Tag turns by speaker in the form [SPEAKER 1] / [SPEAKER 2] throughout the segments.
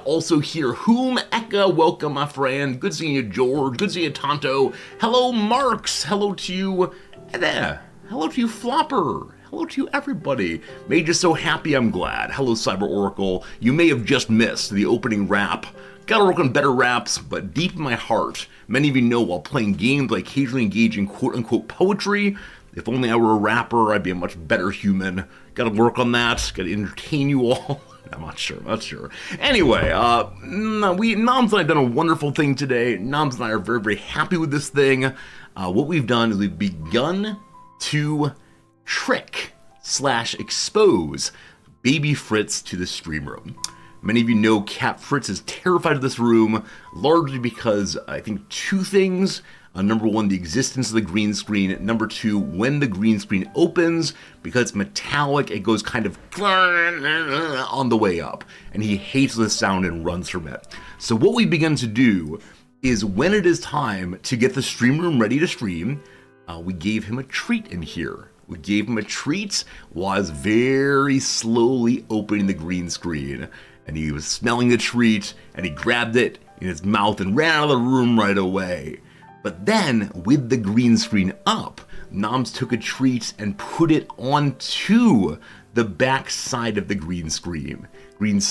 [SPEAKER 1] also here. Whom Eka, welcome, my friend. Good seeing you, George. Good seeing you, Tonto. Hello, Marks. Hello to you, there. Hello to you, Flopper. Hello to you, everybody. Made you so happy, I'm glad. Hello, Cyber Oracle. You may have just missed the opening rap. Gotta work on better raps, but deep in my heart, many of you know while playing games, I occasionally engage in quote-unquote poetry. If only I were a rapper, I'd be a much better human. Gotta work on that. Gotta entertain you all. I'm not sure. Anyway, Noms and I have done a wonderful thing today. Noms and I are very, very happy with this thing. What we've done is we've begun to trick/expose Baby Fritz to the stream room. Many of you know Cat Fritz is terrified of this room, largely because I think two things. Number one, the existence of the green screen. Number two, when the green screen opens, because it's metallic, it goes kind of on the way up. And he hates the sound and runs from it. So what we begin to do is when it is time to get the stream room ready to stream, we gave him a treat in here. We gave him a treat while I was very slowly opening the green screen. And he was smelling the treat, and he grabbed it in his mouth and ran out of the room right away. But then, with the green screen up, Noms took a treat and put it onto the back side of the green screen. And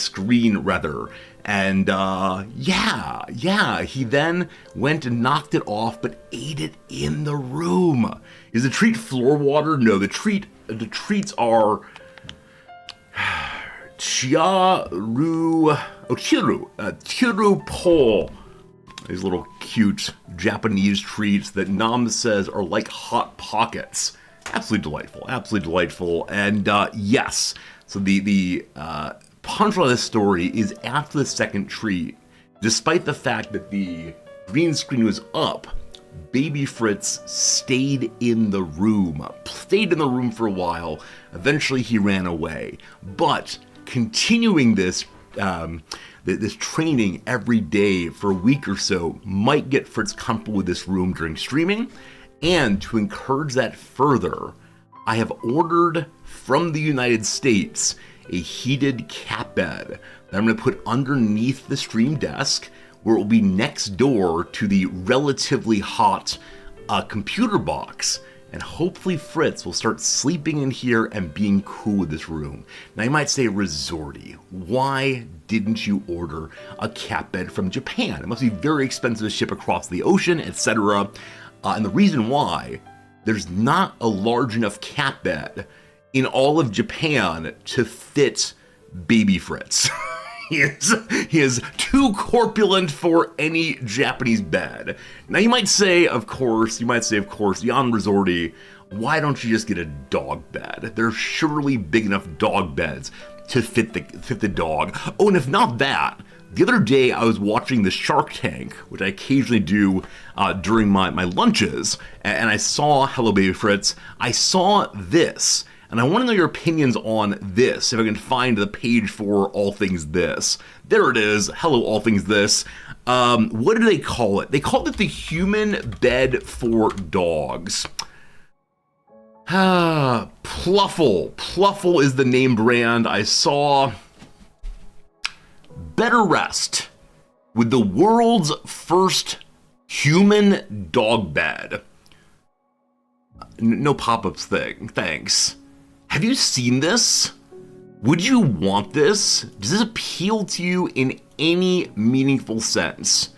[SPEAKER 1] he then went and knocked it off, but ate it in the room. Is the treat floor water? No, the treats are Chiru Po. These little cute Japanese treats that Noms says are like Hot Pockets. Absolutely delightful. And yes, so the punchline of this story is after the second treat, despite the fact that the green screen was up, Baby Fritz stayed in the room for a while. Eventually he ran away. But continuing this training every day for a week or so might get Fritz comfortable with this room during streaming. And to encourage that further, I have ordered from the United States a heated cat bed that I'm going to put underneath the stream desk, where it will be next door to the relatively hot computer box. And hopefully Fritz will start sleeping in here and being cool with this room. Now you might say, Resorty, why didn't you order a cat bed from Japan? It must be very expensive to ship across the ocean, etc. And the reason why, there's not a large enough cat bed in all of Japan to fit Baby Fritz. He is too corpulent for any Japanese bed. Now you might say, of course, Jan Resorty, why don't you just get a dog bed? There's surely big enough dog beds to fit the dog. Oh, and if not that, the other day I was watching the Shark Tank, which I occasionally do during my lunches, and I saw, hello Baby Fritz, I saw this. And I want to know your opinions on this, if I can find the page for All Things This. There it is. Hello, All Things This. What do they call it? They called it the human bed for dogs. Pluffle. Pluffle is the name brand. I saw Better Rest with the world's first human dog bed. No pop-ups thing. Thanks. Have you seen this? Would you want this? Does this appeal to you in any meaningful sense?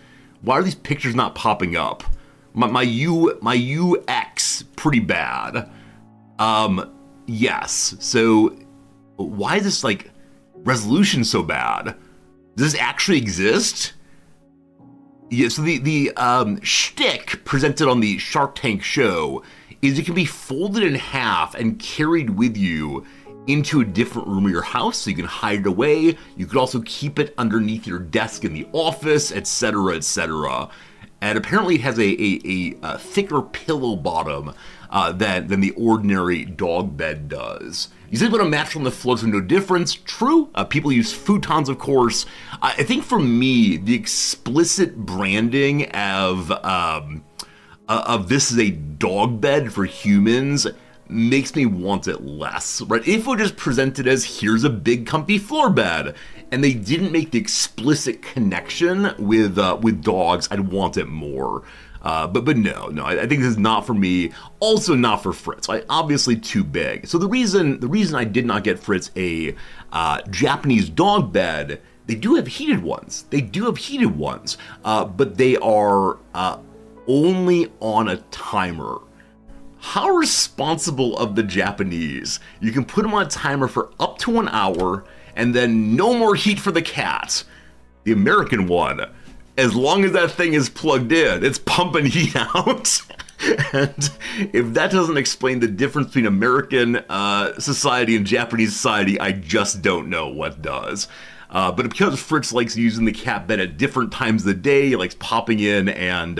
[SPEAKER 1] Why are these pictures not popping up? My UX pretty bad. Yes. So why is this resolution so bad? Does this actually exist? Yeah. So the shtick presented on the Shark Tank show is it can be folded in half and carried with you into a different room of your house, so you can hide it away. You could also keep it underneath your desk in the office, etc., etc. And apparently it has a thicker pillow bottom than the ordinary dog bed does. You said, but a mattress on the floor is no difference. True. People use futons, of course. I think for me, the explicit branding of this is a dog bed for humans makes me want it less, right? If we just present it as, here's a big comfy floor bed, and they didn't make the explicit connection with dogs, I'd want it more. But no, I think this is not for me. Also not for Fritz. Obviously too big. So the reason I did not get Fritz a Japanese dog bed, they do have heated ones. But they are only on a timer. How responsible of the Japanese. You can put them on a timer for up to an hour, and then no more heat for the cat. The American one, as long as that thing is plugged in, it's pumping heat out. And if that doesn't explain the difference between American society and Japanese society, I just don't know what does. But because Fritz likes using the cat bed at different times of the day, he likes popping in and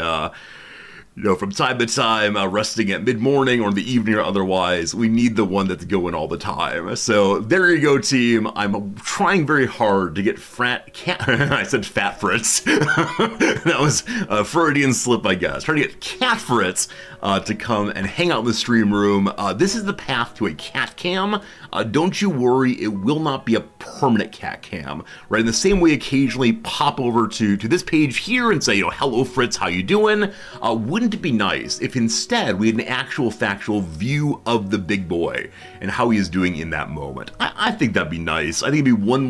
[SPEAKER 1] from time to time, resting at mid-morning or in the evening or otherwise, we need the one that's going all the time. So there you go, team. I'm trying very hard to get I said Fat Fritz. That was a Freudian slip, I guess. Trying to get Cat Fritz to come and hang out in the stream room. This is the path to a cat cam. Don't you worry, it will not be a permanent cat cam. Right? In the same way, occasionally pop over to this page here and say, hello Fritz, how you doing? Wouldn't it be nice if instead we had an actual factual view of the big boy and how he is doing in that moment? I think that'd be nice. I think it'd be one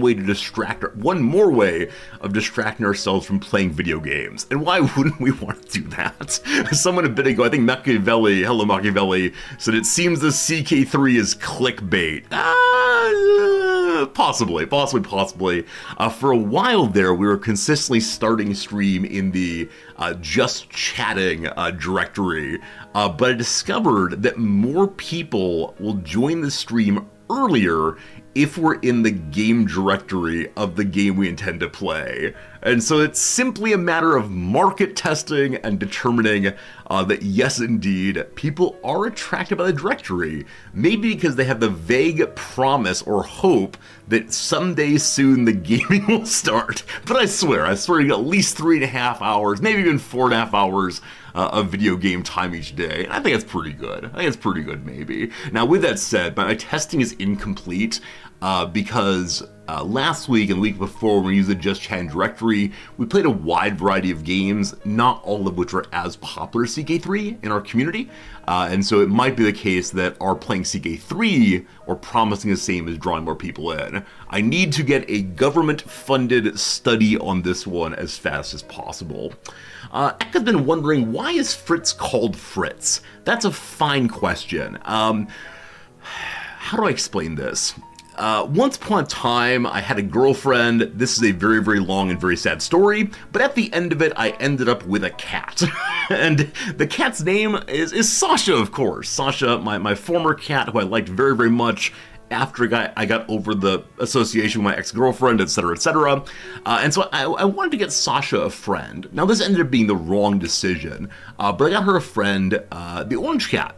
[SPEAKER 1] more way of distracting ourselves from playing video games. And why wouldn't we want to do that? Someone a bit ago, I think Machiavelli, hello Machiavelli, said it seems the CK3 is clickbait. Possibly. For a while there, we were consistently starting stream in the just chatting directory, but I discovered that more people will join the stream earlier if we're in the game directory of the game we intend to play. And so it's simply a matter of market testing and determining that yes, indeed, people are attracted by the directory. Maybe because they have the vague promise or hope that someday soon the gaming will start. But I swear you get at least 3.5 hours, maybe even 4.5 hours of video game time each day. And I think that's pretty good. Maybe. Now, with that said, my testing is incomplete because last week and the week before, when we used the Just Chatting directory, we played a wide variety of games, not all of which were as popular as CK3 in our community. And so it might be the case that our playing CK3 or promising the same is drawing more people in. I need to get a government-funded study on this one as fast as possible. Ekka's been wondering, why is Fritz called Fritz? That's a fine question. How do I explain this? Once upon a time, I had a girlfriend. This is a very, very long and very sad story, but at the end of it, I ended up with a cat. And the cat's name is Sasha, of course. Sasha, my former cat, who I liked very, very much after I got over the association with my ex-girlfriend, etc., etc. And so I wanted to get Sasha a friend. Now, this ended up being the wrong decision, but I got her a friend, the orange cat,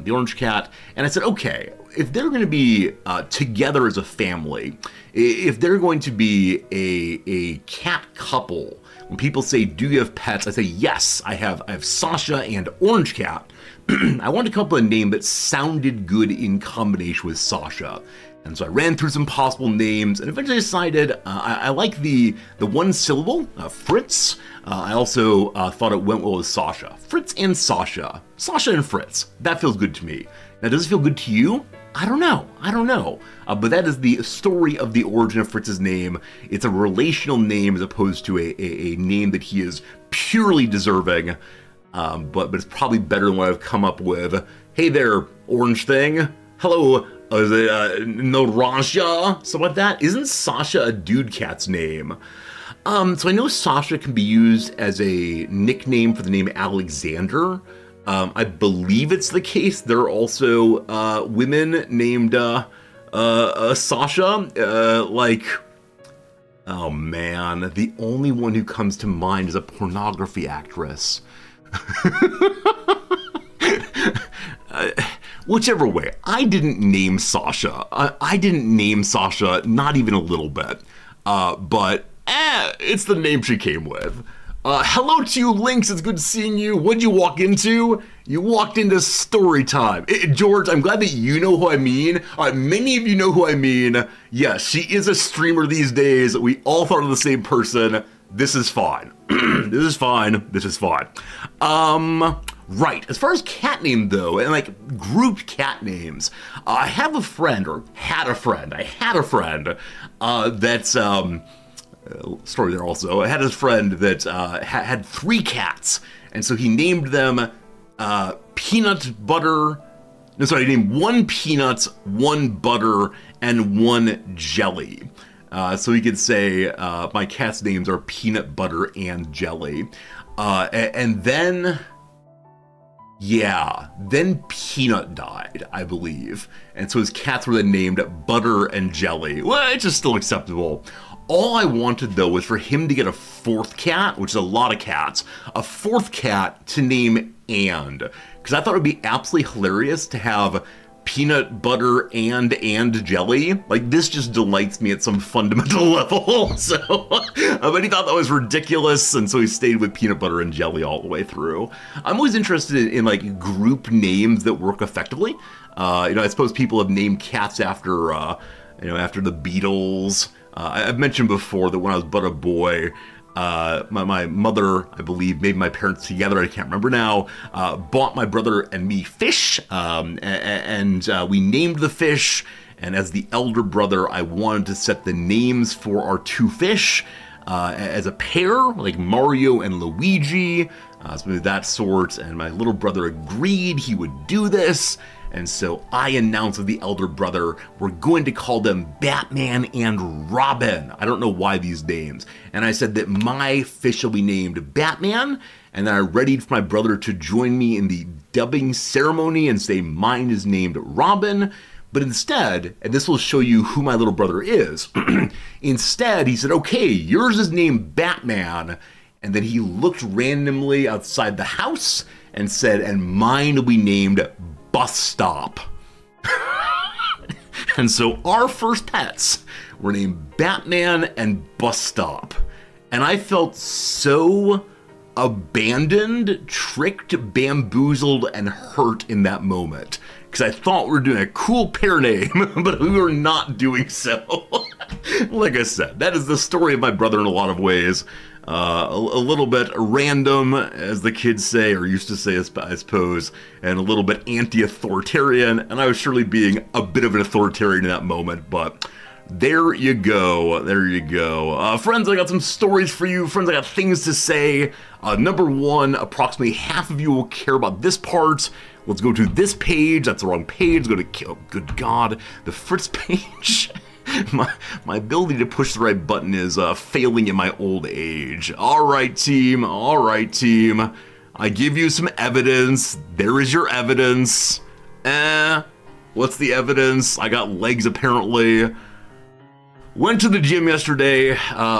[SPEAKER 1] and I said, okay, if they're going to be together as a family, if they're going to be a cat couple, when people say, do you have pets? I say, yes, I have Sasha and Orange Cat. I wanted to come up with a name that sounded good in combination with Sasha. And so I ran through some possible names and eventually decided I like the one syllable, Fritz. I also thought it went well with Sasha. Fritz and Sasha. Sasha and Fritz. That feels good to me. Now, does it feel good to you? I don't know. But that is the story of the origin of Fritz's name. It's a relational name as opposed to a name that he is purely deserving. But it's probably better than what I've come up with. Hey there, orange thing. Hello, is it Noraja? Something like that. Isn't Sasha a dude cat's name? So I know Sasha can be used as a nickname for the name Alexander. I believe it's the case. There are also women named Sasha. Oh man, the only one who comes to mind is a pornography actress. Whichever way, I didn't name Sasha. I didn't name Sasha, not even a little bit. But it's the name she came with. Hello to you, Lynx. It's good seeing you. What'd you walk into? You walked into story time. George, I'm glad that you know who I mean. Many of you know who I mean. Yes, she is a streamer these days. We all thought of the same person. This is fine. This is fine. This is fine. Right. As far as cat name, though, and like grouped cat names, I have a friend, or had a friend. I had a friend that's story there also. I had a friend that had 3 cats, and so he named them Peanut Butter. No, sorry, he named 1 Peanut, 1 Butter, and 1 Jelly. So he could say, my cat's names are Peanut Butter and Jelly. And then, then Peanut died, I believe. And so his cats were then named Butter and Jelly. Well, it's just still acceptable. All I wanted, though, was for him to get a 4th cat, which is a lot of cats, a 4th cat to name And. Because I thought it would be absolutely hilarious to have peanut butter and jelly. Like, this just delights me at some fundamental level. So, but he thought that was ridiculous, and so he stayed with peanut butter and jelly all the way through. I'm always interested in like group names that work effectively. I suppose people have named cats after, after the Beatles. I've mentioned before that when I was but a boy, my mother, I believe, maybe my parents together, I can't remember now, bought my brother and me fish, and we named the fish, and as the elder brother, I wanted to set the names for our 2 fish as a pair, like Mario and Luigi, something of that sort, and my little brother agreed he would do this. And so I announced to the elder brother, we're going to call them Batman and Robin. I don't know why these names. And I said that my fish will be named Batman, and then I readied for my brother to join me in the dubbing ceremony and say mine is named Robin. But instead, and this will show you who my little brother is, instead he said, okay, yours is named Batman. And then he looked randomly outside the house and said, and mine will be named Bus Stop. And so our first pets were named Batman and Bus Stop. And I felt so abandoned, tricked, bamboozled, and hurt in that moment. Because I thought we were doing a cool pair name, but we were not doing so. Like I said, that is the story of my brother in a lot of ways. A little bit random, as the kids say, or used to say, I suppose, and a little bit anti-authoritarian, and I was surely being a bit of an authoritarian in that moment, but there you go, there you go. Friends, I got some stories for you. Friends, I got things to say. Number 1, approximately half of you will care about this part. Let's go to this page. That's the wrong page. Go to, oh, good God, the Fritz page. My ability to push the right button is failing in my old age. All right, team. All right, team. I give you some evidence. There is your evidence. What's the evidence? I got legs, apparently. Went to the gym yesterday,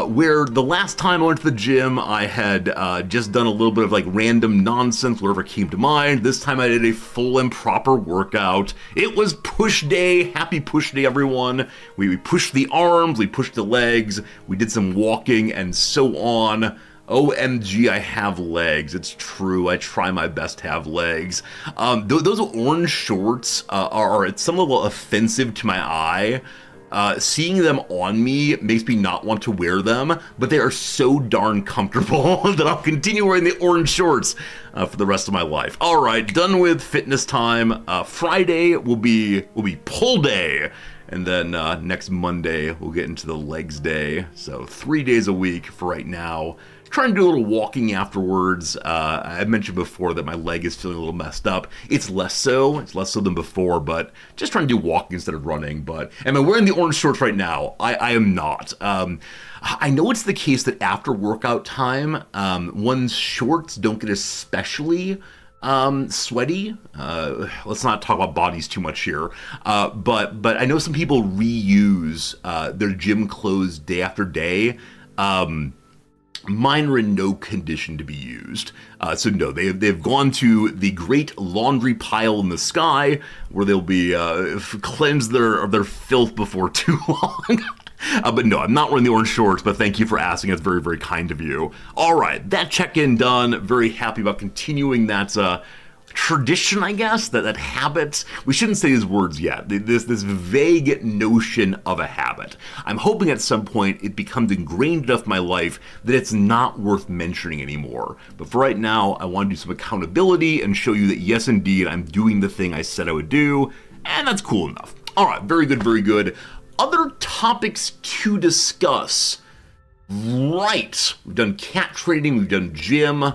[SPEAKER 1] where the last time I went to the gym, I had just done a little bit of like random nonsense, whatever came to mind. This time I did a full and proper workout. It was push day. Happy push day, everyone. We pushed the arms, we pushed the legs, we did some walking and so on. OMG, I have legs. It's true. I try my best to have legs. Those orange shorts are at some level offensive to my eye. Seeing them on me makes me not want to wear them, but they are so darn comfortable that I'll continue wearing the orange shorts for the rest of my life. All right, done with fitness time. Friday will be pull day, and then next Monday we'll get into the legs day. So 3 days a week for right now. Trying to do a little walking afterwards. I mentioned before that my leg is feeling a little messed up. It's less so than before, but just trying to do walking instead of running. But am I wearing the orange shorts right now? I am not. I know it's the case that after workout time, one's shorts don't get especially sweaty. Let's not talk about bodies too much here. But I know some people reuse their gym clothes day after day. Mine are in no condition to be used. So no, they've gone to the great laundry pile in the sky, where they'll be cleansed of their filth before too long. But no, I'm not wearing the orange shorts, but thank you for asking. It's very, very kind of you. All right, that check-in done. Very happy about continuing that tradition, I guess, that habit. We shouldn't say these words yet. This vague notion of a habit. I'm hoping at some point it becomes ingrained enough in my life that it's not worth mentioning anymore. But for right now, I want to do some accountability and show you that yes, indeed, I'm doing the thing I said I would do, and that's cool enough. All right, very good, very good. Other topics to discuss. Right, we've done cat training, we've done gym.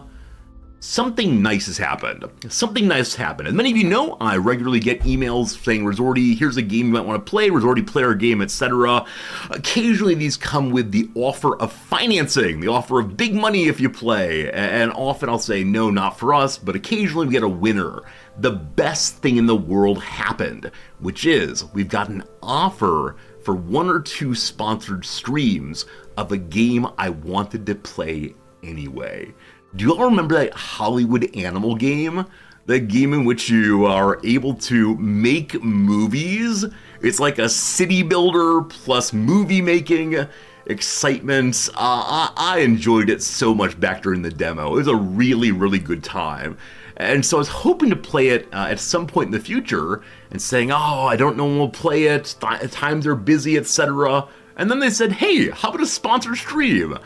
[SPEAKER 1] Something nice has happened. Something nice happened. As many of you know, I regularly get emails saying, Resorty, here's a game you might want to play, Resorty, play our game, etc. Occasionally these come with the offer of financing, the offer of big money if you play, and often I'll say, no, not for us, but occasionally we get a winner. The best thing in the world happened, which is we've got an offer for 1 or 2 sponsored streams of a game I wanted to play anyway. Do you all remember that Hollywood Animal game? That game in which you are able to make movies? It's like a city builder plus movie making excitement. I enjoyed it so much back during the demo. It was a really, really good time. And so I was hoping to play it at some point in the future and saying, oh, I don't know when we'll play it, times are busy, etc. And then they said, hey, how about a sponsored stream?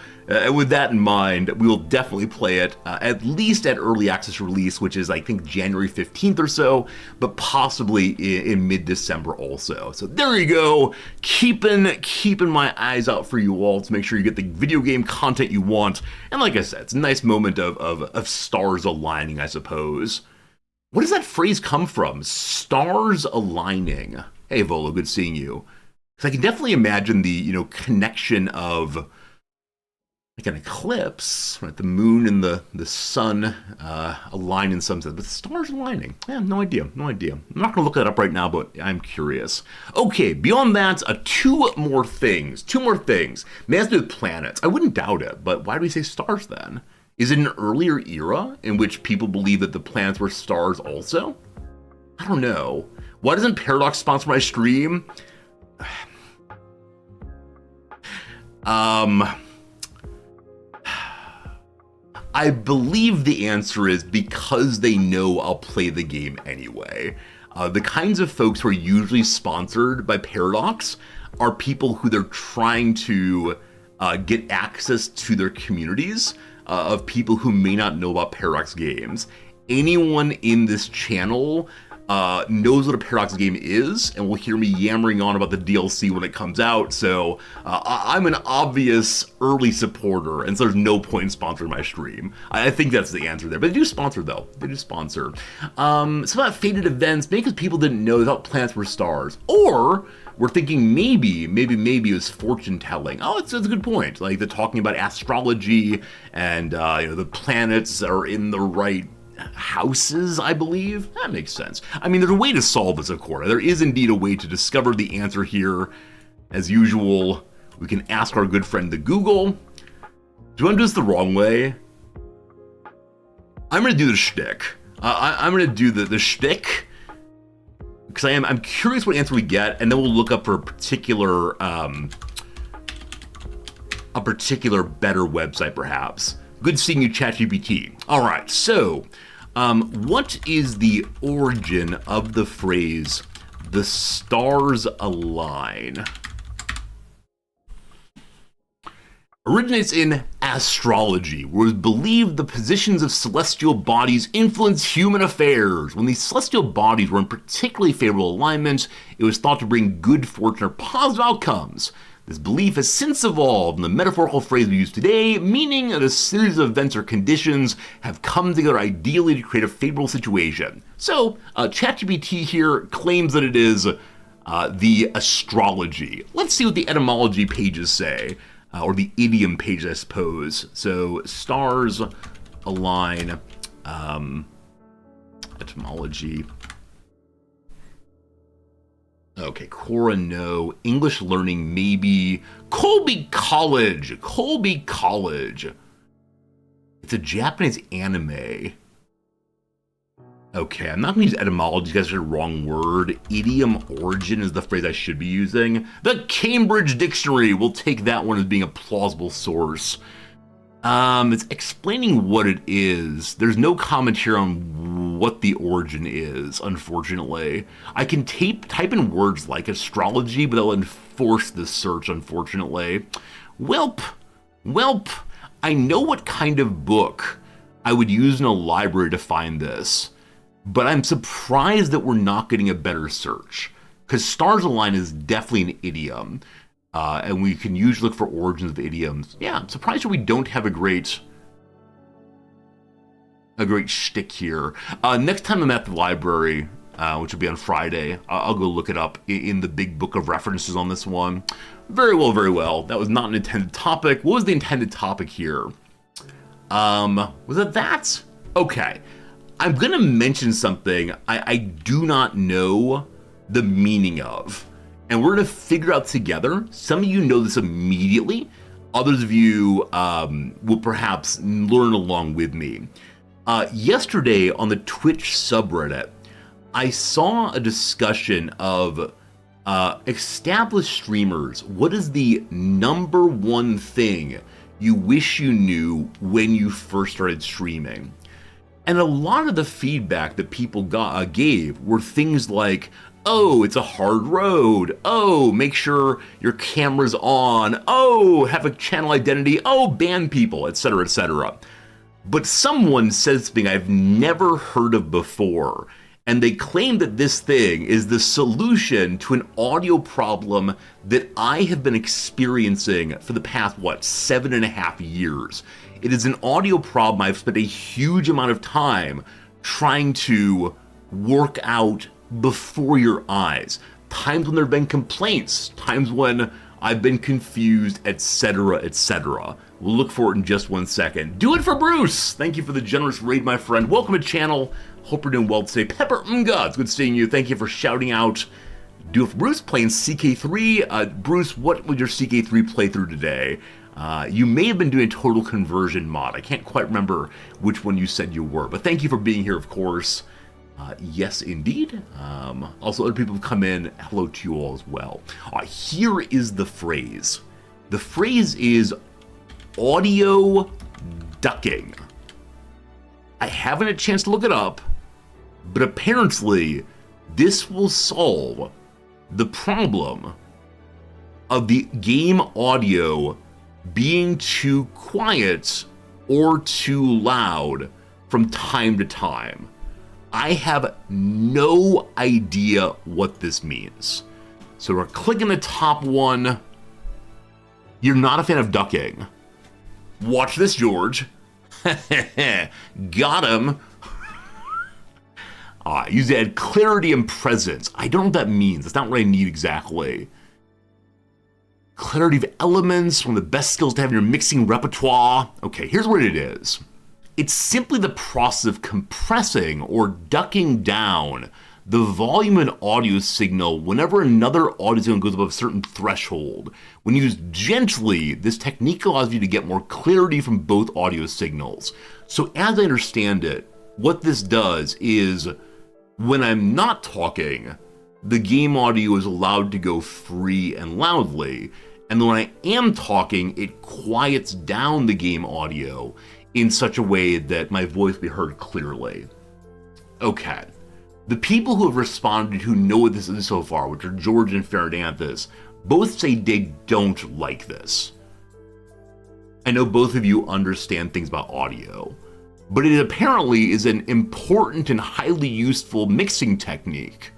[SPEAKER 1] With that in mind, we will definitely play it, at least at early access release, which is, I think, January 15th or so, but possibly in mid-December also. So there you go, keeping my eyes out for you all to make sure you get the video game content you want. And like I said, it's a nice moment of stars aligning, I suppose. What does that phrase come from? Stars aligning. Hey, Volo, good seeing you. Because I can definitely imagine the, connection of like an eclipse, right? The moon and the sun align in some sense, but the stars aligning. Yeah, no idea. I'm not gonna look that up right now, but I'm curious. Okay, beyond that, two more things. May have to do with planets. I wouldn't doubt it, but why do we say stars then? Is it an earlier era in which people believe that the planets were stars also? I don't know. Why doesn't Paradox sponsor my stream? I believe the answer is because they know I'll play the game anyway. The kinds of folks who are usually sponsored by Paradox are people who they're trying to get access to their communities of people who may not know about Paradox games. Anyone in this channel knows what a Paradox game is and will hear me yammering on about the DLC when it comes out, so I'm an obvious early supporter, and so there's no point in sponsoring my stream. I think that's the answer there, but they do sponsor though. They do sponsor. Some about fated events, maybe because people didn't know that planets were stars, or we're thinking maybe it was fortune telling. Oh, it's a good point. Like they're talking about astrology and the planets are in the right houses, I believe. That makes sense. I mean, there's a way to solve this, of course. There is indeed a way to discover the answer here. As usual, we can ask our good friend the Google. Do you want to do this the wrong way? I'm going to do the shtick. I'm going to do the shtick because I'm curious what answer we get, and then we'll look up for a particular better website, perhaps. Good seeing you, ChatGPT. All right, so what is the origin of the phrase, the stars align? Originates in astrology, where it was believed the positions of celestial bodies influence human affairs. When these celestial bodies were in particularly favorable alignments, it was thought to bring good fortune or positive outcomes. This belief has since evolved in the metaphorical phrase we use today, meaning that a series of events or conditions have come together ideally to create a favorable situation. So, ChatGPT here claims that it is the astrology. Let's see what the etymology pages say, or the idiom page, I suppose. So, stars align, etymology. Okay, Cora, no. English learning, maybe. Colby College. It's a Japanese anime. Okay, I'm not going to use etymology, you guys are the wrong word. Idiom origin is the phrase I should be using. The Cambridge Dictionary will take that one as being a plausible source. It's explaining what it is. There's no commentary on what the origin is, unfortunately. I can type in words like astrology, but that'll enforce the search, unfortunately. Welp, I know what kind of book I would use in a library to find this, but I'm surprised that we're not getting a better search, because stars align is definitely an idiom. And we can usually look for origins of idioms. Yeah, I'm surprised that we don't have a great shtick here. Next time I'm at the library, which will be on Friday, I'll go look it up in the big book of references on this one. Very well. That was not an intended topic. What was the intended topic here? Was it that? Okay. I'm going to mention something I do not know the meaning of. And we're going to figure out together. Some of you know this immediately. Others of you will perhaps learn along with me. Yesterday on the Twitch subreddit, I saw a discussion of established streamers. What is the number one thing you wish you knew when you first started streaming? And a lot of the feedback that people gave were things like, oh, it's a hard road. Oh, make sure your camera's on. Oh, have a channel identity. Oh, ban people, etc., etc. But someone said something I've never heard of before, and they claim that this thing is the solution to an audio problem that I have been experiencing for the past, 7.5 years. It is an audio problem I've spent a huge amount of time trying to work out before your eyes. Times when there have been complaints, times when I've been confused, etc., etc. We'll look for it in just 1 second. Do it for Bruce! Thank you for the generous raid, my friend. Welcome to channel. Hope you're doing well today. Pepper it's good seeing you. Thank you for shouting out. Do it for Bruce, playing CK3. Bruce, what was your CK3 playthrough today? You may have been doing a total conversion mod. I can't quite remember which one you said you were, but thank you for being here, of course. Yes, indeed. Also, other people have come in. Hello to you all as well. Here is the phrase. The phrase is audio ducking. I haven't had a chance to look it up, but apparently this will solve the problem of the game audio being too quiet or too loud from time to time. I have no idea what this means. So we're clicking the top one. You're not a fan of ducking. Watch this, George. Got him. You said clarity and presence. I don't know what that means. That's not what I need exactly. Clarity of elements, one of the best skills to have in your mixing repertoire. Okay, here's what it is. It's simply the process of compressing or ducking down the volume of an audio signal whenever another audio signal goes above a certain threshold. When used gently, this technique allows you to get more clarity from both audio signals. So as I understand it, what this does is when I'm not talking, the game audio is allowed to go free and loudly. And when I am talking, it quiets down the game audio in such a way that my voice will be heard clearly. Okay. The people who have responded who know what this is so far, which are George and Fernandez, both say they don't like this. I know both of you understand things about audio, but it apparently is an important and highly useful mixing technique.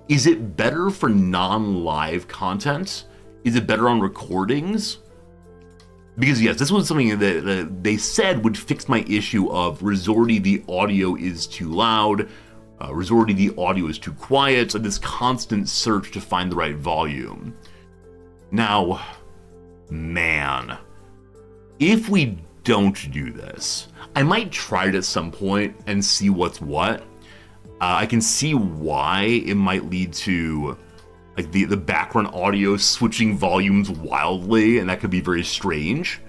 [SPEAKER 1] Is it better for non-live content? Is it better on recordings? Because yes, this was something that they said would fix my issue of Resorty, the audio is too loud, Resorty, the audio is too quiet, and this constant search to find the right volume. Now, man, if we don't do this, I might try it at some point and see what's what. I can see why it might lead to like the background audio switching volumes wildly, and that could be very strange.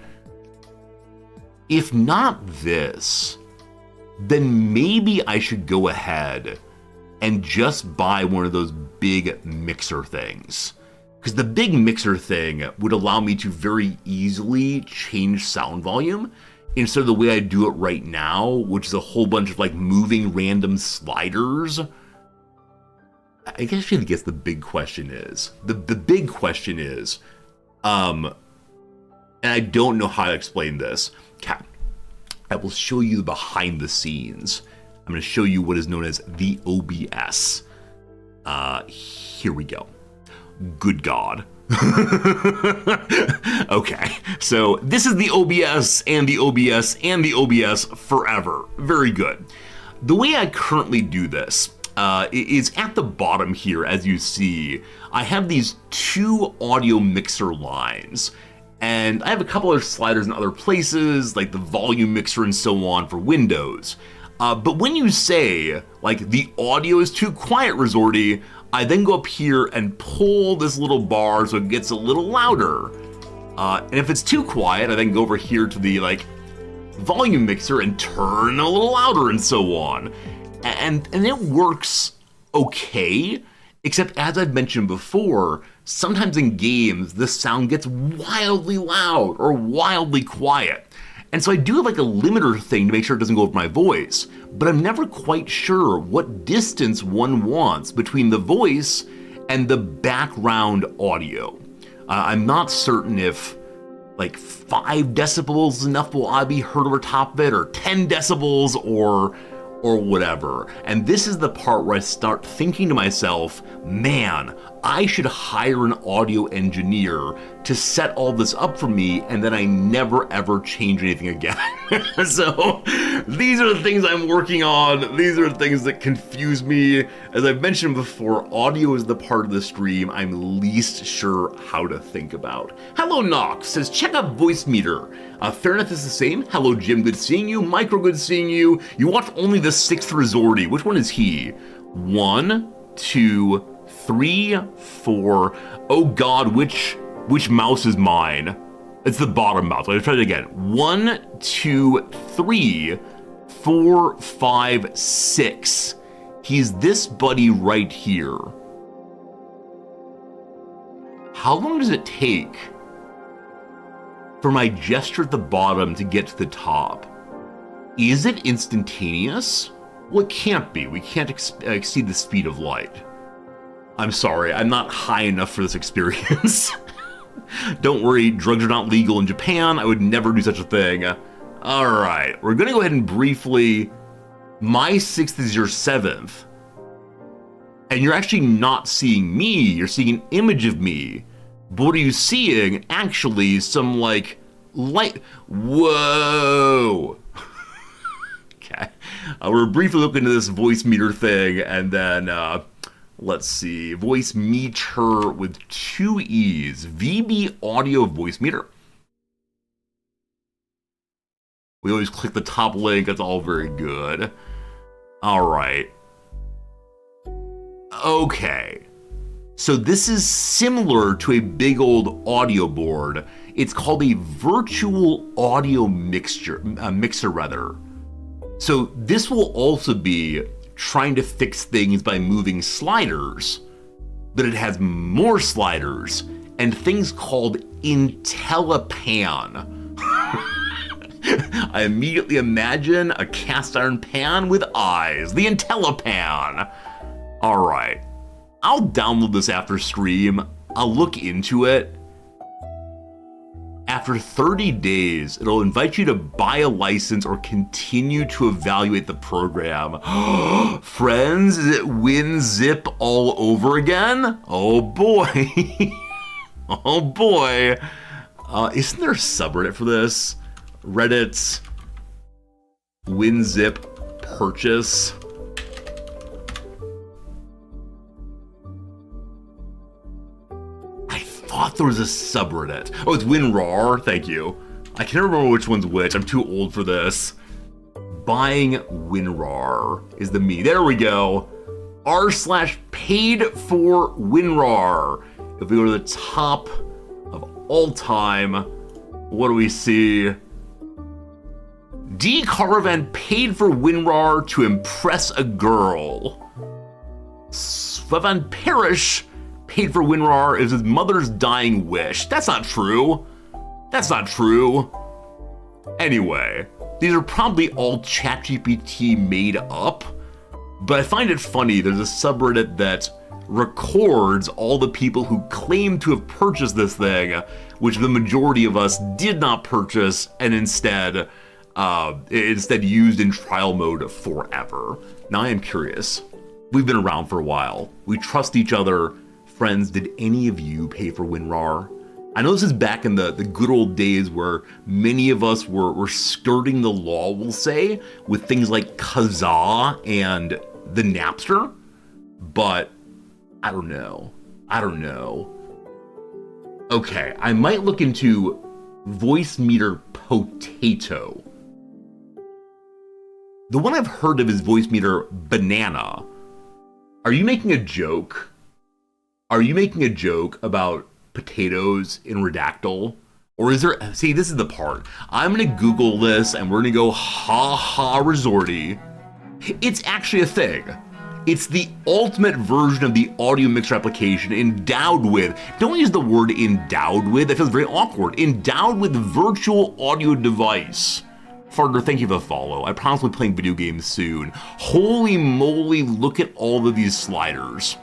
[SPEAKER 1] If not this, then maybe I should go ahead and just buy one of those big mixer things. Because the big mixer thing would allow me to very easily change sound volume instead of the way I do it right now, which is a whole bunch of like moving random sliders. I guess the big question is, the big question is, and I don't know how to explain this. I will show you the behind the scenes. I'm going to show you what is known as the OBS. Here we go. Good God. Okay, so this is the OBS and the OBS and the OBS forever. Very good. The way I currently do this is at the bottom here, as you see, I have these two audio mixer lines. And I have a couple other sliders in other places, like the volume mixer and so on for Windows. But when you say, like, the audio is too quiet, Resorty, I then go up here and pull this little bar so it gets a little louder. And if it's too quiet, I then go over here to the, like, volume mixer and turn a little louder and so on. And it works okay, except as I've mentioned before, sometimes in games, the sound gets wildly loud or wildly quiet. And so I do have like a limiter thing to make sure it doesn't go over my voice, but I'm never quite sure what distance one wants between the voice and the background audio. I'm not certain if like 5 decibels is enough will I be heard over top of it, or 10 decibels or whatever. And this is the part where I start thinking to myself, man, I should hire an audio engineer to set all this up for me, and then I never ever change anything again. So these are the things I'm working on. These are the things that confuse me. As I've mentioned before, audio is the part of the stream I'm least sure how to think about. Hello Nox says, check out voice meter. Fairness is the same. Hello Jim, good seeing you. Micro, good seeing you. You watched only the 6th Resorty. Which one is he? 1, 2, 3, 4. Oh God, which mouse is mine? It's the bottom mouse. Let's try it again. 1, 2, 3, 4, 5, 6. He's this buddy right here. How long does it take for my gesture at the bottom to get to the top? Is it instantaneous? Well, it can't be. We can't exceed the speed of light. I'm sorry, I'm not high enough for this experience. Don't worry, drugs are not legal in Japan. I would never do such a thing. All right, we're gonna go ahead and briefly, my 6th is your 7th. And you're actually not seeing me, you're seeing an image of me. But what are you seeing? Actually, some like light, whoa. Okay, we're briefly looking into this voice meter thing, and then, let's see, voice meter with 2 E's, VB audio voice meter. We always click the top link, that's all very good. All right. Okay. So this is similar to a big old audio board. It's called a virtual audio mixer. So this will also be trying to fix things by moving sliders, but it has more sliders and things called IntelliPan. I immediately imagine a cast iron pan with eyes, the IntelliPan. All right, I'll download this after stream. I'll look into it. After 30 days, it'll invite you to buy a license or continue to evaluate the program. Friends, is it WinZip all over again? Oh boy. Oh boy. Isn't there a subreddit for this? Reddit WinZip purchase. I thought there was a subreddit. Oh, it's WinRAR, thank you. I can't remember which one's which, I'm too old for this. Buying WinRAR is the me. There we go. r/paid for WinRAR. If we go to the top of all time, what do we see? D. Caravan paid for WinRAR to impress a girl. Svevan Parrish paid for WinRAR is his mother's dying wish. That's not true. That's not true. Anyway, these are probably all ChatGPT made up, but I find it funny. There's a subreddit that records all the people who claim to have purchased this thing, which the majority of us did not purchase and instead used in trial mode forever. Now I am curious. We've been around for a while. We trust each other. Friends, did any of you pay for WinRAR? I know this is back in the good old days where many of us were skirting the law, we'll say, with things like Kazaa and the Napster, but I don't know. Okay, I might look into Voice Meter Potato. The one I've heard of is Voice Meter Banana. Are you making a joke? Are you making a joke about potatoes in Redactyl? Or is there, see, this is the part. I'm gonna Google this and we're gonna go ha ha resorty. It's actually a thing. It's the ultimate version of the audio mixer application endowed with, don't use the word endowed with, that feels very awkward. Endowed with virtual audio device. Farter, thank you for the follow. I promise we'll be playing video games soon. Holy moly, look at all of these sliders.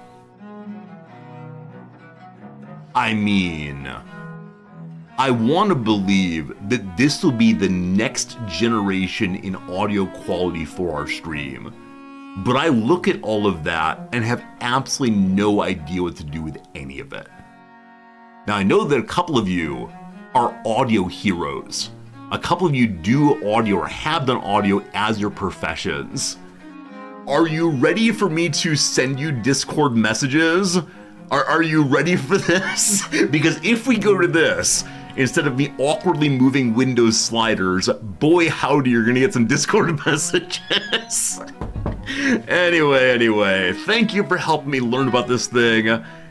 [SPEAKER 1] I mean, I want to believe that this will be the next generation in audio quality for our stream. But I look at all of that and have absolutely no idea what to do with any of it. Now, I know that a couple of you are audio heroes. A couple of you do audio or have done audio as your professions. Are you ready for me to send you Discord messages? Are you ready for this? Because if we go to this, instead of me awkwardly moving Windows sliders, boy howdy, you're gonna get some Discord messages. Anyway, thank you for helping me learn about this thing.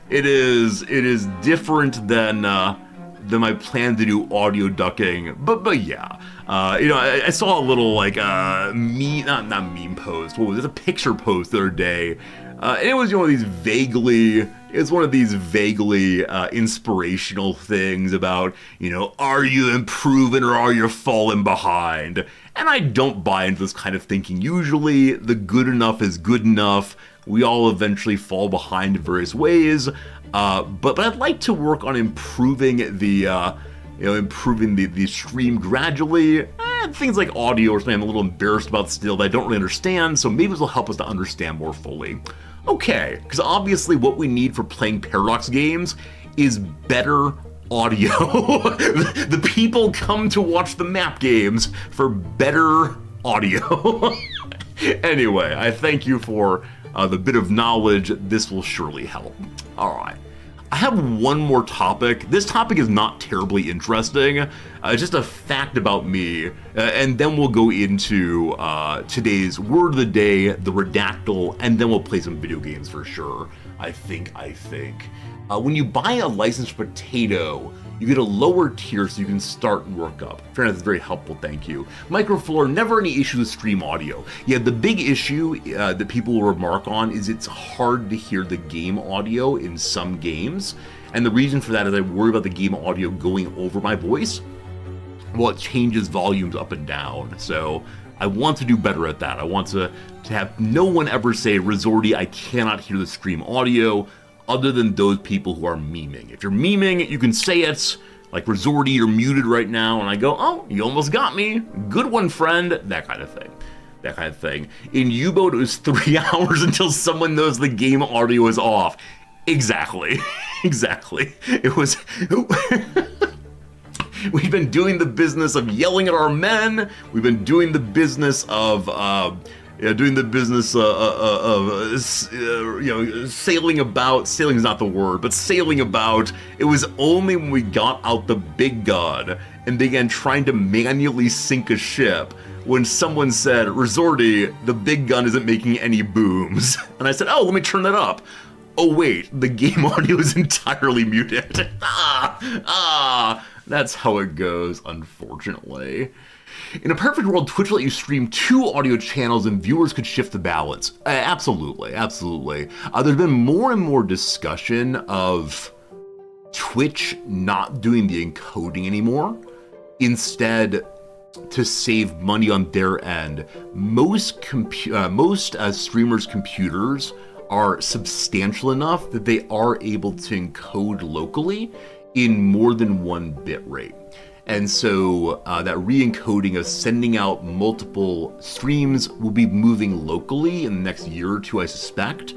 [SPEAKER 1] It is different than my plan to do audio ducking, but yeah. I saw a little like not meme post. What was it? A picture post the other day. And it was one of these vaguely inspirational things about, are you improving or are you falling behind? And I don't buy into this kind of thinking. Usually the good enough is good enough. We all eventually fall behind in various ways. But I'd like to work on improving the stream gradually. Things like audio or something I'm a little embarrassed about still that I don't really understand, so maybe this will help us to understand more fully. Okay, because obviously what we need for playing Paradox games is better audio. The people come to watch the map games for better audio. Anyway, I thank you for the bit of knowledge. This will surely help. All right. I have one more topic. This topic is not terribly interesting. It's just a fact about me. And then we'll go into today's word of the day, the Redactyl, and then we'll play some video games for sure. I think. When you buy a licensed potato, you get a lower tier so you can start and work up. Fair enough, that's very helpful, thank you. Microfloor, never any issues with stream audio. Yeah, the big issue that people will remark on is it's hard to hear the game audio in some games. And the reason for that is I worry about the game audio going over my voice. Well, it changes volumes up and down. So I want to do better at that. I want to have no one ever say, Resorty, I cannot hear the stream audio, other than those people who are memeing. If you're memeing, you can say it, like Resorty, you're muted right now, and I go, oh, you almost got me. Good one, friend. That kind of thing. In U-Boat, it was 3 hours until someone knows the game audio is off. Exactly. It was... We've been doing the business of yelling at our men. We've been doing the business of... sailing about. Sailing is not the word, but sailing about. It was only when we got out the big gun and began trying to manually sink a ship when someone said, Resorty, the big gun isn't making any booms. And I said, oh, let me turn that up. Oh wait, the game audio is entirely muted. That's how it goes, unfortunately. In a perfect world, Twitch would let you stream 2 audio channels and viewers could shift the balance. Absolutely, absolutely. There's been more and more discussion of Twitch not doing the encoding anymore. Instead, to save money on their end, most streamers' computers are substantial enough that they are able to encode locally in more than 1 bit rate. And so that re-encoding of sending out multiple streams will be moving locally in the next year or 2, I suspect.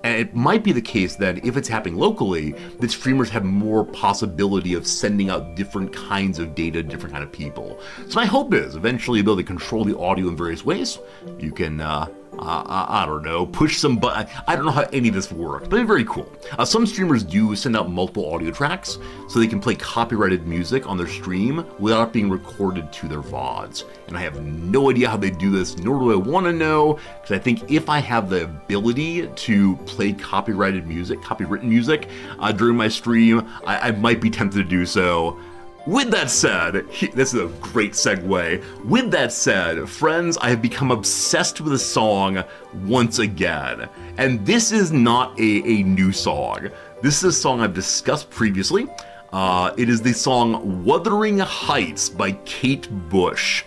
[SPEAKER 1] And it might be the case that if it's happening locally, that streamers have more possibility of sending out different kinds of data to different kind of people. So my hope is eventually you'll be able to control the audio in various ways. You can, I don't know, push some button. I don't know how any of this works, but it's very cool. Some streamers do send out multiple audio tracks so they can play copyrighted music on their stream without it being recorded to their VODs. And I have no idea how they do this, nor do I want to know, because I think if I have the ability to play copywritten music during my stream, I might be tempted to do so. With that said, this is a great segue. With that said, friends, I have become obsessed with a song once again. And this is not a new song. This is a song I've discussed previously. It is the song Wuthering Heights by Kate Bush.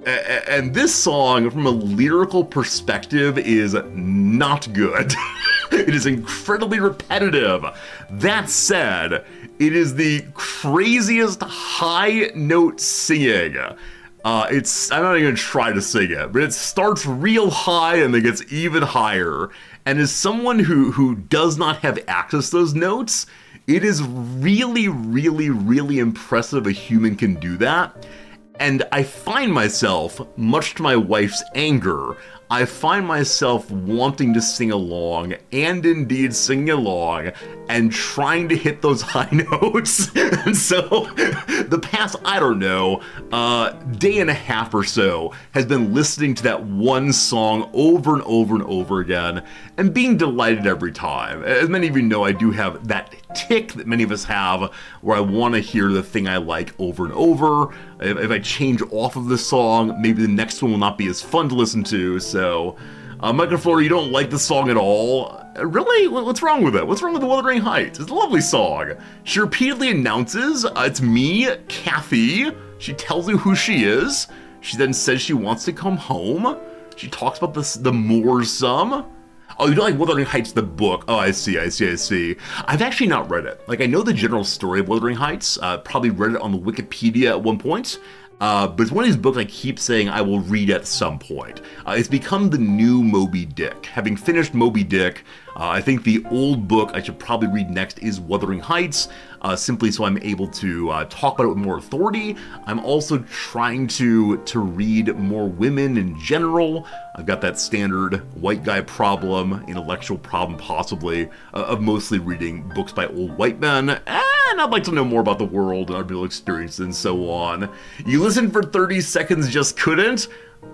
[SPEAKER 1] And this song, from a lyrical perspective, is not good. It is incredibly repetitive. That said, it is the craziest high note singing. I'm not even gonna try to sing it, but it starts real high and then gets even higher. And as someone who does not have access to those notes, it is really, really, really impressive a human can do that. And I find myself, much to my wife's anger, I find myself wanting to sing along, and indeed singing along, and trying to hit those high notes. And so, the past, I don't know, day and a half or so, has been listening to that one song over and over and over again, and being delighted every time. As many of you know, I do have that tick that many of us have, where I want to hear the thing I like over and over. If I change off of the song, maybe the next one will not be as fun to listen to. So, Michael Florida, you don't like the song at all? Really? What's wrong with it? What's wrong with the Wuthering Heights? It's a lovely song. She repeatedly announces, it's me, Kathy. She tells you who she is. She then says she wants to come home. She talks about the Moors some. Oh, you don't like Wuthering Heights, the book? Oh, I see. I've actually not read it. Like, I know the general story of Wuthering Heights. Probably read it on the Wikipedia at one point. But it's one of these books I keep saying I will read at some point. It's become the new Moby Dick. Having finished Moby Dick, I think the old book I should probably read next is Wuthering Heights, simply so I'm able to talk about it with more authority. I'm also trying to read more women in general. I've got that standard white guy problem, intellectual problem possibly, of mostly reading books by old white men, and I'd like to know more about the world and our real experience and so on. You listened for 30 seconds, just couldn't?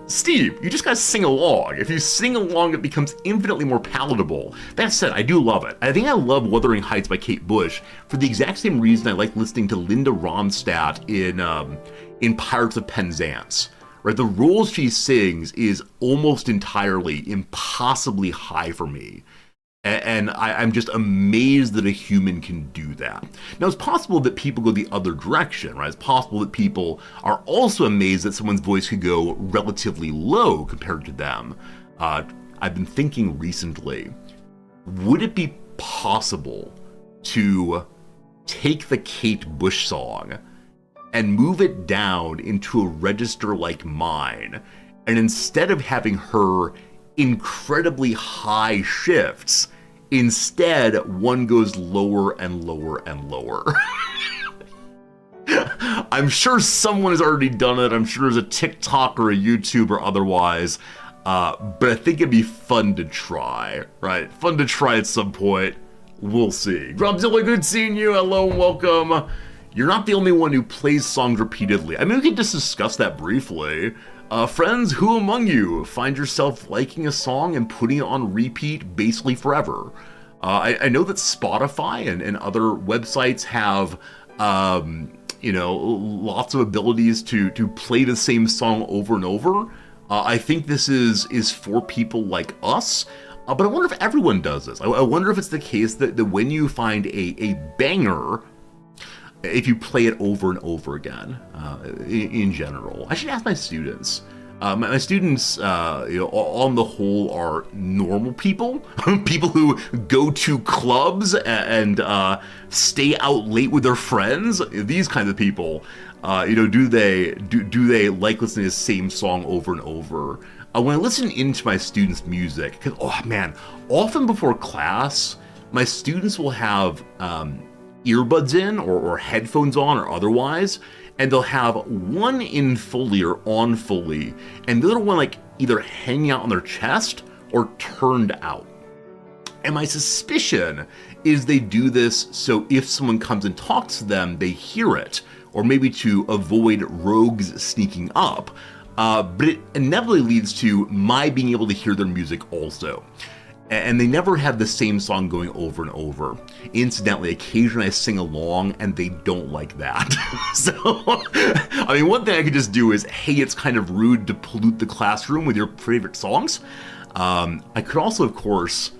[SPEAKER 1] Steve, you just gotta sing along. If you sing along, it becomes infinitely more palatable. That said, I do love it. I think I love Wuthering Heights by Kate Bush for the exact same reason I like listening to Linda Ronstadt in Pirates of Penzance. Right, the role she sings is almost entirely impossibly high for me. And I'm just amazed that a human can do that. Now, it's possible that people go the other direction, right? It's possible that people are also amazed that someone's voice could go relatively low compared to them. I've been thinking recently, would it be possible to take the Kate Bush song and move it down into a register like mine, and instead of having her incredibly high shifts, instead one goes lower and lower and lower. I'm sure someone has already done it. I'm sure there's a TikTok or a YouTube or otherwise, but I think it'd be fun to try, right? Fun to try at some point. We'll see. Grubzilla, good seeing you. Hello and welcome. You're not the only one who plays songs repeatedly. I mean, we can just discuss that briefly. Friends, who among you find yourself liking a song and putting it on repeat basically forever? I know that Spotify and other websites have Lots of abilities to play the same song over and over. I think this is for people like us. But I wonder if everyone does this. I wonder if it's the case that when you find a banger, if you play it over and over again, in general. I should ask my students. My students, on the whole, are normal people. People who go to clubs and stay out late with their friends. These kinds of people. Do they like listening to the same song over and over? When I listen into my students' music, because often before class, my students will have earbuds in or headphones on or otherwise, and they'll have one in fully or on fully, and the other one like either hanging out on their chest or turned out. And my suspicion is they do this so if someone comes and talks to them, they hear it, or maybe to avoid rogues sneaking up. But it inevitably leads to my being able to hear their music also. And they never have the same song going over and over. Incidentally, occasionally I sing along and they don't like that. So, one thing I could just do is, hey, it's kind of rude to pollute the classroom with your favorite songs. I could also, of course,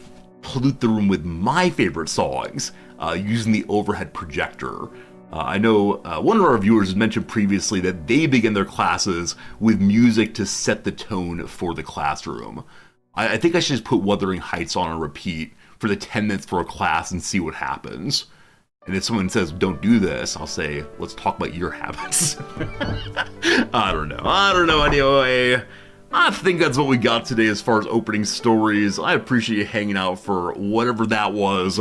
[SPEAKER 1] pollute the room with my favorite songs using the overhead projector. I know one of our viewers has mentioned previously that they begin their classes with music to set the tone for the classroom. I think I should just put Wuthering Heights on repeat for the 10 minutes for a class and see what happens. And if someone says, don't do this, I'll say, let's talk about your habits. I don't know. Anyway, I think that's what we got today as far as opening stories. I appreciate you hanging out for whatever that was.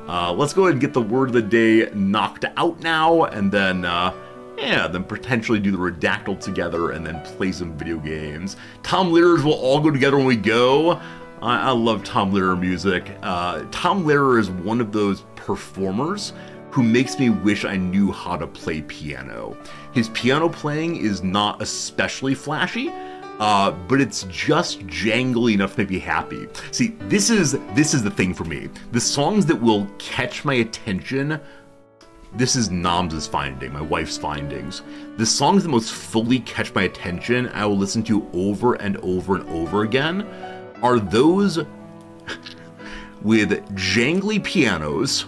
[SPEAKER 1] Let's go ahead and get the word of the day knocked out now, and then potentially do the Redactyl together and then play some video games. Tom Lehrer's will all go together when we go. I love Tom Lehrer music. Tom Lehrer is one of those performers who makes me wish I knew how to play piano. His piano playing is not especially flashy, but it's just jangly enough to make me happy. See, this is the thing for me. The songs that will catch my attention, this is Nam's finding, my wife's findings. The songs that most fully catch my attention, I will listen to over and over and over again, are those with jangly pianos,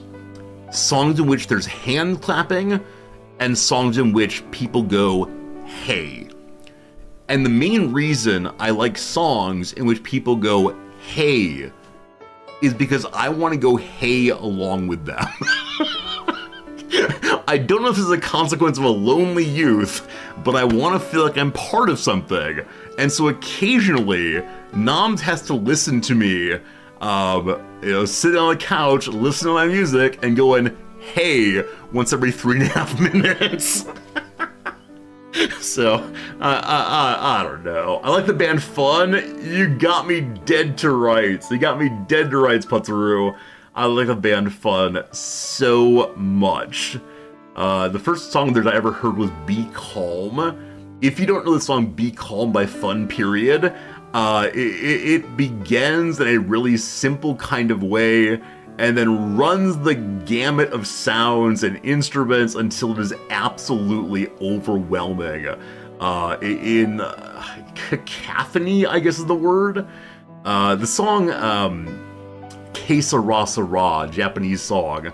[SPEAKER 1] songs in which there's hand clapping, and songs in which people go, hey. And the main reason I like songs in which people go, hey, is because I want to go hey along with them. I don't know if this is a consequence of a lonely youth, but I want to feel like I'm part of something. And so occasionally, Noms has to listen to me, sitting on the couch, listening to my music, and going, hey, once every 3.5 minutes. So, I don't know. I like the band Fun. You got me dead to rights. Putzaru. I like the band Fun so much. The first song that I ever heard was Be Calm. If you don't know the song Be Calm by Fun, period, it begins in a really simple kind of way and then runs the gamut of sounds and instruments until it is absolutely overwhelming. In cacophony, I guess is the word. The song Que Sera Sera, Japanese song,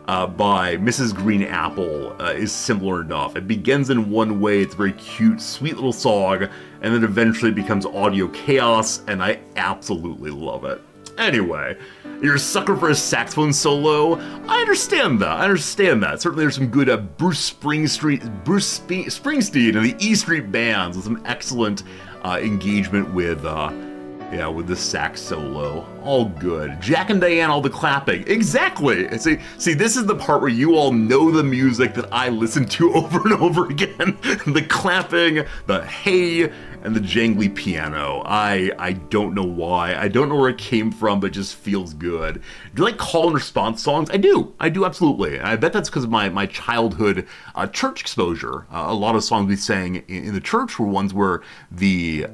[SPEAKER 1] by Mrs. Green Apple, is similar enough. It begins in one way, it's a very cute, sweet little song, and then eventually becomes audio chaos, and I absolutely love it. Anyway, you're a sucker for a saxophone solo. I understand that. Certainly there's some good Bruce Springsteen and the E Street Bands with some excellent engagement with the sax solo. All good. Jack and Diane, all the clapping. Exactly. See, this is the part where you all know the music that I listen to over and over again. The clapping, the hey, and the jangly piano. I don't know why. I don't know where it came from, but it just feels good. Do you like call and response songs? I do absolutely. I bet that's because of my childhood church exposure. A lot of songs we sang in the church were ones where the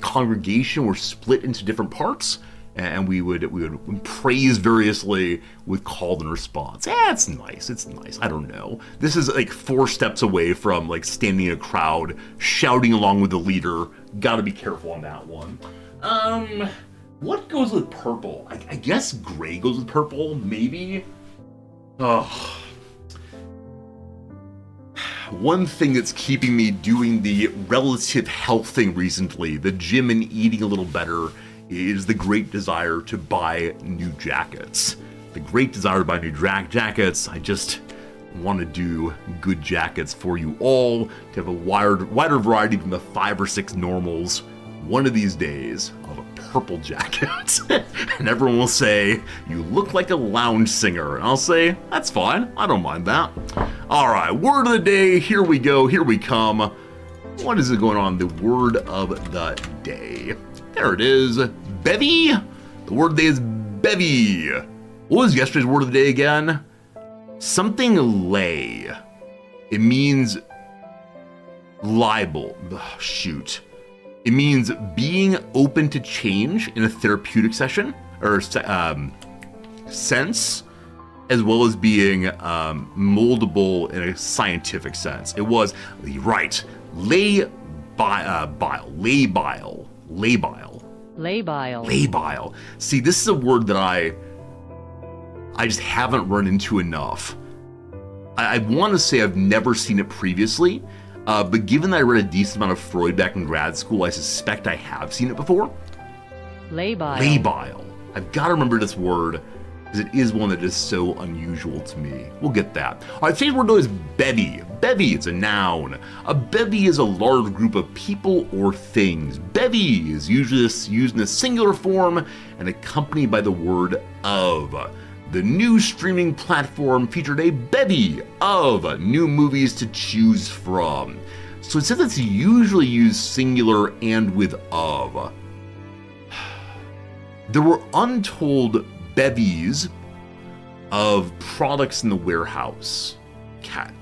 [SPEAKER 1] congregation were split into different parts, and we would praise variously with call and response. It's nice. It's nice. I don't know. This is like 4 steps away from like standing in a crowd, shouting along with the leader. Gotta be careful on that one. What goes with purple? I guess gray goes with purple, maybe? Ugh. One thing that's keeping me doing the relative health thing recently, the gym and eating a little better, is the great desire to buy new jackets. The great desire to buy new jackets. I just want to do good jackets for you all, to have a wider variety than the 5 or 6 normals. One of these days, I'll have a purple jacket, and everyone will say, you look like a lounge singer. And I'll say, that's fine, I don't mind that. All right, word of the day, here we go, here we come. What is it going on? The word of the day. There it is, bevy. The word of the day is bevy. What was yesterday's word of the day again? Something lay. It means liable. Ugh, shoot. It means being open to change in a therapeutic session or sense, as well as being moldable in a scientific sense. It was right. Labile. See, this is a word that I just haven't run into enough. I want to say I've never seen it previously, but given that I read a decent amount of Freud back in grad school, I suspect I have seen it before. Labile. I've got to remember this word, because it is one that is so unusual to me. We'll get that. All right, today's word though is bevy. Bevy, it's a noun. A bevy is a large group of people or things. Bevy is usually used in a singular form and accompanied by the word of. The new streaming platform featured a bevy of new movies to choose from. So it says it's usually used singular and with of. There were untold bevies of products in the warehouse. Cat.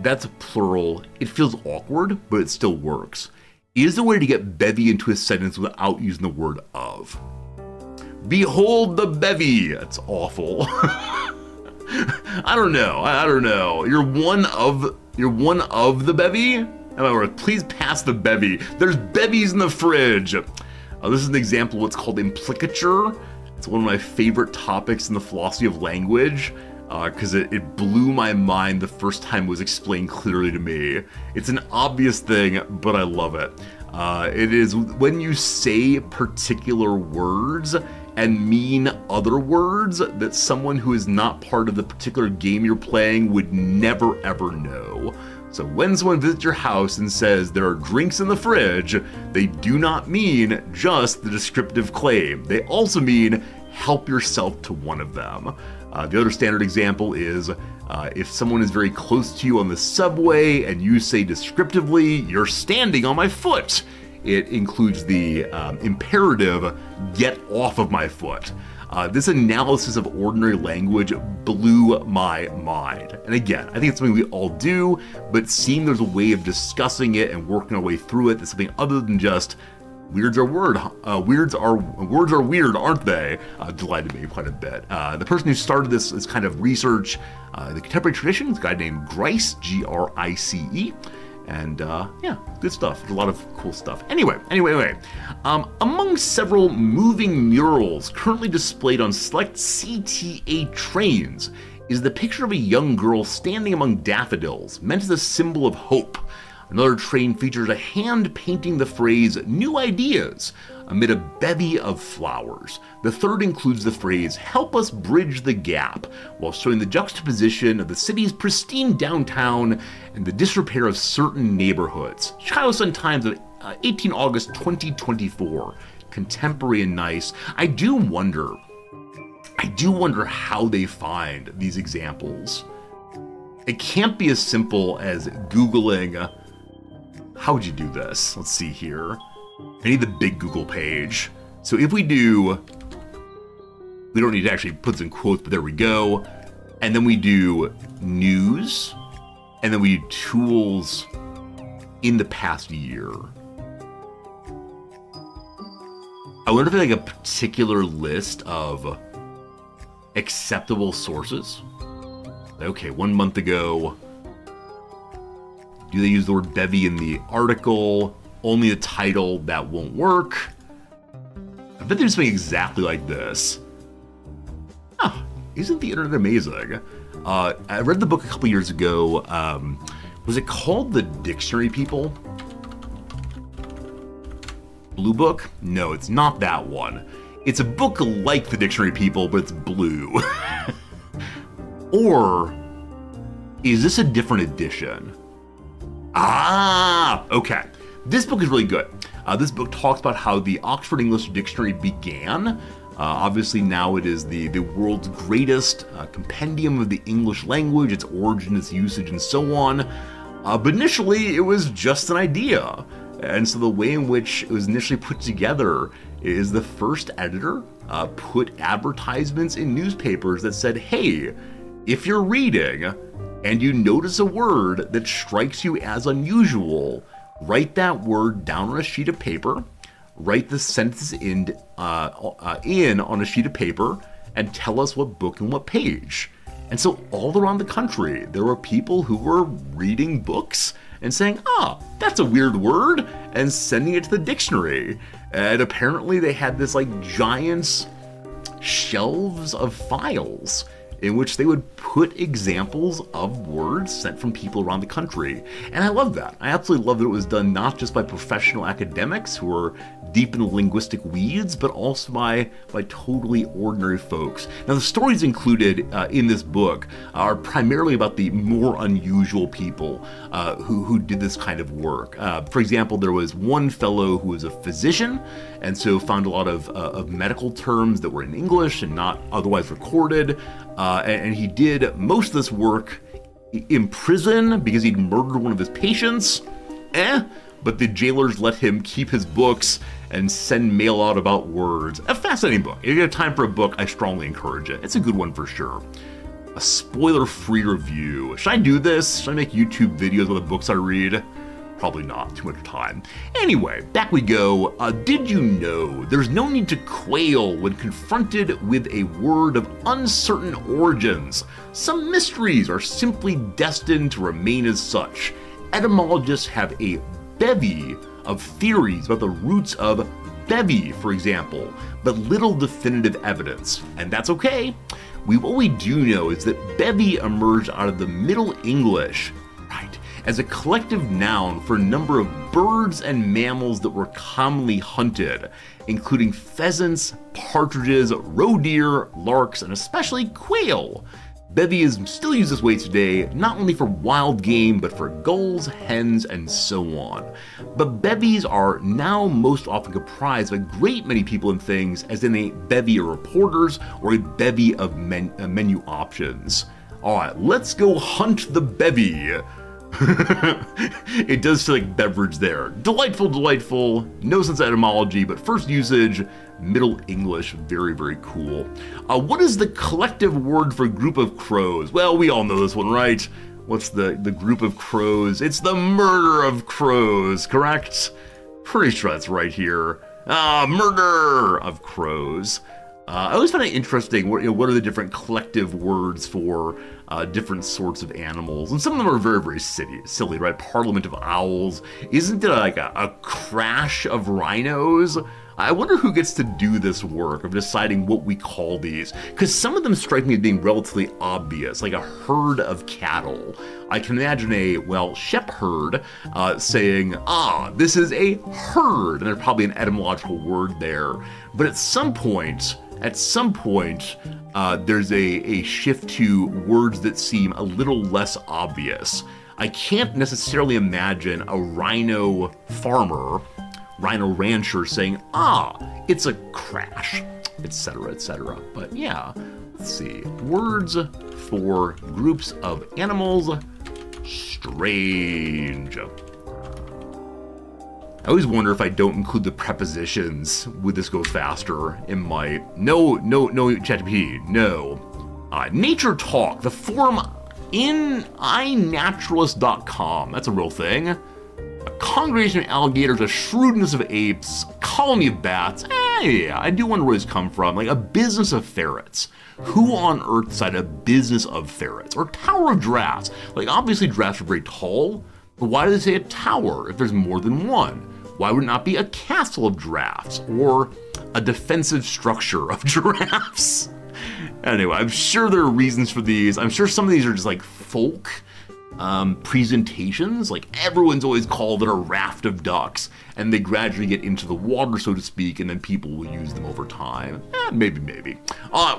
[SPEAKER 1] That's plural. It feels awkward, but it still works. Is there a way to get bevy into a sentence without using the word of? Behold the bevy. That's awful. I don't know. You're one of the bevy? Please pass the bevy. There's bevies in the fridge. This is an example of what's called implicature. It's one of my favorite topics in the philosophy of language, because it blew my mind the first time it was explained clearly to me. It's an obvious thing, but I love it. It is when you say particular words and mean other words that someone who is not part of the particular game you're playing would never ever know. So when someone visits your house and says there are drinks in the fridge, they do not mean just the descriptive claim. They also mean help yourself to one of them. The other standard example is if someone is very close to you on the subway and you say descriptively, you're standing on my foot. It includes the imperative, get off of my foot. This analysis of ordinary language blew my mind. And again, I think it's something we all do, but seeing there's a way of discussing it and working our way through it, that's something other than just words are weird, aren't they? Delighted me quite a bit. The person who started this kind of research, the contemporary tradition, is a guy named Grice, Grice. And yeah, good stuff. There's a lot of cool stuff. Anyway. Among several moving murals currently displayed on select CTA trains is the picture of a young girl standing among daffodils, meant as a symbol of hope. Another train features a hand painting the phrase "new ideas" amid a bevy of flowers. The third includes the phrase "help us bridge the gap," while showing the juxtaposition of the city's pristine downtown and the disrepair of certain neighborhoods. Chicago Sun-Times of 18 August 2024. Contemporary and nice. I do wonder how they find these examples. It can't be as simple as Googling. How would you do this? Let's see here. I need the big Google page. So if we don't need to actually put this in quotes, but there we go. And then we do news, and then we do tools in the past year. I wonder if they like a particular list of acceptable sources. Okay, 1 month ago, do they use the word bevy in the article? Only the title, that won't work. I bet they're something exactly like this. Huh, isn't the internet amazing? I read the book a couple years ago. Was it called The Dictionary People? Blue Book? No, it's not that one. It's a book like The Dictionary People, but it's blue. Or is this a different edition? Ah, okay. This book is really good. This book talks about how the Oxford English Dictionary began. Obviously now it is the world's greatest compendium of the English language, its origin, its usage, and so on. But initially it was just an idea. And so the way in which it was initially put together is the first editor put advertisements in newspapers that said, hey, if you're reading and you notice a word that strikes you as unusual, write that word down on a sheet of paper, write the sentence in on a sheet of paper, and tell us what book and what page. And so all around the country, there were people who were reading books and saying, that's a weird word, and sending it to the dictionary. And apparently they had this like giant shelves of files in which they would put examples of words sent from people around the country. And I love that. I absolutely love that it was done not just by professional academics who are deep in the linguistic weeds, but also by totally ordinary folks. Now, the stories included in this book are primarily about the more unusual people who did this kind of work. For example, there was one fellow who was a physician, and so found a lot of medical terms that were in English and not otherwise recorded. And he did most of this work in prison because he'd murdered one of his patients. But the jailers let him keep his books and send mail out about words. A fascinating book. If you have time for a book, I strongly encourage it. It's a good one for sure. A spoiler-free review. Should I do this? Should I make YouTube videos of the books I read? Probably not, too much time. Anyway, back we go. Did you know there's no need to quail when confronted with a word of uncertain origins? Some mysteries are simply destined to remain as such. Etymologists have a bevy of theories about the roots of bevy, for example, but little definitive evidence, and that's okay. What we do know is that bevy emerged out of the Middle English, as a collective noun for a number of birds and mammals that were commonly hunted, including pheasants, partridges, roe deer, larks, and especially quail. Bevy is still used this way today, not only for wild game, but for gulls, hens, and so on. But bevies are now most often comprised of a great many people and things, as in a bevy of reporters or a bevy of menu options. Alright, let's go hunt the bevy. It does feel like beverage there. Delightful, delightful. No sense of etymology, but first usage, Middle English, very, very cool. What is the collective word for group of crows? Well, we all know this one, right? What's the group of crows? It's the murder of crows, correct? Pretty sure that's right here. Murder of crows. I always find it interesting, what are the different collective words for different sorts of animals? And some of them are very, very silly, right? Parliament of owls. Isn't it like a crash of rhinos? I wonder who gets to do this work of deciding what we call these, because some of them strike me as being relatively obvious, like a herd of cattle. I can imagine a, shepherd saying, this is a herd, and there's probably an etymological word there. But at some point, there's a shift to words that seem a little less obvious. I can't necessarily imagine a rhino farmer, rhino rancher saying, it's a crash, etc., etc. But yeah, let's see. Words for groups of animals. Strange. I always wonder if I don't include the prepositions, would this go faster? It might. No, ChatGPT, no. Nature Talk, the forum in iNaturalist.com. That's a real thing. A congregation of alligators, a shrewdness of apes, a colony of bats. Yeah, I do wonder where this come from. Like, a business of ferrets. Who on earth decided a business of ferrets? Or tower of drafts? Like, obviously drafts are very tall, but why do they say a tower if there's more than one? Why would it not be a castle of drafts? Or a defensive structure of giraffes? Anyway, I'm sure there are reasons for these. I'm sure some of these are just like folk presentations. Like, everyone's always called it a raft of ducks, and they gradually get into the water, so to speak, and then people will use them over time. Maybe.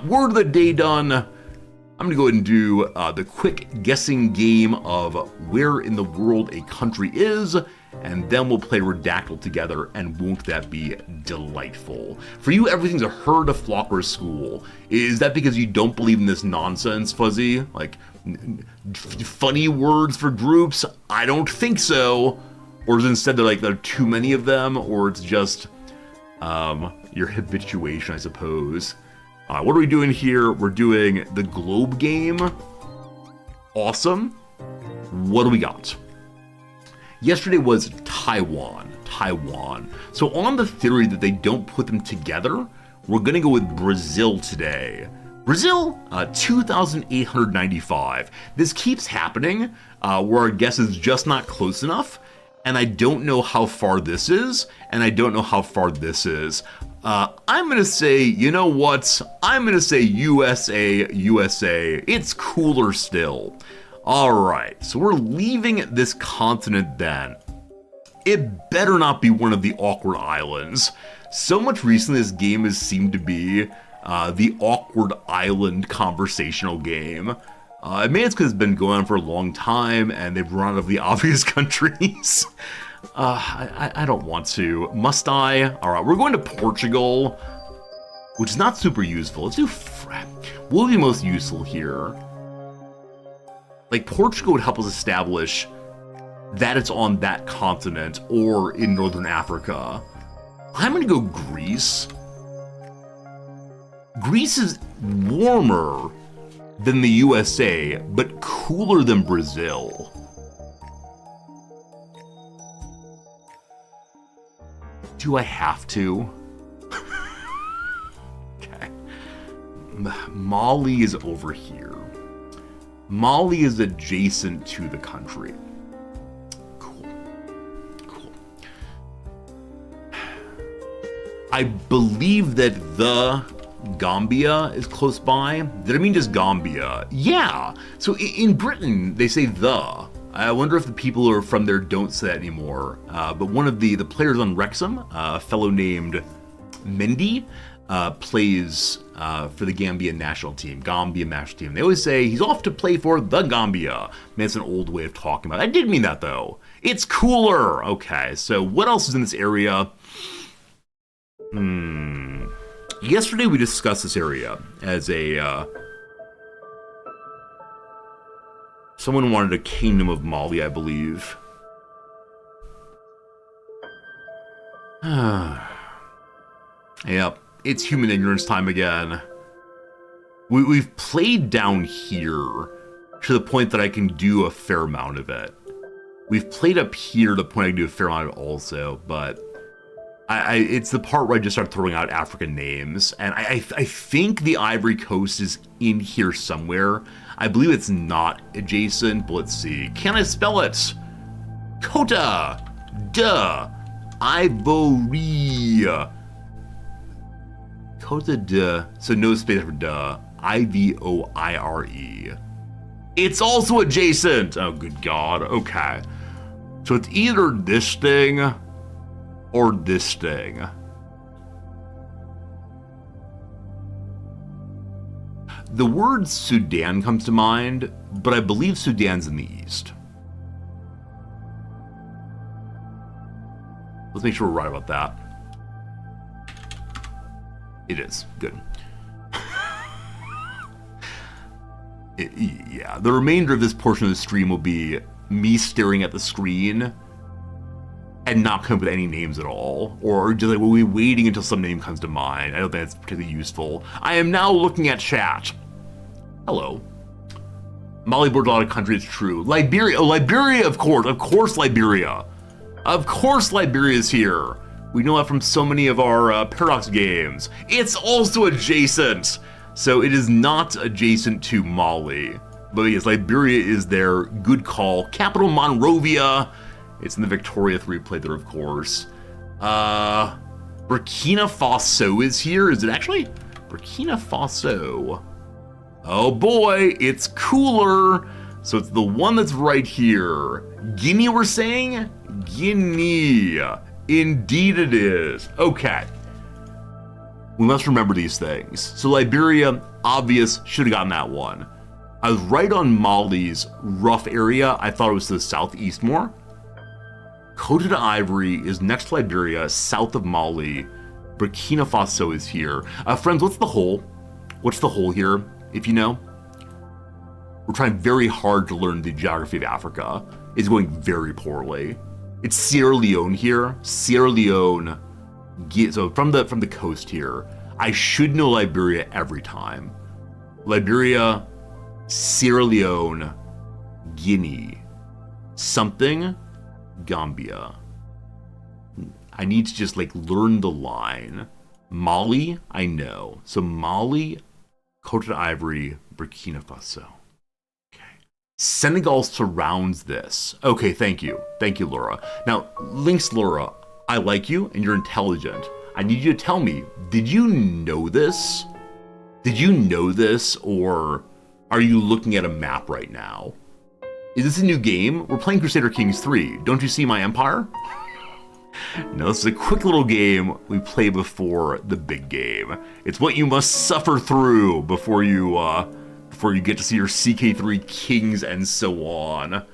[SPEAKER 1] Word of the day done. I'm gonna go ahead and do the quick guessing game of where in the world a country is, and then we'll play Redactyl together, and won't that be delightful? For you, everything's a herd, a flock, or a school. Is that because you don't believe in this nonsense, Fuzzy? Like, funny words for groups? I don't think so. Or is it instead there are too many of them, or it's just your habituation, I suppose. What are we doing here? We're doing the globe game. Awesome. What do we got? Yesterday was Taiwan. So on the theory that they don't put them together, we're gonna go with Brazil today. Brazil, 2,895. This keeps happening, where our guess is just not close enough, and I don't know how far this is, and I don't know how far this is. I'm gonna say, you know what? I'm gonna say USA. It's cooler still. Alright, so we're leaving this continent then. It better not be one of the awkward islands. So much recently this game has seemed to be the awkward island conversational game. Maybe it's because it's been going on for a long time and they've run out of the obvious countries. I don't want to. Must I? Alright, we're going to Portugal, which is not super useful. Let's do what will be most useful here? Like, Portugal would help us establish that it's on that continent or in northern Africa. I'm gonna go Greece. Greece is warmer than the USA, but cooler than Brazil. Do I have to? Okay. Mali is over here. Mali is adjacent to the country. Cool. I believe that the Gambia is close by. Did I mean just Gambia? Yeah. So in Britain, they say the. I wonder if the people who are from there don't say that anymore. But one of the players on Wrexham, a fellow named Mendy, plays for the Gambian national team. They always say he's off to play for the Gambia. I mean, it's an old way of talking about it. I did mean that though. It's cooler. Okay, so what else is in this area? Yesterday we discussed this area as a someone wanted a kingdom of Mali, I believe. Yep. It's human ignorance time again. We've played down here to the point that I can do a fair amount of it. We've played up here to the point I can do a fair amount of it also, but it's the part where I just start throwing out African names, and I think the Ivory Coast is in here somewhere. I believe it's not adjacent, but let's see. Can I spell it? Kota! Duh! Ivory! Kota de, so no space for duh. Ivoire. It's also adjacent. Oh, good God. Okay. So it's either this thing or this thing. The word Sudan comes to mind, but I believe Sudan's in the east. Let's make sure we're right about that. It is. Good. Yeah, the remainder of this portion of the stream will be me staring at the screen and not coming up with any names at all. Or just like, we'll be waiting until some name comes to mind. I don't think that's particularly useful. I am now looking at chat. Hello. Mali borders a lot of countries, it's true. Liberia, oh, Liberia, of course. Of course, Liberia. Of course, Liberia is here. We know that from so many of our Paradox games. It's also adjacent. So it is not adjacent to Mali. But yes, Liberia is there. Good call. Capital Monrovia. It's in the Victoria 3 play there, of course. Burkina Faso is here. Is it actually? Burkina Faso. Oh boy, it's cooler. So it's the one that's right here. Guinea, we're saying? Guinea. Indeed it is. Okay. We must remember these things. So Liberia, obvious, should have gotten that one. I was right on Mali's rough area. I thought it was to the southeast more. Cote d'Ivory is next to Liberia, south of Mali. Burkina Faso is here. Friends, what's the hole? What's the hole here, if you know? We're trying very hard to learn the geography of Africa. It's going very poorly. It's Sierra Leone here. Sierra Leone. So from the coast here, I should know Liberia every time. Liberia, Sierra Leone, Guinea, something, Gambia. I need to just like learn the line. Mali, I know. So Mali, Cote d'Ivory, Burkina Faso. Okay. Senegal surrounds this. Okay, thank you. Thank you, Laura. Now, Lynx Laura, I like you and you're intelligent. I need you to tell me, did you know this? Did you know this, or are you looking at a map right now? Is this a new game? We're playing Crusader Kings III. Don't you see my empire? No, this is a quick little game we play before the big game. It's what you must suffer through before you get to see your CK3 kings and so on.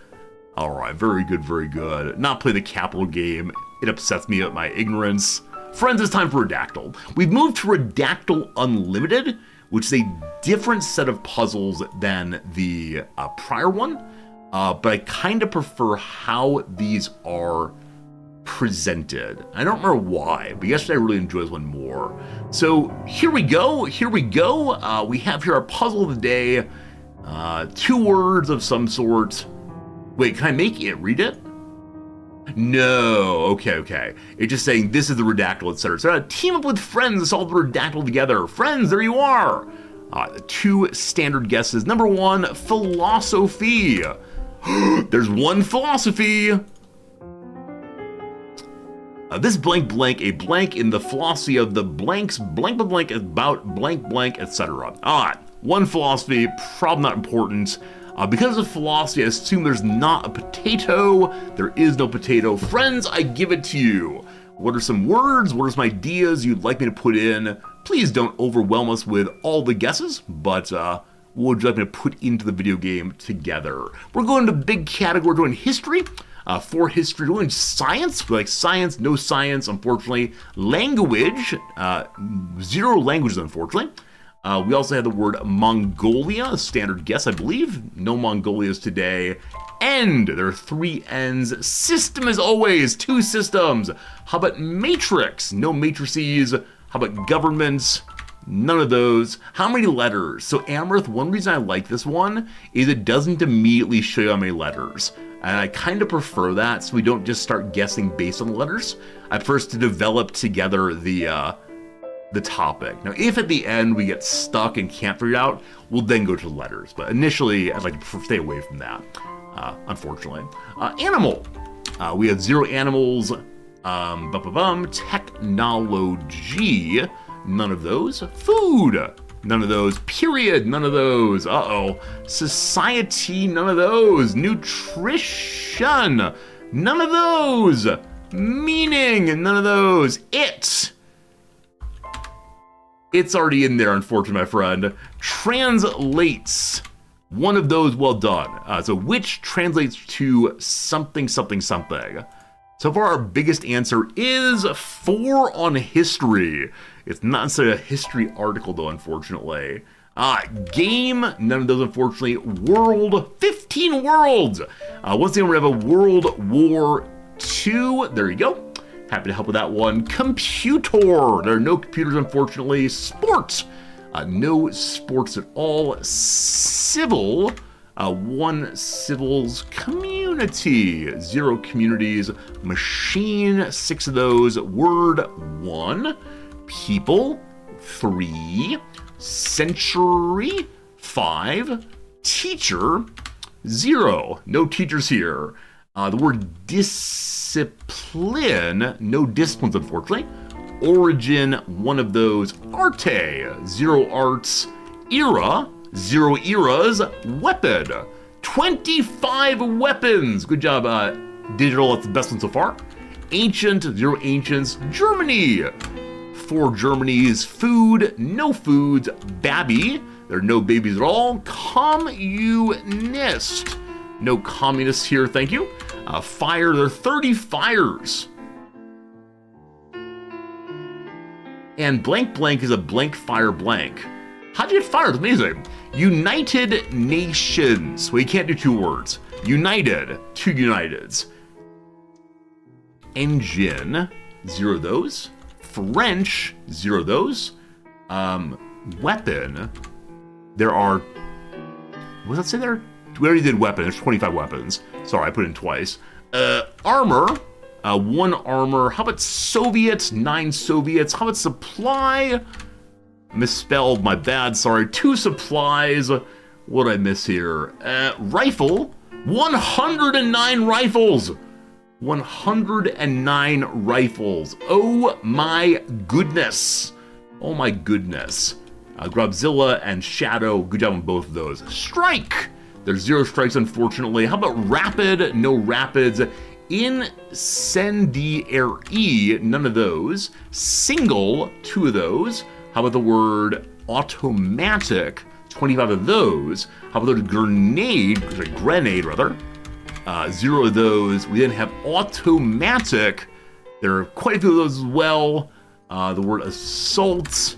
[SPEAKER 1] All right, very good, very good. Not play the capital game. It upsets me at my ignorance. Friends, it's time for Redactyl. We've moved to Redactyl Unlimited, which is a different set of puzzles than the prior one, but I kind of prefer how these are presented. I don't remember why, but yesterday I really enjoyed this one more. So here we go, we have here our puzzle of the day, 2 words of some sort. Wait, can I make it read it? No, okay. It's just saying this is the Redactyl, etc. So team up with friends to solve the Redactyl together. Friends, there you are. 2 standard guesses. Number 1, philosophy. There's one philosophy. This blank, a blank in the philosophy of the blanks, blank, about blank, etc. One philosophy, probably not important. Because of philosophy, I assume there's not a potato. There is no potato. Friends, I give it to you. What are some words? What are some ideas you'd like me to put in? Please don't overwhelm us with all the guesses, but what would you like me to put into the video game together? We're going to big category, we're doing history. For history, we're doing science. We like science, no science, unfortunately. Language, 0 languages, unfortunately. We also have the word Mongolia, a standard guess, I believe. No Mongolias today. End, there are 3 ends. System, as always, 2 systems. How about matrix? No matrices. How about governments? None of those. How many letters? So Amaranth, one reason I like this one is it doesn't immediately show you how many letters. And I kind of prefer that, so we don't just start guessing based on the letters. I prefer us to develop together the topic. Now, if at the end we get stuck and can't figure it out, we'll then go to the letters. But initially, I'd like to stay away from that, unfortunately. Animal. We have 0 animals. Technology. None of those. Food. None of those. Period. None of those. Society. None of those. Nutrition. None of those. Meaning. None of those. It's already in there, unfortunately, my friend. Translates. One of those, well done. So which translates to something. So far, our biggest answer is 4 on history. It's not necessarily a history article, though, unfortunately. Game, none of those, unfortunately. World, 15 worlds. Once again, we have a World War II. There you go. Happy to help with that one. Computer. There are no computers, unfortunately. Sports. No sports at all. Civil. 1 civils community, 0 communities, machine, 6 of those, word 1, people, 3, century, 5, teacher, 0, no teachers here. The word discipline, no disciplines unfortunately. Origin, 1 of those, arte, 0 arts, era, 0 eras, weapon, 25 weapons. Good job, digital, that's the best one so far. Ancient, 0 ancients, Germany, 4 Germanys, food, no foods, babby, there are no babies at all, communist, no communists here, thank you. Fire, there are 30 fires. And blank blank is a blank fire blank. How'd you get fired? Amazing. United Nations. Well, you can't do 2 words. United, 2 Uniteds. Engine, 0 of those. French, 0 of those. Weapon, there are, what does that say there? We already did weapon, there's 25 weapons. Sorry, I put it in twice. Armor, 1 armor. How about Soviets? 9 Soviets. How about supply? Misspelled, my bad, sorry. 2 supplies. What did I miss here? Rifle, 109 rifles. 109 rifles. Oh my goodness. Oh my goodness. Grubzilla and Shadow, good job on both of those. Strike! There's 0 strikes, unfortunately. How about rapid? No rapids. Incendiary, none of those. Single, 2 of those. How about the word automatic? 25 of those. How about the grenade? Grenade, rather. 0 of those. We then have automatic. There are quite a few of those as well. The word assault.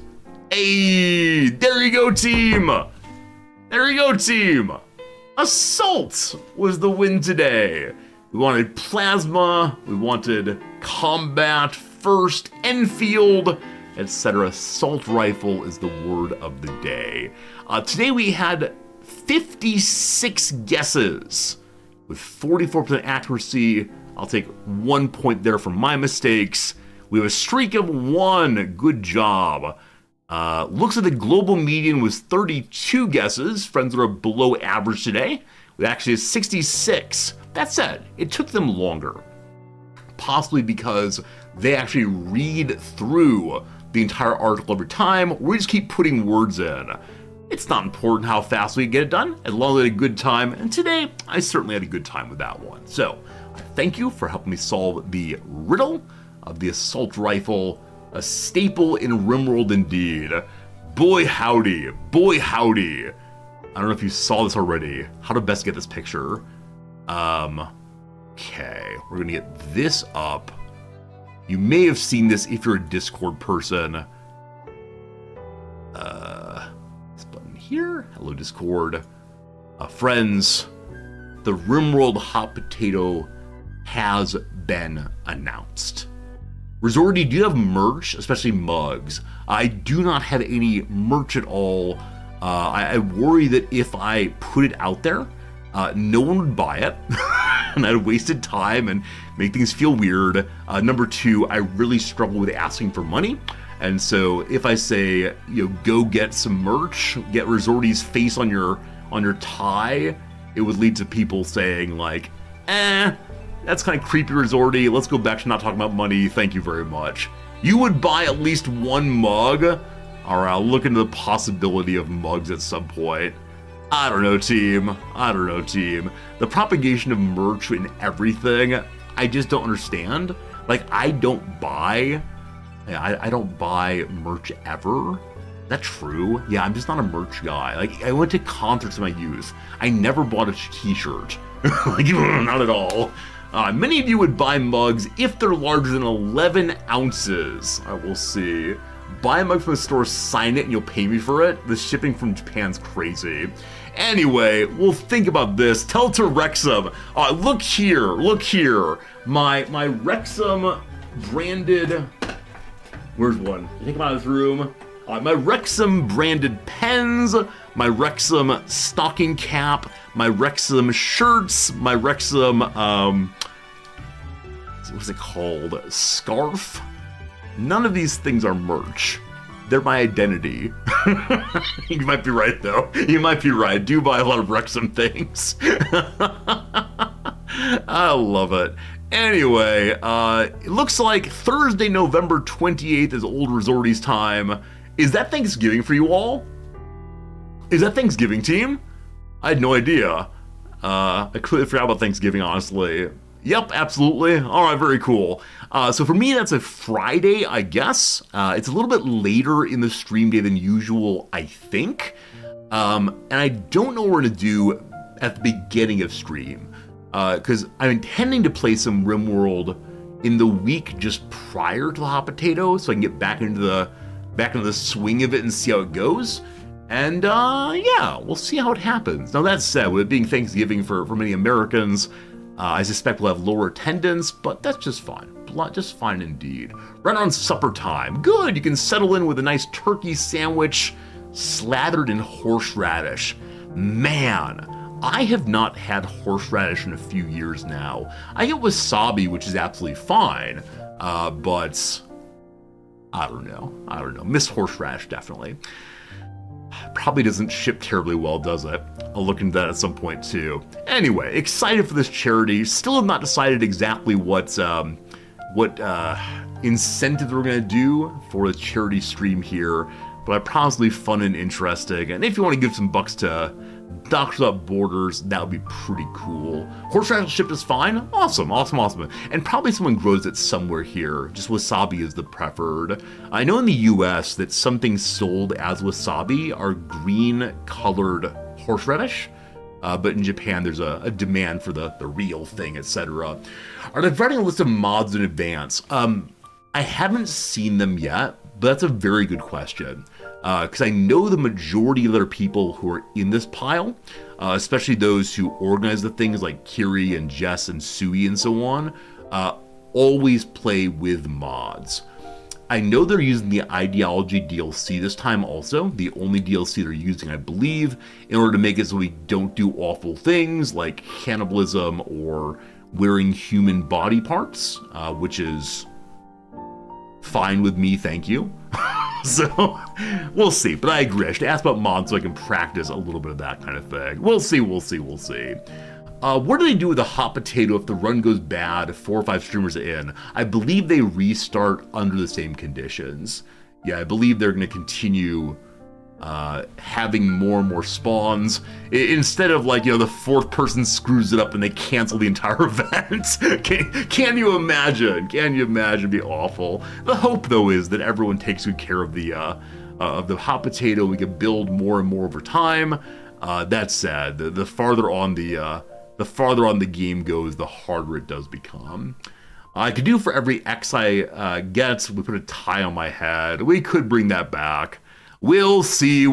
[SPEAKER 1] Hey, there you go, team. There you go, team. Assault was the win today. We wanted plasma, we wanted combat, first, Enfield, etc. Assault rifle is the word of the day. Today we had 56 guesses with 44% accuracy. I'll take 1 point there for my mistakes. We have a streak of 1. Good job. Looks like the global median was 32 guesses. Friends that are below average today. We actually have 66. That said, it took them longer. Possibly because they actually read through the entire article every time. We just keep putting words in. It's not important how fast we get it done, as long as we had a good time. And today, I certainly had a good time with that one. So, thank you for helping me solve the riddle of the assault rifle. A staple in RimWorld indeed. Boy howdy, boy howdy. I don't know if you saw this already. How to best get this picture. Okay, we're gonna get this up. You may have seen this if you're a Discord person. This button here. Hello, Discord. Friends, the RimWorld Hot Potato has been announced. Resorty, do you have merch, especially mugs? I do not have any merch at all. I worry that if I put it out there, no one would buy it, and I'd wasted time and make things feel weird. Number 2, I really struggle with asking for money, and so if I say, go get some merch, get Resorty's face on your tie, it would lead to people saying like, that's kind of creepy, Resorty. Let's go back to not talking about money. Thank you very much. You would buy at least 1 mug? Alright, I'll look into the possibility of mugs at some point. I don't know, team. I don't know, team. The propagation of merch and everything, I just don't understand. Like, I don't buy merch ever. Is that true? Yeah, I'm just not a merch guy. Like, I went to concerts in my youth. I never bought a t-shirt. Like, not at all. Many of you would buy mugs if they're larger than 11 ounces. I will see. Buy a mug from the store, sign it, and you'll pay me for it. The shipping from Japan's crazy. Anyway, we'll think about this. Tell it to Wrexham. Look here, look here. My Wrexham branded. Where's one? Take him out of this room. My Wrexham branded pens, my Wrexham stocking cap, my Wrexham shirts, my Wrexham, what's it called? Scarf? None of these things are merch. They're my identity. You might be right, though. You might be right. I do buy a lot of Wrexham things. I love it. Anyway, it looks like Thursday, November 28th is Old Resorties time. Is that Thanksgiving for you all? Is that Thanksgiving, team? I had no idea. I completely forgot about Thanksgiving, honestly. Yep, absolutely. All right, very cool. So for me, that's a Friday, I guess. It's a little bit later in the stream day than usual, I think. And I don't know what we're going to do at the beginning of stream. Because I'm intending to play some RimWorld in the week just prior to the Hot Potato, so I can get back into the swing of it and see how it goes. And yeah, we'll see how it happens. Now that said, with it being Thanksgiving for many Americans, I suspect we'll have lower attendance, but that's just fine. Just fine indeed. Right around supper time. Good, you can settle in with a nice turkey sandwich slathered in horseradish. Man, I have not had horseradish in a few years now. I get wasabi, which is absolutely fine, but I don't know. Miss horseradish, definitely. Probably doesn't ship terribly well, does it? I'll look into that at some point too. Anyway, excited for this charity. Still have not decided exactly what incentives we're gonna do for the charity stream here, but I promise it'll be fun and interesting. And if you want to give some bucks to Doctors Without Borders, that would be pretty cool. Horseradish shipped is fine. Awesome. And probably someone grows it somewhere here. Just wasabi is the preferred. I know in the US that some things sold as wasabi are green colored horseradish. But in Japan, there's a demand for the real thing, etc. Are they writing a list of mods in advance? I haven't seen them yet, but that's a very good question. Because I know the majority of other people who are in this pile, especially those who organize the things like Kiri and Jess and Sui and so on, always play with mods. I know they're using the Ideology DLC this time also, the only DLC they're using, I believe, in order to make it so we don't do awful things like cannibalism or wearing human body parts, which is fine with me, thank you. So, we'll see. But I agree. I should ask about mods so I can practice a little bit of that kind of thing. We'll see. What do they do with the Hot Potato if the run goes bad 4 or 5 streamers in? I believe they restart under the same conditions. Yeah, I believe they're going to continue having more and more spawns. Instead of like, the 4th person screws it up and they cancel the entire event. Can you imagine? It'd be awful. The hope though is that everyone takes good care of the Hot Potato. We can build more and more over time. That said, the farther on the game goes, the harder it does become. I could do for every X I get, we put a tie on my head. We could bring that back. We'll see.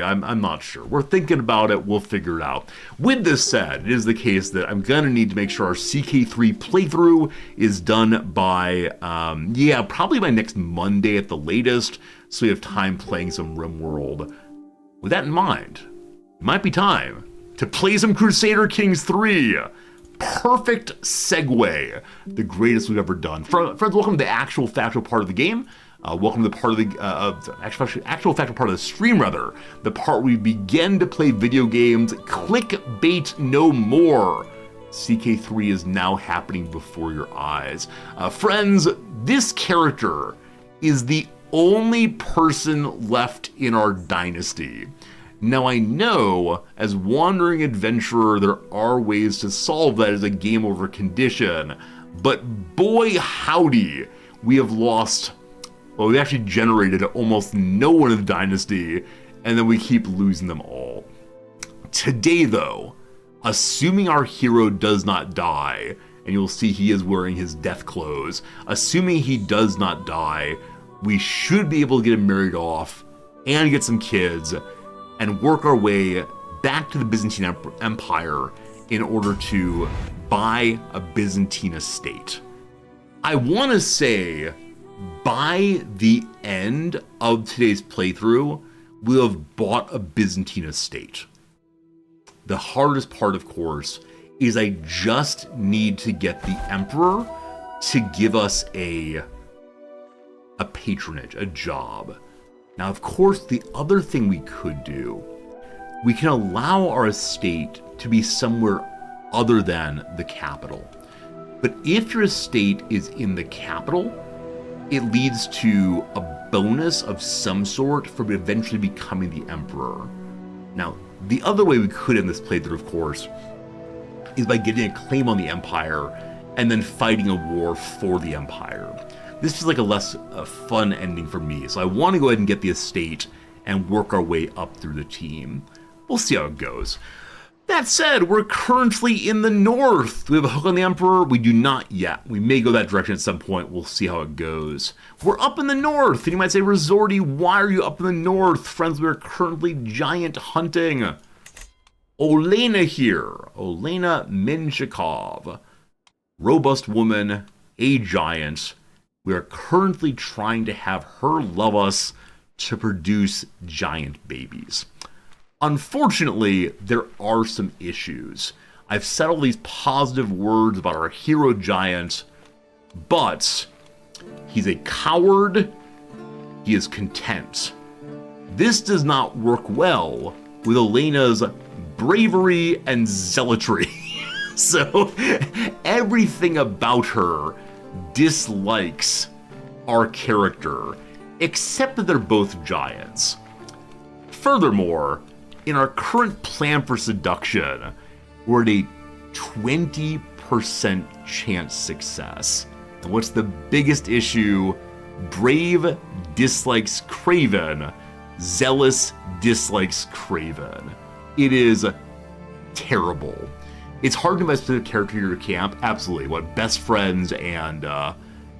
[SPEAKER 1] I'm not sure. We're thinking about it. We'll figure it out. With this said, it is the case that I'm going to need to make sure our CK3 playthrough is done by, probably by next Monday at the latest, so we have time playing some RimWorld. With that in mind, it might be time to play some Crusader Kings III. Perfect segue. The greatest we've ever done. Friends, welcome to the actual factual part of the game. Welcome to the part of the actual factual part of the stream, rather. The part where we begin to play video games. Clickbait no more. CK3 is now happening before your eyes. Friends, this character is the only person left in our dynasty. Now I know, as wandering adventurer, there are ways to solve that as a game over condition, but boy howdy, we have lost. Well, we actually generated almost no one in the dynasty, and then we keep losing them all. Today, though, assuming our hero does not die, and you'll see he is wearing his death clothes, assuming he does not die, we should be able to get him married off, and get some kids, and work our way back to the Byzantine Empire in order to buy a Byzantine estate. I want to say by the end of today's playthrough, we'll have bought a Byzantine estate. The hardest part, of course, is I just need to get the Emperor to give us a patronage, a job. Now, of course, the other thing we could do, we can allow our estate to be somewhere other than the capital. But if your estate is in the capital, it leads to a bonus of some sort for eventually becoming the Emperor. Now, the other way we could end this playthrough, of course, is by getting a claim on the Empire and then fighting a war for the Empire. This is like a less fun ending for me, so I want to go ahead and get the estate and work our way up through the team. We'll see how it goes. That said, we're currently in the north. Do we have a hook on the Emperor? We do not yet. We may go that direction at some point. We'll see how it goes. We're up in the north. And you might say, Resorty, why are you up in the north? Friends, we're currently giant hunting. Olena here. Olena Menshikov. Robust woman, a giant. We are currently trying to have her love us to produce giant babies. Unfortunately, there are some issues. I've said all these positive words about our hero giant, but he's a coward. He is content. This does not work well with Elena's bravery and zealotry. So everything about her dislikes our character, except that they're both giants. Furthermore, in our current plan for seduction, we're at a 20% chance success. And what's the biggest issue? Brave dislikes Craven. Zealous dislikes Craven. It is terrible. It's hard to invite a specific character in your camp. Absolutely. What, best friends and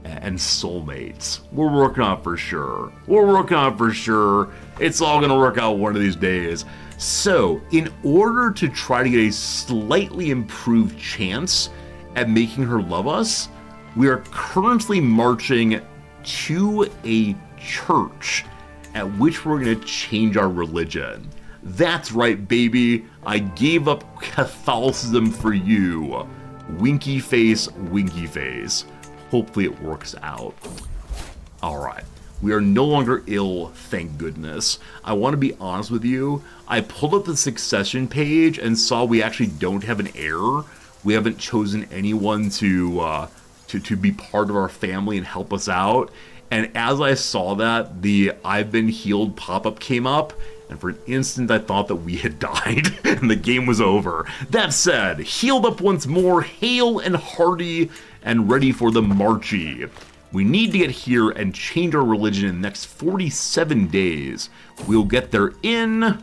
[SPEAKER 1] soulmates. We're working on it for sure. We're working on it for sure. It's all gonna work out one of these days. So, in order to try to get a slightly improved chance at making her love us, we are currently marching to a church at which we're going to change our religion. That's right, baby. I gave up Catholicism for you. Winky face, winky face. Hopefully it works out. All right. We are no longer ill, thank goodness. I want to be honest with you. I pulled up the succession page and saw we actually don't have an heir. We haven't chosen anyone to be part of our family and help us out. And as I saw that, the I've been healed pop-up came up, and for an instant I thought that we had died and the game was over. That said, healed up once more, hale and hearty, and ready for the marchy. We need to get here and change our religion in the next 47 days. We'll get there in...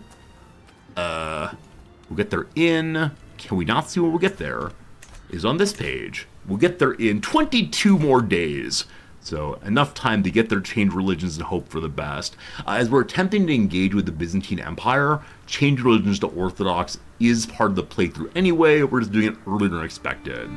[SPEAKER 1] We'll get there in... Can we not see where we'll get there? Is on this page. We'll get there in 22 more days. So enough time to get there, change religions, and hope for the best. As we're attempting to engage with the Byzantine Empire, change religions to Orthodox is part of the playthrough anyway. We're just doing it earlier than expected.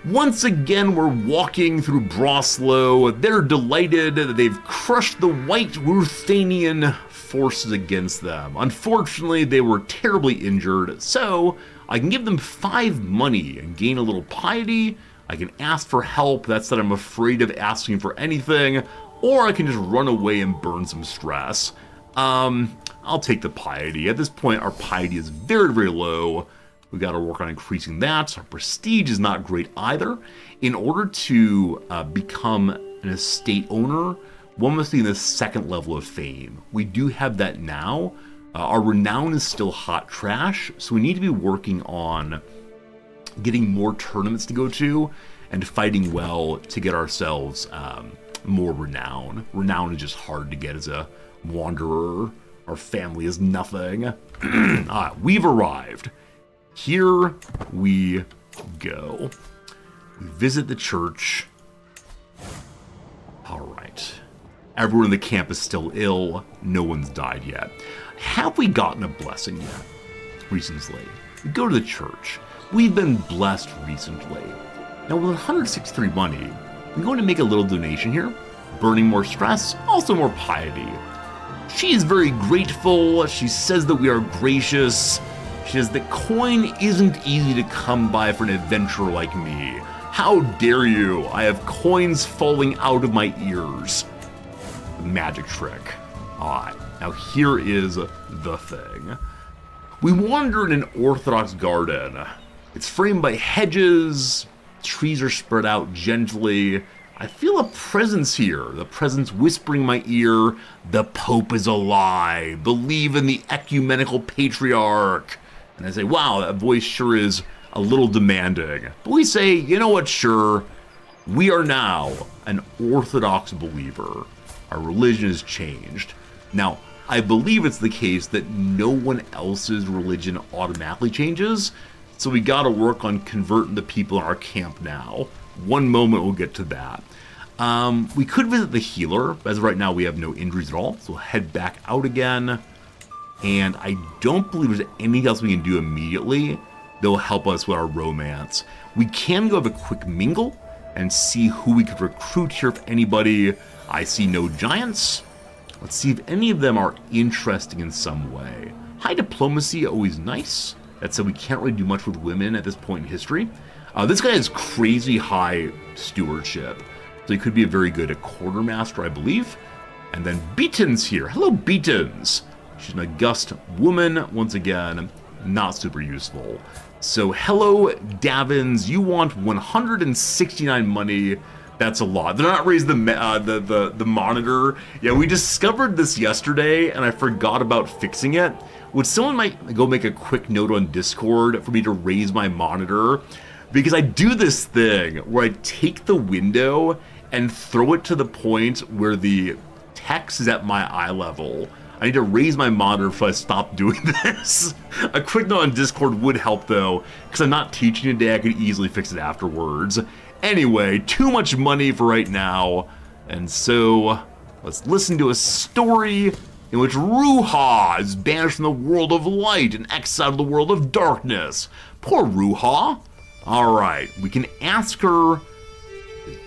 [SPEAKER 1] Once again, we're walking through Broslow. They're delighted that they've crushed the White Ruthenian forces against them. Unfortunately, they were terribly injured, so I can give them 5 money and gain a little piety. I can ask for help, that's that I'm afraid of asking for anything, or I can just run away and burn some stress. I'll take the piety. At this point, our piety is very, very low. We got to work on increasing that. Our prestige is not great either. In order to become an estate owner, one must be in the 2nd level of fame. We do have that now. Our renown is still hot trash, so we need to be working on getting more tournaments to go to and fighting well to get ourselves more renown. Renown is just hard to get as a wanderer. Our family is nothing. We've arrived. Here we go. We visit the church. All right. Everyone in the camp is still ill. No one's died yet. Have we gotten a blessing yet? Recently. We go to the church. We've been blessed recently. Now with 163 money, we're going to make a little donation here. Burning more stress, also more piety. She is very grateful. She says that we are gracious. She says that coin isn't easy to come by for an adventurer like me. How dare you? I have coins falling out of my ears. Magic trick. Alright, now here is the thing. We wander in an orthodox garden. It's framed by hedges. Trees are spread out gently. I feel a presence here. The presence whispering in my ear, the Pope is alive. Believe in the ecumenical patriarch. And I say, wow, that voice sure is a little demanding. But we say, you know what, sure, we are now an Orthodox believer. Our religion has changed. Now, I believe it's the case that no one else's religion automatically changes, so we gotta work on converting the people in our camp now. One moment we'll get to that. We could visit the healer, but as of right now we have no injuries at all, so we'll head back out again. And I don't believe there's anything else we can do immediately that will help us with our romance. We can go have a quick mingle and see who we could recruit here, if anybody. I see no giants. Let's see if any of them are interesting in some way. High diplomacy, always nice. That said, we can't really do much with women at this point in history. This guy has crazy high stewardship, so he could be a very good quartermaster, I believe. And then Beaton's here. Hello, Beaton's. She's an august woman, once again, not super useful. So, hello, Davins. You want 169 money. That's a lot. They're not raising the monitor. Yeah, we discovered this yesterday, and I forgot about fixing it. Would someone might go make a quick note on Discord for me to raise my monitor? Because I do this thing where I take the window and throw it to the point where the text is at my eye level. I need to raise my monitor if I stop doing this. A quick note on Discord would help though, because I'm not teaching today. I could easily fix it afterwards. Anyway, too much money for right now. And so, let's listen to a story in which Ruha is banished from the world of light and exiled to the world of darkness. Poor Ruha. Alright, we can ask her to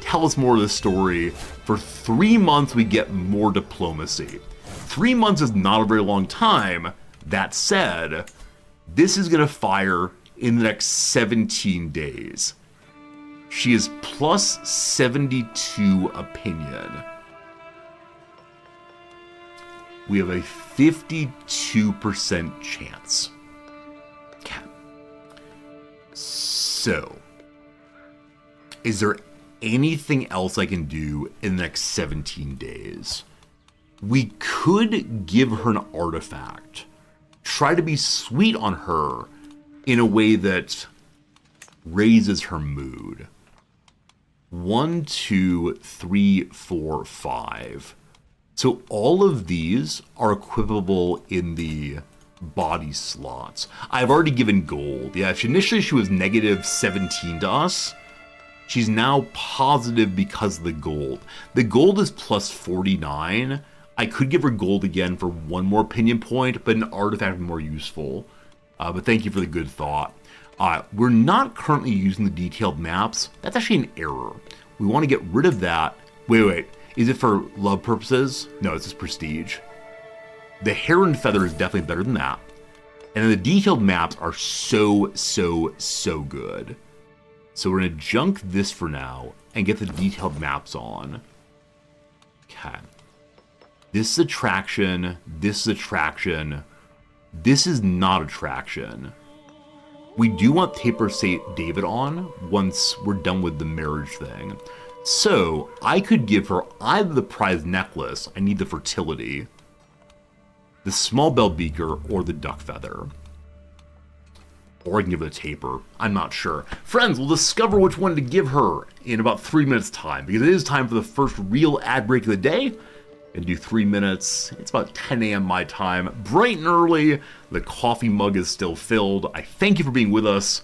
[SPEAKER 1] tell us more of the story. For 3 months, we get more diplomacy. 3 months is not a very long time. That said, this is going to fire in the next 17 days. She is plus 72 opinion. We have a 52% chance. Okay. So, is there anything else I can do in the next 17 days? We could give her an artifact. Try to be sweet on her in a way that raises her mood. 1, 2, 3, 4, 5. So all of these are equipable in the body slots. I've already given gold. Yeah, initially she was negative 17 to us. She's now positive because of the gold. The gold is plus 49. I could give her gold again for one more opinion point, but an artifact would be more useful. But thank you for the good thought. We're not currently using the detailed maps. That's actually an error. We want to get rid of that. Wait. Is it for love purposes? No, it's just prestige. The hair and feather is definitely better than that. And then the detailed maps are so good. So we're going to junk this for now and get the detailed maps on. Okay. This is attraction. This is attraction. This is not attraction. We do want Taper St. David on once we're done with the marriage thing. So I could give her either the prize necklace, I need the fertility, the small bell beaker, or the duck feather. Or I can give it a taper. I'm not sure. Friends, we'll discover which one to give her in about 3 minutes time, because it is time for the first real ad break of the day. And do 3 minutes. It's about 10 a.m. my time. Bright and early. The coffee mug is still filled. I thank you for being with us.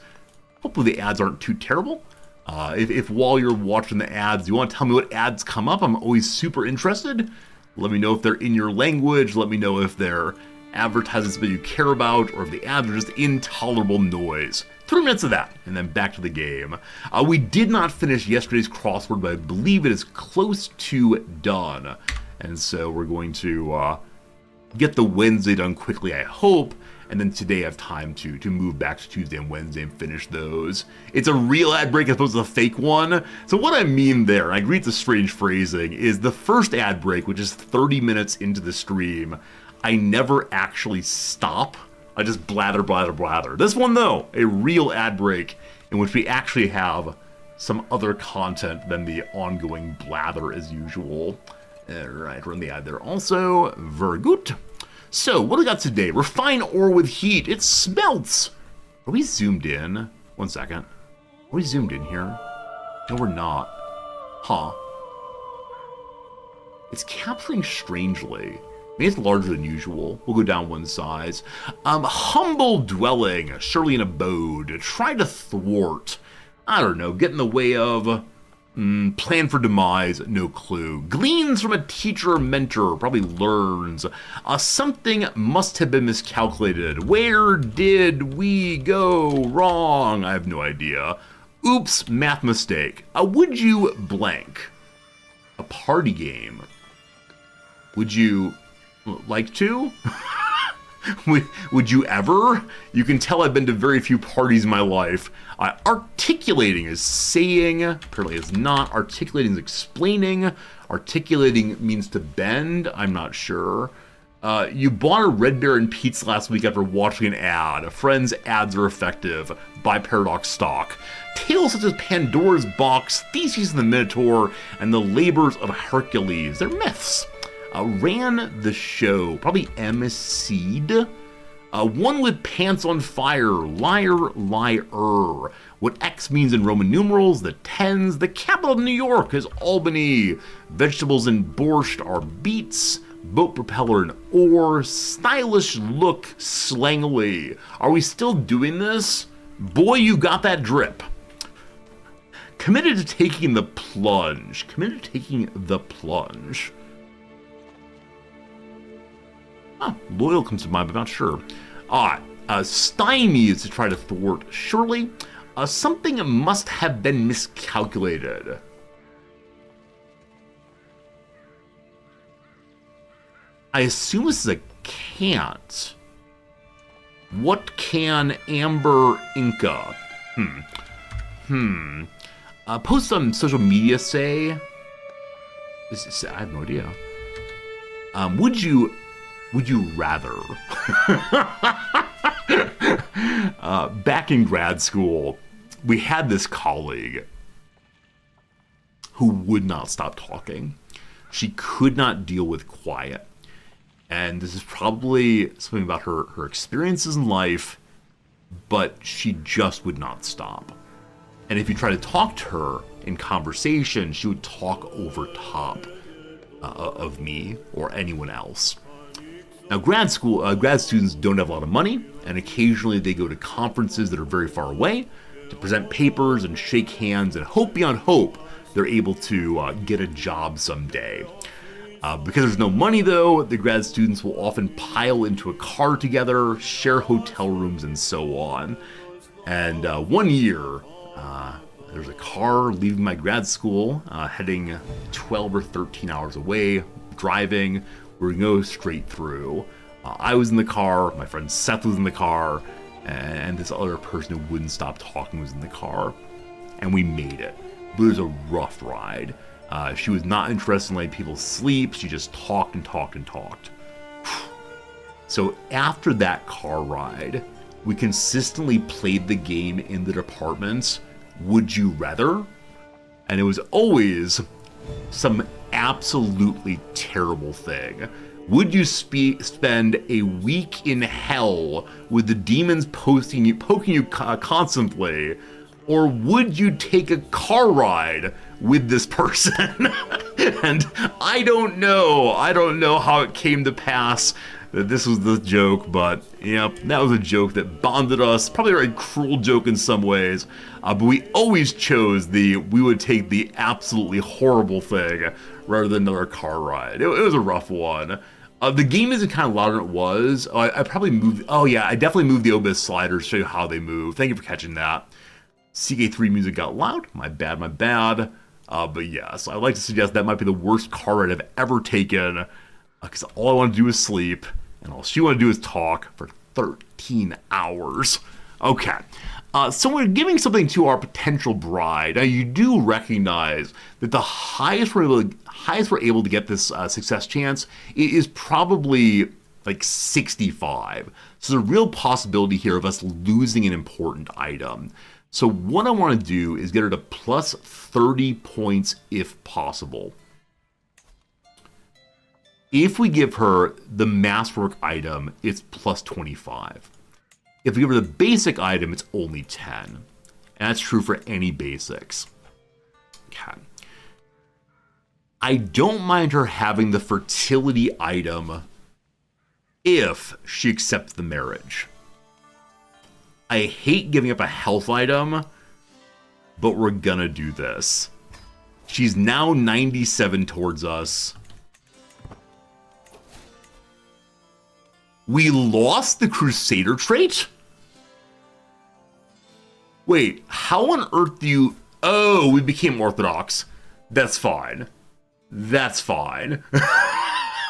[SPEAKER 1] Hopefully the ads aren't too terrible. If while you're watching the ads, you want to tell me what ads come up, I'm always super interested. Let me know if they're in your language. Let me know if they're advertisements that you care about, or if the ads are just intolerable noise. 3 minutes of that, and then back to the game. We did not finish yesterday's crossword, but I believe it is close to done. And so we're going to get the Wednesday done quickly, I hope, and then today I have time to move back to Tuesday and Wednesday and finish those. It's a real ad break as opposed to a fake one. So what I mean there, and I agree it's a strange phrasing, is the first ad break, which is 30 minutes into the stream, I never actually stop. I just blather, blather, blather. This one, though, a real ad break in which we actually have some other content than the ongoing blather as usual. Alright, run the ad there also. Very good. So, what do we got today? Refine ore with heat. It smelts. Are we zoomed in? 1 second. Are we zoomed in here? No, we're not. Huh. It's capturing strangely. Maybe it's larger than usual. We'll go down one size. Humble dwelling. Surely an abode. Try to thwart. I don't know. Get in the way of... plan for demise, no clue. Gleans from a teacher or mentor, probably learns. Something must have been miscalculated. Where did we go wrong? I have no idea. Oops, math mistake. Would you blank? A party game. Would you like to? Would you ever? You can tell I've been to very few parties in my life. Articulating is saying, apparently it's not. Articulating is explaining. Articulating means to bend, I'm not sure. You bought a Red Baron pizza last week after watching an ad. Friends, ads are effective. Buy Paradox stock. Tales such as Pandora's Box, Theseus and the Minotaur, and the Labors of Hercules. They're myths. Ran the show, probably emceed. One with pants on fire, liar, liar. What X means in Roman numerals, the tens, the capital of New York is Albany. Vegetables in borscht are beets, boat propeller and oar, stylish look slangily. Are we still doing this? Boy, you got that drip. Committed to taking the plunge. Committed to taking the plunge. Loyal comes to mind, but I'm not sure. Stymies to try to thwart. Surely, something must have been miscalculated. I assume this is a can't. What can Amber Inca? Post on social media say. I have no idea. Would you rather? Back in grad school, we had this colleague who would not stop talking. She could not deal with quiet. And this is probably something about her experiences in life, but she just would not stop. And if you try to talk to her in conversation, she would talk over top of me or anyone else. Now, grad students don't have a lot of money, and occasionally they go to conferences that are very far away to present papers and shake hands and hope beyond hope they're able to get a job someday. Because there's no money, though, the grad students will often pile into a car together, share hotel rooms, and so on. And one year, there's a car leaving my grad school, heading 12 or 13 hours away, driving. We're going to go straight through. I was in the car, my friend Seth was in the car, and this other person who wouldn't stop talking was in the car. And we made it. But it was a rough ride. She was not interested in letting people sleep. She just talked and talked and talked. So after that car ride, we consistently played the game in the departments, Would You Rather? And it was always some absolutely terrible thing. Would you spend a week in hell with the demons poking you constantly, or would you take a car ride with this person? And I don't know how it came to pass that this was the joke, but yeah, that was a joke that bonded us. Probably a very cruel joke in some ways, but we always chose we would take the absolutely horrible thing rather than another car ride. It was a rough one. The game isn't kind of louder than it was. I probably moved. Oh yeah, I definitely moved the OBS sliders to show you how they move. Thank you for catching that. CK3 music got loud. My bad, my bad. But yes, I'd like to suggest that might be the worst car ride I've ever taken. Because all I want to do is sleep, and all she want to do is talk for 13 hours. Okay. So we're giving something to our potential bride. Now you do recognize that the highest we're able to get this success chance is probably like 65. So there's a real possibility here of us losing an important item. So what I want to do is get her to plus 30 points if possible. If we give her the masterwork item, it's plus 25. If we give her the basic item, it's only 10. And that's true for any basics. Okay. I don't mind her having the fertility item if she accepts the marriage. I hate giving up a health item, but we're gonna do this. She's now 97 towards us. We lost the Crusader trait? Wait, how on earth do you... Oh, we became Orthodox. That's fine. That's fine.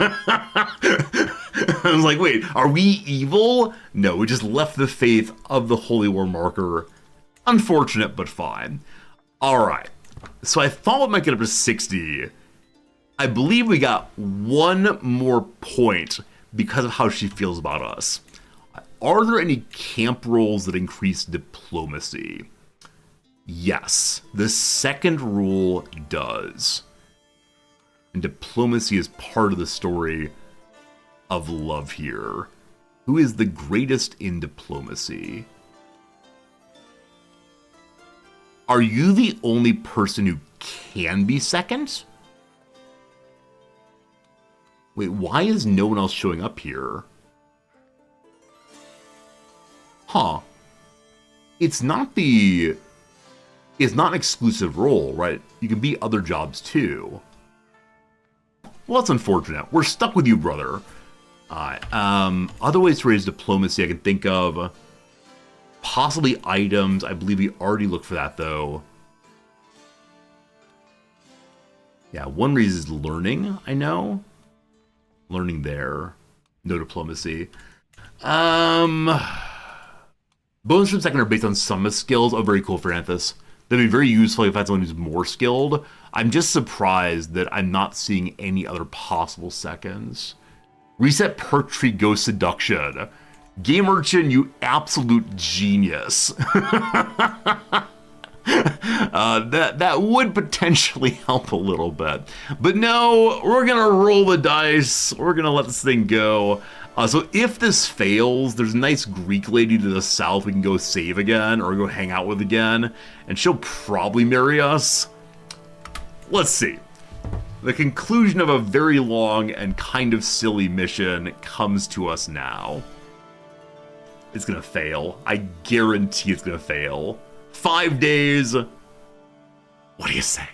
[SPEAKER 1] I was like, wait, are we evil? No, we just left the faith of the Holy War marker. Unfortunate, but fine. Alright, so I thought we might get up to 60. I believe we got one more point because of how she feels about us. Are there any camp roles that increase diplomacy? Yes, the second rule does. And diplomacy is part of the story of love here. Who is the greatest in diplomacy? Are you the only person who can be second? Wait, why is no one else showing up here? Huh. It's not an exclusive role, right? You can be other jobs too. Well, that's unfortunate. We're stuck with you, brother. Other ways to raise diplomacy I can think of. Possibly items. I believe we already looked for that, though. Yeah, one reason is learning, I know. Learning there. No diplomacy. Bonus from second are based on some skills. Oh, very cool, Francis. That'd be very useful if I had someone who's more skilled. I'm just surprised that I'm not seeing any other possible seconds. Reset perk tree ghost seduction. Game Urchin, you absolute genius. That would potentially help a little bit. But no, we're going to roll the dice. We're going to let this thing go. So if this fails, there's a nice Greek lady to the south we can go save again or go hang out with again. And she'll probably marry us. Let's see. The conclusion of a very long and kind of silly mission comes to us now. It's gonna fail. I guarantee it's gonna fail. 5 days. What do you say?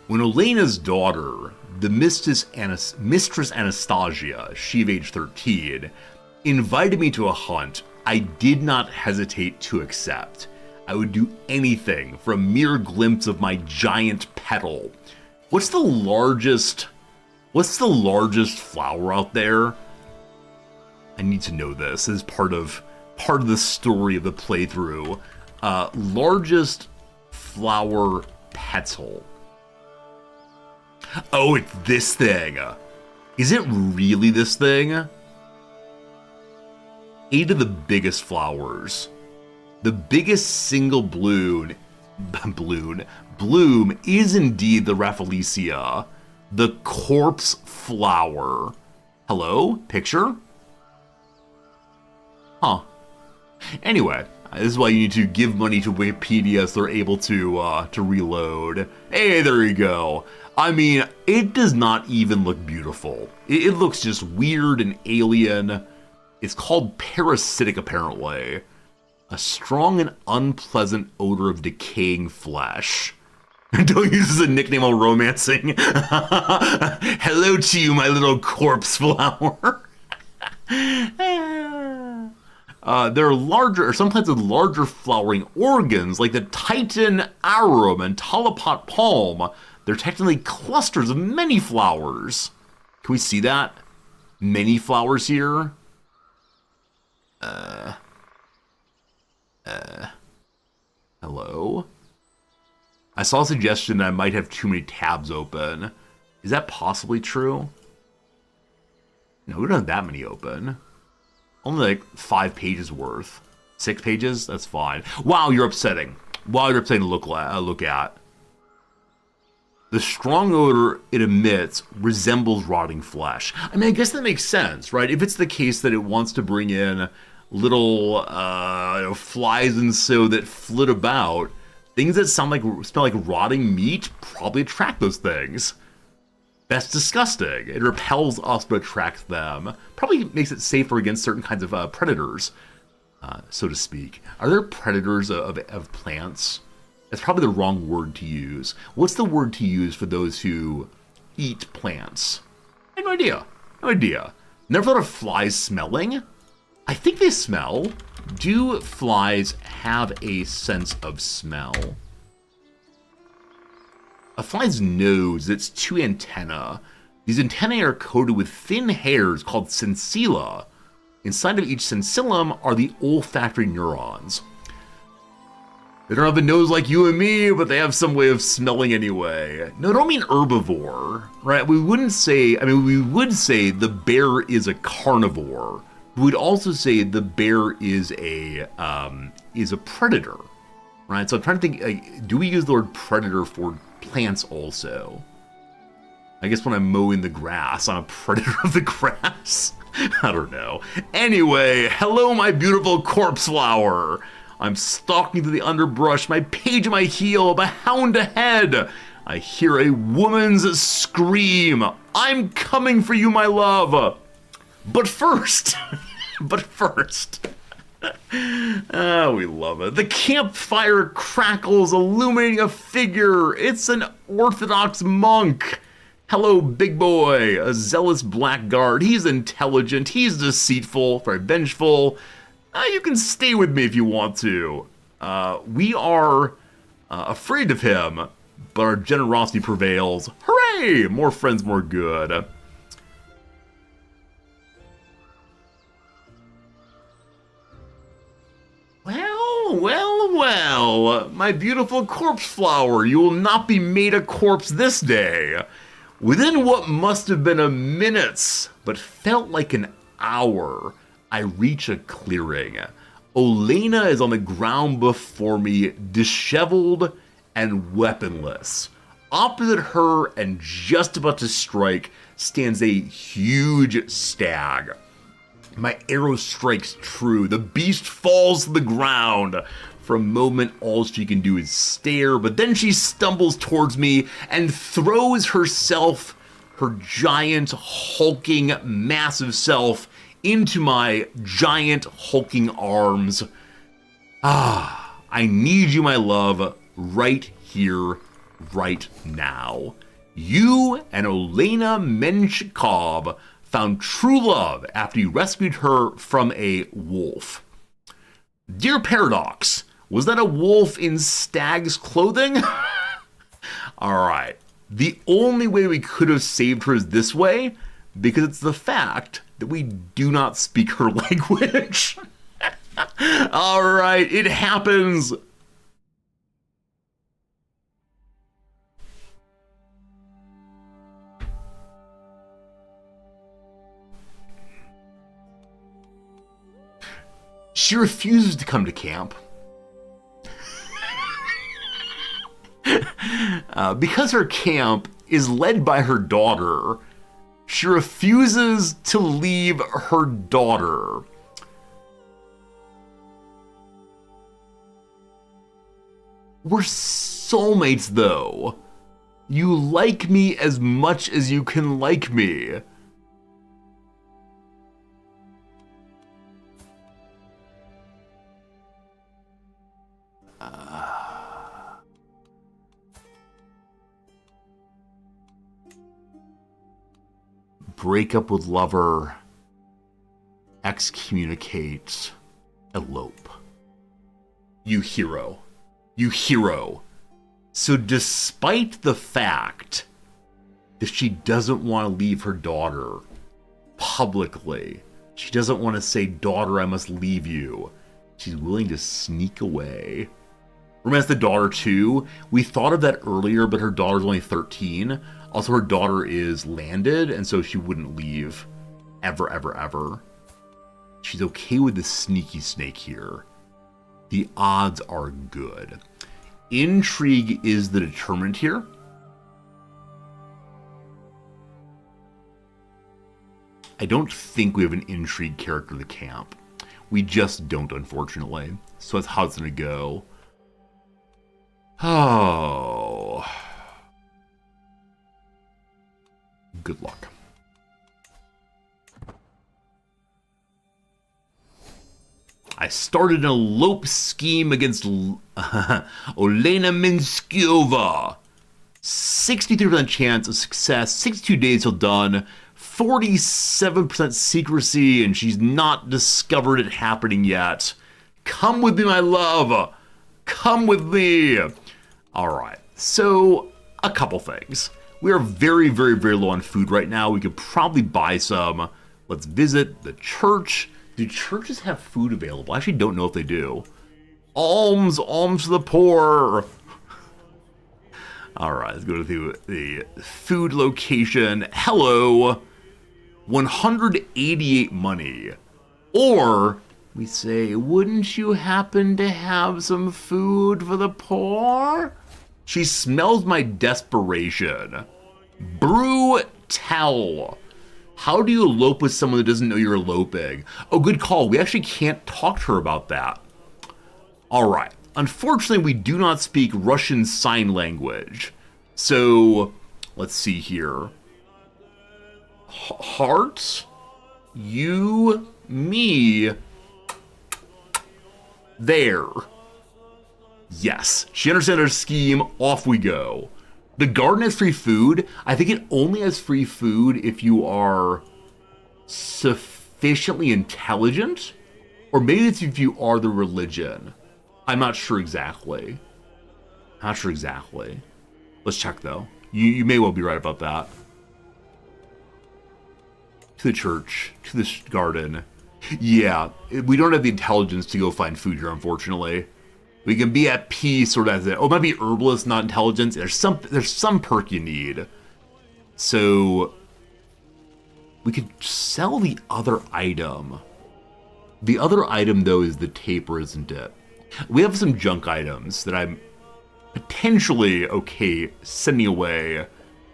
[SPEAKER 1] When Elena's daughter, the Mistress Anastasia, she of age 13, invited me to a hunt, I did not hesitate to accept. I would do anything for a mere glimpse of my giant petal. What's the largest flower out there? I need to know this as part of the story of the playthrough. Largest flower petal. Oh, it's this thing. Is it really this thing? 8 of the biggest flowers. The biggest single bloom is indeed the Rafflesia, the corpse flower. Hello? Picture? Huh. Anyway, this is why you need to give money to Wikipedia so they're able to reload. Hey, there you go. I mean, it does not even look beautiful. It looks just weird and alien. It's called parasitic, apparently. A strong and unpleasant odor of decaying flesh. Don't use this as a nickname while romancing. Hello to you, my little corpse flower. There are larger, or some plants with larger flowering organs, like the Titan arum and Talipot palm. They're technically clusters of many flowers. Can we see that? Many flowers here. Hello? I saw a suggestion that I might have too many tabs open. Is that possibly true? No, we don't have that many open. Only like 5 pages worth. 6 pages? That's fine. Wow, you're upsetting. Wow, you're upsetting to look at. The strong odor it emits resembles rotting flesh. I mean, I guess that makes sense, right? If it's the case that it wants to bring in little flies and so that flit about, things that smell like rotting meat probably attract those things. That's disgusting. It repels us but attracts them. Probably makes it safer against certain kinds of predators, so to speak. Are there predators of plants? That's probably the wrong word to use. What's the word to use for those who eat plants? I have no idea. No idea. Never thought of flies smelling. I think they smell. Do flies have a sense of smell? A fly's nose, its 2 antennae. These antennae are coated with thin hairs called sensilla. Inside of each sensillum are the olfactory neurons. They don't have a nose like you and me, but they have some way of smelling anyway. No, I don't mean herbivore, right? We would say the bear is a carnivore. We'd also say the bear is a predator, right? So I'm trying to think, do we use the word predator for plants also? I guess when I'm mowing the grass, I'm a predator of the grass. I don't know. Anyway, hello, my beautiful corpse flower. I'm stalking through the underbrush, my page at my heel, a hound ahead. I hear a woman's scream. I'm coming for you, my love. But first, we love it. The campfire crackles, illuminating a figure. It's an Orthodox monk. Hello, big boy, a zealous blackguard. He's intelligent, he's deceitful, very vengeful. You can stay with me if you want to. We are afraid of him, but our generosity prevails. Hooray! More friends, more good. Well, my beautiful corpse flower, you will not be made a corpse this day. Within what must have been a minute, but felt like an hour, I reach a clearing. Olena is on the ground before me, disheveled and weaponless. Opposite her and just about to strike stands a huge stag. My arrow strikes true. The beast falls to the ground. For a moment, all she can do is stare, but then she stumbles towards me and throws herself, her giant, hulking, massive self, into my giant, hulking arms. I need you, my love, right here, right now. You and Olena Menshikov found true love after you rescued her from a wolf. Dear Paradox, was that a wolf in stag's clothing? Alright, the only way we could have saved her is this way, because it's the fact that we do not speak her language. Alright, it happens. She refuses to come to camp. Because her camp is led by her daughter, she refuses to leave her daughter. We're soulmates, though. You like me as much as you can like me. break up with lover, excommunicate, elope. You hero. You hero. So despite the fact that she doesn't want to leave her daughter publicly, she doesn't want to say, daughter, I must leave you, she's willing to sneak away. Remember, the daughter too. We thought of that earlier, but her daughter's only 13. Also, her daughter is landed, and so she wouldn't leave ever, ever, ever. She's okay with the sneaky snake here. The odds are good. Intrigue is the determinant here. I don't think we have an intrigue character in the camp. We just don't, unfortunately. So that's how it's going to go. Oh. Good luck. I started an elope scheme against Olena Minskova. 63% chance of success, 62 days till done, 47% secrecy, and she's not discovered it happening yet. Come with me, my love. Come with me. All right, so a couple things. We are very, very, very low on food right now. We could probably buy some. Let's visit the church. Do churches have food available? I actually don't know if they do. Alms to the poor. All right, let's go to the food location. Hello, 188 money. Or we say, wouldn't you happen to have some food for the poor? She smells my desperation. Brutal. How do you elope with someone that doesn't know you're eloping? Oh, good call. We actually can't talk to her about that. All right. Unfortunately, we do not speak Russian Sign Language. So, let's see here. Heart, you, me, there. Yes, she understands our scheme. Off we go. The garden has free food. I think it only has free food if you are sufficiently intelligent, or maybe it's if you are the religion. I'm not sure exactly. Let's check though. You may well be right about that. To the church, to the garden. Yeah, we don't have the intelligence to go find food here, unfortunately. We can be at peace, or that's it. Oh, it might be herbalist, not intelligence. There's some perk you need. So we could sell the other item. The other item, though, is the taper, isn't it? We have some junk items that I'm potentially okay sending away.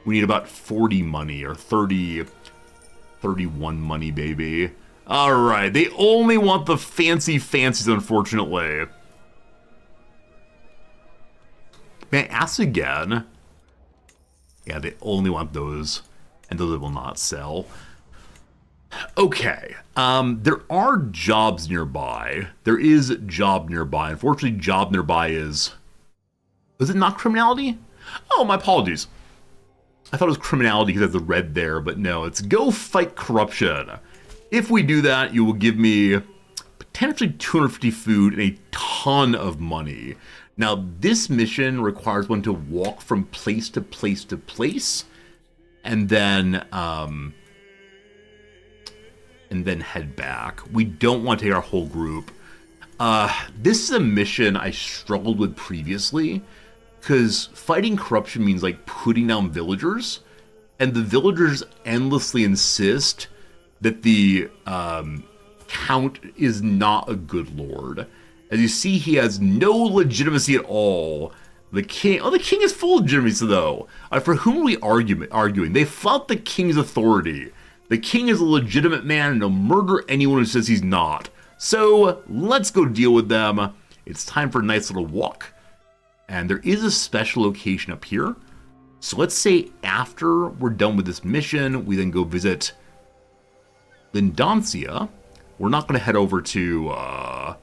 [SPEAKER 1] We need about 40 money, or 31 money, baby. All right, they only want the fancies, unfortunately. May I ask again? Yeah, they only want those, and those will not sell. Okay, there are jobs nearby. There is a job nearby. Unfortunately, job nearby is it not criminality? Oh, my apologies. I thought it was criminality because there's the red there, but no, it's go fight corruption. If we do that, you will give me potentially 250 food and a ton of money. Now, this mission requires one to walk from place to place to place, and then head back. We don't want to take our whole group. This is a mission I struggled with previously, because fighting corruption means like putting down villagers, and the villagers endlessly insist that the count is not a good lord. As you see, he has no legitimacy at all. The king is full of legitimacy though. For whom are we arguing? They flout the king's authority. The king is a legitimate man and he'll murder anyone who says he's not. So let's go deal with them. It's time for a nice little walk. And there is a special location up here. So let's say after we're done with this mission, we then go visit Lindancia. We're not going to head over to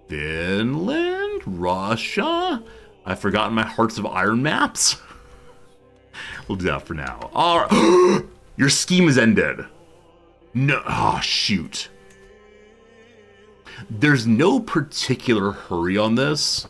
[SPEAKER 1] Finland, Russia. I've forgotten my Hearts of Iron maps. We'll do that for now. All right. Your scheme is ended. No, oh, shoot. There's no particular hurry on this.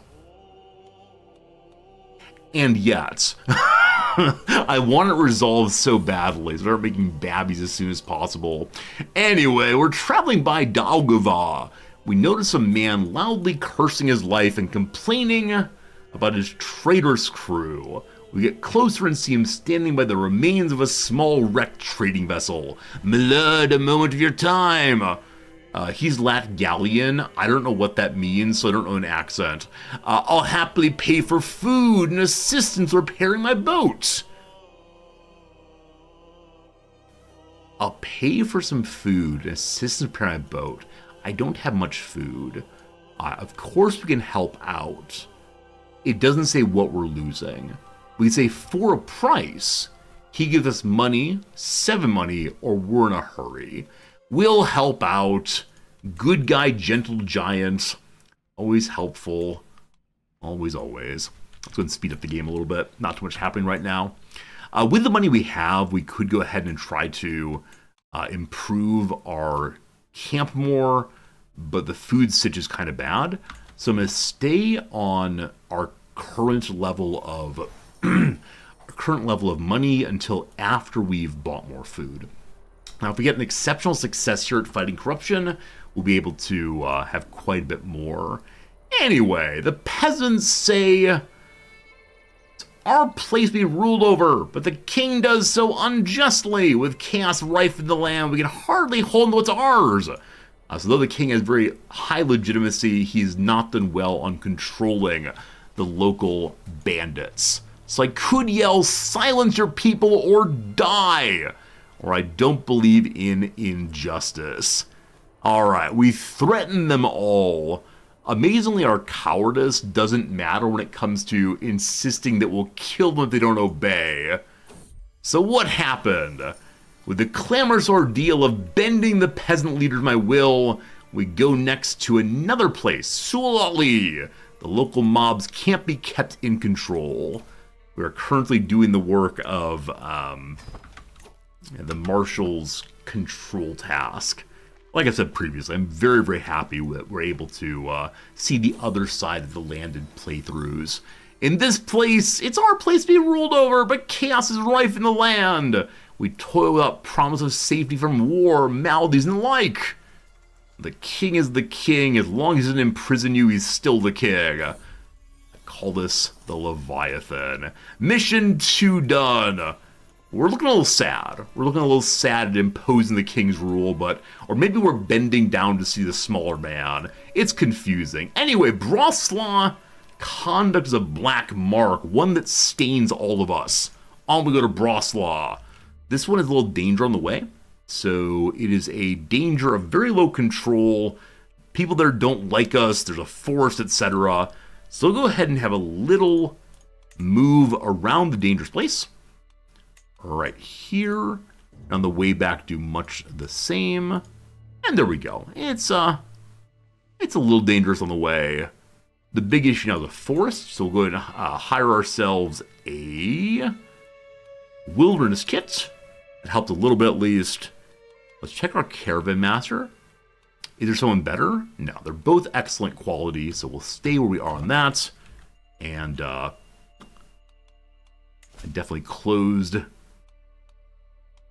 [SPEAKER 1] And yet, I want it resolved so badly. Start making babbies as soon as possible. Anyway, we're traveling by Daugava. We notice a man loudly cursing his life and complaining about his traitorous crew. We get closer and see him standing by the remains of a small wrecked trading vessel. Milord, a moment of your time. He's Latgalian. I don't know what that means, so I don't know an accent. I'll happily pay for food and assistance repairing my boat. I'll pay for some food and assistance repairing my boat. I don't have much food. Of course we can help out. It doesn't say what we're losing. We say for a price. He gives us money, 7 money, or we're in a hurry. We'll help out. Good guy, gentle giant. Always helpful. Always, always. Let's go and speed up the game a little bit. Not too much happening right now. With the money we have, we could go ahead and try to improve our camp more, but the food sitch is kind of bad. So I'm going to stay on our current level of money until after we've bought more food. Now, if we get an exceptional success here at fighting corruption, we'll be able to have quite a bit more. Anyway, the peasants say, it's our place be ruled over, but the king does so unjustly. With chaos rife in the land, we can hardly hold what's ours. So though the king has very high legitimacy, he's not done well on controlling the local bandits. So I could yell, silence your people or die. Or I don't believe in injustice. Alright, we threaten them all. Amazingly, our cowardice doesn't matter when it comes to insisting that we'll kill them if they don't obey. So what happened? With the clamorous ordeal of bending the peasant leader to my will, we go next to another place, Sulali. The local mobs can't be kept in control. We are currently doing the work of the marshal's control task. Like I said previously, I'm very, very happy that we're able to see the other side of the land in playthroughs. In this place, it's our place to be ruled over, but chaos is rife in the land. We toil without promise of safety from war, maladies, and the like. The king is the king. As long as he doesn't imprison you, he's still the king. I call this the Leviathan. Mission 2 done. We're looking a little sad. We're looking a little sad at imposing the king's rule, or maybe we're bending down to see the smaller man. It's confusing. Anyway, Brosla, conduct is a black mark, one that stains all of us. On we go to Brosla. This one is a little danger on the way. So it is a danger of very low control. People there don't like us. There's a forest, etc. So we'll go ahead and have a little move around the dangerous place. Right here. On the way back, do much the same. And there we go. It's a little dangerous on the way. The big issue now is the forest. So we'll go ahead and hire ourselves a wilderness kit. It helped a little bit at least. Let's check our caravan master. Is there someone better? No, they're both excellent quality, so we'll stay where we are on that. And I definitely closed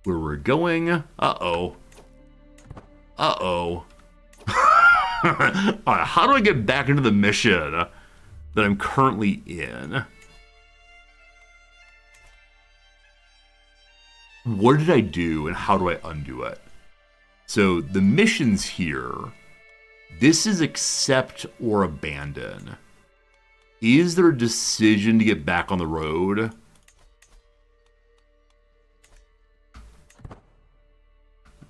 [SPEAKER 1] where we're going. Uh-oh. Uh-oh. Alright, how do I get back into the mission that I'm currently in? What did I do and how do I undo it? So the missions here, this is accept or abandon. Is there a decision to get back on the road?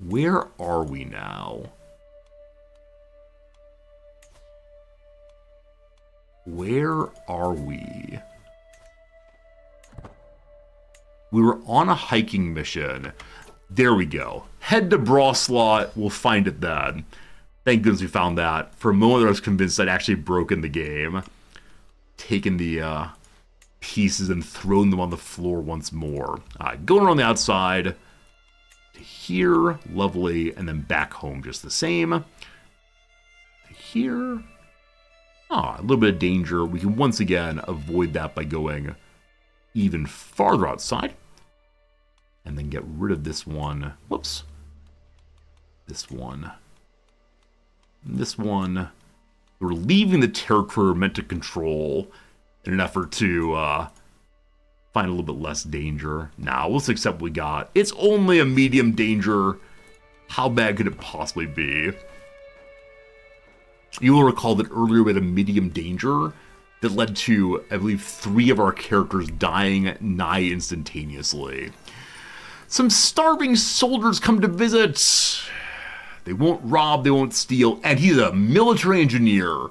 [SPEAKER 1] Where are we now? Where are we? We were on a hiking mission. There we go. Head to Brosla. We'll find it then. Thank goodness we found that. For a moment, I was convinced I'd actually broken the game. Taken the pieces and thrown them on the floor once more. Going around the outside. to here, lovely, and then back home just the same. To here. A little bit of danger. We can once again avoid that by going even farther outside. And then get rid of this one. Whoops. This one. This one. We're leaving the territory we're meant to control in an effort to find a little bit less danger. Now, let's accept what we got. It's only a medium danger. How bad could it possibly be? You will recall that earlier we had a medium danger that led to, I believe, 3 of our characters dying nigh instantaneously. Some starving soldiers come to visit. They won't rob, they won't steal, and he's a military engineer.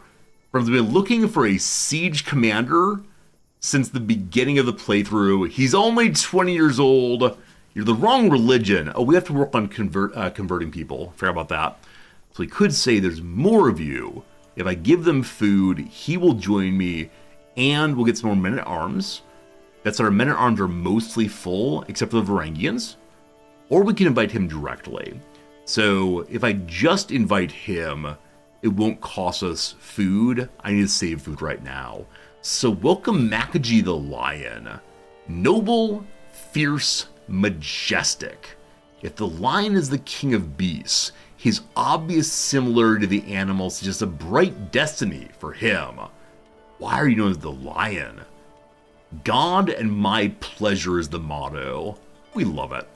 [SPEAKER 1] From been looking for a siege commander since the beginning of the playthrough. He's only 20 years old. You're the wrong religion. Oh, we have to work on converting people. Forgot about that. So he could say there's more of you. If I give them food, he will join me, and we'll get some more men-at-arms. That's our men-at-arms are mostly full, except for the Varangians. Or we can invite him directly. So if I just invite him, it won't cost us food. I need to save food right now. So welcome Makaji the Lion. Noble, fierce, majestic. If the lion is the king of beasts, his obvious similarity to the animals is just a bright destiny for him. Why are you known as the lion? God and my pleasure is the motto. We love it.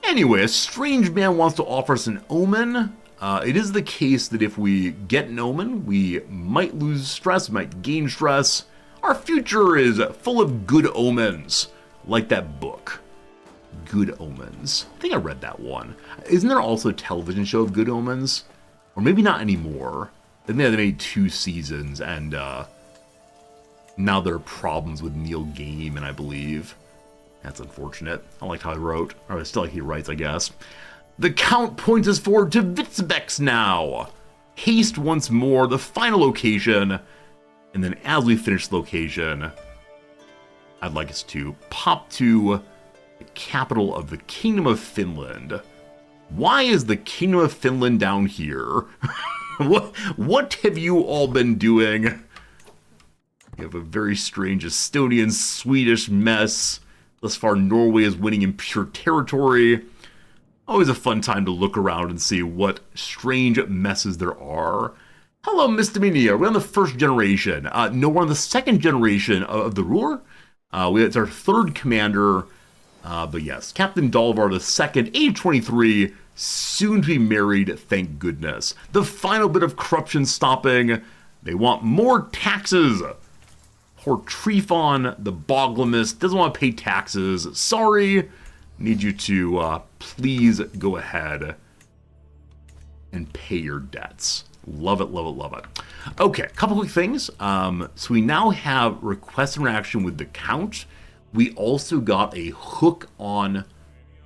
[SPEAKER 1] Anyway, a strange man wants to offer us an omen. It is the case that if we get an omen, we might lose stress, might gain stress. Our future is full of good omens, like that book. Good Omens. I think I read that one. Isn't there also a television show of Good Omens? Or maybe not anymore. I think they made 2 seasons, and now there are problems with Neil Gaiman, I believe. That's unfortunate. I liked how he wrote. Or I still like he writes, I guess. The Count points us forward to Witzbeck's now. Haste once more, the final location. And then as we finish the location, I'd like us to pop to the capital of the Kingdom of Finland. Why is the Kingdom of Finland down here? What have you all been doing? You have a very strange Estonian, Swedish mess. Thus far, Norway is winning in pure territory. Always a fun time to look around and see what strange messes there are. Hello, Mr. Minia. We're on the 1st generation. No, we're on the 2nd generation of the ruler. It's our 3rd commander. But yes, Captain Dalvar II, age 23, soon to be married, thank goodness. The final bit of corruption stopping. They want more taxes. Poor Trifon, the Boglamist, doesn't want to pay taxes. Sorry. Need you to please go ahead and pay your debts. Love it, love it, love it. Okay, a couple quick things. So we now have request interaction with the Count. We also got a hook on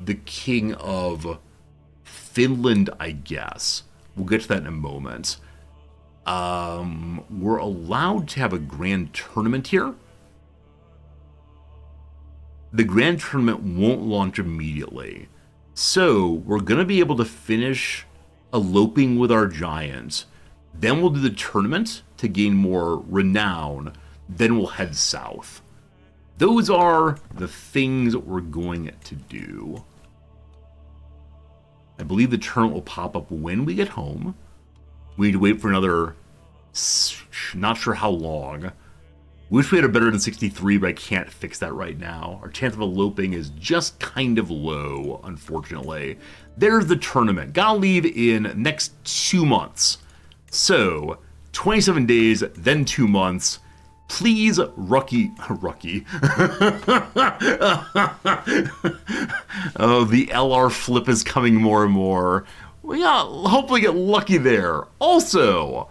[SPEAKER 1] the King of Finland, I guess. We'll get to that in a moment. We're allowed to have a grand tournament here. The grand tournament won't launch immediately. So we're going to be able to finish eloping with our giant. Then we'll do the tournament to gain more renown. Then we'll head south. Those are the things we're going to do. I believe the tournament will pop up when we get home. We need to wait for another, not sure how long. Wish we had a better than 63, but I can't fix that right now. Our chance of eloping is just kind of low, unfortunately. There's the tournament. Gotta leave in next 2 months. So, 27 days, then 2 months. Please, Rucky. Oh, the LR flip is coming more and more. We gotta hopefully get lucky there. Also,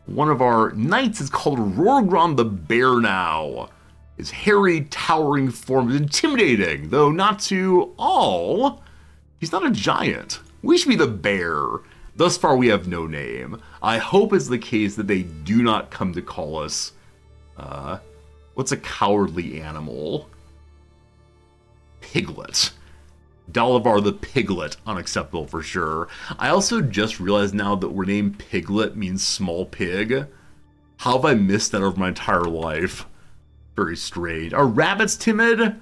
[SPEAKER 1] one of our knights is called Rorgron the Bear now. His hairy, towering form is intimidating, though not to all. He's not a giant. We should be the bear. Thus far, we have no name. I hope it's the case that they do not come to call us, what's a cowardly animal? Piglet. Dalavar the Piglet, unacceptable for sure. I also just realized now that we're named Piglet means small pig. How have I missed that over my entire life? Very strange. Are rabbits timid?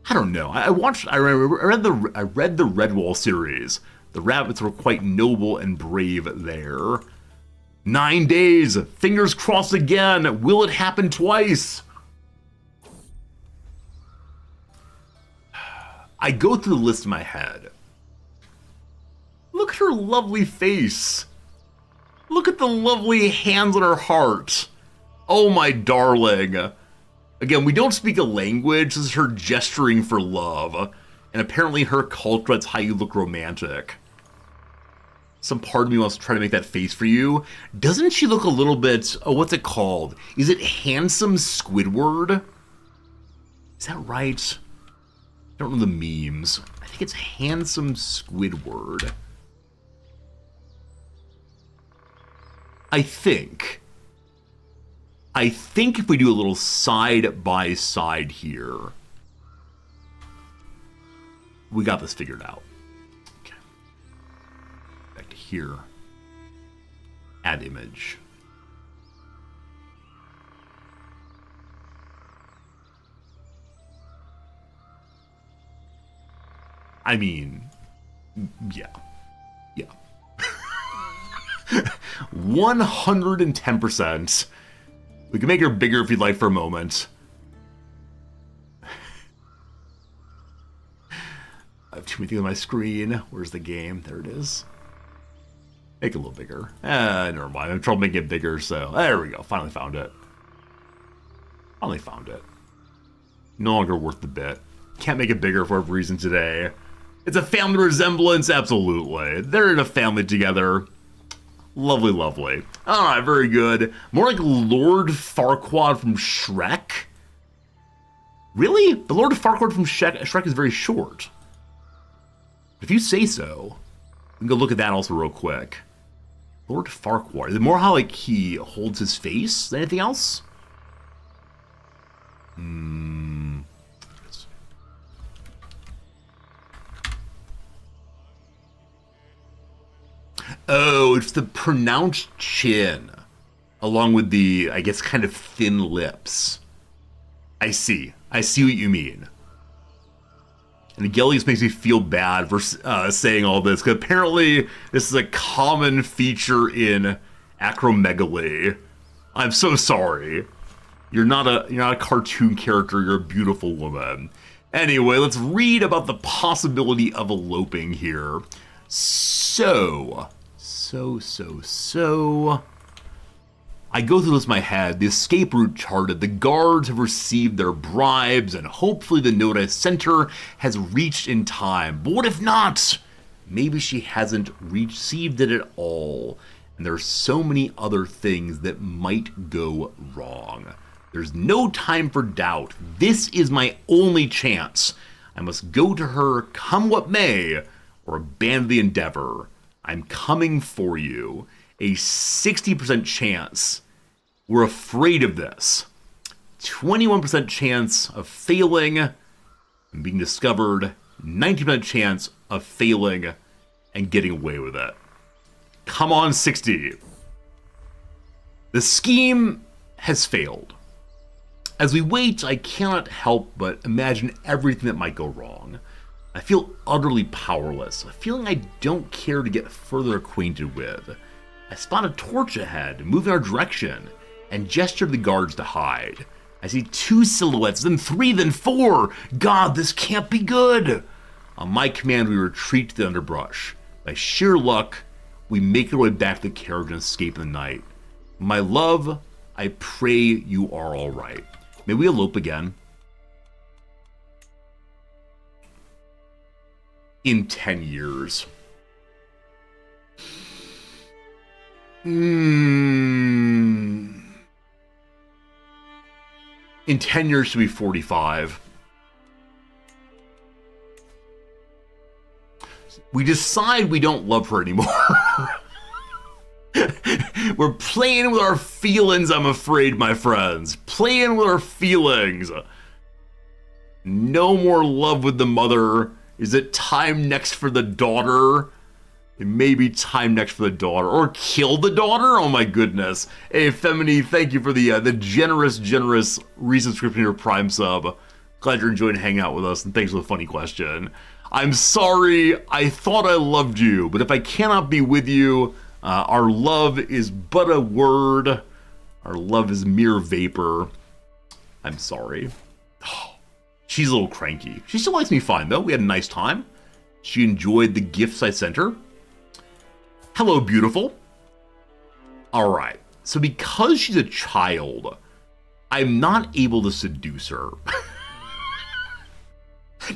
[SPEAKER 1] I don't know. I read the Redwall series. The rabbits were quite noble and brave there. 9 days. Fingers crossed again. Will it happen twice? I go through the list in my head. Look at her lovely face. Look at the lovely hands on her heart. Oh, my darling. Again, we don't speak a language. This is her gesturing for love. And apparently her culture, that's how you look romantic. Some part of me wants to try to make that face for you. Doesn't she look a little bit, oh, what's it called? Is it handsome Squidward? Is that right? I don't know the memes. I think it's handsome Squidward. I think if we do a little side by side here, we got this figured out. Okay. Back to here. Add image. I mean, yeah. 110%. We can make her bigger if you'd like for a moment. I have too many things on my screen. Where's the game? There it is. Make it a little bigger. Never mind. I'm having trouble making it bigger, so there we go. Finally found it. No longer worth the bit. Can't make it bigger for whatever reason today. It's a family resemblance, absolutely. They're in a family together. Lovely, lovely. All right, very good. More like Lord Farquaad from Shrek. Really? The Lord Farquaad from Shrek is very short. If you say so, we can go look at that also real quick. Lord Farquaad. Is it more how like he holds his face than anything else? Oh, it's the pronounced chin, along with the, I guess, kind of thin lips. I see what you mean. And Gellius makes me feel bad for saying all this, because apparently this is a common feature in acromegaly. I'm so sorry. You're not a cartoon character, you're a beautiful woman. Anyway, let's read about the possibility of eloping here. So, I go through this in my head, the escape route charted, the guards have received their bribes, and hopefully the note I sent her has reached in time. But what if not? Maybe she hasn't received it at all, and there are so many other things that might go wrong. There's no time for doubt. This is my only chance. I must go to her, come what may, or abandon the endeavor. I'm coming for you. A 60% chance. We're afraid of this. 21% chance of failing and being discovered. 90% chance of failing and getting away with it. Come on, 60. The scheme has failed. As we wait, I cannot help but imagine everything that might go wrong. I feel utterly powerless, a feeling I don't care to get further acquainted with. I spot a torch ahead, move in our direction, and gesture to the guards to hide. I see 2 silhouettes, then 3, then 4. God, this can't be good. On my command, we retreat to the underbrush. By sheer luck, we make our way back to the carriage and escape in the night. My love, I pray you are all right. May we elope again? In 10 years. In 10 years, she'll be 45. We decide we don't love her anymore. We're playing with our feelings, I'm afraid, my friends. Playing with our feelings. No more love with the mother. Is it time next for the daughter? It may be time next for the daughter. Or kill the daughter? Oh my goodness. Hey, Femini, thank you for the generous resubscription to your Prime sub. Glad you're enjoying hanging out with us, and thanks for the funny question. I'm sorry, I thought I loved you, but if I cannot be with you, our love is but a word. Our love is mere vapor. I'm sorry. She's a little cranky. She still likes me fine, though. We had a nice time. She enjoyed the gifts I sent her. Hello, beautiful. All right. So because she's a child, I'm not able to seduce her.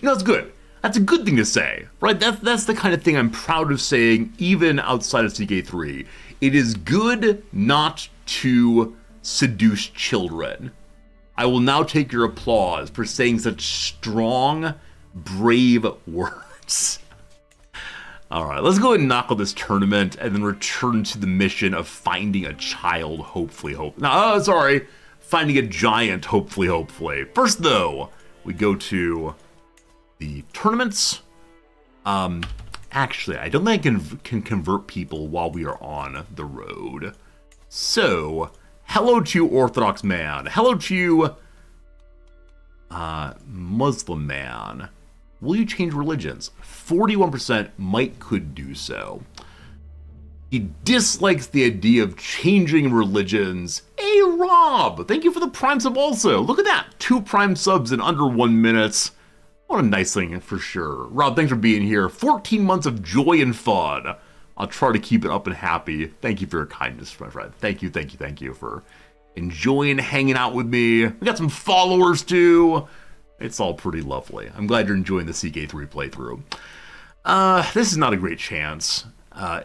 [SPEAKER 1] No, that's good. That's a good thing to say, right? That's the kind of thing I'm proud of saying, even outside of CK3. It is good not to seduce children. I will now take your applause for saying such strong, brave words. All right, let's go ahead and knock out this tournament and then return to the mission of finding a child, hopefully. Finding a giant, hopefully. First, though, we go to the tournaments. Actually, I don't think I can convert people while we are on the road. So, hello to you, Orthodox man. Hello to you, Muslim man. Will you change religions? 41% could do so. He dislikes the idea of changing religions. Hey, Rob, thank you for the Prime sub also. Look at that, 2 Prime subs in under 1 minute. What a nice thing for sure. Rob, thanks for being here. 14 months of joy and fun. I'll try to keep it up and happy. Thank you for your kindness, my friend. Thank you for enjoying hanging out with me. We got some followers too. It's all pretty lovely. I'm glad you're enjoying the CK3 playthrough. This is not a great chance.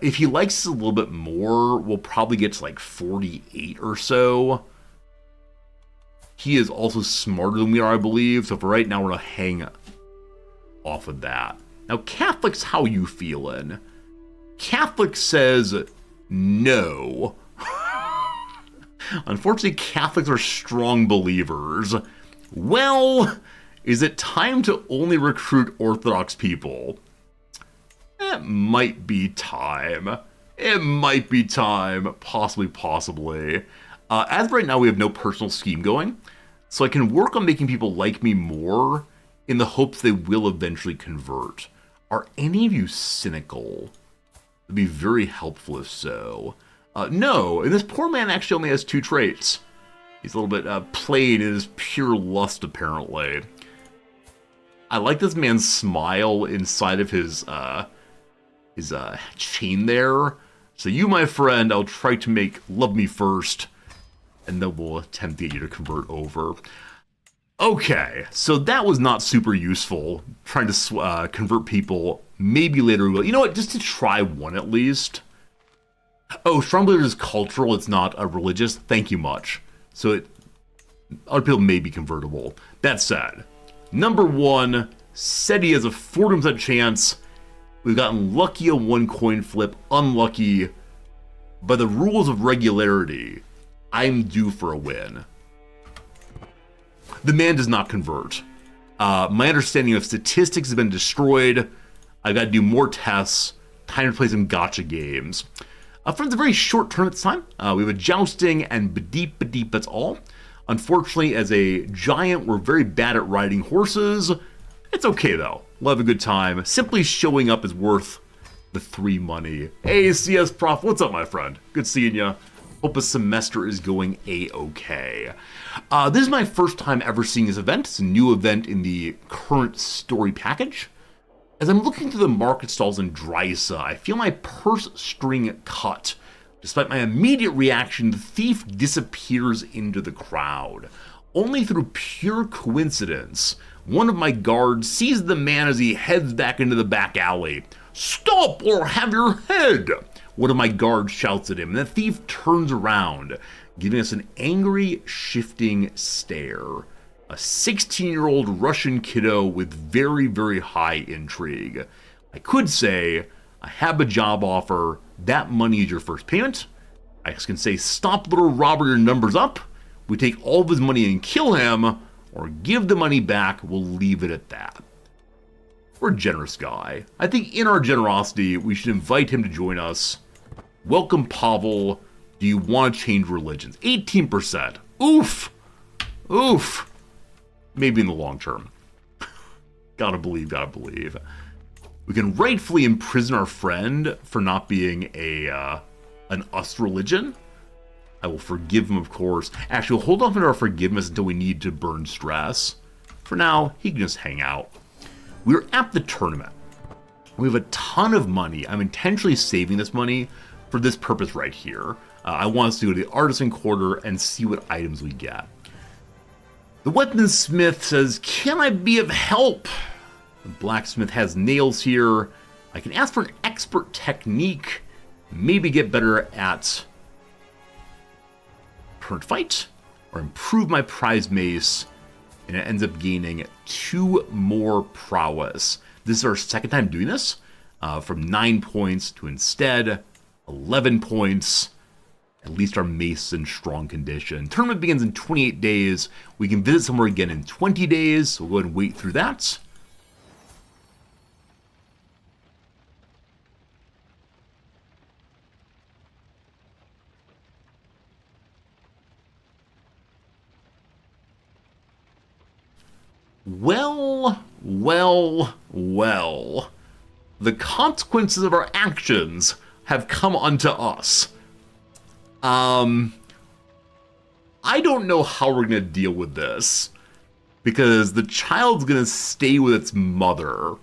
[SPEAKER 1] If he likes us a little bit more, we'll probably get to like 48 or so. He is also smarter than we are, I believe. So for right now, we're gonna hang off of that. Now, Catholics, how you feeling? Catholic says no. Unfortunately, Catholics are strong believers. Well, is it time to only recruit Orthodox people? It might be time. Possibly. As of right now, we have no personal scheme going, so I can work on making people like me more in the hopes they will eventually convert. Are any of you cynical? It'd be very helpful if so. No, and this poor man actually only has 2 traits. He's a little bit plain in his pure lust, apparently. I like this man's smile inside of his chain there. So you, my friend, I'll try to make love me first, and then we'll attempt to get you to convert over. Okay, so that was not super useful, trying to convert people. Maybe later we will. You know what, just to try one at least. Oh, strong believers is cultural, it's not religious. Thank you much. So other people may be convertible. That said, number 1, said he has a 40% chance. We've gotten lucky on 1 coin flip, unlucky. By the rules of regularity, I'm due for a win. The man does not convert. My understanding of statistics has been destroyed. I got to do more tests. Time to play some gotcha games. Friends, a very short tournament this time. We have a jousting and Badeep, that's all. Unfortunately, as a giant, we're very bad at riding horses. It's okay though. We'll have a good time. Simply showing up is worth the 3 money. Hey, CS Prof, what's up, my friend? Good seeing ya. Hope a semester is going a-okay. This is my first time ever seeing this event. It's a new event in the current story package. As I'm looking through the market stalls in Drysa, I feel my purse string cut. Despite my immediate reaction, the thief disappears into the crowd. Only through pure coincidence, one of my guards sees the man as he heads back into the back alley. "Stop or have your head!" One of my guards shouts at him, and the thief turns around, giving us an angry, shifting stare. A 16-year-old Russian kiddo with very, very high intrigue. I could say, I have a job offer, that money is your first payment. I can say, stop little Robert, your number's up. We take all of his money and kill him, or give the money back, we'll leave it at that. We're a generous guy. I think in our generosity, we should invite him to join us. Welcome, Pavel. Do you want to change religions? 18%. Oof. Oof. Maybe in the long term. Gotta believe, gotta believe. We can rightfully imprison our friend for not being an us religion. I will forgive him, of course. Actually, we'll hold off on our forgiveness until we need to burn stress. For now, he can just hang out. We're at the tournament. We have a ton of money. I'm intentionally saving this money for this purpose right here. I want us to go to the artisan quarter and see what items we get. The weaponsmith says, can I be of help? The blacksmith has nails here. I can ask for an expert technique. Maybe get better at current fight or improve my prize mace. And it ends up gaining 2 more prowess. This is our second time doing this. From 9 points to instead 11 points. At least our mace is in strong condition. Tournament begins in 28 days. We can visit somewhere again in 20 days. So we'll go ahead and wait through that. Well, well, well. The consequences of our actions have come unto us. I don't know how we're going to deal with this, because the child's going to stay with its mother.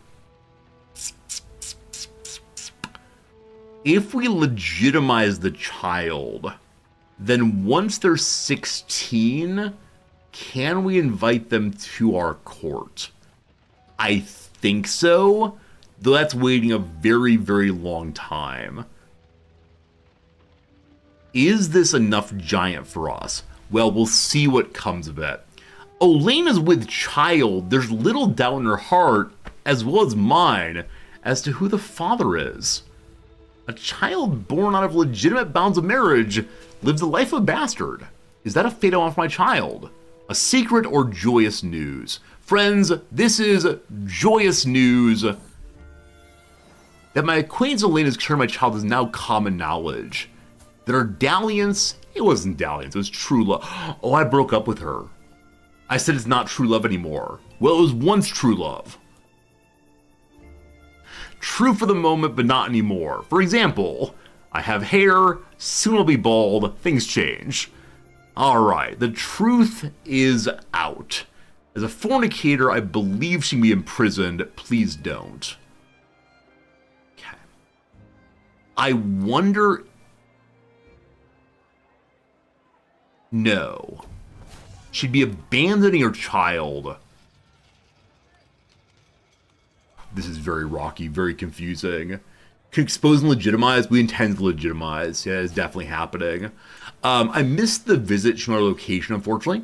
[SPEAKER 1] If we legitimize the child, then once they're 16, can we invite them to our court? I think so, though that's waiting a very, very long time. Is this enough giant for us? Well, we'll see what comes of it. Olena's with child. There's little doubt in her heart, as well as mine, as to who the father is. A child born out of legitimate bounds of marriage lives the life of a bastard. Is that a fate I want for my child? A secret or joyous news? Friends, this is joyous news. That my acquaintance Olena's turned my child is now common knowledge. That our dalliance, it wasn't dalliance, it was true love. Oh, I broke up with her. I said it's not true love anymore. Well, it was once true love. True for the moment, but not anymore. For example, I have hair, soon I'll be bald, things change. Alright, the truth is out. As a fornicator, I believe she can be imprisoned. Please don't. Okay. I wonder... No. She'd be abandoning her child. This is very rocky, very confusing. Can expose and legitimize? We intend to legitimize. Yeah, it's definitely happening. I missed the visit to our location, unfortunately.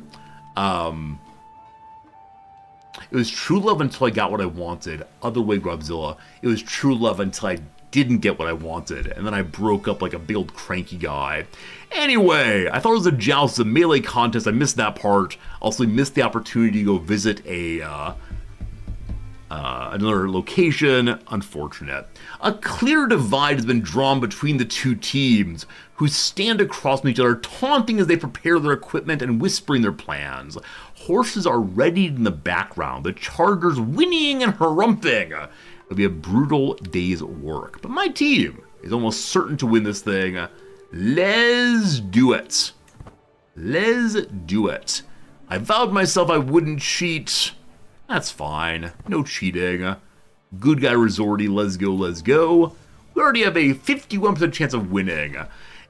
[SPEAKER 1] It was true love until I got what I wanted. Other way, Grubzilla. It was true love until I didn't get what I wanted, and then I broke up like a big old cranky guy. Anyway, I thought it was a joust, a melee contest. I missed that part. Also missed the opportunity to go visit another location. Unfortunate. A clear divide has been drawn between the two teams, who stand across from each other, taunting as they prepare their equipment and whispering their plans. Horses are readied in the background, the chargers whinnying and harumping. It'll be a brutal day's work, but my team is almost certain to win this thing. Let's do it. Let's do it. I vowed myself I wouldn't cheat. That's fine. No cheating. Good guy resorty. Let's go, let's go. We already have a 51% chance of winning.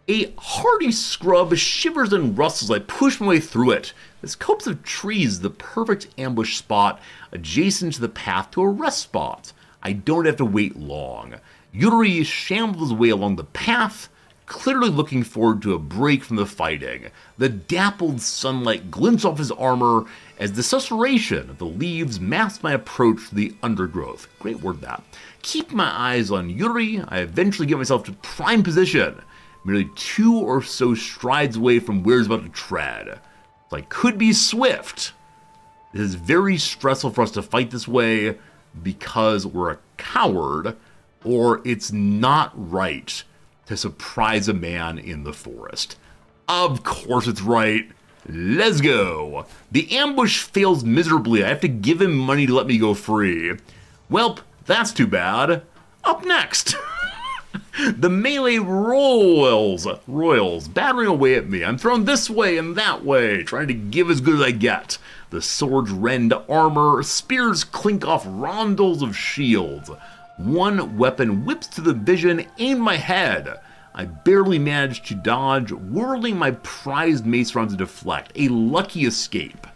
[SPEAKER 1] A hardy scrub shivers and rustles. I push my way through it. This copse of trees is the perfect ambush spot adjacent to the path to a rest spot. I don't have to wait long. Yuri shambles his way along the path, clearly looking forward to a break from the fighting. The dappled sunlight glints off his armor as the susurration of the leaves masks my approach to the undergrowth. Great word, that. Keep my eyes on Yuri, I eventually get myself to prime position, merely 2 or so strides away from where he's about to tread. So I could be swift. It is very stressful for us to fight this way. because we're a coward, or it's not right to surprise a man in the forest. Of course it's right. Let's go. The ambush fails miserably. I have to give him money to let me go free. Welp, that's too bad. Up next. The melee royals battering away at me. I'm thrown this way and that way, trying to give as good as I get. The swords rend armor, spears clink off rondels of shields. One weapon whips to the vision, aimed my head. I barely managed to dodge, whirling my prized mace around to deflect. A lucky escape.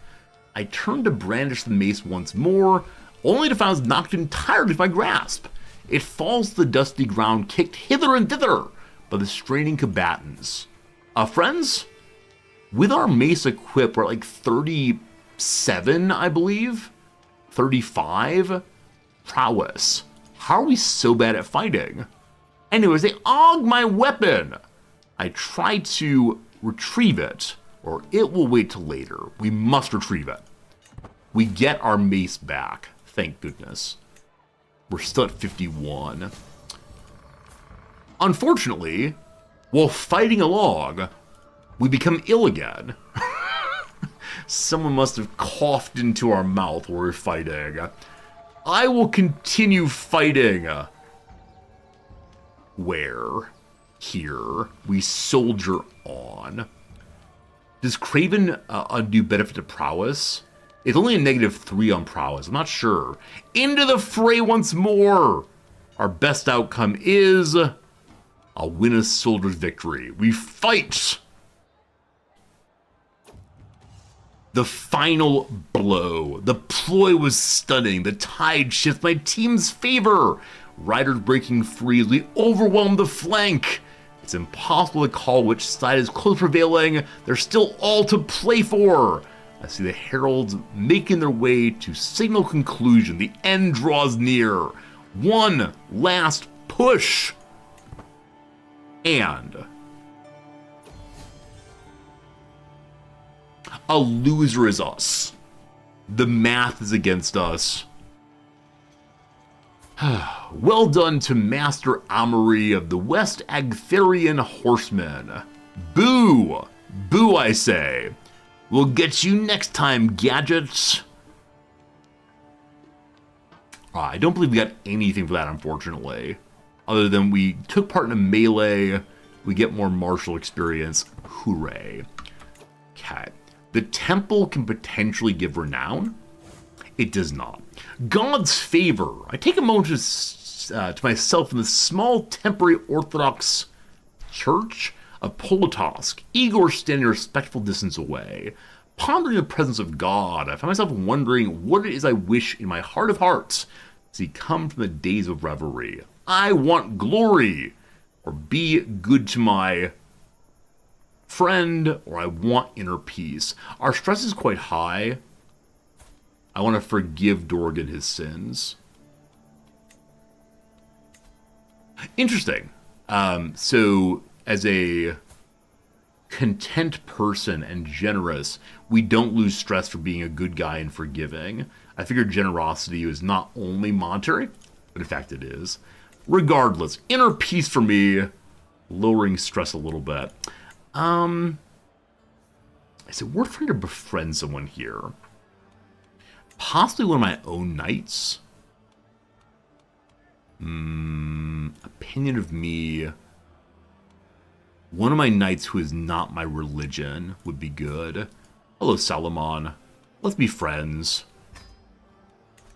[SPEAKER 1] I turned to brandish the mace once more, only to find I was knocked entirely from my grasp. It falls to the dusty ground, kicked hither and thither by the straining combatants. Friends, with our mace equipped, we're at like 37, I believe? 35? Prowess. How are we so bad at fighting? Anyways, they og my weapon. I try to retrieve it, or it will wait till later. We must retrieve it. We get our mace back, thank goodness. We're still at 51. Unfortunately, while fighting a log, we become ill again. Someone must have coughed into our mouth while we're fighting. I will continue fighting. Where? Here. We soldier on. Does Craven undo benefit to prowess? It's only a -3 on prowess. I'm not sure. Into the fray once more. Our best outcome is I'll win a soldier's victory. We fight. The final blow. The ploy was stunning. The tide shifts my team's favor. Riders breaking free as we overwhelm the flank. It's impossible to call which side is close prevailing. There's still all to play for. I see the heralds making their way to signal conclusion. The end draws near. One last push. And a loser is us. The math is against us. Well done to Master Amory of the West Agtherian Horsemen. Boo! Boo, I say. We'll get you next time, gadgets. I don't believe we got anything for that, unfortunately. Other than we took part in a melee, we get more martial experience. Hooray. Okay. The temple can potentially give renown. It does not. God's favor. I take a moment to myself in the small temporary Orthodox church of Polotosk. Igor standing a respectful distance away. Pondering the presence of God, I find myself wondering what it is I wish in my heart of hearts as he come from the days of revelry. I want glory, or be good to my friend, or I want inner peace. Our stress is quite high. I want to forgive Dorgan his sins. Interesting. So, as a content person and generous, we don't lose stress for being a good guy and forgiving. I figured generosity is not only monetary, but in fact it is. Regardless, inner peace for me, lowering stress a little bit. Is it worth trying to befriend someone here? Possibly one of my own knights. Opinion of me. One of my knights who is not my religion would be good. Hello, Salomon. Let's be friends.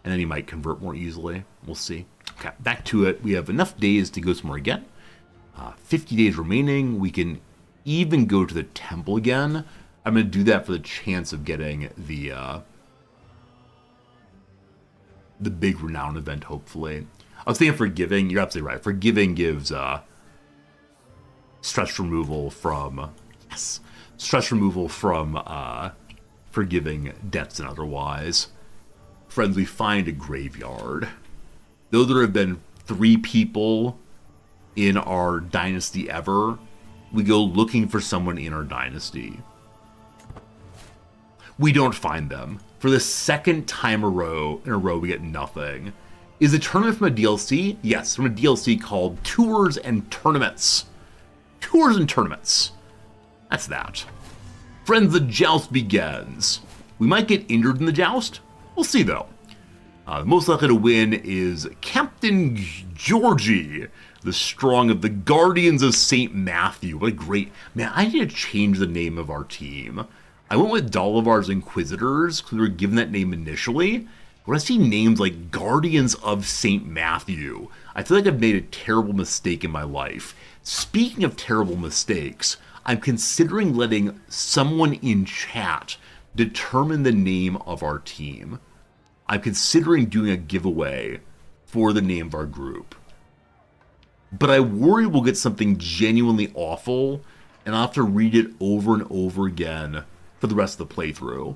[SPEAKER 1] And then he might convert more easily. We'll see. Okay, back to it. We have enough days to go somewhere again. 50 days remaining. We can even go to the temple again. I'm going to do that for the chance of getting the big renown event, hopefully. I was thinking forgiving. You're absolutely right. Forgiving gives stress removal from forgiving debts and otherwise. Friends, we find a graveyard. Though there have been 3 people in our dynasty ever, we go looking for someone in our dynasty. We don't find them. For the second time in a row, we get nothing. Is a tournament from a DLC? Yes, from a DLC called Tours and Tournaments. Tours and Tournaments. That's that. Friends, the joust begins. We might get injured in the joust. We'll see, though. The most likely to win is Captain Georgie, the strong of the Guardians of St. Matthew. What a great... Man, I need to change the name of our team. I went with Dolivar's Inquisitors because we were given that name initially. When I see names like Guardians of St. Matthew, I feel like I've made a terrible mistake in my life. Speaking of terrible mistakes, I'm considering letting someone in chat determine the name of our team. I'm considering doing a giveaway for the name of our group. But I worry we'll get something genuinely awful, and I'll have to read it over and over again for the rest of the playthrough.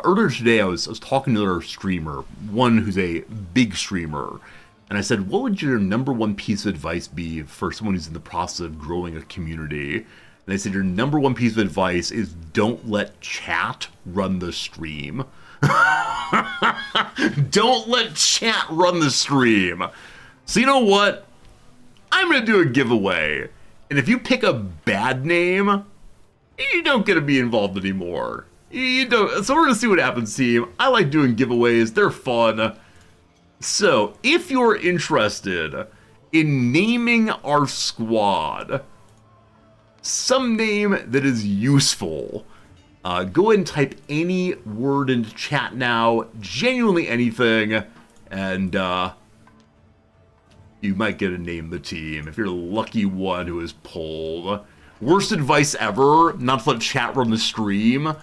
[SPEAKER 1] Earlier today, I was talking to another streamer, one who's a big streamer, and I said, what would your number one piece of advice be for someone who's in the process of growing a community? And I said, your number one piece of advice is don't let chat run the stream. Don't let chat run the stream. So you know what? I'm going to do a giveaway. And if you pick a bad name, you don't get to be involved anymore. You don't. So we're going to see what happens, team. I like doing giveaways. They're fun. So if you're interested in naming our squad some name that is useful, go ahead and type any word into chat now, genuinely anything, and you might get to name the team if you're the lucky one who is pulled. Worst advice ever, not to let chat run the stream.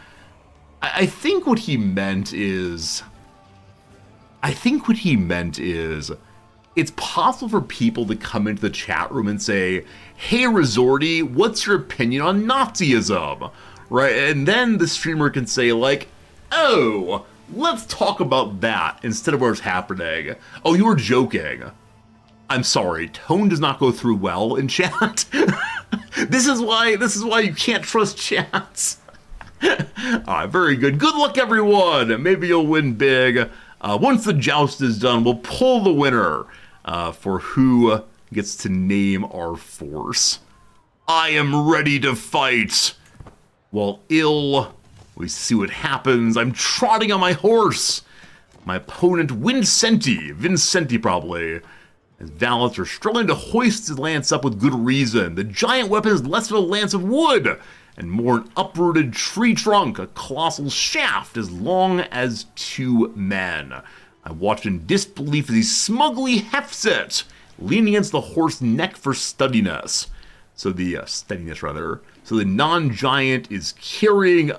[SPEAKER 1] I think what he meant is, it's possible for people to come into the chat room and say, hey, Resorty, what's your opinion on Nazism? Right? And then the streamer can say, like, oh, let's talk about that instead of what's happening. Oh, you were joking. I'm sorry, tone does not go through well in chat. This is why you can't trust chats. Very good. Good luck, everyone. Maybe you'll win big. Once the joust is done, we'll pull the winner for who gets to name our force. I am ready to fight. Well, we see what happens. I'm trotting on my horse. My opponent, Vincenti probably. His valets are struggling to hoist his lance up with good reason. The giant weapon is less of a lance of wood and more an uprooted tree trunk, a colossal shaft as long as 2 men. I watched in disbelief as he smugly hefts it, leaning against the horse's neck for steadiness. So the non-giant is carrying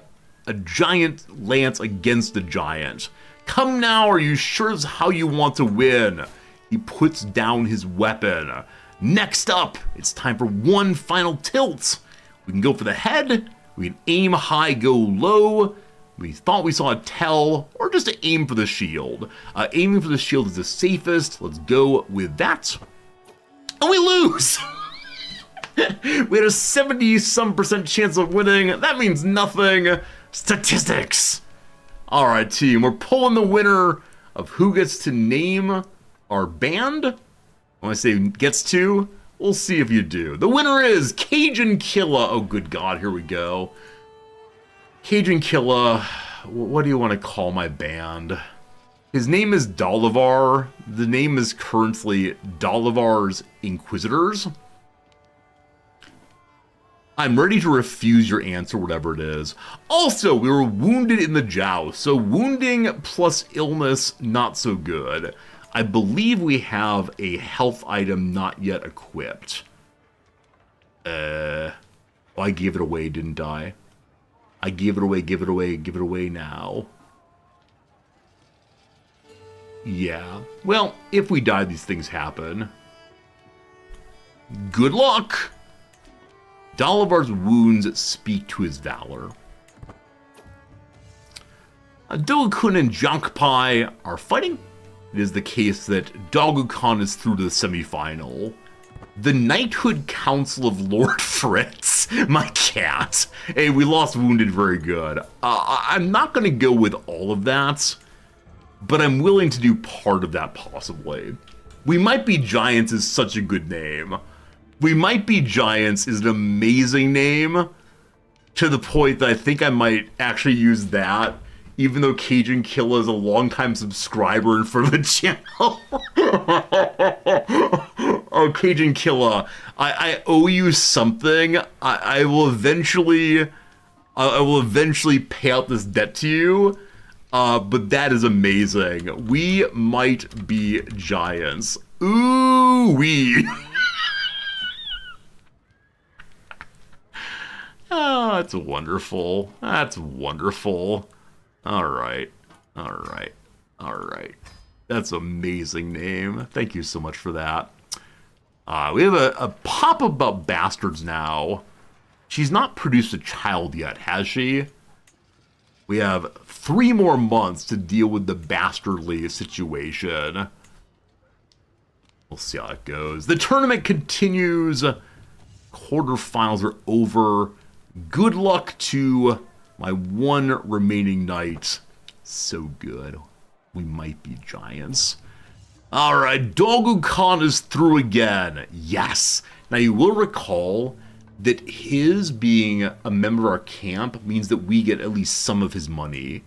[SPEAKER 1] a giant lance against the giant. Come now, are you sure this is how you want to win? He puts down his weapon. Next up, it's time for one final tilt. We can go for the head, we can aim high, go low. We thought we saw a tell, or just to aim for the shield. Aiming for the shield is the safest. Let's go with that. And we lose! We had a 70-some% chance of winning. That means nothing. Statistics. All right, team, we're pulling the winner of who gets to name our band. When I say gets to, we'll see if you do. The winner is Cajun Killa. Oh, good God, here we go. Cajun Killa, what do you want to call my band? His name is Dolivar. The name is currently Dolivar's Inquisitors. I'm ready to refuse your answer, whatever it is. Also, we were wounded in the joust, so wounding plus illness, not so good. I believe we have a health item not yet equipped. I gave it away, didn't I? I give it away now. Yeah. Well, if we die, these things happen. Good luck! Dolivar's wounds speak to his valor. Dogu-kun and Jankpai are fighting. It is the case that Dogu-kun is through to the semifinal. The Knighthood Council of Lord Fritz, my cat. Hey, we lost wounded, very good. I'm not going to go with all of that, but I'm willing to do part of that possibly. We Might Be Giants is such a good name. We Might Be Giants is an amazing name, to the point that I think I might actually use that, even though Cajun Killa is a longtime subscriber and for the channel. Oh, Cajun Killa, I owe you something. I will eventually pay out this debt to you. But that is amazing. We Might Be Giants. Ooh wee. Oh, that's wonderful. That's wonderful. All right. That's an amazing name. Thank you so much for that. We have a pop-up about bastards now. She's not produced a child yet, has she? We have 3 more months to deal with the bastardly situation. We'll see how it goes. The tournament continues. Quarterfinals are over. Good luck to my one remaining knight. So good. We Might Be Giants. Alright, Dogu Khan is through again. Yes. Now you will recall that his being a member of our camp means that we get at least some of his money.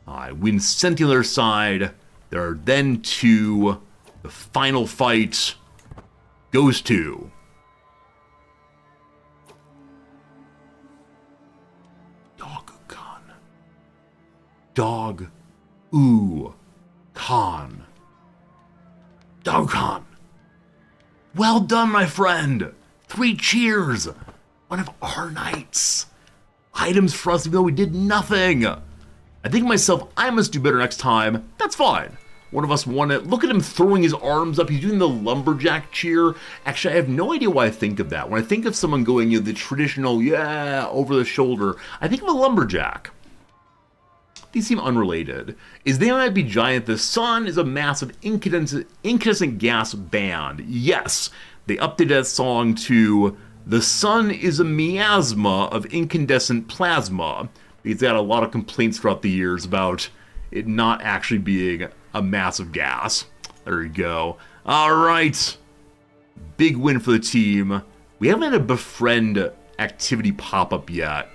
[SPEAKER 1] Win sent to the other side. There are then 2. The final fight goes to Dog-oo Khan. Dog Khan. Well done, my friend. 3 cheers. One of our knights. Items for us even though we did nothing. I think to myself, I must do better next time. That's fine. One of us won it. Look at him throwing his arms up. He's doing the lumberjack cheer. Actually, I have no idea why I think of that. When I think of someone going, the traditional, yeah, over the shoulder, I think of a lumberjack. These seem unrelated. Is They Might Be Giant? The sun is a massive incandescent gas band. Yes, they updated that song to The sun is a miasma of incandescent plasma. Because they had a lot of complaints throughout the years about it not actually being a massive gas. There you go. All right. Big win for the team. We haven't had a befriend activity pop up yet.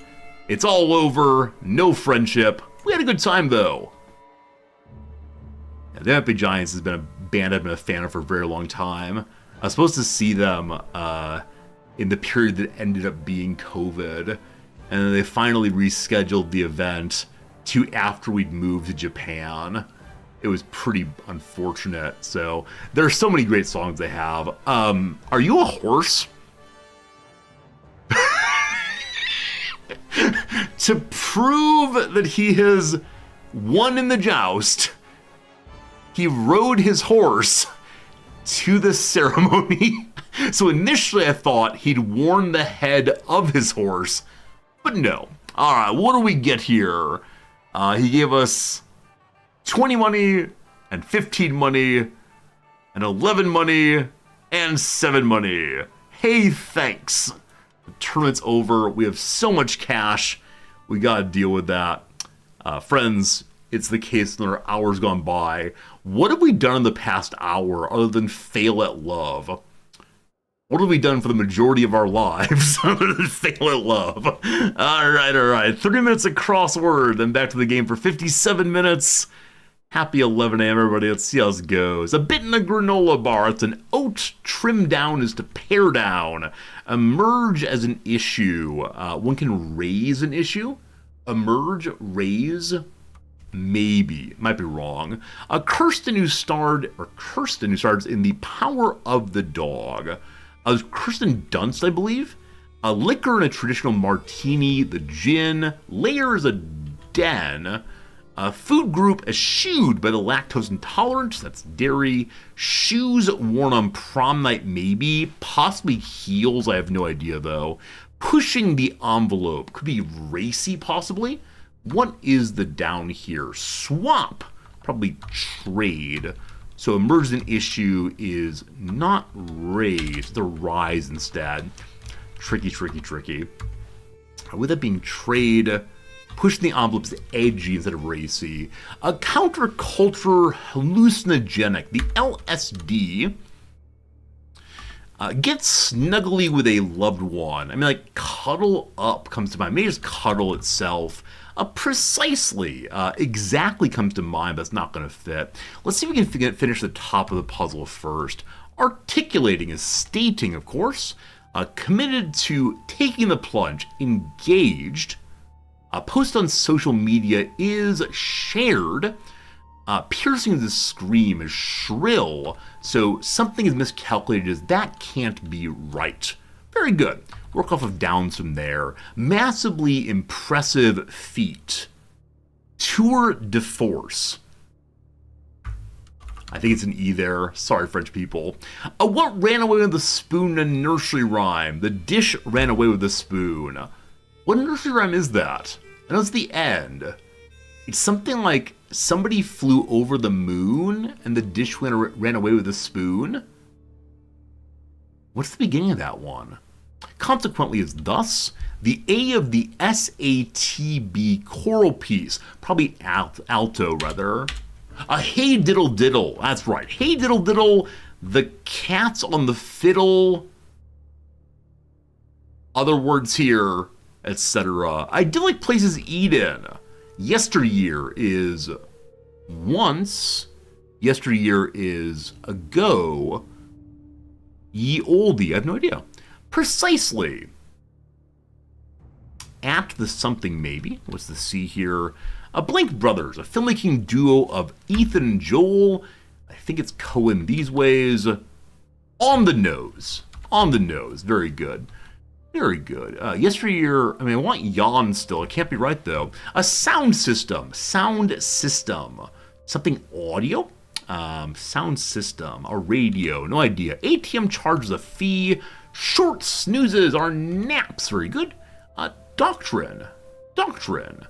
[SPEAKER 1] It's all over. No friendship. We had a good time, though. Yeah, the Epic Giants has been a band I've been a fan of for a very long time. I was supposed to see them in the period that ended up being COVID. And then they finally rescheduled the event to after we'd moved to Japan. It was pretty unfortunate. So there are so many great songs they have. Are you a horse? To prove that he has won in the joust, he rode his horse to the ceremony. So initially I thought he'd worn the head of his horse, but no. All right, what do we get here? He gave us 20 money and 15 money and 11 money and 7 money. Hey, thanks. The tournament's over. We have so much cash. We gotta deal with that. Friends, it's the case that our hour's gone by. What have we done in the past hour other than fail at love? What have we done for the majority of our lives other than fail at love? All right. 30 minutes of crossword, then back to the game for 57 minutes. Happy 11 a.m. everybody. Let's see how this goes. A bit in a granola bar. It's an oat. Trim down is to pare down. Emerge as an issue. One can raise an issue. Emerge, raise, maybe. Might be wrong. Kirsten who starred in The Power of the Dog. Kirsten Dunst, I believe. Liquor in a traditional martini. The gin. Layer is a den. Food group eschewed by the lactose intolerant. That's dairy. Shoes worn on prom night, maybe. Possibly heels. I have no idea, though. Pushing the envelope. Could be racy, possibly. What is the down here? Swap. Probably trade. So emergent issue is not raise. It's a rise instead. Tricky. With that being trade, pushing the envelopes edgy instead of racy. A counterculture hallucinogenic, the LSD, get snuggly with a loved one. I mean, like, cuddle up comes to mind. Maybe just cuddle itself. Precisely, exactly comes to mind, but it's not going to fit. Let's see if we can finish the top of the puzzle first. Articulating is stating, of course. Committed to taking the plunge. Engaged. Post on social media is shared. Piercing the scream is shrill, so something is miscalculated as that can't be right. Very good. Work off of downs from there. Massively impressive feat. Tour de force. I think it's an E there. Sorry, French people. What ran away with the spoon in a nursery rhyme? The dish ran away with the spoon. What nursery rhyme is that? I know it's the end. It's something like somebody flew over the moon and the dish ran away with the spoon. What's the beginning of that one? Consequently is thus. The A of the SATB choral piece. Probably alto, rather. Hey diddle diddle. That's right. Hey diddle diddle. The cat's on the fiddle. Other words here, etc. Idyllic places Eden. Yesteryear is once. Yesteryear is ago. Ye olde. I have no idea. Precisely. At the something maybe. What's the C here? Blank Brothers, a filmmaking duo of Ethan and Joel. I think it's Cohen these ways. On the nose. On the nose. Very good. Very good. Yesteryear, I mean, I want yawn still. It can't be right, though. A sound system. Sound system. Something audio? Sound system. A radio. No idea. ATM charges a fee. Short snoozes are naps. Very good. Doctrine. Doctrine.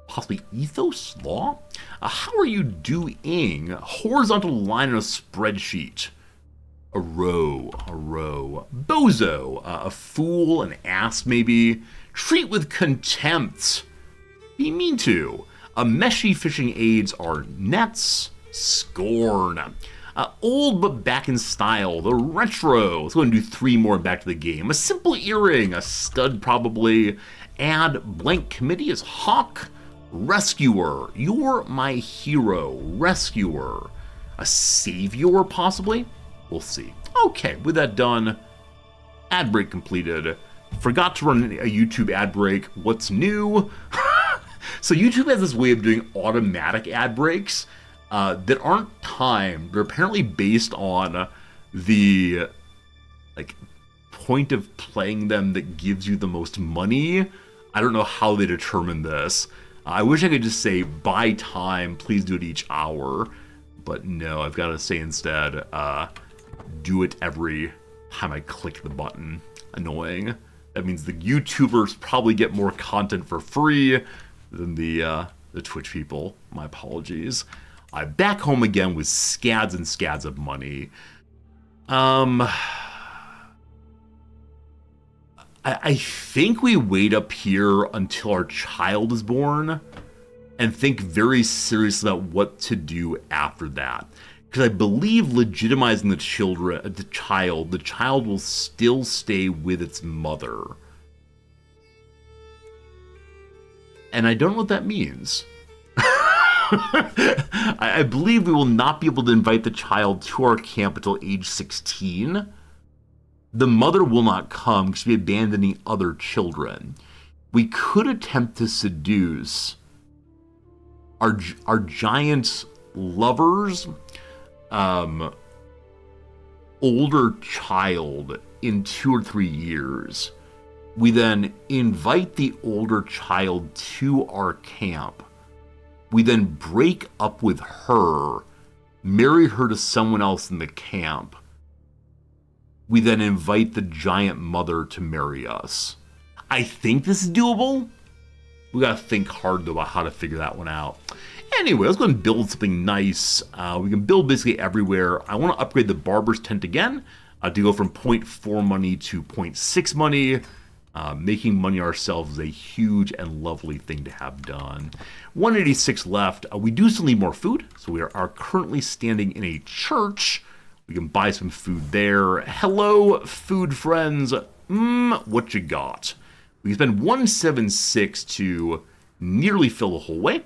[SPEAKER 1] Possibly ethos? Law? How are you doing? Horizontal line on a spreadsheet. A row. A row. Bozo. A fool. An ass, maybe. Treat with contempt. Be mean to. Meshy fishing aids are nets. Scorn. Old but back in style. The retro. Let's go and do 3 more back to the game. A simple earring. A stud, probably. Add blank committee is Hawk. Rescuer. You're my hero. Rescuer. A savior, possibly? We'll see. Okay, with that done, ad break completed. Forgot to run a YouTube ad break. What's new? So YouTube has this way of doing automatic ad breaks that aren't timed. They're apparently based on the point of playing them that gives you the most money. I don't know how they determine this. I wish I could just say, buy time, please do it each hour. But no, I've got to say instead, do it every time I click the button. Annoying. That means the YouTubers probably get more content for free than the Twitch people. My apologies. I'm back home again with scads and scads of money. I think we wait up here until our child is born and think very seriously about what to do after that. Because I believe legitimizing the child will still stay with its mother. And I don't know what that means. I believe we will not be able to invite the child to our camp until age 16. The mother will not come because we're abandoning other children. We could attempt to seduce our giant lovers, older child in 2 or 3 years. We then invite the older child to our camp. We then break up with her, marry her to someone else in the camp. We then invite the giant mother to marry us. I think this is doable. We gotta think hard though about how to figure that one out. Anyway, let's go and build something nice. We can build basically everywhere. I want to upgrade the barber's tent again to go from 0.4 money to 0.6 money. Making money ourselves is a huge and lovely thing to have done. 186 left. We do still need more food, so we are currently standing in a church. We can buy some food there. Hello, food friends. What you got? We can spend 176 to nearly fill the whole way,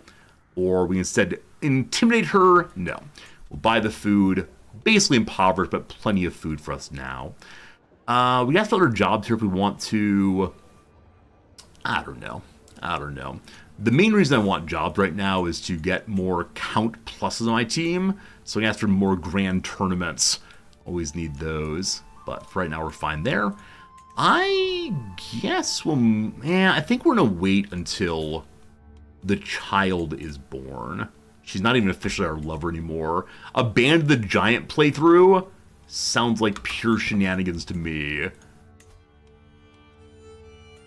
[SPEAKER 1] or we can instead intimidate her. No. We'll buy the food. Basically impoverished, but plenty of food for us now. We got some other jobs here if we want to. I don't know. The main reason I want jobs right now is to get more count pluses on my team. So I ask for more grand tournaments. Always need those. But for right now, we're fine there. I guess I think we're going to wait until the child is born. She's not even officially our lover anymore. Abandon the giant playthrough? Sounds like pure shenanigans to me.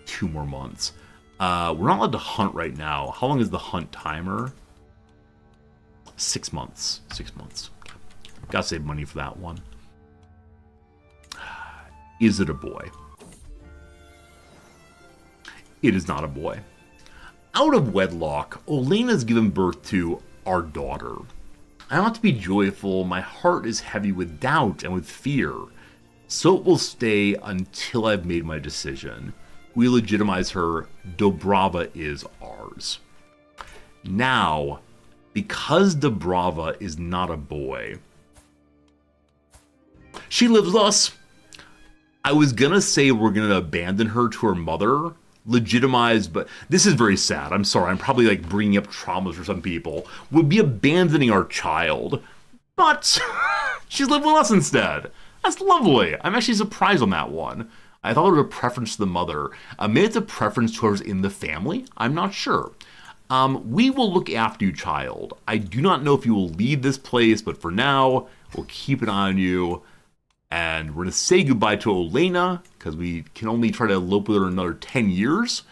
[SPEAKER 1] 2 more months. We're not allowed to hunt right now. How long is the hunt timer? 6 months. 6 months. Gotta save money for that one. Is it a boy? It is not a boy. Out of wedlock, Olena's given birth to our daughter. I want to be joyful. My heart is heavy with doubt and with fear. So it will stay until I've made my decision. We legitimize her. Dobrava is ours. Now, because Dobrava is not a boy, she lives with us. I was gonna say we're gonna abandon her to her mother, legitimized, but this is very sad. I'm sorry, I'm probably like bringing up traumas for some people. We'll be abandoning our child, but she's living with us instead. That's lovely. I'm actually surprised on that one. I thought it was a preference to the mother. Maybe it's a preference to hers in the family. I'm not sure. We will look after you, child. I do not know if you will leave this place, but for now, we'll keep an eye on you. And we're going to say goodbye to Olena, because we can only try to elope with her another 10 years.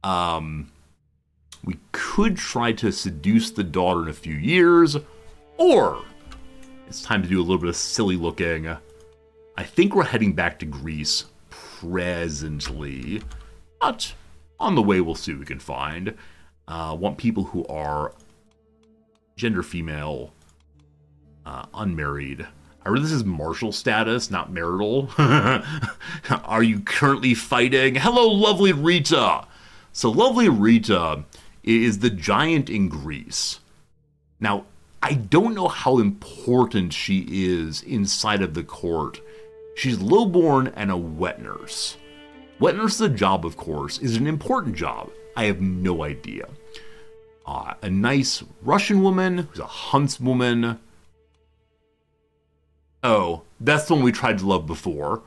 [SPEAKER 1] We could try to seduce the daughter in a few years, or it's time to do a little bit of silly looking. I think we're heading back to Greece presently, but on the way we'll see what we can find. Want people who are gender female, unmarried. I read this is martial status, not marital. Are you currently fighting? Hello, lovely Rita. So lovely Rita is the giant in Greece. Now, I don't know how important she is inside of the court. She's lowborn and a wet nurse. Wet nurse is a job, of course, is an important job. I have no idea. A nice Russian woman who's a huntswoman. Oh, that's the one we tried to love before.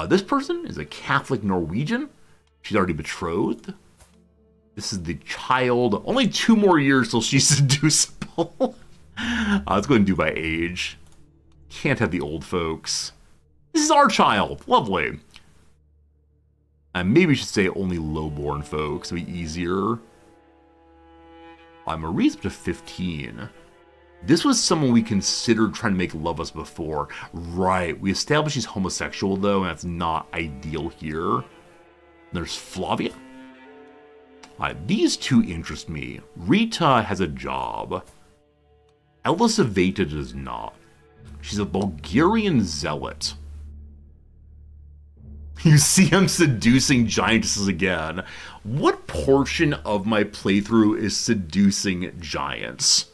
[SPEAKER 1] This person is a Catholic Norwegian. She's already betrothed. This is the child. Only 2 more years till she's seducible. Let's go ahead and do by age. Can't have the old folks. This is our child. Lovely. And maybe we should say only lowborn folks. It'll be easier. Marie's up to 15. This was someone we considered trying to make love us before. Right, we established he's homosexual though, and that's not ideal here. There's Flavia. These two interest me. Rita has a job. Elisaveta does not. She's a Bulgarian zealot. You see I'm seducing giantesses again. What portion of my playthrough is seducing giants?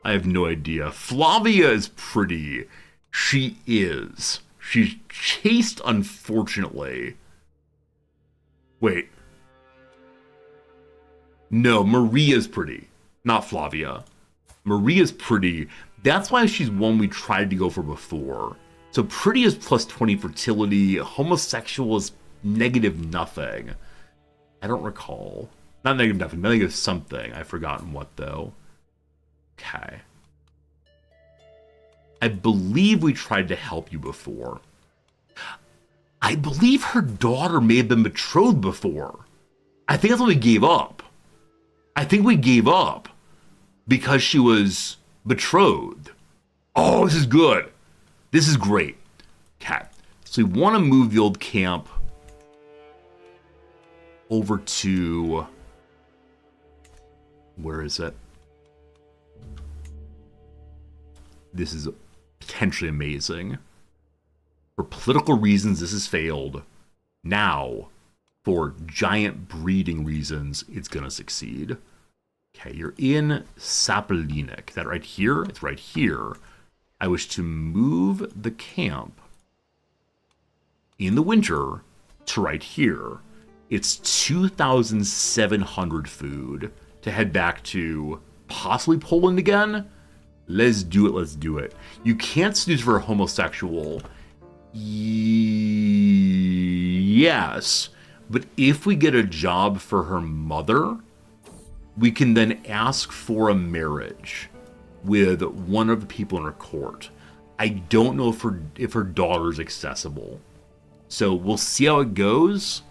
[SPEAKER 1] I have no idea. Flavia is pretty. She is. She's chaste, unfortunately. Wait. No, Maria's pretty. Not Flavia. Maria's pretty. That's why she's one we tried to go for before. So pretty is plus 20 fertility. Homosexual is negative nothing. I don't recall. Not negative nothing. Negative something. I've forgotten what though. Okay. I believe we tried to help you before. I believe her daughter may have been betrothed before. I think that's when we gave up. I think we gave up because she was betrothed. Oh, this is good. This is great. Okay. So we want to move the old camp over to, where is it? This is potentially amazing. For political reasons, this has failed. Now, for giant breeding reasons, it's going to succeed. Okay, you're in Sapalinik. That right here? It's right here. I wish to move the camp in the winter to right here. It's 2,700 food to head back to possibly Poland again. Let's do it, let's do it. You can't snooze for a homosexual. Yes, but if we get a job for her mother, we can then ask for a marriage with one of the people in her court. I don't know if her daughter's accessible. So we'll see how it goes.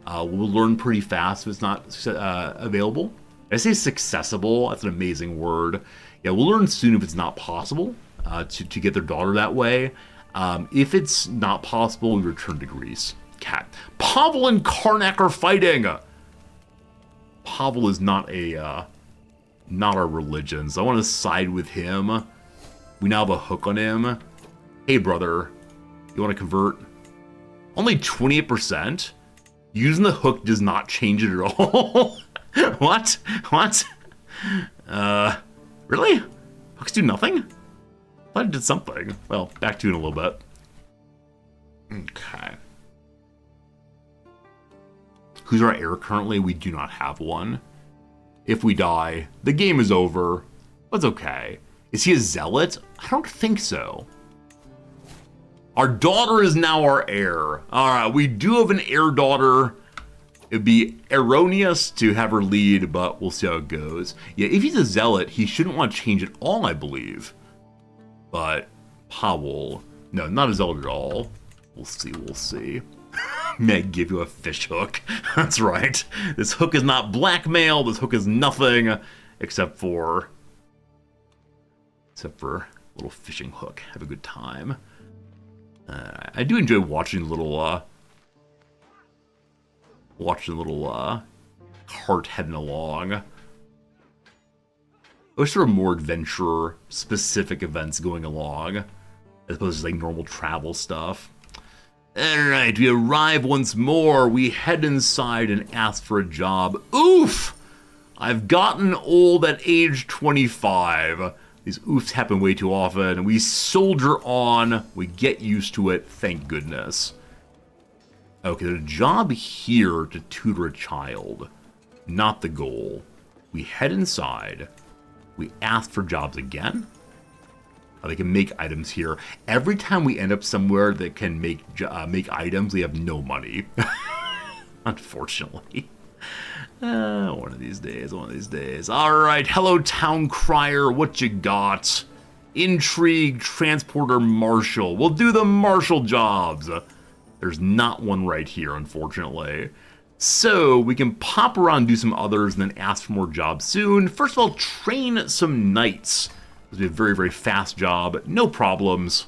[SPEAKER 1] We'll learn pretty fast if it's not available. I say successible, that's an amazing word. Yeah, we'll learn soon if it's not possible to get their daughter that way. If it's not possible, we return to Greece. Cat. Pavel and Karnak are fighting! Pavel is not our religions. I want to side with him. We now have a hook on him. Hey, brother. You want to convert? Only 28%? Using the hook does not change it at all. What? Really? Hooks do nothing? I thought it did something. Well, back to it in a little bit. Okay. Who's our heir currently? We do not have one. If we die, the game is over. That's okay. Is he a zealot? I don't think so. Our daughter is now our heir. Alright, we do have an heir daughter. It'd be erroneous to have her lead, but we'll see how it goes. Yeah, if he's a zealot, he shouldn't want to change it all, I believe. But Powell, no, not a zealot at all. We'll see. May I give you a fish hook? That's right. This hook is not blackmail. This hook is nothing except for a little fishing hook. Have a good time. I do enjoy watching little cart heading along. I wish there were more adventure-specific events going along, as opposed to like normal travel stuff. Alright, we arrive once more. We head inside and ask for a job. Oof! I've gotten old at age 25. These oofs happen way too often. We soldier on. We get used to it, thank goodness. Okay, there's a job here to tutor a child. Not the goal. We head inside. We ask for jobs again. They can make items here. Every time we end up somewhere that can make items, we have no money. Unfortunately. One of these days. Alright, hello town crier, what you got? Intrigue, transporter, marshal. We'll do the marshal jobs. There's not one right here, unfortunately. So, we can pop around, do some others, and then ask for more jobs soon. First of all, train some knights. This will be a very, very fast job. No problems.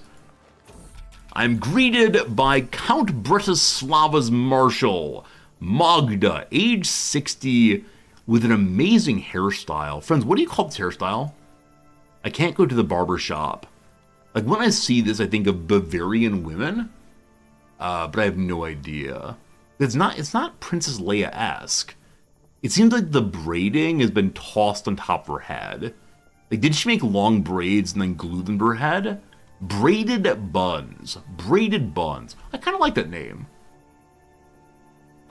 [SPEAKER 1] I'm greeted by Count Bretislava's marshal, Magda, age 60, with an amazing hairstyle. Friends, what do you call this hairstyle? I can't go to the barber shop. Like, when I see this, I think of Bavarian women, but I have no idea. It's not Princess Leia-esque. It seems like the braiding has been tossed on top of her head. Like, did she make long braids and then glue them to her head? Braided buns. Braided buns. I kind of like that name.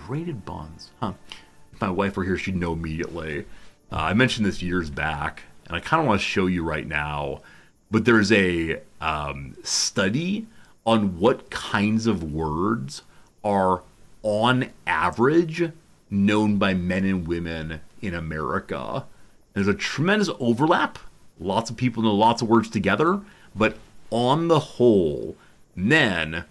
[SPEAKER 1] Braided buns. Huh. If my wife were here, she'd know immediately. I mentioned this years back, and I kind of want to show you right now. But there's a study on what kinds of words are, on average, known by men and women in America. There's a tremendous overlap. Lots of people know lots of words together, but on the whole, men,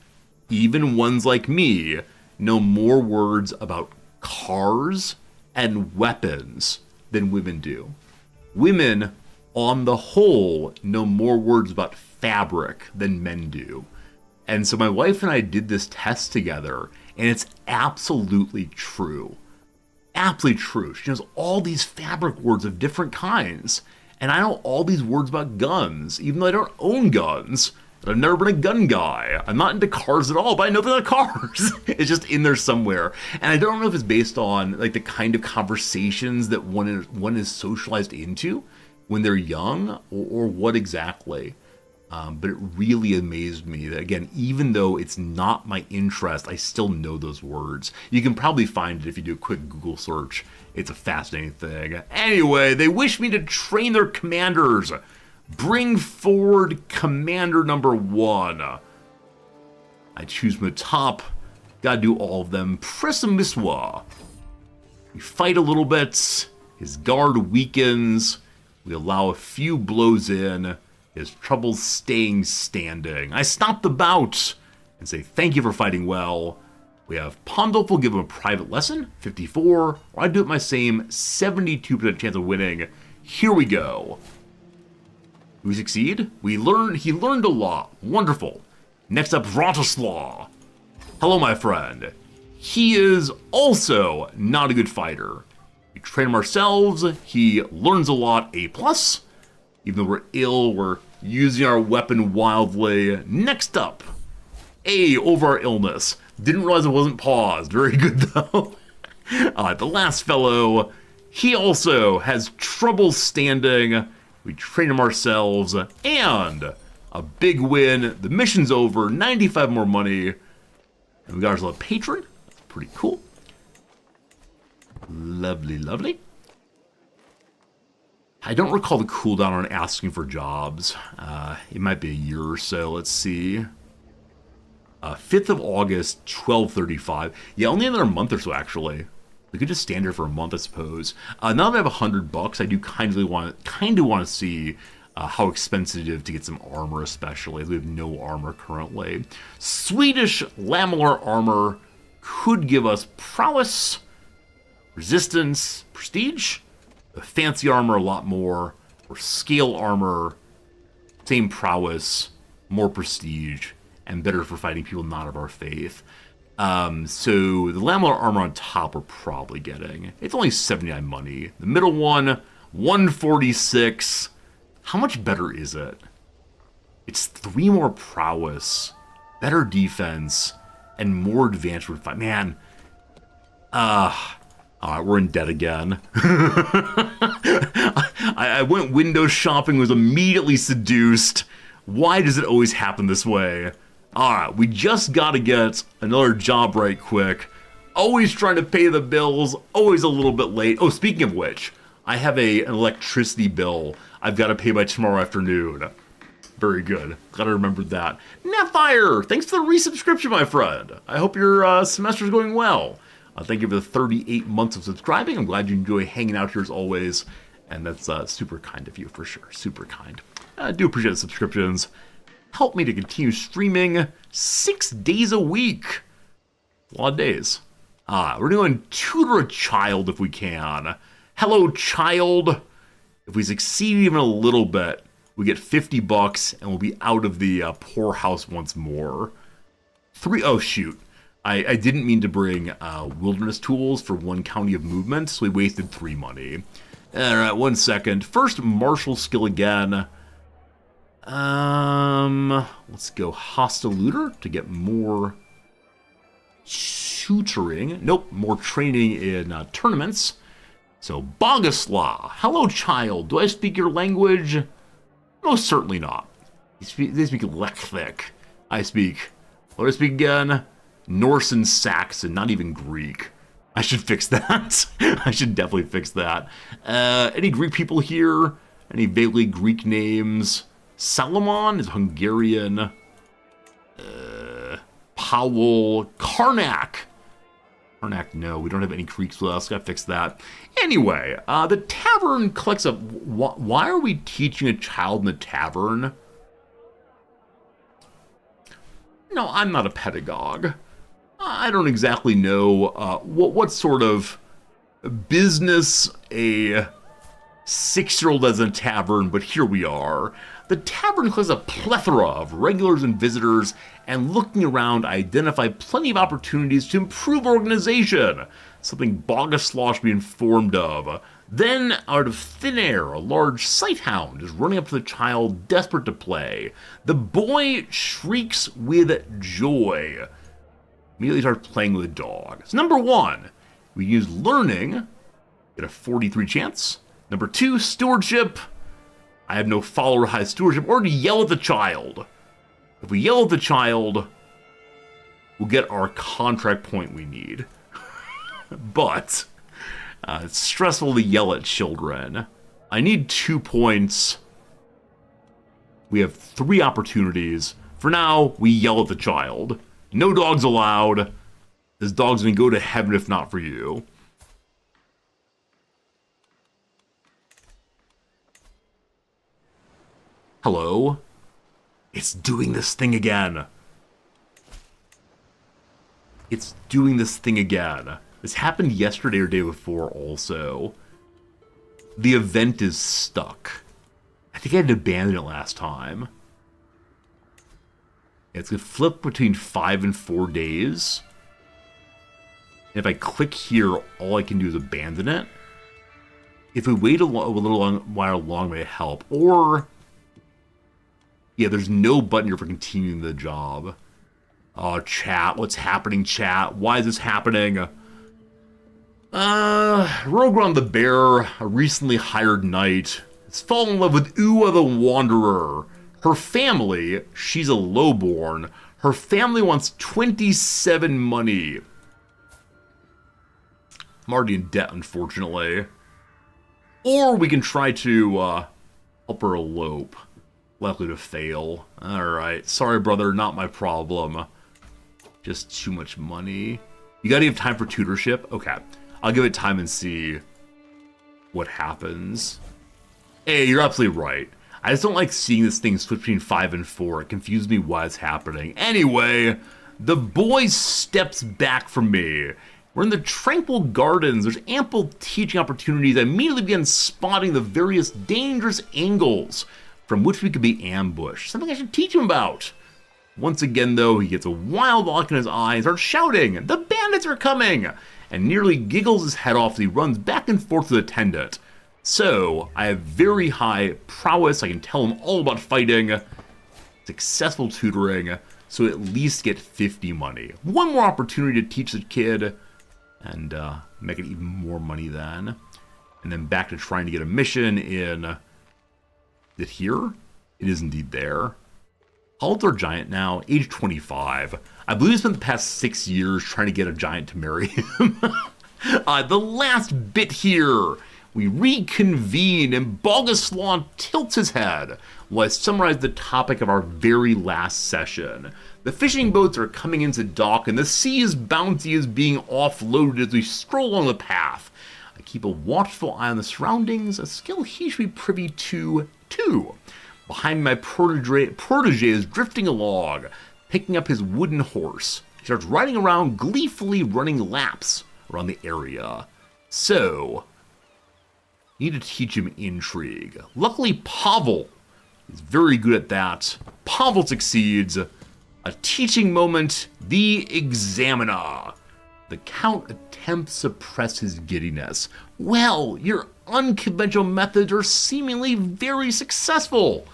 [SPEAKER 1] even ones like me, know more words about cars and weapons than women do. Women, on the whole, know more words about fabric than men do. And so my wife and I did this test together, And it's absolutely true. Absolutely true. She knows all these fabric words of different kinds. And I know all these words about guns, even though I don't own guns. I've never been a gun guy. I'm not into cars at all, but I know they're not cars. It's just in there somewhere. And I don't know if it's based on like the kind of conversations that one is socialized into when they're young or what exactly. But it really amazed me that, again, even though it's not my interest, I still know those words. You can probably find it if you do a quick Google search. It's a fascinating thing. Anyway, they wish me to train their commanders. Bring forward commander number 1. I choose from the top. Gotta do all of them. Pressamiswa. We fight a little bit. His guard weakens. We allow a few blows in. His trouble staying standing. I stop the bout and say thank you for fighting well. We have Pondolf will give him a private lesson, 54, or I do it my same, 72% chance of winning. Here we go. We succeed. He learned a lot. Wonderful. Next up, Vratislav. Hello, my friend. He is also not a good fighter. We train him ourselves. He learns a lot, A+. Even though we're ill, we're using our weapon wildly. Next up, A over our illness. Didn't realize it wasn't paused. Very good, though. The last fellow, he also has trouble standing. We train him ourselves, and a big win. The mission's over, 95 more money. And we got ourselves a patron. That's pretty cool. Lovely, lovely. I don't recall the cooldown on asking for jobs. It might be a year or so. Let's see. 5th of August, 12:35. Yeah, only another month or so, actually. We could just stand here for a month, I suppose. Now that I have $100, I do kind of want to see how expensive it is to get some armor, especially. We have no armor currently. Swedish lamellar armor could give us prowess, resistance, prestige. Fancy armor a lot more, or scale armor, same prowess, more prestige, and better for fighting people not of our faith. So the lamellar armor on top we're probably getting. It's only 79 money. The middle one, 146. How much better is it? It's 3 more prowess, better defense, and more advanced would fight. Man, alright, we're in debt again. I went window shopping, was immediately seduced. Why does it always happen this way? Alright, we just gotta get another job right quick. Always trying to pay the bills, always a little bit late. Oh, speaking of which, I have an electricity bill I've got to pay by tomorrow afternoon. Very good. Glad I remembered that. Netfire, thanks for the resubscription, my friend. I hope your semester's going well. Thank you for the 38 months of subscribing. I'm glad you enjoy hanging out here as always. And that's super kind of you, for sure. Super kind. I do appreciate the subscriptions. Help me to continue streaming 6 days a week. A lot of days. We're doing tutor a child if we can. Hello, child. If we succeed even a little bit, we get $50 and we'll be out of the poorhouse once more. Oh, shoot. I didn't mean to bring wilderness tools for 1 county of movement, so we wasted 3 money. Alright, 1 second. First, martial skill again. Let's go hostile looter to get more tutoring. Nope, more training in tournaments. So, Boguslav. Hello, child. Do I speak your language? Most certainly not. They speak Lecthvic. What do I speak again? Norse and Saxon, not even Greek. I should fix that. I should definitely fix that. Any Greek people here? Any vaguely Greek names? Salomon is Hungarian. Powell. Karnak. Karnak, no, we don't have any Greeks with us. Gotta fix that. Anyway, the tavern collects up. Why are we teaching a child in the tavern? No, I'm not a pedagogue. I don't exactly know what sort of business a 6-year-old has in a tavern, but here we are. The tavern has a plethora of regulars and visitors, and looking around, I identify plenty of opportunities to improve organization, something Boguslaw should be informed of. Then, out of thin air, a large sighthound is running up to the child, desperate to play. The boy shrieks with joy. Immediately starts playing with the dog. So number 1, we use learning, get a 43 chance. Number 2, stewardship. I have no follower high stewardship, or to yell at the child. If we yell at the child, we'll get our contract point we need. But it's stressful to yell at children. I need 2 points. We have 3 opportunities. For now, we yell at the child. No dogs allowed. This dog's gonna go to heaven if not for you. Hello? It's doing this thing again. It's doing this thing again. This happened yesterday or day before also. The event is stuck. I think I had to abandon it last time. It's gonna flip between 5 and 4 days. And if I click here, all I can do is abandon it. If we wait a little while longer, may help. Or, yeah, there's no button here for continuing the job. Chat, what's happening, chat? Why is this happening? Rogron the Bear, a recently hired knight, has fallen in love with Uwa the Wanderer. Her family, she's a lowborn, her family wants 27 money. I'm already in debt, unfortunately. Or we can try to help her elope. Likely to fail. Alright, sorry brother, not my problem. Just too much money. You gotta give time for tutorship? Okay. I'll give it time and see what happens. Hey, you're absolutely right. I just don't like seeing this thing switch between 5 and 4. It confused me why it's happening. Anyway, the boy steps back from me. We're in the tranquil gardens. There's ample teaching opportunities. I immediately begin spotting the various dangerous angles from which we could be ambushed. Something I should teach him about. Once again, though, he gets a wild look in his eye and starts shouting, "The bandits are coming!" and nearly giggles his head off as he runs back and forth to the attendant. So, I have very high prowess. I can tell him all about fighting. Successful tutoring, so at least get 50 money. One more opportunity to teach the kid, and make it even more money then. And then back to trying to get a mission in... Is it here? It is indeed there. How old's our giant now? Age 25. I believe he spent the past 6 years trying to get a giant to marry him. The last bit here. We reconvene and Boguslaw tilts his head while I summarize the topic of our very last session. The fishing boats are coming into dock and the sea's bounty is being offloaded as we stroll along the path. I keep a watchful eye on the surroundings, a skill he should be privy to too. Behind my protege is drifting along, picking up his wooden horse. He starts riding around, gleefully running laps around the area. So, need to teach him intrigue. Luckily, Pavel is very good at that. Pavel succeeds. A teaching moment, the examiner. The Count attempts to suppress his giddiness. Well, your unconventional methods are seemingly very successful.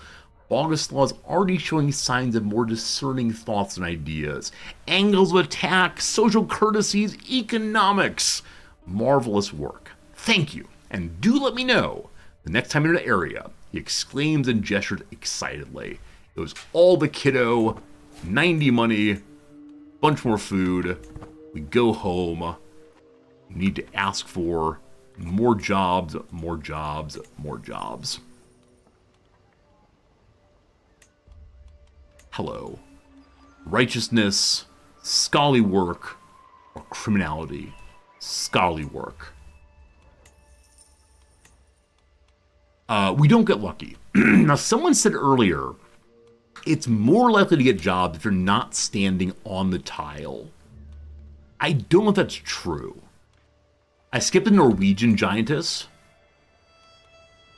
[SPEAKER 1] Boguslaw is already showing signs of more discerning thoughts and ideas. Angles of attack, social courtesies, economics. Marvelous work. Thank you. And do let me know the next time you're in an area. He exclaims and gestures excitedly. It was all the kiddo, 90 money, bunch more food. We go home. We need to ask for more jobs, more jobs, more jobs. Hello. Righteousness, scholarly work, or criminality. Scholarly work. We don't get lucky. Now, someone said earlier, it's more likely to get jobs if you're not standing on the tile. I don't know if that's true. I skipped the Norwegian giantess.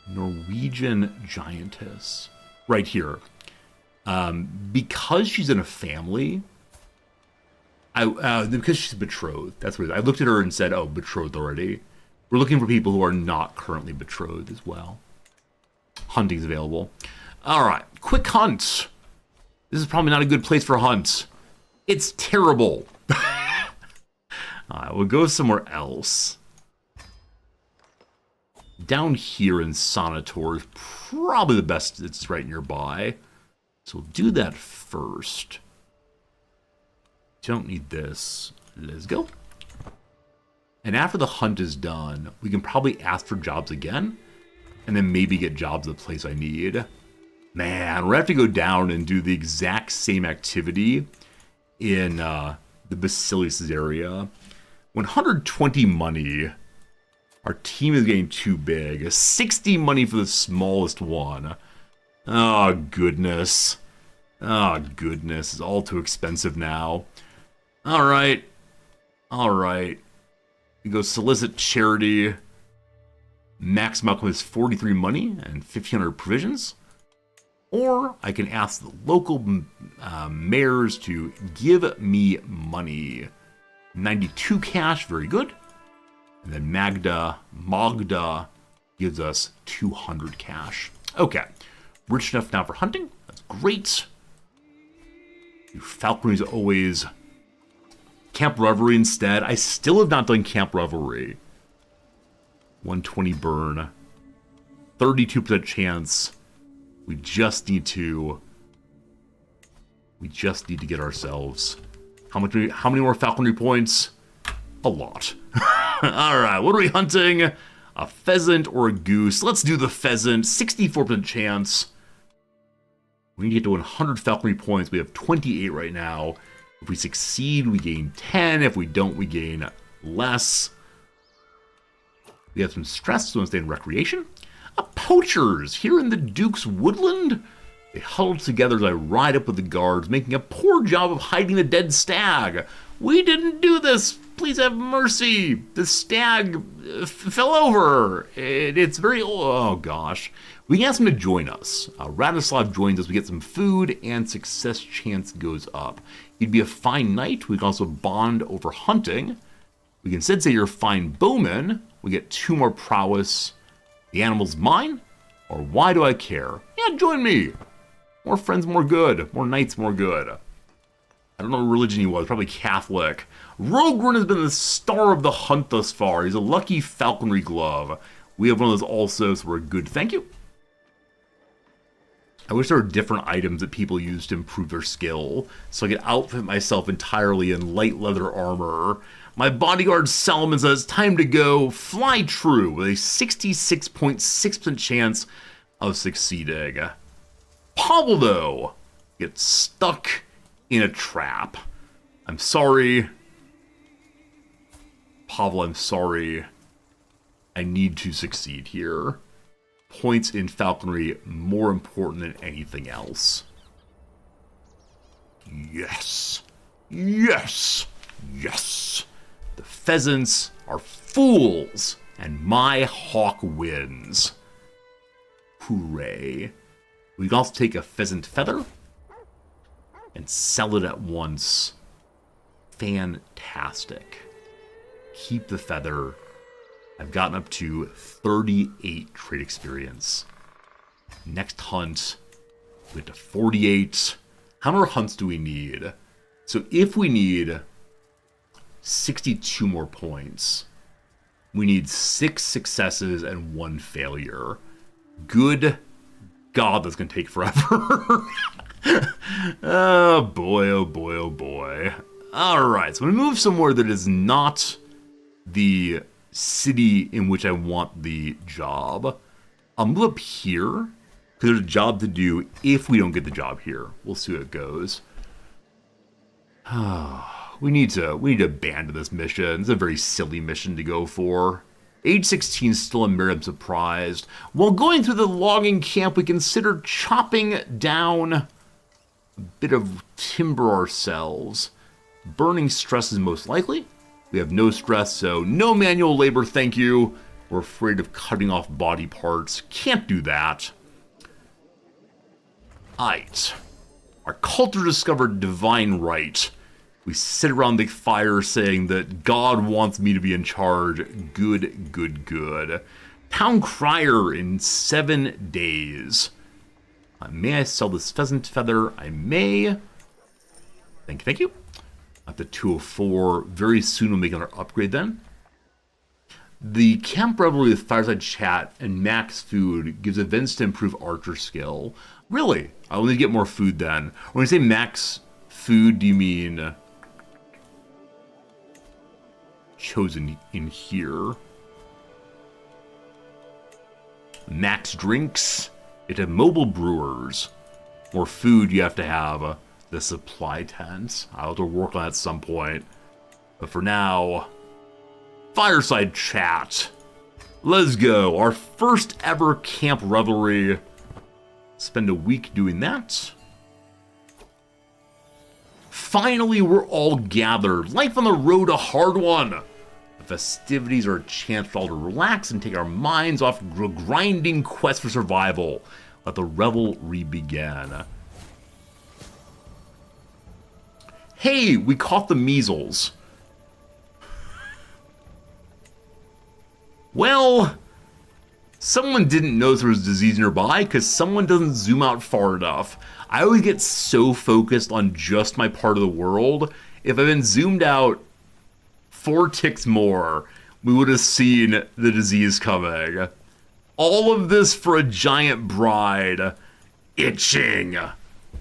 [SPEAKER 1] Norwegian giantess. right here. Because she's in a family, because she's betrothed. That's what it is. I looked at her and said, "Oh, betrothed already." We're looking for people who are not currently betrothed as well. Hunting's available. All right, quick hunt. This is probably not a good place for a hunt. It's terrible. We'll go somewhere else. Down here in Sanator is probably the best. It's right nearby. So we'll do that first. Don't need this. Let's go. And after the hunt is done, we can probably ask for jobs again, and then maybe get jobs at the place I need. Man, we're going to have to go down and do the exact same activity in the Basilius' area. 120 money. Our team is getting too big. 60 money for the smallest one. Oh, goodness. Oh, goodness. It's all too expensive now. All right. All right. We go solicit charity. Max Malcolm is 43 money and 1,500 provisions. Or I can ask the local mayors to give me money. 92 cash, very good. And then Magda gives us 200 cash. Okay, rich enough now for hunting. That's great. Falconry is always. Camp Revelry instead. I still have not done Camp Revelry. 120 burn. 32% chance. We just need to get ourselves. How many more falconry points? A lot. Alright, what are we hunting? A pheasant or a goose? Let's do the pheasant. 64% chance. We need to get to 100 falconry points. We have 28 right now. If we succeed, we gain 10. If we don't, we gain less. We have some stress, so we stay in recreation. Poachers here in the Duke's Woodland. They huddle together as I ride up with the guards, making a poor job of hiding the dead stag. We didn't do this. Please have mercy. The stag fell over. It's very old. Oh, gosh. We can ask him to join us. Radislav joins us. We get some food, and success chance goes up. He'd be a fine knight. We can also bond over hunting. We can instead say you're a fine bowman. We get 2 more prowess. The animal's mine? Or why do I care? Yeah, join me. More friends, more good. More knights, more good. I don't know what religion he was. Probably Catholic. Rogren has been the star of the hunt thus far. He's a lucky falconry glove. We have one of those also, so we're good. Thank you. I wish there were different items that people use to improve their skill, so I could outfit myself entirely in light leather armor. My bodyguard Salomon says, time to go. Fly true with a 66.6% chance of succeeding. Pavel, though, gets stuck in a trap. I'm sorry. Pavel, I'm sorry. I need to succeed here. Points in falconry more important than anything else. Yes. Yes. Yes. The pheasants are fools, and my hawk wins. Hooray. We can also take a pheasant feather and sell it at once. Fantastic. Keep the feather. I've gotten up to 38 trade experience. Next hunt, we get to 48. How many hunts do we need? So if we need 62 more points, we need 6 successes and 1 failure. Good God, that's going to take forever. Oh boy, oh boy, oh boy. Alright, so we move somewhere that is not the city in which I want the job. I'll move up here, because there's a job to do if we don't get the job here. We'll see how it goes. We need to abandon this mission. It's a very silly mission to go for. Age 16 still a Miriam surprised. While going through the logging camp, we considered chopping down a bit of timber ourselves. Burning stress is most likely. We have no stress, so no manual labor, thank you. We're afraid of cutting off body parts. Can't do that. Alright. Our culture discovered divine right. We sit around the fire saying that God wants me to be in charge. Good, good, good. Town crier in 7 days. May I sell this pheasant feather? I may. Thank you. At the 204, very soon we'll make another upgrade then. The camp revelry with fireside chat and max food gives events to improve archer skill. Really? I will need to get more food then. When you say max food, do you mean chosen in here? Max drinks. It have mobile brewers. More food you have to have. The supply tent. I'll have to work on that at some point. But for now, fireside chat. Let's go. Our first ever camp revelry. Spend a week doing that. Finally, we're all gathered. Life on the road, a hard one. The festivities are a chance for all to relax and take our minds off the grinding quest for survival. Let the revelry begin. Hey, we caught the measles. Well, someone didn't notice there was disease nearby because someone doesn't zoom out far enough. I always get so focused on just my part of the world. If I'd been zoomed out 4 ticks more, we would have seen the disease coming. All of this for a giant bride. Itching.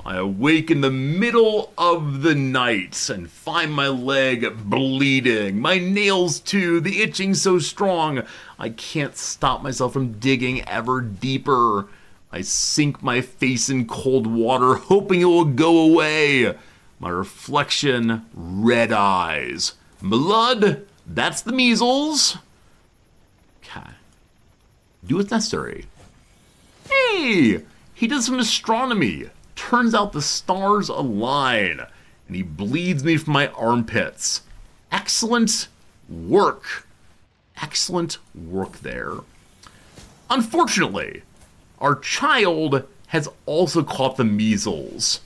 [SPEAKER 1] I awake in the middle of the night and find my leg bleeding. My nails too, the itching so strong. I can't stop myself from digging ever deeper. I sink my face in cold water, hoping it will go away. My reflection, red eyes. Blood, that's the measles. Okay. Do what's necessary. Hey, he does some astronomy. Turns out the stars align, and he bleeds me from my armpits. Excellent work. Excellent work there. Unfortunately, our child has also caught the measles.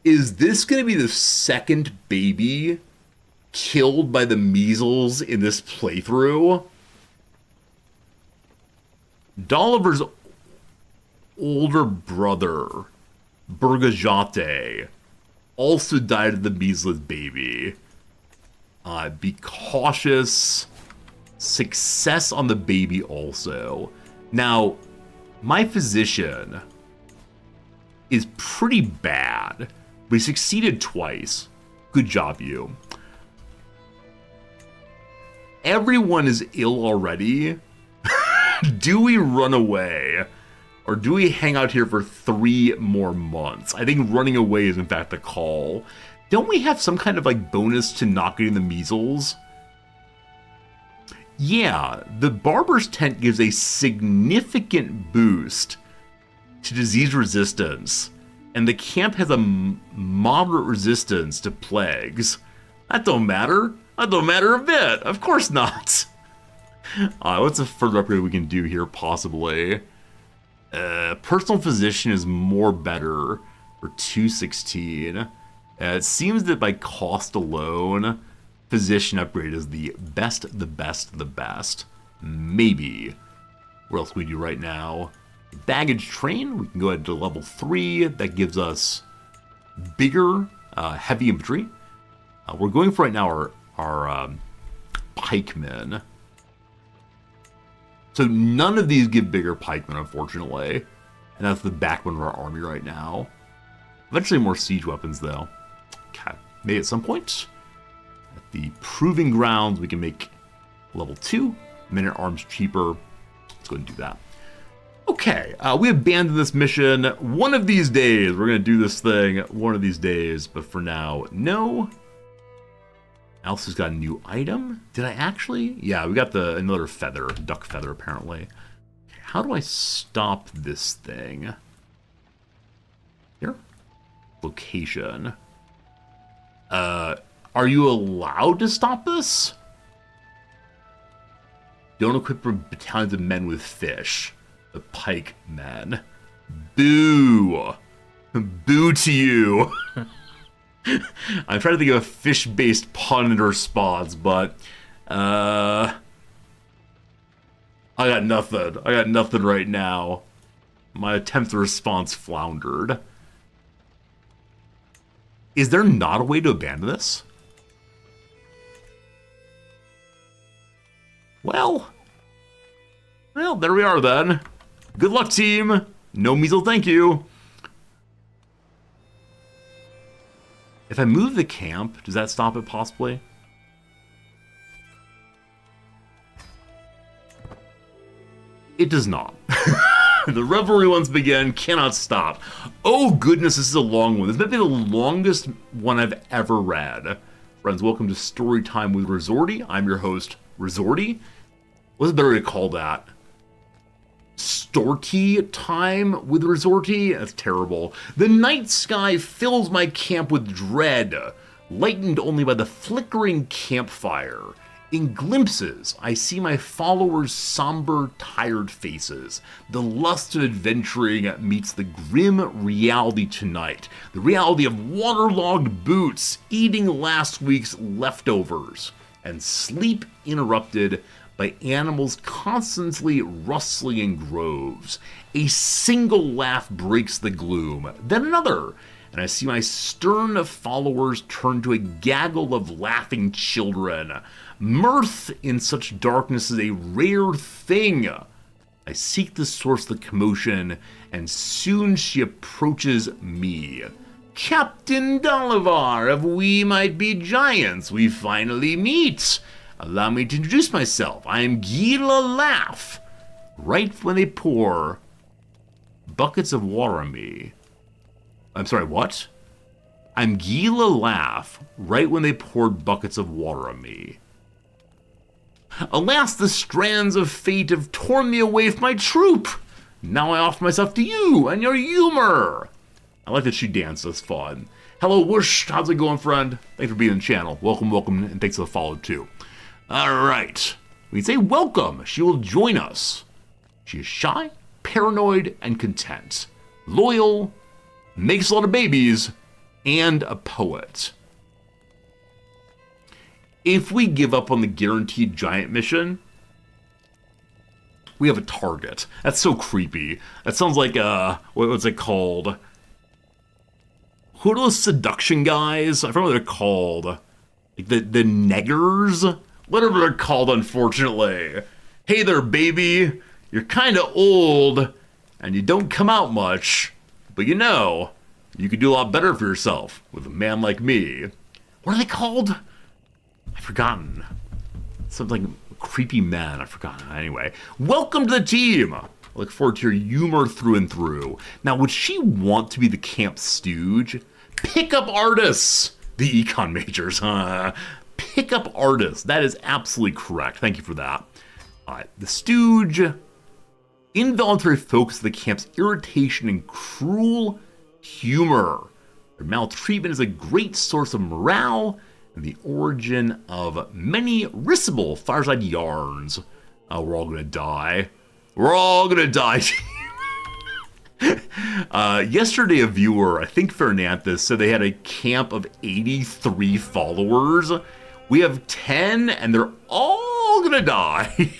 [SPEAKER 1] Is this going to be the second baby killed by the measles in this playthrough? Dolliver's older brother, Burgajate, also died of the measles baby. Be cautious. Success on the baby also. Now, my physician is pretty bad, but he succeeded twice. Good job, you. Everyone is ill already. Do we run away? Or do we hang out here for 3 more months? I think running away is in fact the call. Don't we have some kind of like bonus to not getting the measles? Yeah, the barber's tent gives a significant boost to disease resistance. And the camp has a moderate resistance to plagues. That don't matter. That don't matter a bit. Of course not. What's a further upgrade we can do here, possibly? Personal physician is more better for 216. It seems that by cost alone, physician upgrade is the best, the best, the best. Maybe. What else can we do right now? Baggage train, we can go ahead to level 3. That gives us bigger, heavy infantry. We're going for right now our pikemen. So none of these give bigger pikemen, unfortunately. And that's the backbone of our army right now. Eventually more siege weapons, though. Okay, maybe at some point. At the proving grounds, we can make level 2. Men at arms cheaper. Let's go ahead and do that. Okay, we abandoned this mission. One of these days, we're going to do this thing. One of these days, but for now, no. Alice's got a new item. Did I actually? Yeah, we got another feather, duck feather, apparently. How do I stop this thing? Here? Location. Are you allowed to stop this? Don't equip battalions of men with fish. The pike men. Boo! Boo to you! I'm trying to think of a fish-based pun in response, but I got nothing. I got nothing right now. My attempt at response floundered. Is there not a way to abandon this? Well, there we are then. Good luck, team. No measles, thank you. If I move the camp, does that stop it possibly? It does not. The revelry once began, cannot stop. Oh goodness, this is a long one. This might be the longest one I've ever read. Friends, welcome to Storytime with Resorty. I'm your host, Resorty. What's better to call that? Storty time with Resorty? That's terrible. The night sky fills my camp with dread, lightened only by the flickering campfire. In glimpses, I see my followers' somber, tired faces. The lust of adventuring meets the grim reality tonight. The reality of waterlogged boots, eating last week's leftovers, and sleep interrupted by animals constantly rustling in groves. A single laugh breaks the gloom, then another, and I see my stern followers turn to a gaggle of laughing children. Mirth in such darkness is a rare thing. I seek the source of the commotion, and soon she approaches me. Captain Dolivar of We Might Be Giants, we finally meet. Allow me to introduce myself. I am Gila Laugh. Right when they pour buckets of water on me. I'm sorry, what? I'm Gila Laugh right when they poured buckets of water on me. Alas, the strands of fate have torn me away from my troop. Now I offer myself to you and your humor. I like that she danced. That's fun. Hello, Whoosh. How's it going, friend? Thanks for being in the channel. Welcome, and thanks for the follow, too. All right. We say welcome. She will join us. She is shy, paranoid, and content. Loyal, makes a lot of babies, and a poet. If we give up on the guaranteed giant mission, we have a target. That's so creepy. That sounds like, what's it called? Who are those seduction guys? I forget what they're called. Like the neggers? Whatever they're called, unfortunately. Hey there, baby. You're kind of old, and you don't come out much. But you know, you could do a lot better for yourself with a man like me. What are they called? I've forgotten. Something like creepy men. I've forgotten. Anyway, welcome to the team. I look forward to your humor through and through. Now, would she want to be the camp stooge? Pickup artists. The econ majors, huh? Pickup artists. That is absolutely correct. Thank you for that. All right, the stooge. Involuntary focus of the camp's irritation and cruel humor. Their maltreatment is a great source of morale and the origin of many risible fireside yarns. Oh, we're all gonna die. We're all gonna die. Yesterday, a viewer, I think Fernandez, said they had a camp of 83 followers. We have 10, and they're all gonna die.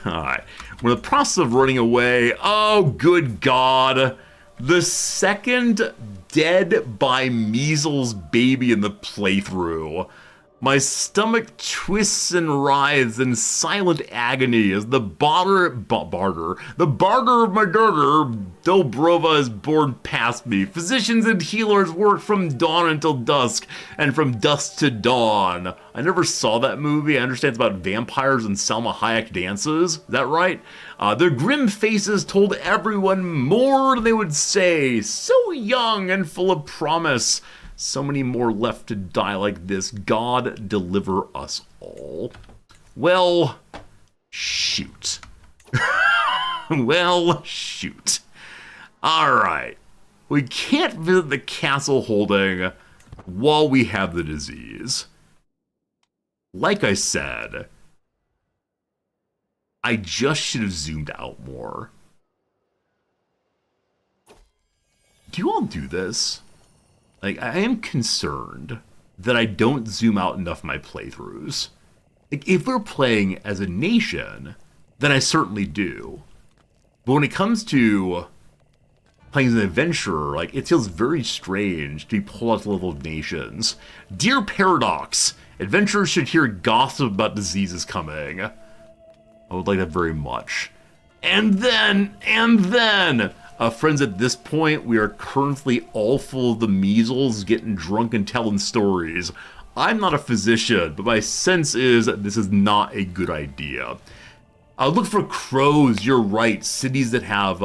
[SPEAKER 1] Alright, we're in the process of running away. Oh, good God. The second dead by measles baby in the playthrough. My stomach twists and writhes in silent agony as the barter of my daughter, Dobrova, is borne past me. Physicians and healers work from dawn until dusk, and from dusk to dawn. I never saw that movie. I understand it's about vampires and Salma Hayek dances. Is that right? Their grim faces told everyone more than they would say. So young and full of promise. So many more left to die like this. God deliver us all. Well, shoot. Well, shoot. All right. We can't visit the castle holding while we have the disease. Like I said, I just should have zoomed out more. Do you all do this? Like, I am concerned that I don't zoom out enough in my playthroughs. Like, if we're playing as a nation, then I certainly do. But when it comes to playing as an adventurer, like, it feels very strange to be pulled out to level of nations. Dear Paradox, adventurers should hear gossip about diseases coming. I would like that very much. And then, friends, at this point, we are currently all full of the measles, getting drunk and telling stories. I'm not a physician, but my sense is that this is not a good idea. Look for crows, you're right. Cities that have,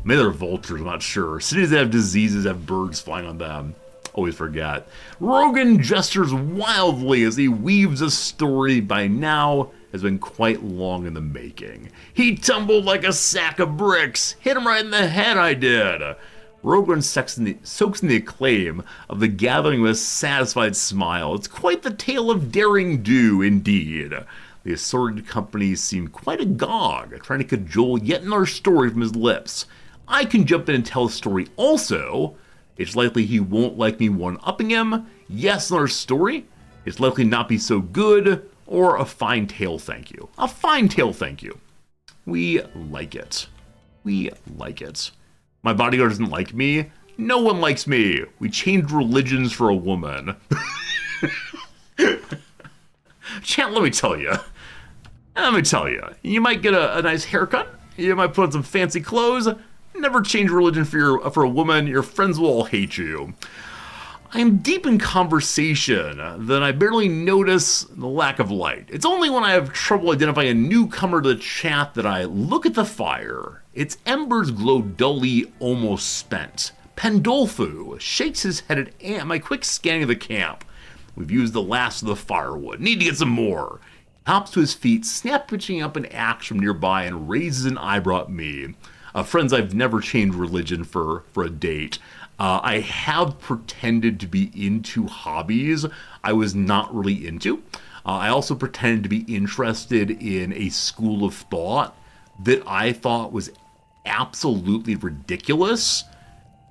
[SPEAKER 1] maybe they're vultures, I'm not sure. Cities that have diseases have birds flying on them. Always forget. Rogan gestures wildly as he weaves a story by now has been quite long in the making. He tumbled like a sack of bricks. Hit him right in the head, I did. Rogan soaks in the acclaim of the gathering with a satisfied smile. It's quite the tale of daring do, indeed. The assorted companies seem quite agog, trying to cajole yet another story from his lips. I can jump in and tell a story also. It's likely he won't like me one-upping him. Yes, another story. It's likely not be so good, or a fine tale, thank you. A fine tale, thank you. We like it. We like it. My bodyguard doesn't like me. No one likes me. We changed religions for a woman. Chat, let me tell you. You might get a nice haircut. You might put on some fancy clothes. Never change religion for a woman. Your friends will all hate you. I am deep in conversation, then I barely notice the lack of light. It's only when I have trouble identifying a newcomer to the chat that I look at the fire. Its embers glow dully, almost spent. Pandolfo shakes his head at my quick scanning of the camp. We've used the last of the firewood. Need to get some more. He hops to his feet, snatching up an axe from nearby and raises an eyebrow at me. Friends, I've never changed religion for a date. I have pretended to be into hobbies I was not really into. I also pretended to be interested in a school of thought that I thought was absolutely ridiculous,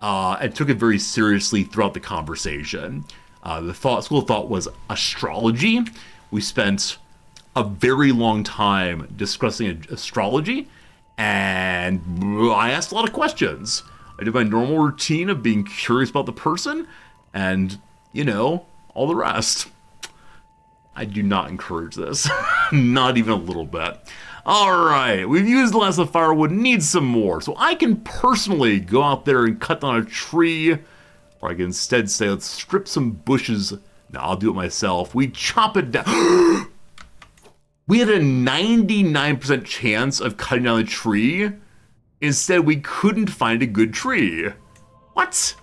[SPEAKER 1] and took it very seriously throughout the conversation. The school of thought was astrology. We spent a very long time discussing astrology, and I asked a lot of questions. I did my normal routine of being curious about the person and, all the rest. I do not encourage this. Not even a little bit. Alright, we've used the last of the firewood, need some more. So I can personally go out there and cut down a tree, or I can instead say, let's strip some bushes. No, I'll do it myself. We chop it down. We had a 99% chance of cutting down the tree. Instead, we couldn't find a good tree. What?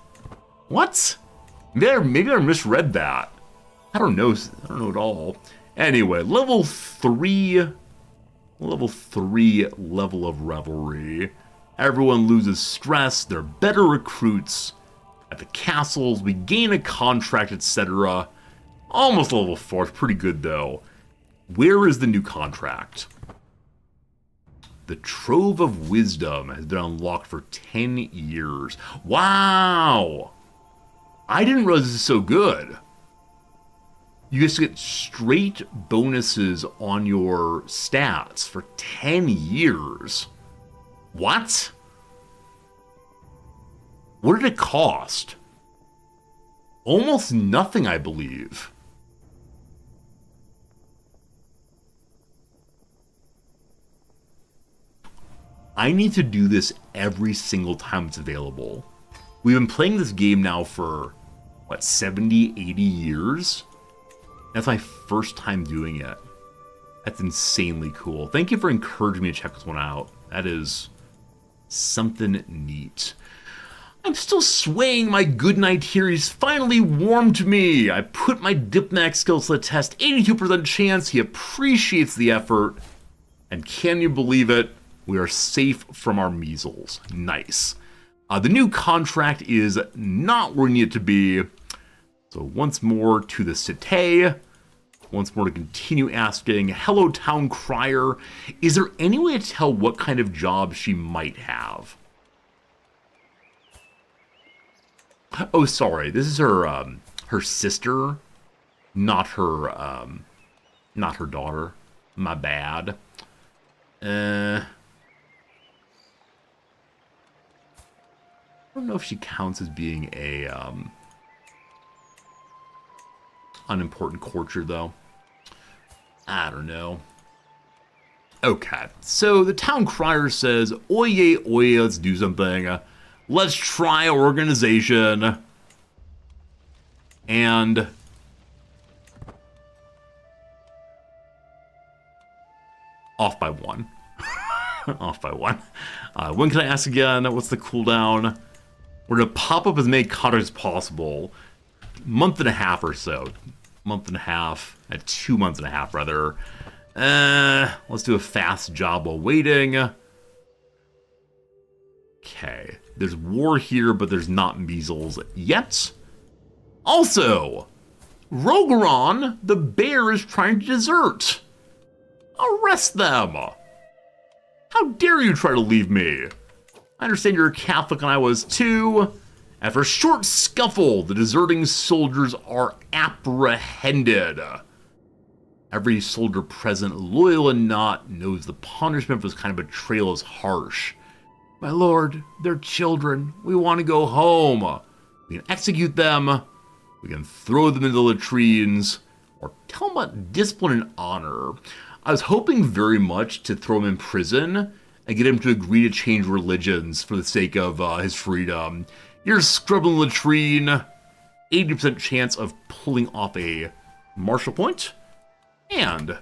[SPEAKER 1] Maybe I misread that. I don't know at all. Anyway, level 3 level of revelry. Everyone loses stress, they're better recruits. At the castles, we gain a contract, etc. Almost level 4, pretty good though. Where is the new contract? The Trove of Wisdom has been unlocked for 10 years. Wow! I didn't realize this is so good. You just get straight bonuses on your stats for 10 years. What? What did it cost? Almost nothing, I believe. I need to do this every single time it's available. We've been playing this game now for, 70, 80 years? That's my first time doing it. That's insanely cool. Thank you for encouraging me to check this one out. That is something neat. I'm still swaying my good knight here. He's finally warmed me. I put my diplomatic skills to the test. 82% chance. He appreciates the effort. And can you believe it? We are safe from our measles. Nice. The new contract is not where we need it to be. So once more to the cité. once more to continue asking, hello, town crier. Is there any way to tell what kind of job she might have? Oh, sorry. This is her sister, not her daughter. My bad. I don't know if she counts as being a unimportant courtier, though. I don't know. Okay, so the town crier says, oye, oye, let's do something. Let's try organization. And off by one. Off by one. When can I ask again? What's the cooldown? We're going to pop up as many cutters as possible. Month and a half or so. Month and a half. 2 months and a half, rather. Let's do a fast job while waiting. Okay. There's war here, but there's not measles yet. Also, Rogaron, the bear, is trying to desert. Arrest them. How dare you try to leave me? I understand you're a Catholic and I was too. After a short scuffle, the deserting soldiers are apprehended. Every soldier present, loyal and not, knows the punishment for this kind of betrayal is harsh. My lord, they're children. We want to go home. We can execute them. We can throw them into the latrines. Or tell them about discipline and honor. I was hoping very much to throw him in prison and get him to agree to change religions for the sake of his freedom. You're scrubbing the latrine. 80% chance of pulling off a martial point. And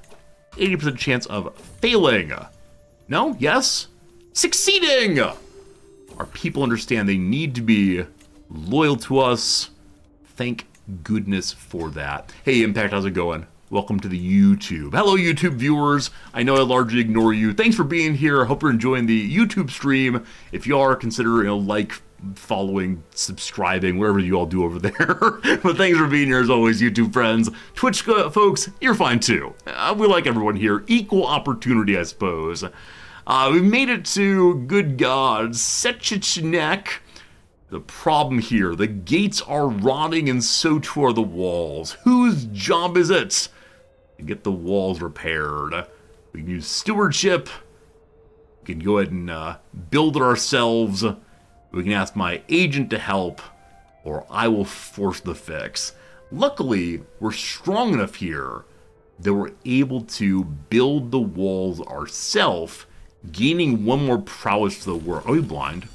[SPEAKER 1] 80% chance of failing. No? Yes? Succeeding! Our people understand they need to be loyal to us. Thank goodness for that. Hey, Impact, how's it going? Welcome to the YouTube. Hello, YouTube viewers. I know I largely ignore you. Thanks for being here. I hope you're enjoying the YouTube stream. If you are, consider, like, following, subscribing, whatever you all do over there. But thanks for being here as always, YouTube friends. Twitch folks, you're fine too. We like everyone here. Equal opportunity, I suppose. We made it to, good God, Sechichnek. The problem here, the gates are rotting and so too are the walls. Whose job is it to get the walls repaired? We can use stewardship. We can go ahead and build it ourselves. We can ask my agent to help, or I will force the fix. Luckily, we're strong enough here that we're able to build the walls ourselves, gaining one more prowess to the work. Are we blind?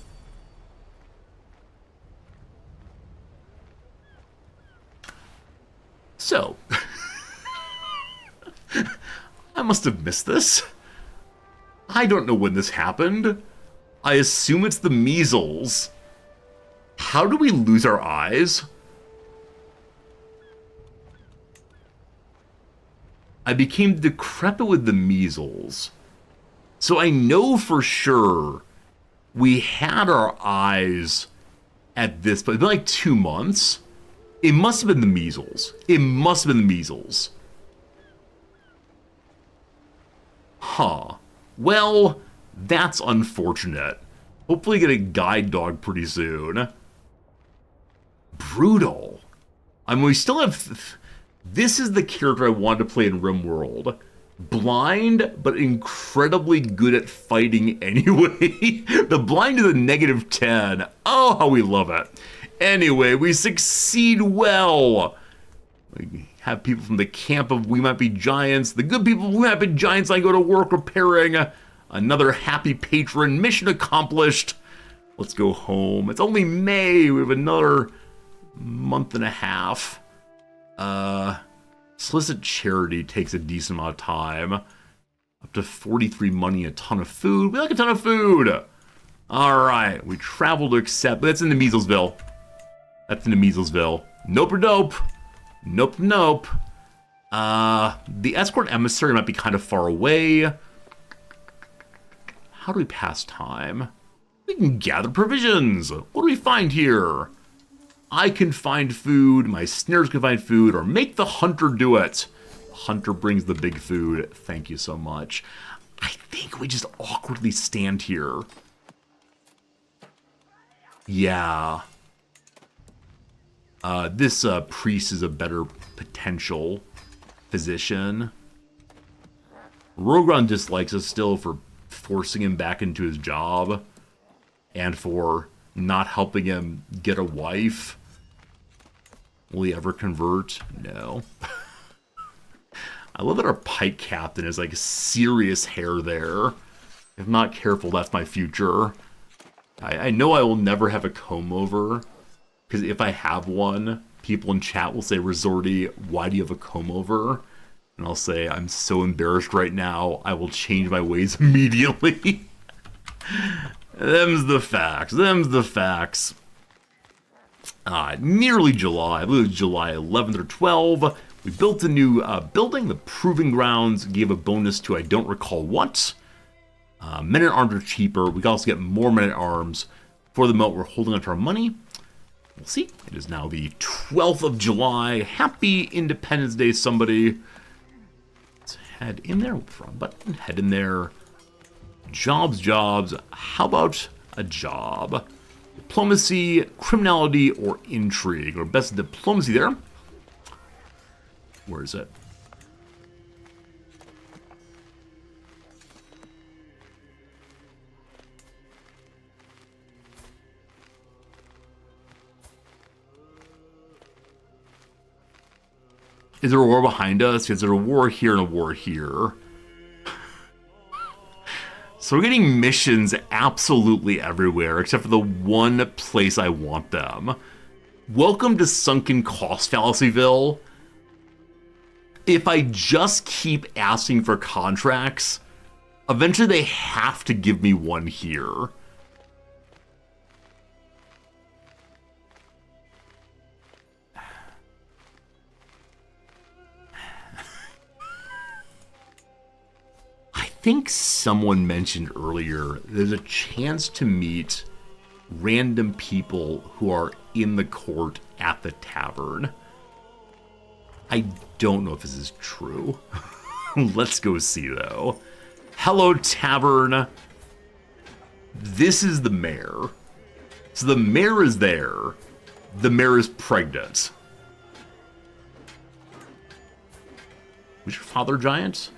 [SPEAKER 1] So, I must have missed this. I don't know when this happened. I assume it's the measles. How do we lose our eyes? I became decrepit with the measles. So I know for sure we had our eyes at this, but it's been like 2 months. It must have been the measles. It must have been the measles. Huh. Well, that's unfortunate. Hopefully get a guide dog pretty soon. Brutal. I mean, we still have... This is the character I wanted to play in RimWorld. Blind, but incredibly good at fighting anyway. The blind is a -10. Oh, how we love it. Anyway, we succeed well. We have people from the camp of We Might Be Giants. The good people of We Might Be Giants, I go to work repairing. Another happy patron. Mission accomplished. Let's go home. It's only May. We have another month and a half. Solicit charity takes a decent amount of time. Up to 43 money, a ton of food. We like a ton of food. All right. We travel to accept. That's in the Measlesville. That's in the Measlesville. Nope or dope. Nope, nope. The escort emissary might be kind of far away. How do we pass time? We can gather provisions. What do we find here? I can find food, my snares can find food, or make the hunter do it. Hunter brings the big food. Thank you so much. I think we just awkwardly stand here. Yeah. This priest is a better potential physician. Rogron dislikes us still for forcing him back into his job and for not helping him get a wife. Will he ever convert? No. I love that our pike captain has like serious hair there. If I'm not careful, that's my future. I know I will never have a comb over, because if I have one, people in chat will say, Resorty, why do you have a comb over? And I'll say, I'm so embarrassed right now, I will change my ways immediately. Them's the facts. Them's the facts. Nearly July. I believe it was July 11th or 12th. We built a new building. The Proving Grounds gave a bonus to I don't recall what. Men-at-arms are cheaper. We can also get more men-at-arms. For the moment, we're holding on to our money. We'll see. It is now the 12th of July. Happy Independence Day, somebody. Let's head in there. Wrong button. Head in there. Jobs, jobs. How about a job? Diplomacy, criminality, or intrigue. Or best diplomacy there. Where is it? Is there a war behind us? Is there a war here and a war here? So we're getting missions absolutely everywhere, except for the one place I want them. Welcome to Sunken Cost Fallacyville. If I just keep asking for contracts, eventually they have to give me one here. I think someone mentioned earlier, there's a chance to meet random people who are in the court at the tavern. I don't know if this is true. Let's go see, though. Hello, tavern. This is the mayor. So the mayor is there. The mayor is pregnant. Was your father giant?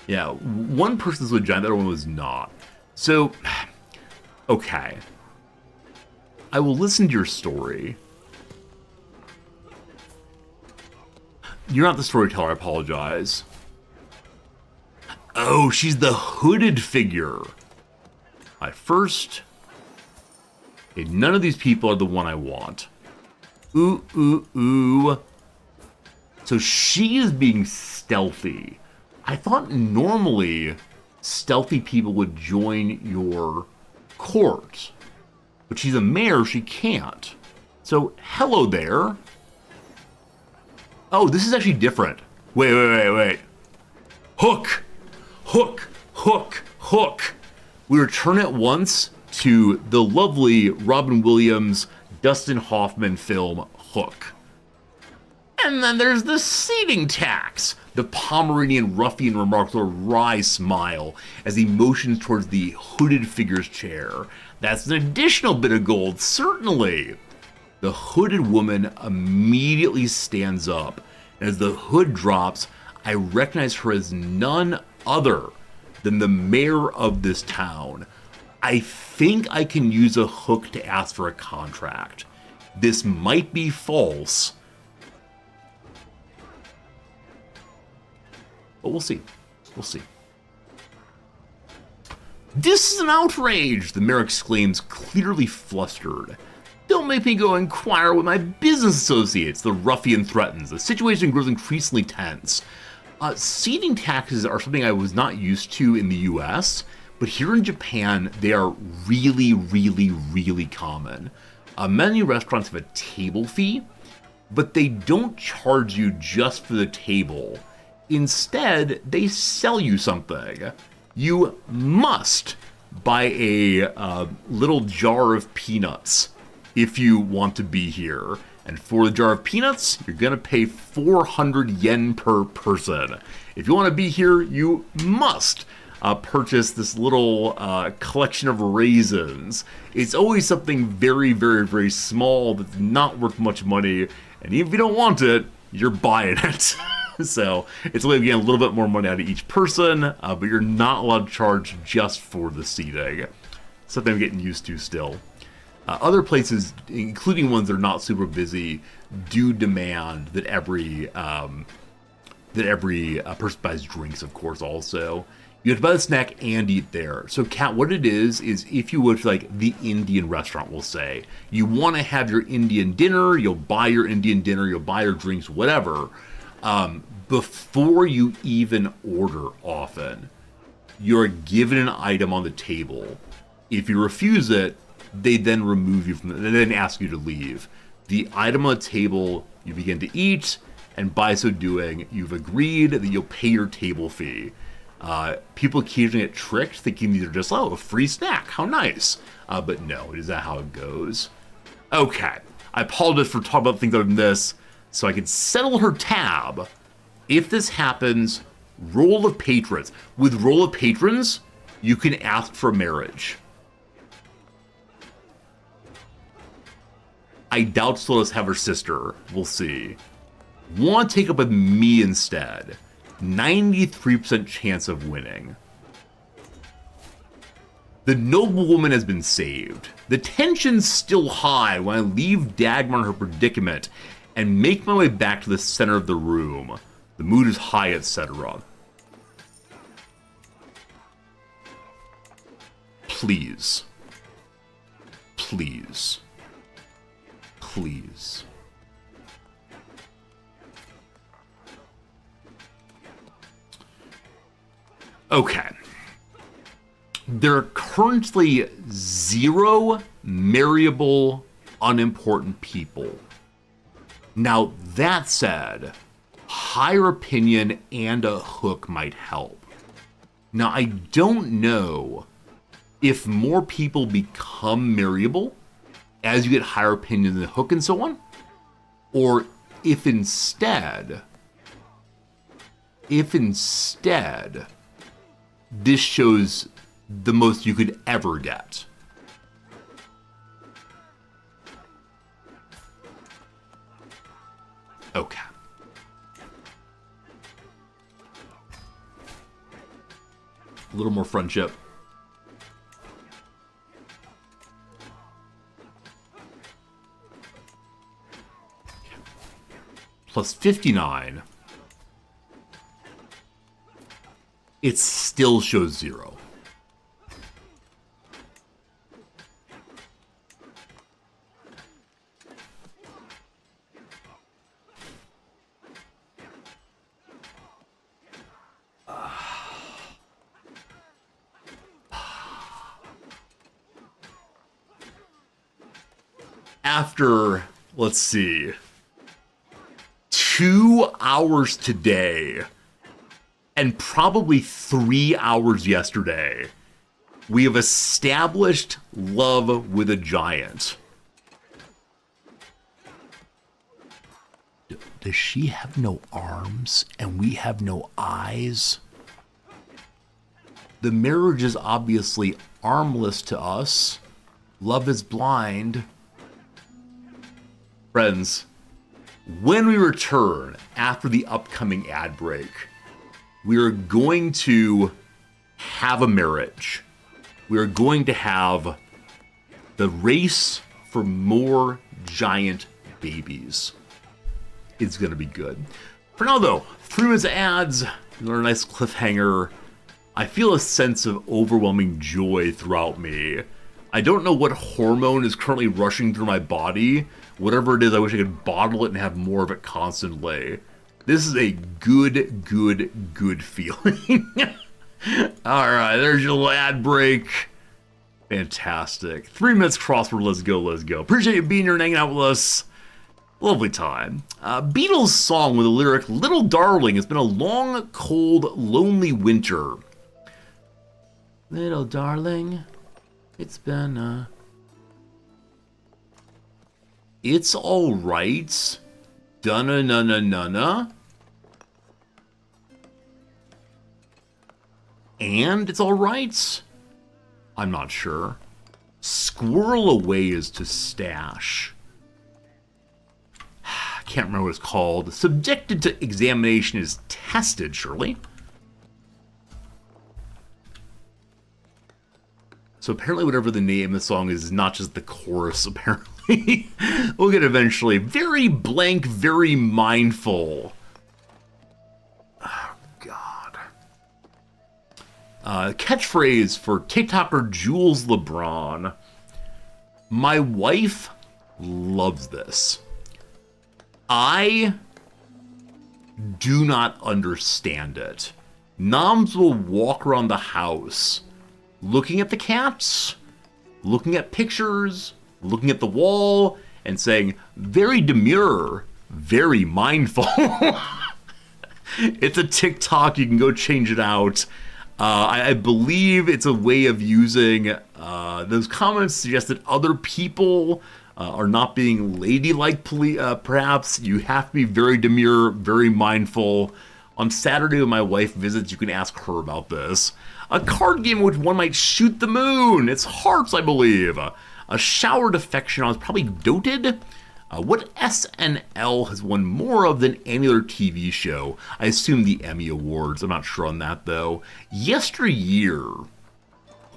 [SPEAKER 1] Yeah, one person's a giant, the other one was not. So, okay. I will listen to your story. You're not the storyteller, I apologize. Oh, she's the hooded figure. First, okay, none of these people are the one I want. Ooh, ooh, ooh. So she is being stealthy. I thought normally stealthy people would join your court. But she's a mayor, she can't. So, hello there. Oh, this is actually different. Wait. Hook! Hook! Hook! Hook! We return at once to the lovely Robin Williams, Dustin Hoffman film, Hook. And then there's the seating tax. The Pomeranian ruffian remarks with a wry smile as he motions towards the hooded figure's chair. That's an additional bit of gold, certainly. The hooded woman immediately stands up. And as the hood drops, I recognize her as none other than the mayor of this town. I think I can use a hook to ask for a contract. This might be false, but we'll see. We'll see. This is an outrage, the mayor exclaims, clearly flustered. Don't make me go inquire with my business associates, the ruffian threatens. The situation grows increasingly tense. Seating taxes are something I was not used to in the US, but here in Japan, they are really, really, really common. Many restaurants have a table fee, but they don't charge you just for the table. Instead, they sell you something. You must buy a little jar of peanuts if you want to be here. And for the jar of peanuts, you're going to pay 400 yen per person. If you want to be here, you must purchase this little collection of raisins. It's always something very, very, very small that's not worth much money. And even if you don't want it, you're buying it. So it's only getting a little bit more money out of each person, but you're not allowed to charge just for the seating. Something I'm getting used to still. Other places, including ones that are not super busy, do demand that every person buys drinks, of course, also. You have to buy the snack and eat there. So, Kat, what it is if you go to, like, the Indian restaurant, we'll say, you want to have your Indian dinner, you'll buy your Indian dinner, you'll buy your drinks, whatever, before you even order often, you're given an item on the table. If you refuse it, they then remove you from it, and then ask you to leave. The item on the table, you begin to eat, and by so doing, you've agreed that you'll pay your table fee. People occasionally get tricked, thinking these are just, a free snack, how nice. But no, it is not how it goes. Okay, I apologize for talking about things other than this, so I can settle her tab. If this happens, roll of patrons. With roll of patrons, you can ask for marriage. I doubt she'll let us have her sister. We'll see. Want to take up with me instead. 93% chance of winning. The noblewoman has been saved. The tension's still high when I leave Dagmar in her predicament and make my way back to the center of the room. The mood is high, etc. Please. Please. Please. Okay. There are currently 0 marryable, unimportant people. Now, that said, higher opinion and a hook might help. Now, I don't know if more people become marryable as you get higher opinion than the hook and so on, or if instead, this shows the most you could ever get. Okay. A little more friendship. Plus 59. It still shows 0. After, let's see, 2 hours today, and probably 3 hours yesterday, we have established love with a giant. Does she have no arms and we have no eyes? The marriage is obviously armless to us. Love is blind. Friends, when we return after the upcoming ad break, we are going to have a marriage. We are going to have the race for more giant babies. It's going to be good. For now, though, 3 minutes of ads, another nice cliffhanger. I feel a sense of overwhelming joy throughout me. I don't know what hormone is currently rushing through my body. Whatever it is, I wish I could bottle it and have more of it constantly. This is a good feeling. Alright, there's your little ad break. Fantastic. 3 minutes crossword, let's go. Appreciate you being here and hanging out with us. Lovely time. Beatles song with the lyric, "Little darling, it's been a long, cold, lonely winter." Little darling, it's been a It's alright. Dunna-na-na-na-na. And it's alright? I'm not sure. Squirrel away is to stash. I can't remember what it's called. Subjected to examination is tested, surely. So apparently whatever the name of the song is not just the chorus, apparently. We'll get eventually. Very blank, very mindful. Oh, God. Catchphrase for TikToker Jules LeBron. My wife loves this. I do not understand it. Noms will walk around the house looking at the cats, looking at pictures, looking at the wall, and saying, very demure, very mindful. It's a TikTok. You can go change it out. I believe it's a way of using those comments suggest that other people are not being ladylike, perhaps. You have to be very demure, very mindful. On Saturday when my wife visits, you can ask her about this. A card game in which one might shoot the moon. It's hearts, I believe. A showered affection on is probably doted. What SNL has won more of than any other TV show? I assume the Emmy Awards. I'm not sure on that, though. Yesteryear.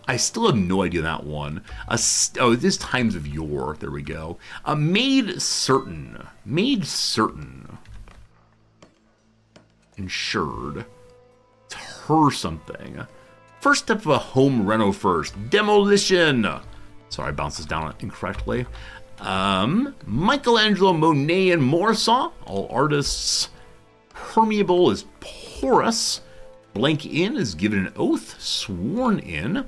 [SPEAKER 1] I still have no idea that one. Oh, this Times of Yore. There we go. Made certain. Made certain. Insured. It's her something. First step of a home reno first. Demolition. Sorry, I bounced this down incorrectly. Michelangelo, Monet, and Morrison, all artists. Permeable is porous. Blank in is given an oath, sworn in.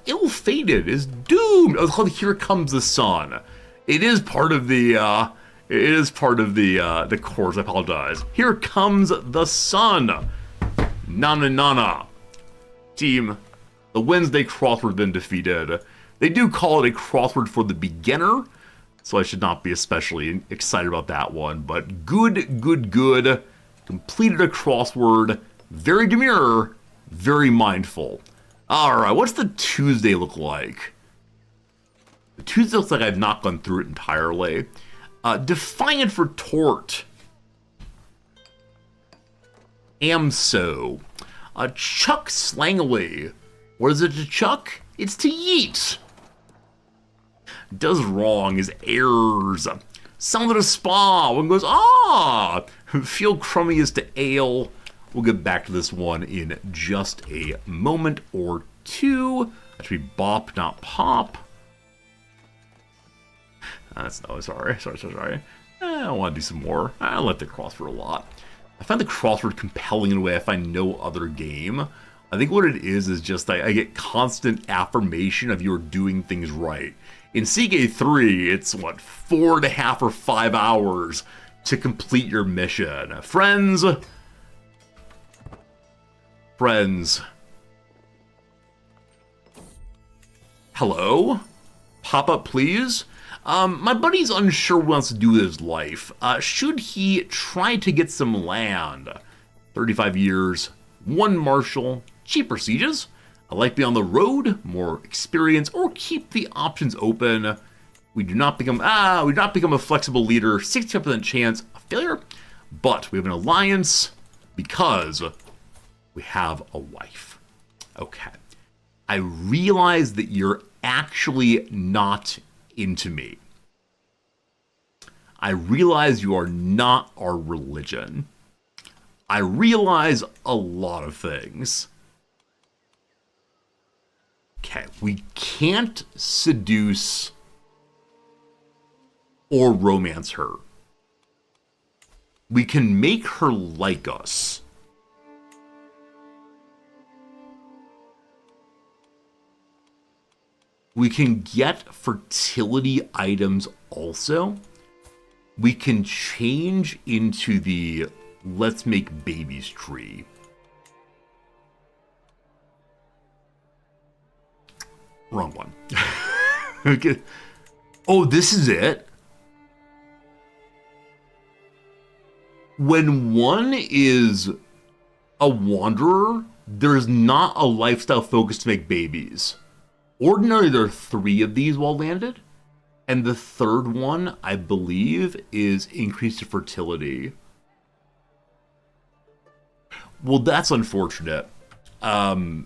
[SPEAKER 1] Ill-fated is doomed. Oh, it's called Here Comes the Sun. It is part of the the chorus. I apologize. Here comes the sun. Nana nana. Team, the Wednesday crossword has been defeated. They do call it a crossword for the beginner, so I should not be especially excited about that one. But good. Completed a crossword. Very demure. Very mindful. Alright, what's the Tuesday look like? The Tuesday looks like I've not gone through it entirely. Defiant for tort. Am so. Chuck slangily. What is it to chuck? It's to yeet. Does wrong is errors. Sounds at a spa. One goes, ah. Feel crummy is to ale. We'll get back to this one in just a moment or two. That should be bop, not pop. That's no, sorry. I want to do some more. I like the crossword a lot. I find the crossword compelling in a way I find no other game. I think what it is just I get constant affirmation of you're doing things right. In CK3, it's what, 4.5 or 5 hours to complete your mission. Friends. Hello? Pop up, please. My buddy's unsure what he wants to do with his life. Should he try to get some land? 35 years, 1 marshal, cheaper sieges. I like being on the road, more experience, or keep the options open. We do not become a flexible leader, 65% chance of failure, but we have an alliance because we have a wife. Okay. I realize that you're actually not into me. I realize you are not our religion. I realize a lot of things. Okay, we can't seduce or romance her. We can make her like us. We can get fertility items also. We can change into the let's make babies tree. Wrong one. Okay. Oh, this is it? When one is a wanderer, there's not a lifestyle focus to make babies. Ordinarily, there are 3 of these while landed, and the third one, I believe, is increased fertility. Well, that's unfortunate. I've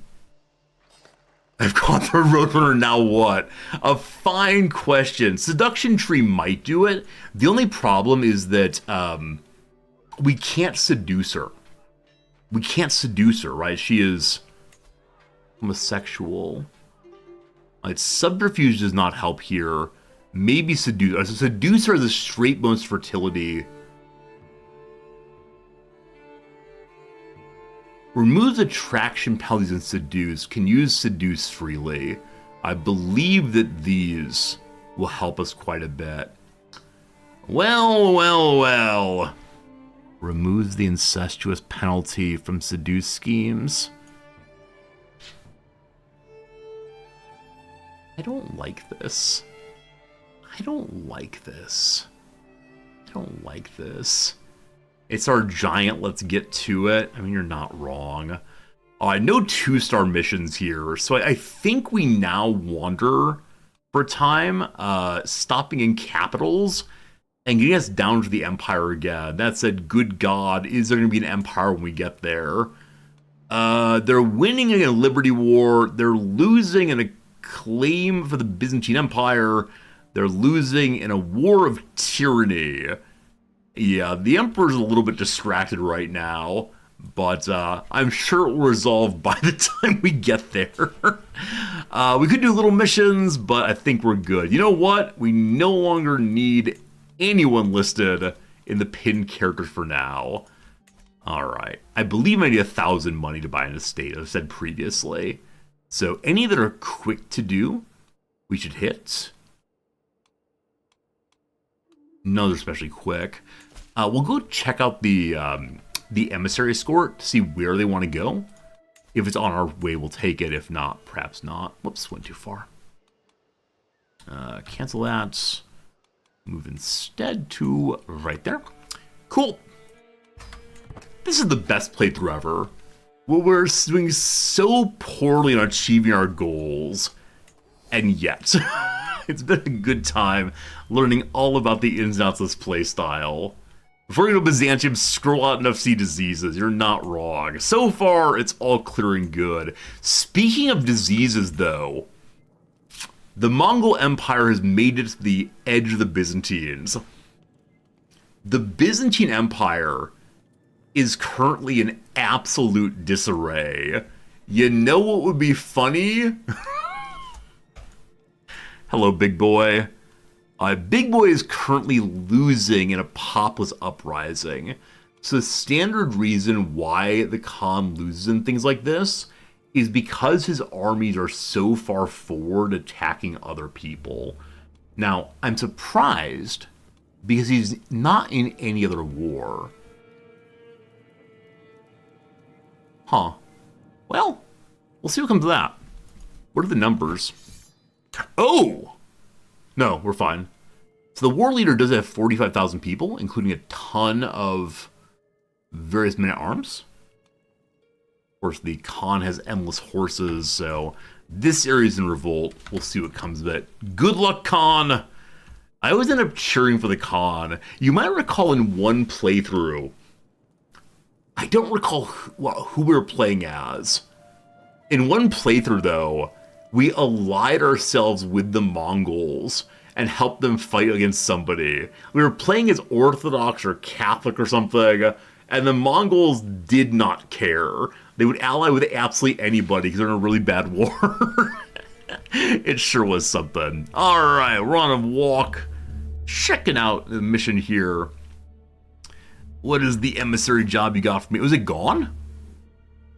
[SPEAKER 1] gone through Roadrunner, now what? A fine question. Seduction Tree might do it. The only problem is that we can't seduce her. We can't seduce her, right? She is homosexual. Subterfuge does not help here. Maybe seduce. Seducer is a straight bonus fertility. Removes attraction penalties and seduce. Can use seduce freely. I believe that these will help us quite a bit. Well. Removes the incestuous penalty from seduce schemes. I don't like this. I don't like this. It's our giant, let's get to it. I mean, you're not wrong. No 2-star missions here, so I think we now wander for a time, stopping in capitals and getting us down to the Empire again. That said, good God, is there going to be an Empire when we get there? They're winning in a Liberty War. They're losing in a claim for the Byzantine Empire. They're losing in a war of tyranny. Yeah, the Emperor's a little bit distracted right now, but I'm sure it will resolve by the time we get there. We could do little missions, but I think we're good. You know what? We no longer need anyone listed in the pinned characters for now. Alright. I believe I need 1,000 money to buy an estate, as I said previously. So any that are quick to do, we should hit. None are especially quick. We'll go check out the emissary escort to see where they want to go. If it's on our way, we'll take it. If not, perhaps not. Whoops, went too far. Cancel that. Move instead to right there. Cool. This is the best playthrough ever. Well, we're doing so poorly on achieving our goals, and yet it's been a good time learning all about the ins and outs of this playstyle. Before you go Byzantium, scroll out enough see diseases. You're not wrong. So far, it's all clear and good. Speaking of diseases, though, the Mongol Empire has made it to the edge of the Byzantines. The Byzantine Empire is currently in absolute disarray. You know what would be funny? Hello, big boy. Big boy is currently losing in a populist uprising. So the standard reason why the Khan loses in things like this is because his armies are so far forward attacking other people. Now, I'm surprised because he's not in any other war. Huh. Well, we'll see what comes of that. What are the numbers? Oh! No, we're fine. So the war leader does have 45,000 people, including a ton of various men-at-arms. Of course, the Khan has endless horses, so this area's in revolt. We'll see what comes of it. Good luck, Khan! I always end up cheering for the Khan. You might recall in one playthrough, I don't recall who we were playing as. In one playthrough, though, we allied ourselves with the Mongols and helped them fight against somebody. We were playing as Orthodox or Catholic or something, and the Mongols did not care. They would ally with absolutely anybody because they're in a really bad war. It sure was something. Alright, we're on a walk, checking out the mission here. What is the emissary job you got for me? Was it gone?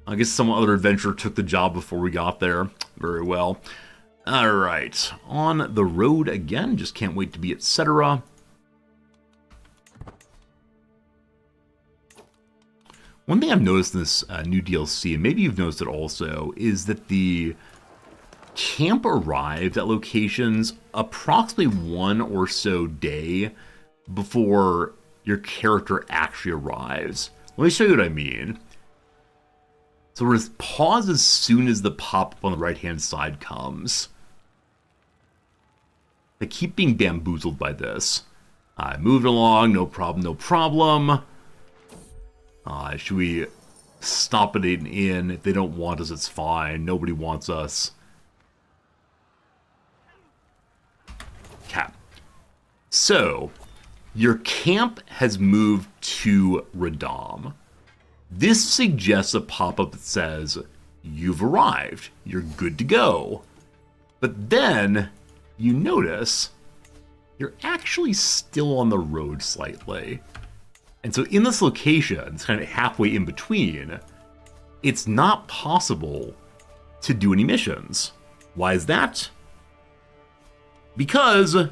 [SPEAKER 1] I guess some other adventurer took the job before we got there. Very well. Alright, on the road again. Just can't wait to be etc. One thing I've noticed in this new DLC, and maybe you've noticed it also, is that the camp arrived at locations approximately one or so day before your character actually arrives. Let me show you what I mean. So we're going to pause as soon as the pop-up on the right-hand side comes. I keep being bamboozled by this. I moved along, no problem, no problem. Should we stop at an inn? If they don't want us, it's fine. Nobody wants us. Okay. So, your camp has moved to Radam. This suggests a pop-up that says, you've arrived, you're good to go. But then, you notice, you're actually still on the road slightly. And so in this location, it's kind of halfway in between, it's not possible to do any missions. Why is that? Because you're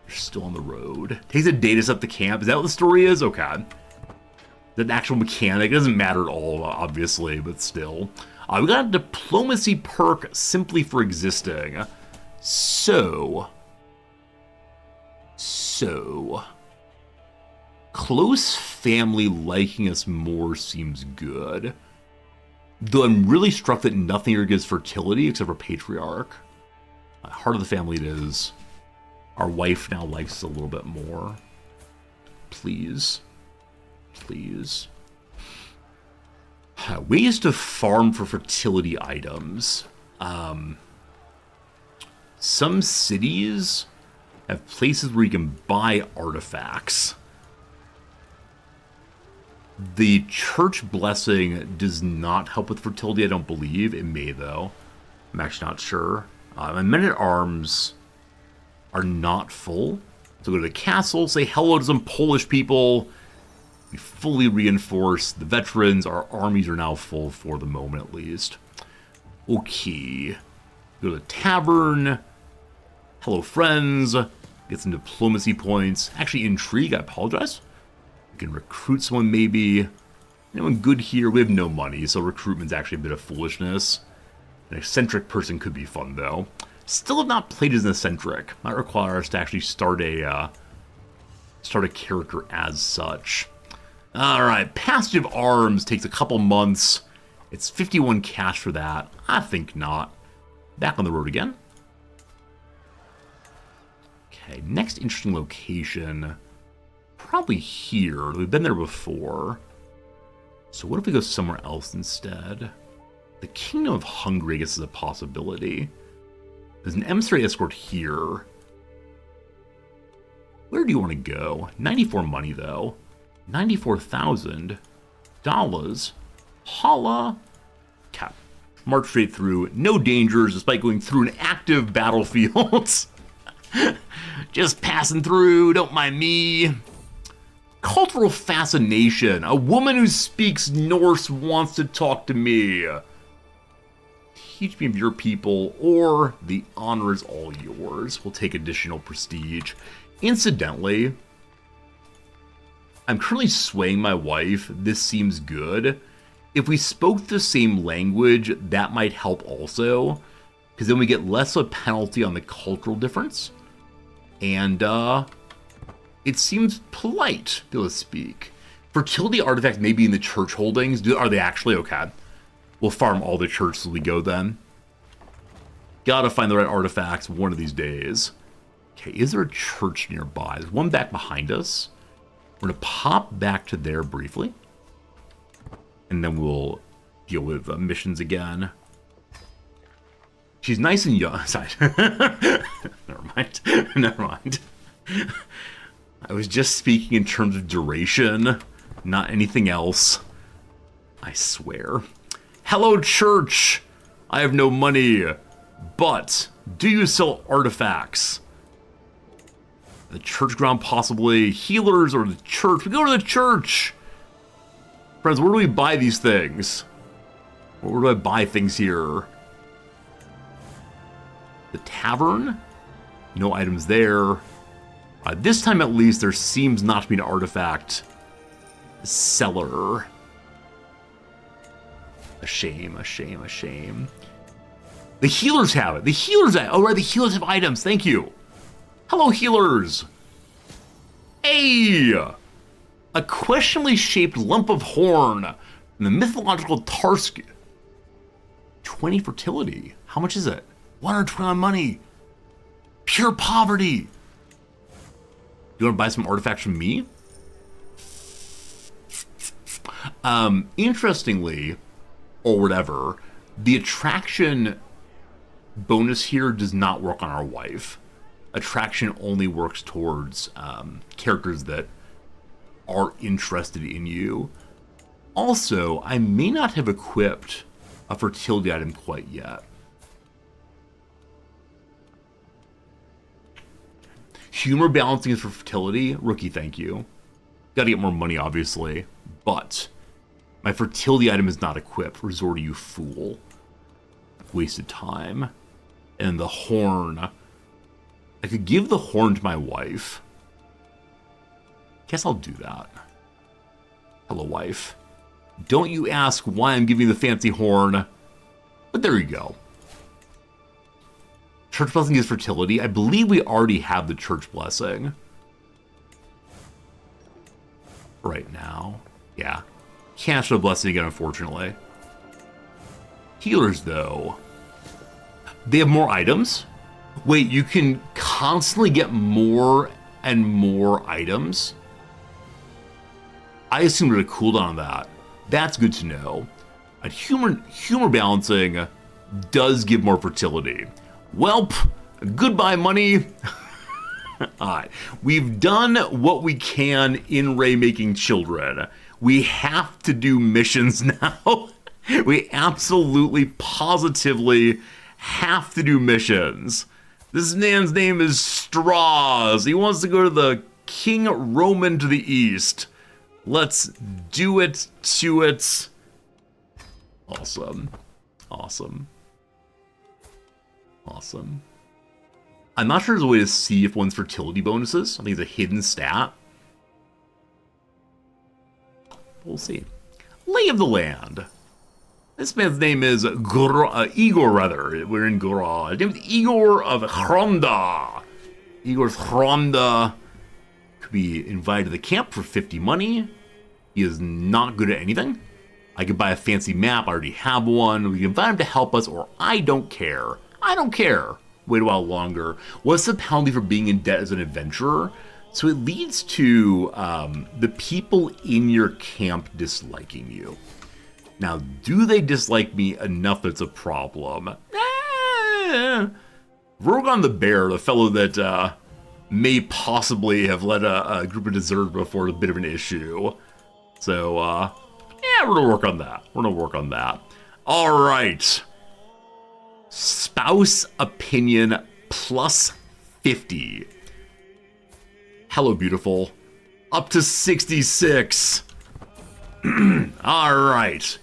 [SPEAKER 1] still on the road. Takes a day to set the camp. Is that what the story is? Okay. The actual mechanic, it doesn't matter at all, obviously, but still. We got a diplomacy perk simply for existing. So, close family liking us more seems good. Though I'm really struck that nothing here gives fertility except for patriarch. Heart of the family it is. Our wife now likes us a little bit more. Please. Please. Ways to farm for fertility items. Some cities have places where you can buy artifacts. The church blessing does not help with fertility, I don't believe. It may, though. I'm actually not sure. My men-at-arms are not full. So go to the castle, say hello to some Polish people. We fully reinforce the veterans. Our armies are now full for the moment, at least. Okay. Go to the tavern. Hello, friends. Get some diplomacy points. Actually, intrigue, I apologize. We can recruit someone, maybe. Anyone good here? We have no money, so recruitment's actually a bit of foolishness. An eccentric person could be fun, though. Still have not played as an eccentric. Might require us to actually start a character as such. Alright, Passage of Arms takes a couple months. It's 51 cash for that. I think not. Back on the road again. Okay, next interesting location. Probably here. We've been there before. So what if we go somewhere else instead? The Kingdom of Hungary, I guess, is a possibility. There's an emissary escort here. Where do you want to go? 94 money, though. $94,000. Holla. Cap. March straight through. No dangers, despite going through an active battlefield. Just passing through, don't mind me. Cultural fascination. A woman who speaks Norse wants to talk to me. Teach me of your people, or the honor is all yours. We'll take additional prestige. Incidentally, I'm currently swaying my wife. This seems good. If we spoke the same language, that might help also, because then we get less of a penalty on the cultural difference. And it seems polite to be able to speak. Fertility artifacts may be in the church holdings. Are they actually? Okay. We'll farm all the churches as we go then. Gotta find the right artifacts one of these days. Okay, is there a church nearby? There's one back behind us. We're gonna pop back to there briefly. And then we'll deal with missions again. She's nice and young. Sorry. Never mind. Never mind. I was just speaking in terms of duration, not anything else. I swear. Hello, church. I have no money, but do you sell artifacts? The church ground, possibly. Healers or the church. We go to the church. Friends, where do we buy these things? Where do I buy things here? The tavern? No items there. This time at least, there seems not to be an artifact seller. A shame, a shame, a shame. The healers have it. The healers have it. Oh, right, the healers have items. Thank you. Hello, healers. Hey! A questionably shaped lump of horn from the mythological Tarsk. 20 fertility. How much is it? 120 money. Pure poverty. You want to buy some artifacts from me? Interestingly, or whatever, the attraction bonus here does not work on our wife. Attraction only works towards characters that are interested in you. Also, I may not have equipped a fertility item quite yet. Humor balancing is for fertility. Rookie, thank you. Gotta get more money, obviously. But my fertility item is not equipped. Resort to you, fool. Wasted time. And the horn. I could give the horn to my wife. Guess I'll do that. Hello, wife. Don't you ask why I'm giving you the fancy horn. But there you go. Church blessing is fertility. I believe we already have the church blessing. Right now. Yeah. Can't show blessing again, unfortunately. Healers, though. They have more items. Wait, you can constantly get more and more items? I assumed there's a cooldown on that. That's good to know. And humor balancing does give more fertility. Welp, goodbye money. Alright, we've done what we can in Ray making children. We have to do missions now. We absolutely, positively have to do missions. This man's name is Straws. He wants to go to the King Roman to the east. Let's do it to it. Awesome. Awesome. Awesome. I'm not sure there's a way to see if one's fertility bonuses. I think it's a hidden stat. We'll see. Lay of the land. This man's name is Igor, rather. We're in Gora. His name is Igor of Hronda. Igor Hronda could be invited to the camp for 50 money. He is not good at anything. I could buy a fancy map. I already have one. We can invite him to help us, or I don't care. I don't care. Wait a while longer. What's the penalty for being in debt as an adventurer? So it leads to the people in your camp disliking you. Now, do they dislike me enough that it's a problem? Rogan the Bear, the fellow that may possibly have led a group of deserters before, is a bit of an issue. So, yeah, we're going to work on that. We're going to work on that. All right. Spouse opinion plus 50. Hello, beautiful. Up to 66. All right.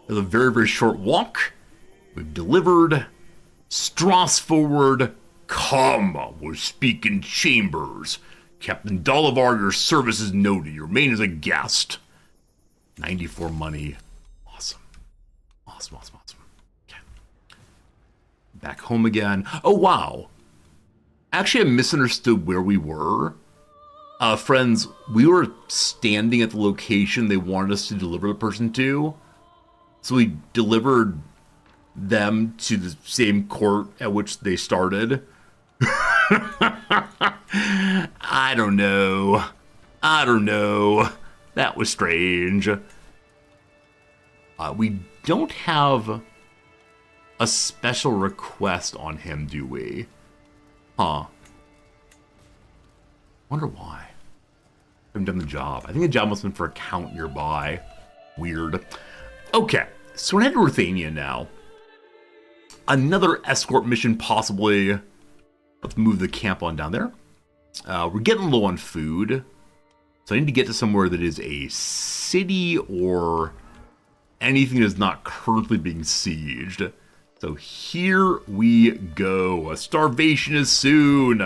[SPEAKER 1] It's a very, very short walk. We've delivered. Strauss forward. Come, we're speaking chambers. Captain Dolivar, your service is noted. You remain as a guest. 94 money. Awesome. Awesome, awesome, awesome. Okay. Back home again. Oh, wow. Actually, I misunderstood where we were. Friends, we were standing at the location they wanted us to deliver the person to. So we delivered them to the same court at which they started. I don't know. I don't know. That was strange. We don't have a special request on him, do we? Huh. Wonder why. I haven't done the job. I think the job must have been for a count nearby. Weird. Okay, so we're headed to Ruthania now. Another escort mission, possibly. Let's move the camp on down there. We're getting low on food. So I need to get to somewhere that is a city or anything that is not currently being sieged. So here we go. Starvation is soon.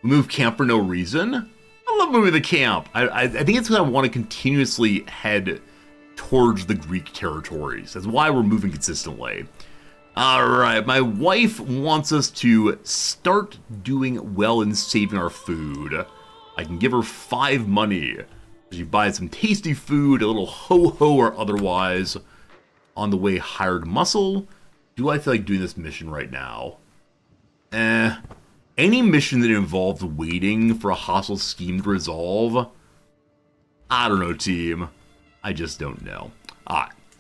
[SPEAKER 1] We move camp for no reason. I love moving the camp. I think it's because I want to continuously head towards the Greek territories. That's why we're moving consistently. Alright, my wife wants us to start doing well in saving our food. I can give her 5 money. She buys some tasty food, a little ho-ho or otherwise. On the way, hired muscle. Do I feel like doing this mission right now? Any mission that involves waiting for a hostile scheme to resolve? I don't know, team. I just don't know.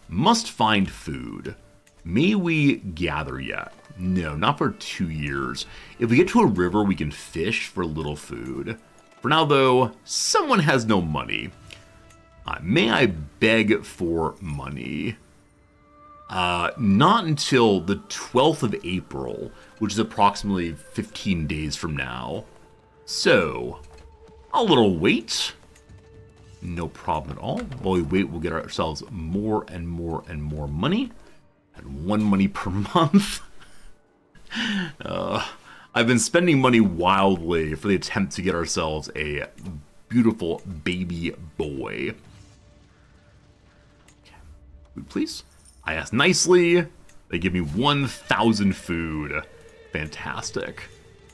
[SPEAKER 1] Must find food. May we gather yet? No, not for 2 years. If we get to a river, we can fish for little food. For now, though, someone has no money. May I beg for money? Not until the 12th of April, which is approximately 15 days from now. So, a little wait. No problem at all. While we wait, we'll get ourselves more and more and more money. And 1 money per month. I've been spending money wildly for the attempt to get ourselves a beautiful baby boy. Okay. Food, please. I asked nicely. They give me 1,000 food. Fantastic.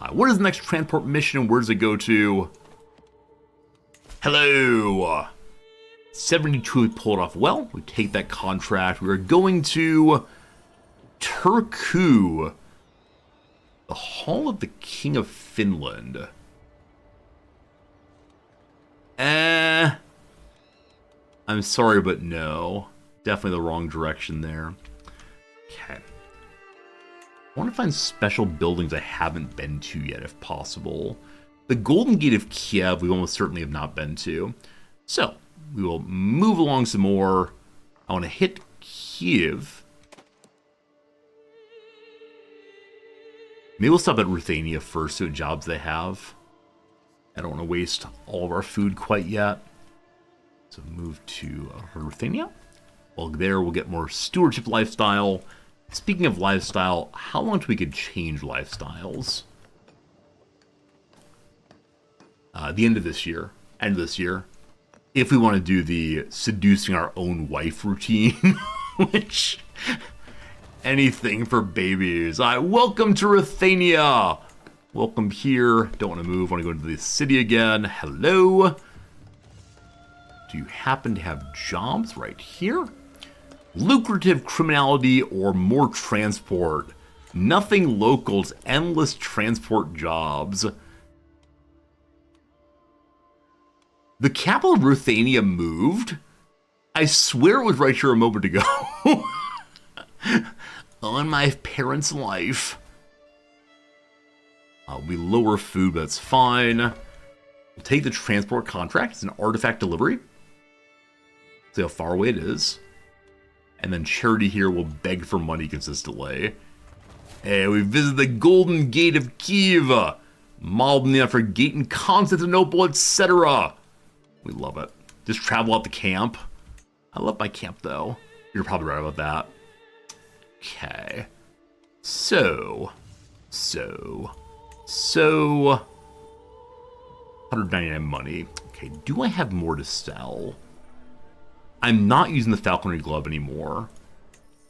[SPEAKER 1] What is the next transport mission? Where does it go to? Hello. 72, we pulled off well. We take that contract. We are going to Turku, the Hall of the King of Finland. I'm sorry, but no. Definitely the wrong direction there. Okay. I want to find special buildings I haven't been to yet, if possible. The Golden Gate of Kiev, we almost certainly have not been to. So, we will move along some more. I want to hit Kiev. Maybe we'll stop at Ruthenia first, see what jobs they have. I don't want to waste all of our food quite yet. So move to Ruthenia. While there, we'll get more stewardship lifestyle. Speaking of lifestyle, how long till we could change lifestyles? The end of this year. If we want to do the seducing our own wife routine, which... anything for babies. Welcome to Ruthenia. Welcome here. Don't want to move. Want to go into the city again. Hello. Do you happen to have jobs right here? Lucrative criminality or more transport. Nothing locals. Endless transport jobs. The capital of Ruthenia moved? I swear it was right here a moment ago. On my parents' life. We lower food, but it's fine. We'll take the transport contract. It's an artifact delivery. See how far away it is. And then charity here will beg for money consistently. Hey, we visit the Golden Gate of Kiev. Modeled after Gate in Constantinople, etc. We love it. Just travel out the camp. I love my camp, though. You're probably right about that. Okay. So. 199 money. Okay, do I have more to sell? I'm not using the falconry glove anymore.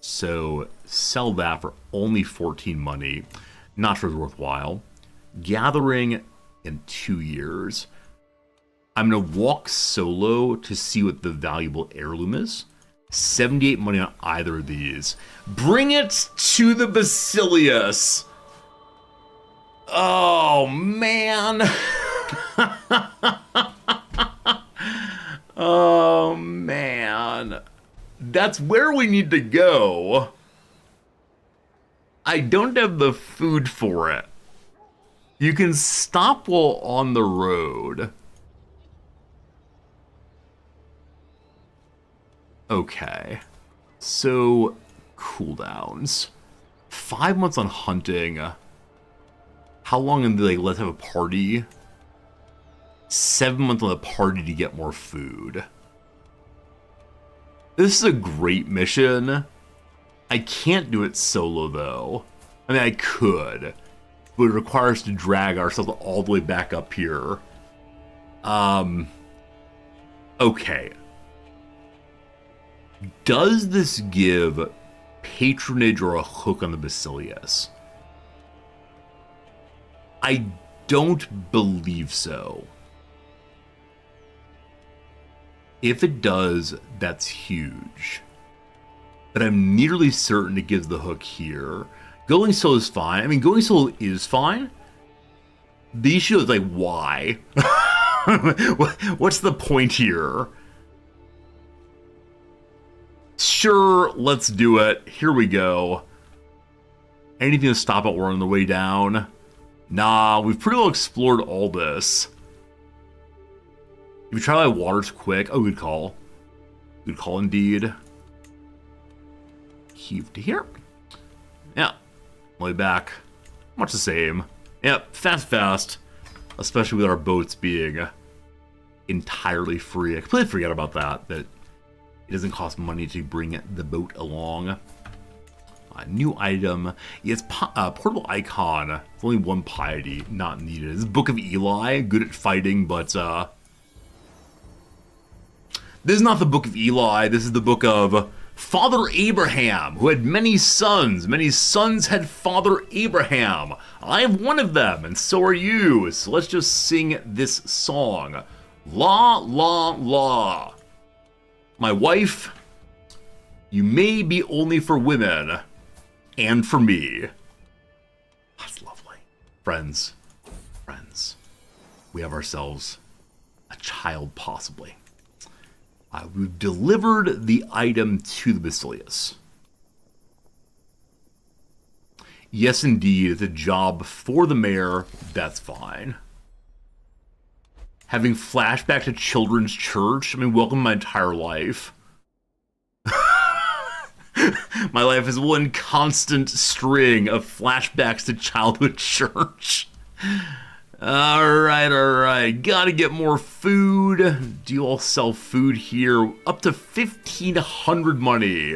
[SPEAKER 1] So, sell that for only 14 money. Not sure it's worthwhile. Gathering in 2 years. I'm going to walk solo to see what the valuable heirloom is. 78 money on either of these. Bring it to the Basilius. Oh, man. Oh, man. That's where we need to go. I don't have the food for it. You can stop while on the road. Okay. So, cooldowns. 5 months on hunting. How long until they let's have a party? 7 months on the party to get more food. This is a great mission. I can't do it solo, though. I mean, I could. But it requires to drag ourselves all the way back up here. Okay. Does this give patronage or a hook on the Basilius? I don't believe so. If it does, that's huge. But I'm nearly certain it gives the hook here. Going solo is fine. I mean, going solo is fine. The issue is, like, why? What's the point here? Sure, let's do it. Here we go. Anything to stop it, we're on the way down. Nah, we've pretty well explored all this. If you try like water's quick, oh, good call. Good call indeed. Heave to here. Yeah, way back. Much the same. Yep, fast. Especially with our boats being entirely free. I completely forget about that it doesn't cost money to bring the boat along. New item. Yes, portable icon. It's only one piety, not needed. This is Book of Eli, good at fighting, but this is not the Book of Eli. This is the book of Father Abraham, who had many sons. Many sons had Father Abraham. I have one of them, and so are you. So let's just sing this song. La, la, la. My wife, you may be only for women, and for me. That's lovely. Friends, we have ourselves a child, possibly. We've delivered the item to the Basilius. Yes, indeed, it's a job for the mayor. That's fine. Having flashback to children's church. I mean, welcome my entire life. My life is one constant string of flashbacks to childhood church. Alright. Gotta get more food. Do you all sell food here? Up to 1,500 money.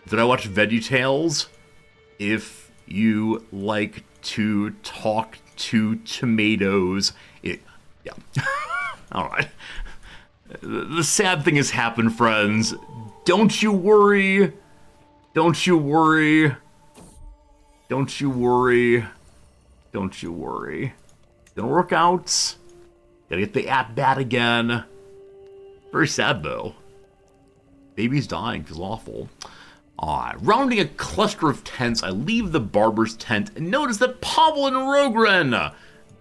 [SPEAKER 1] Did I watch VeggieTales? If you like to talk to tomatoes, yeah. Alright. The sad thing has happened, friends. Don't you worry. Don't you worry. Don't you worry. Don't you worry. Gonna work out. Gotta get the app bad again. Very sad, though. Baby's dying. Feels awful. Rounding a cluster of tents, I leave the barber's tent and notice that Pavel and Rogren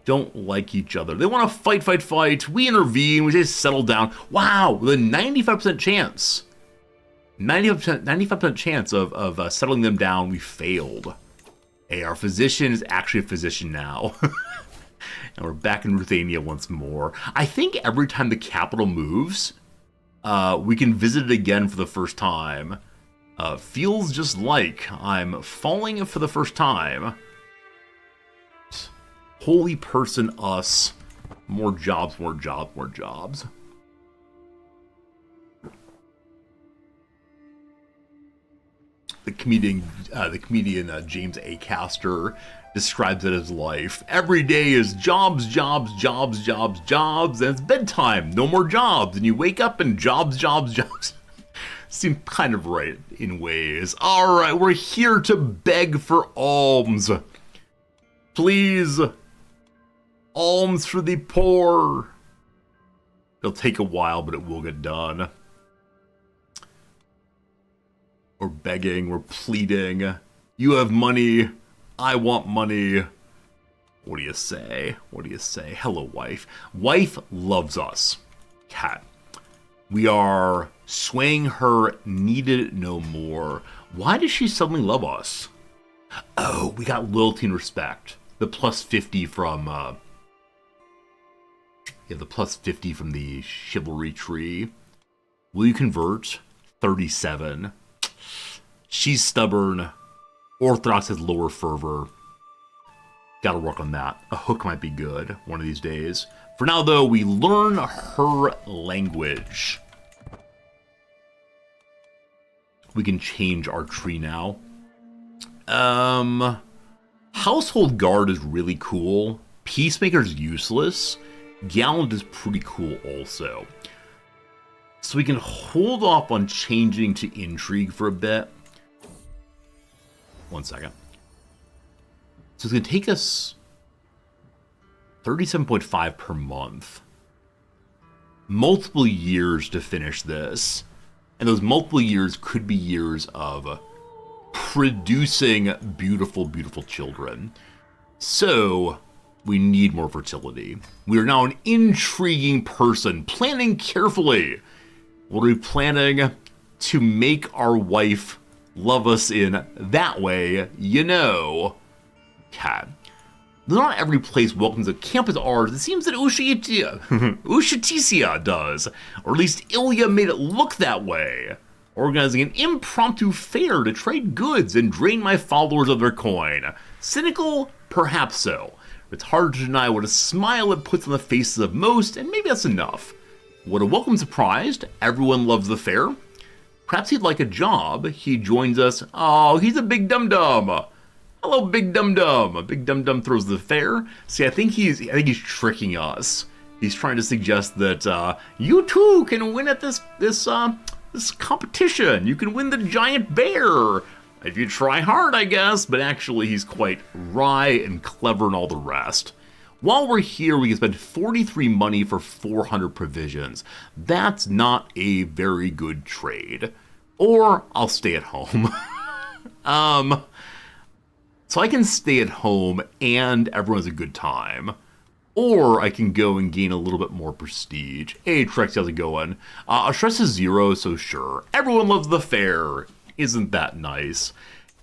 [SPEAKER 1] don't like each other. They want to fight. We intervene. We say settle down. Wow, with a 95% chance. 95% chance of settling them down. We failed. Hey, our physician is actually a physician now. And we're back in Ruthania once more. I think every time the capital moves, we can visit it again for the first time. Feels just like I'm falling for the first time. Holy person, us. More jobs. The comedian James A. Caster describes it as life. Every day is jobs, and it's bedtime. No more jobs, and you wake up and jobs. Seems kind of right in ways. Alright, we're here to beg for alms. Please. Alms for the poor. It'll take a while, but it will get done. We're begging, we're pleading. You have money. I want money. What do you say? Hello, wife. Wife loves us. Cat. We are swaying her, needed no more. Why does she suddenly love us? Oh, we got loyalty and respect. The plus 50 from, the plus 50 from the chivalry tree. Will you convert? 37. She's stubborn. Orthodox has lower fervor. Gotta work on that. A hook might be good one of these days. For now, though, we learn her language. We can change our tree now. Household Guard is really cool. Peacemaker's useless. Gallant is pretty cool also. So we can hold off on changing to Intrigue for a bit. 1 second. So it's going to take us 37.5 per month. Multiple years to finish this. And those multiple years could be years of producing beautiful, beautiful children. So, we need more fertility. We are now an intriguing person, planning carefully. What are we planning? To make our wife love us in that way, you know. Okay. Not every place welcomes a camp as ours. It seems that Ushitisia does. Or at least Ilya made it look that way. Organizing an impromptu fair to trade goods and drain my followers of their coin. Cynical? Perhaps so. It's hard to deny what a smile it puts on the faces of most, and maybe that's enough. What a welcome surprise. Everyone loves the fair. Perhaps he'd like a job. He joins us. Oh, he's a big dum-dum. Hello, Big Dum Dum. Big Dum Dum throws the fair. See, I think he's tricking us. He's trying to suggest that you too can win at this competition. You can win the giant bear if you try hard, I guess. But actually, he's quite wry and clever and all the rest. While we're here, we can spend 43 money for 400 provisions. That's not a very good trade. Or I'll stay at home. So I can stay at home and everyone has a good time. Or I can go and gain a little bit more prestige. Hey, Trex, how's it going? Stress is 0, so sure. Everyone loves the fair. Isn't that nice?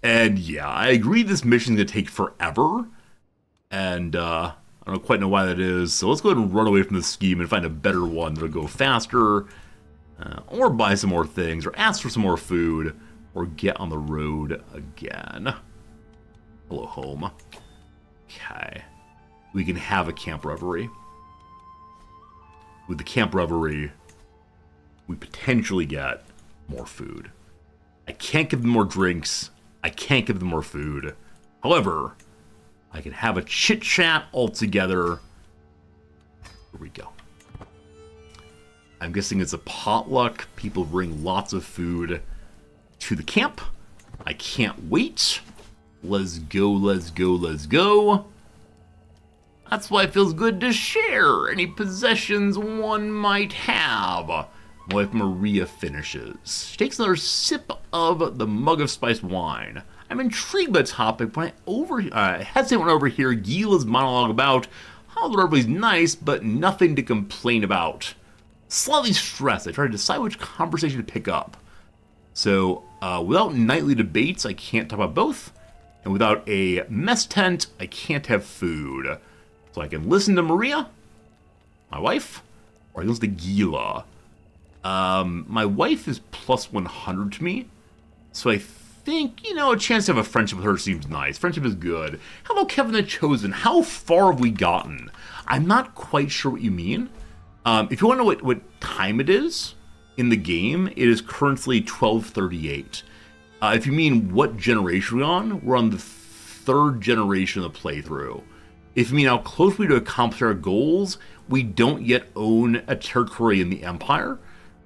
[SPEAKER 1] And yeah, I agree this mission's gonna take forever. And I don't quite know why that is. So let's go ahead and run away from the scheme and find a better one that'll go faster. Or buy some more things, or ask for some more food, or get on the road again. Hello, home. Okay. We can have a camp reverie. With the camp reverie, we potentially get more food. I can't give them more drinks. I can't give them more food. However, I can have a chit-chat all together. Here we go. I'm guessing it's a potluck. People bring lots of food to the camp. I can't wait. Let's go, let's go, let's go. That's why it feels good to share any possessions one might have. My wife Maria finishes. She takes another sip of the mug of spiced wine. I'm intrigued by the topic, but I hesitate when I overhear Gila's monologue about how everybody's nice, but nothing to complain about. Slightly stressed, I try to decide which conversation to pick up. So, without nightly debates, I can't talk about both. And without a mess tent, I can't have food. So I can listen to Maria, my wife, or I can listen to Gila. My wife is plus 100 to me, so I think, a chance to have a friendship with her seems nice. Friendship is good. Hello, Kevin the Chosen. How far have we gotten? I'm not quite sure what you mean. If you want to know what time it is in the game, it is currently 12:38. If you mean what generation we're on the 3rd generation of the playthrough. If you mean how close we are to accomplish our goals, we don't yet own a territory in the Empire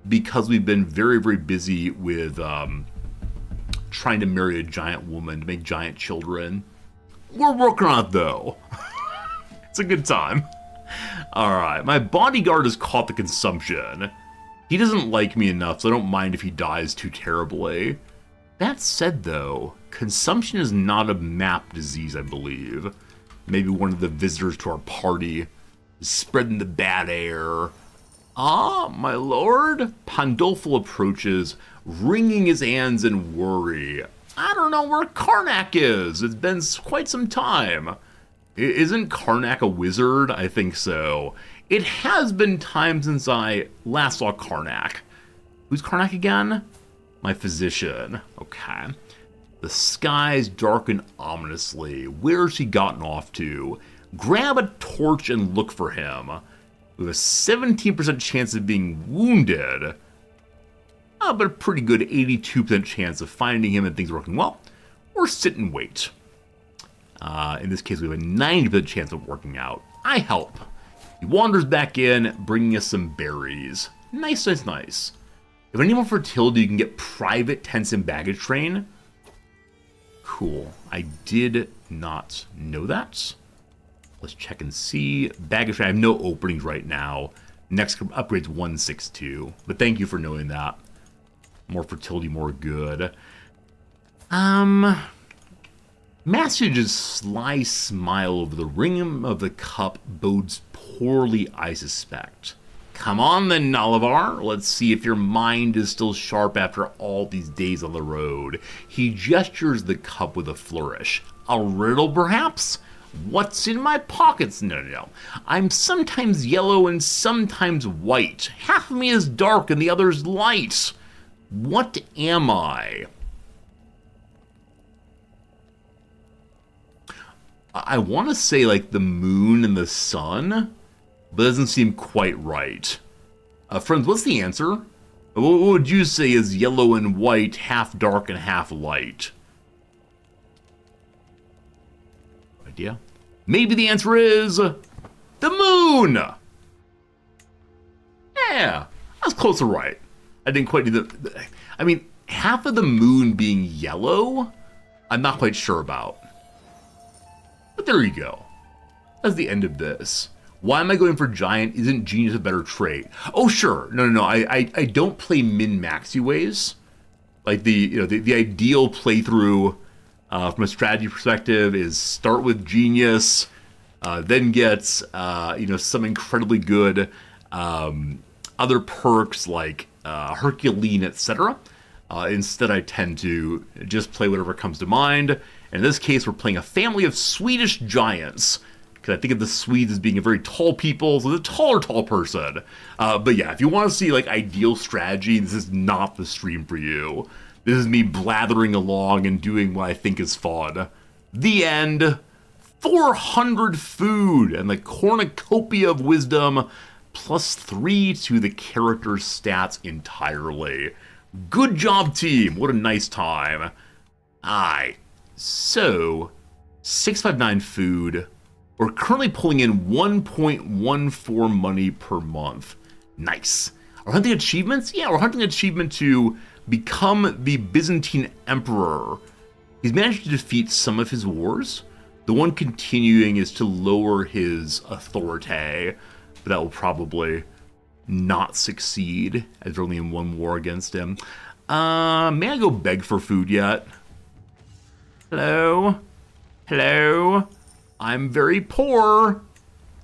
[SPEAKER 1] because we've been very, very busy with trying to marry a giant woman to make giant children. We're working on it, though. It's a good time. Alright, my bodyguard has caught the consumption. He doesn't like me enough, so I don't mind if he dies too terribly. That said, though, consumption is not a map disease, I believe. Maybe one of the visitors to our party is spreading the bad air. Ah, my lord? Pandolfo approaches, wringing his hands in worry. I don't know where Karnak is. It's been quite some time. Isn't Karnak a wizard? I think so. It has been time since I last saw Karnak. Who's Karnak again? My physician. Okay. The skies darken ominously. Where's he gotten off to? Grab a torch and look for him. We have a 17% chance of being wounded. But a pretty good 82% chance of finding him and things working well. Or sit and wait. In this case, we have a 90% chance of working out. I help. He wanders back in, bringing us some berries. Nice, nice, nice. If I need more fertility, you can get private tents and baggage train. Cool. I did not know that. Let's check and see. Baggage, I have no openings right now. Next upgrade's 162. But thank you for knowing that. More fertility, more good. Massage's sly smile over the rim of the cup bodes poorly, I suspect. Come on then, Nalavar. Let's see if your mind is still sharp after all these days on the road. He gestures the cup with a flourish. A riddle, perhaps? What's in my pockets? No. I'm sometimes yellow and sometimes white. Half of me is dark and the other's light. What am I? I want to say like the moon and the sun, but it doesn't seem quite right. Friends, what's the answer? What would you say is yellow and white, half dark and half light? Idea? Maybe the answer is the moon! Yeah, I was close to right. I didn't quite do the... I mean, half of the moon being yellow, I'm not quite sure about. But there you go. That's the end of this. Why am I going for giant? Isn't genius a better trait? Oh, sure. No. I don't play min-maxy ways. Like the ideal playthrough from a strategy perspective is start with genius, then get some incredibly good other perks like Herculean, etc. Instead, I tend to just play whatever comes to mind. And in this case, we're playing a family of Swedish giants. Because I think of the Swedes as being a very tall people, so the tall person. But yeah, if you want to see like ideal strategy, this is not the stream for you. This is me blathering along and doing what I think is fun. The end. 400 food and the cornucopia of wisdom, +3 to the character's stats entirely. Good job, team. What a nice time. Aye. So, 659 food. We're currently pulling in 1.14 money per month. Nice. Are hunting achievements? Yeah, we're hunting an achievement to become the Byzantine Emperor. He's managed to defeat some of his wars. The one continuing is to lower his authority, but that will probably not succeed as we're only in one war against him. May I go beg for food yet? Hello? Hello? I'm very poor.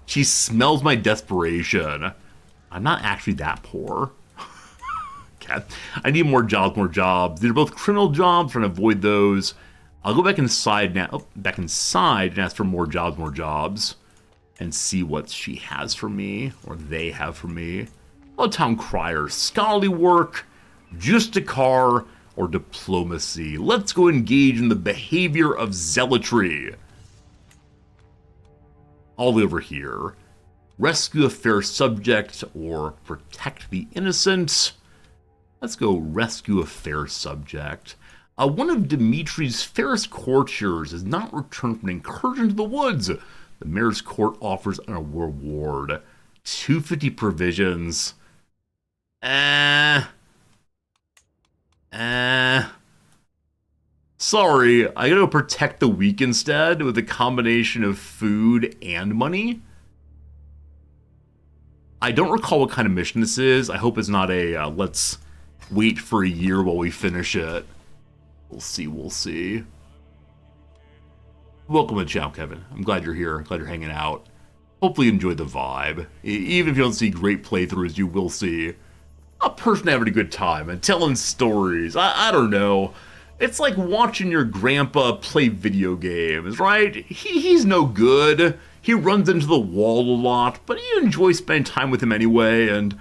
[SPEAKER 1] She smells my desperation. I'm not actually that poor. Okay. I need more jobs. These are both criminal jobs, trying to avoid those. I'll go back inside now. Oh, back inside and ask for more jobs. And see what she has for me, or they have for me. Oh, town crier, scholarly work, just a car, or diplomacy. Let's go engage in the behavior of zealotry. All the way over here. Rescue a fair subject or protect the innocent. Let's go rescue a fair subject. One of Dimitri's fairest courtiers has not returned from an incursion to the woods. The mayor's court offers a reward. 250 provisions. Sorry, I gotta protect the weak instead with a combination of food and money. I don't recall what kind of mission this is. I hope it's not a let's wait for a year while we finish it. We'll see. Welcome to the channel, Kevin. I'm glad you're here. Glad you're hanging out. Hopefully you enjoy the vibe. Even if you don't see great playthroughs, you will see a person having a good time and telling stories. I don't know. It's like watching your grandpa play video games, right? He's no good. He runs into the wall a lot, but you enjoy spending time with him anyway, and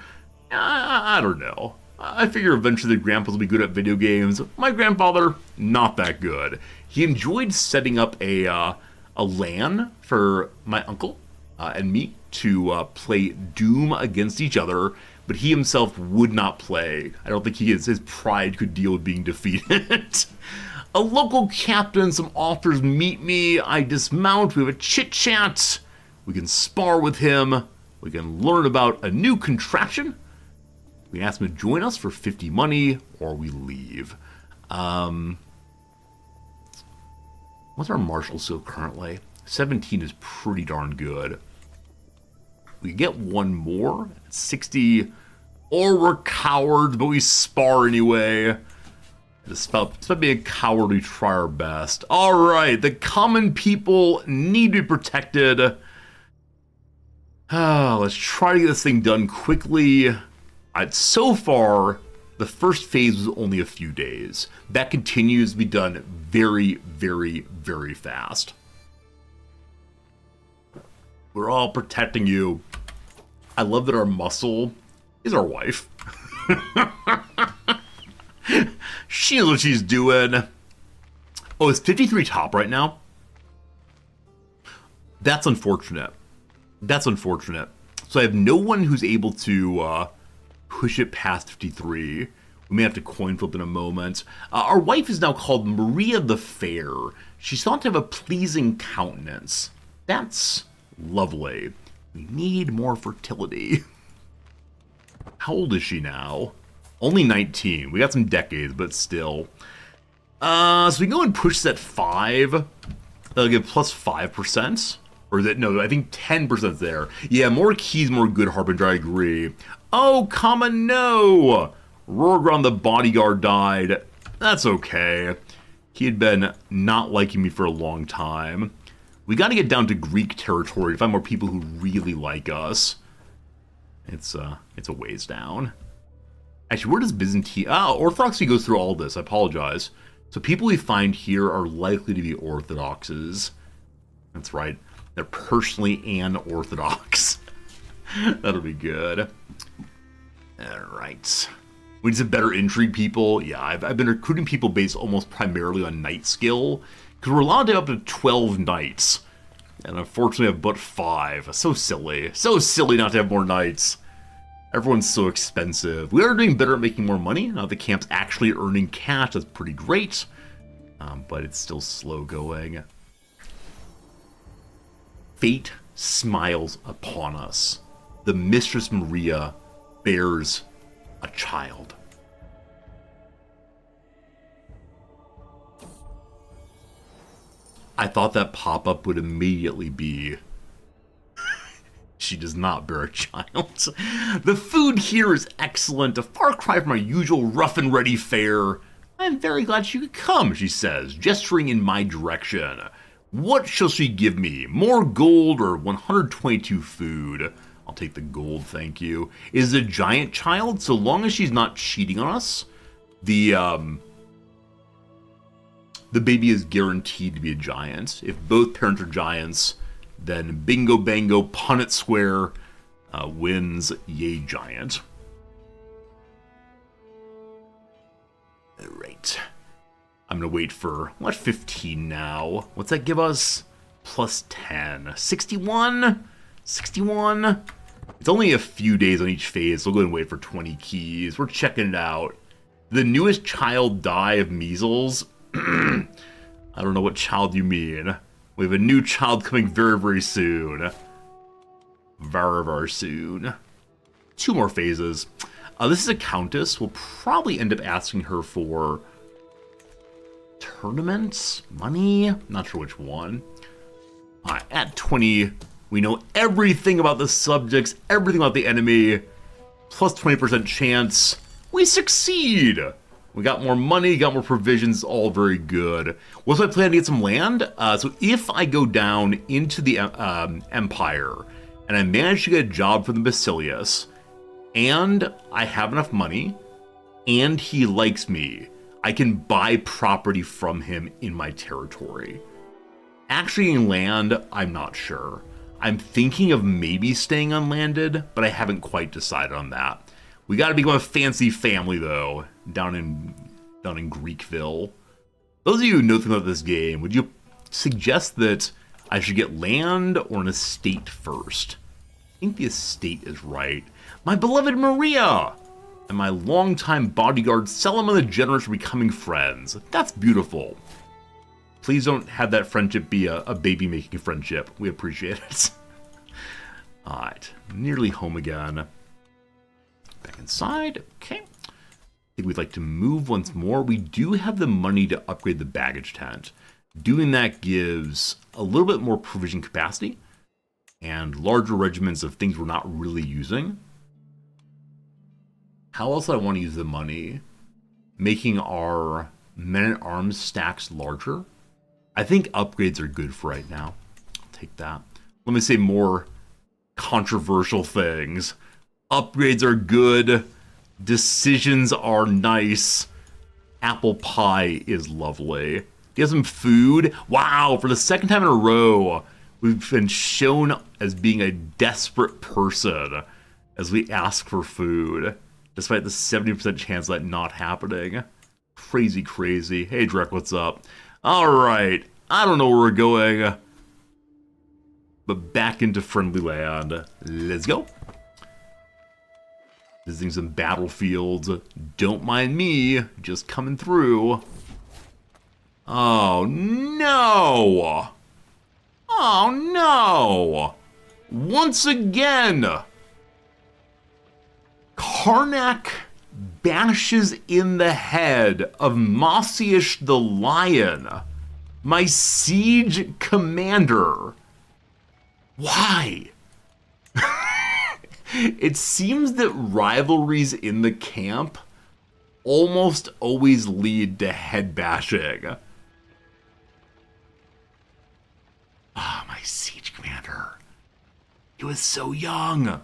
[SPEAKER 1] I don't know. I figure eventually the grandpas will be good at video games. My grandfather, not that good. He enjoyed setting up a LAN for my uncle and me to play Doom against each other, but he himself would not play. I don't think his pride could deal with being defeated. A local captain, some officers meet me, I dismount, we have a chit-chat, we can spar with him, we can learn about a new contraption, we can ask him to join us for 50 money, or we leave. What's our martial skill currently? 17 is pretty darn good. We get one more. 60. Or we're cowards, but we spar anyway. It's about being a coward, we try our best. Alright, the common people need to be protected. Let's try to get this thing done quickly. So far, the first phase was only a few days. That continues to be done very, very, very fast. We're all protecting you. I love that our muscle is our wife. She knows what she's doing. Oh, it's 53 top right now? That's unfortunate. That's unfortunate. So I have no one who's able to push it past 53. We may have to coin flip in a moment. Our wife is now called Maria the Fair. She's thought to have a pleasing countenance. That's lovely. We need more fertility. How old is she now? Only 19. We got some decades, but still. So we can go and push that 5. That'll give plus 5%. Or is it? No, I think 10% there. Yeah, more keys, more good Harbinger, I agree. Oh, comma no! Rorgron the bodyguard died. That's okay. He had been not liking me for a long time. We gotta get down to Greek territory to find more people who really like us. It's a ways down. Actually, where does Byzantine... Orthodoxy goes through all this. I apologize. So people we find here are likely to be Orthodoxes. That's right. They're personally Orthodox. That'll be good. Alright. We need some better intrigue people. Yeah, I've been recruiting people based almost primarily on knight skill. Because we're allowed to have up to 12 knights. And unfortunately I have but 5. So silly. So silly not to have more knights. Everyone's so expensive. We are doing better at making more money. Now the camp's actually earning cash. That's pretty great. But it's still slow going. Fate smiles upon us. The Mistress Maria bears a child. I thought that pop-up would immediately be... She does not bear a child. The food here is excellent, a far cry from our usual rough and ready fare. I'm very glad she could come, she says, gesturing in my direction. What shall she give me? More gold or 122 food? I'll take the gold, thank you. Is a giant child, so long as she's not cheating on us, the baby is guaranteed to be a giant. If both parents are giants, then bingo bango, Punnett Square wins yay giant. Alright. I'm gonna wait for, what, 15 now? What's that give us? Plus 10. 61? 61? It's only a few days on each phase, so we'll go ahead and wait for 20 keys. We're checking it out. The newest child die of measles? I don't know what child you mean. We have a new child coming very, very soon. Very, very soon. 2 more phases. This is a countess. We'll probably end up asking her for tournaments, money. Not sure which one. At 20, we know everything about the subjects, everything about the enemy. Plus 20% chance. We succeed. We got more money, got more provisions, all very good. What's my plan to get some land? So if I go down into the Empire, and I manage to get a job for the Basilius, and I have enough money, and he likes me, I can buy property from him in my territory. Actually in land, I'm not sure. I'm thinking of maybe staying unlanded, but I haven't quite decided on that. We gotta become a fancy family, though, down in Greekville. Those of you who know nothing about this game, would you suggest that I should get land or an estate first? I think the estate is right. My beloved Maria! And my longtime bodyguard Selim and the Generous are becoming friends. That's beautiful. Please don't have that friendship be a baby-making friendship. We appreciate it. Alright, nearly home again. Back inside, okay. I think we'd like to move once more. We do have the money to upgrade the baggage tent. Doing that gives a little bit more provision capacity and larger regiments of things we're not really using. How else do I want to use the money? Making our men-at-arms stacks larger. I think upgrades are good for right now. I'll take that. Let me say more controversial things. Upgrades are good. Decisions are nice. Apple pie is lovely. Get some food. Wow, for the second time in a row, we've been shown as being a desperate person as we ask for food, despite the 70% chance of that not happening. Crazy, crazy. Hey, Drek, what's up? Alright, I don't know where we're going, but back into friendly land. Let's go. Visiting some battlefields. Don't mind me, just coming through. Oh no! Oh no! Once again! Karnak bashes in the head of Mossyish the Lion, my siege commander. Why? It seems that rivalries in the camp almost always lead to head bashing. Ah, my siege commander. He was so young.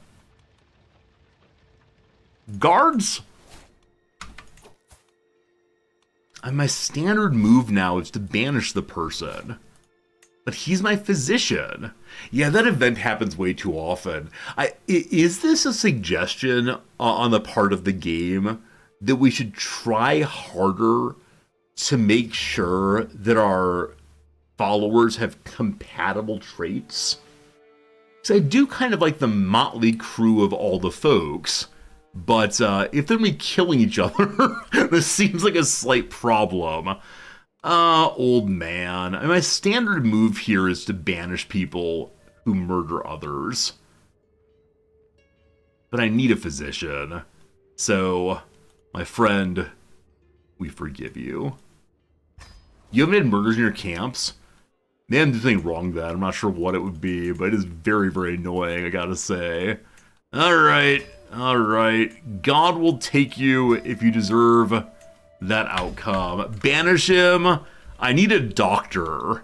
[SPEAKER 1] Guards? And my standard move now is to banish the person. But he's my physician. Yeah, that event happens way too often. Is this a suggestion on the part of the game that we should try harder to make sure that our followers have compatible traits? Because I do kind of like the motley crew of all the folks, but if they're me killing each other, this seems like a slight problem. Old man. And my standard move here is to banish people who murder others. But I need a physician. So, my friend, we forgive you. You haven't had murders in your camps? Man, there's something wrong with that. I'm not sure what it would be, but it is very, very annoying, I gotta say. Alright, alright. God will take you if you deserve that outcome. Banish him. I need a doctor.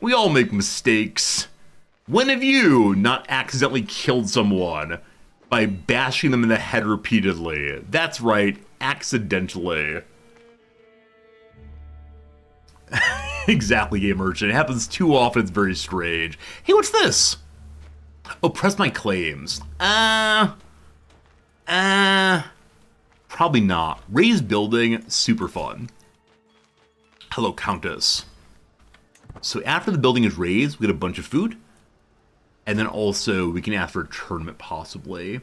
[SPEAKER 1] We all make mistakes. When have you not accidentally killed someone by bashing them in the head repeatedly? That's right, accidentally. Exactly, Game Merchant. It happens too often, it's very strange. Hey, what's this? Oh, press my claims. Probably not. Raised building, super fun. Hello, Countess. So after the building is raised, we get a bunch of food. And then also, we can ask for a tournament, possibly.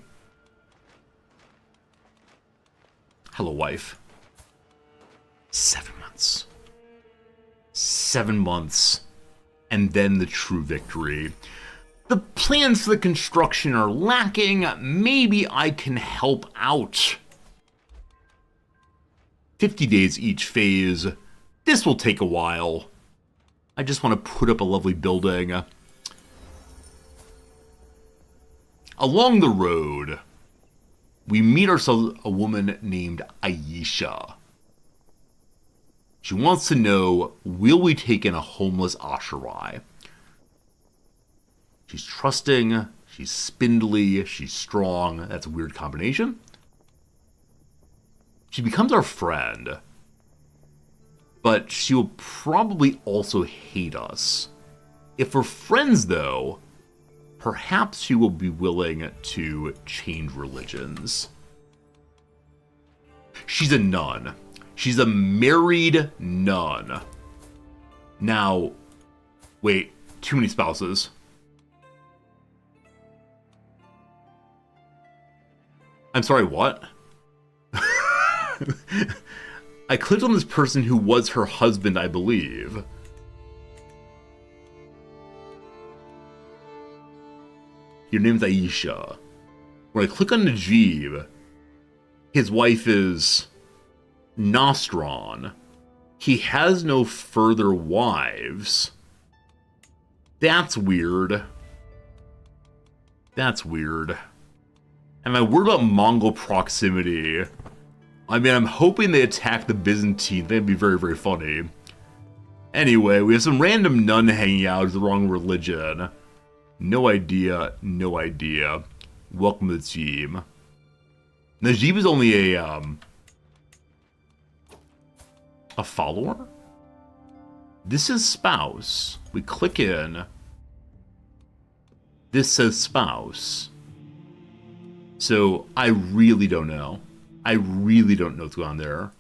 [SPEAKER 1] Hello, wife. 7 months. 7 months. And then the true victory. The plans for the construction are lacking. Maybe I can help out. 50 days each phase. This will take a while. I just want to put up a lovely building. Along the road, we meet ourselves a woman named Aisha. She wants to know, will we take in a homeless Asherai? She's trusting, she's spindly, she's strong. That's a weird combination. She becomes our friend, but she will probably also hate us. If we're friends, though, perhaps she will be willing to change religions. She's a nun. She's a married nun. Now, wait, too many spouses. I'm sorry, what? I clicked on this person who was her husband, I believe. Your name's Aisha. When I click on Najib, his wife is Nostron. He has no further wives. That's weird. That's weird. Am I worried about Mongol proximity? I mean, I'm hoping they attack the Byzantine. That'd be very, very funny. Anyway, we have some random nun hanging out with the wrong religion. No idea, no idea. Welcome to the team. Najib is only a follower? This is spouse. We click in. This says spouse. So, I really don't know. I really don't know what's going on there.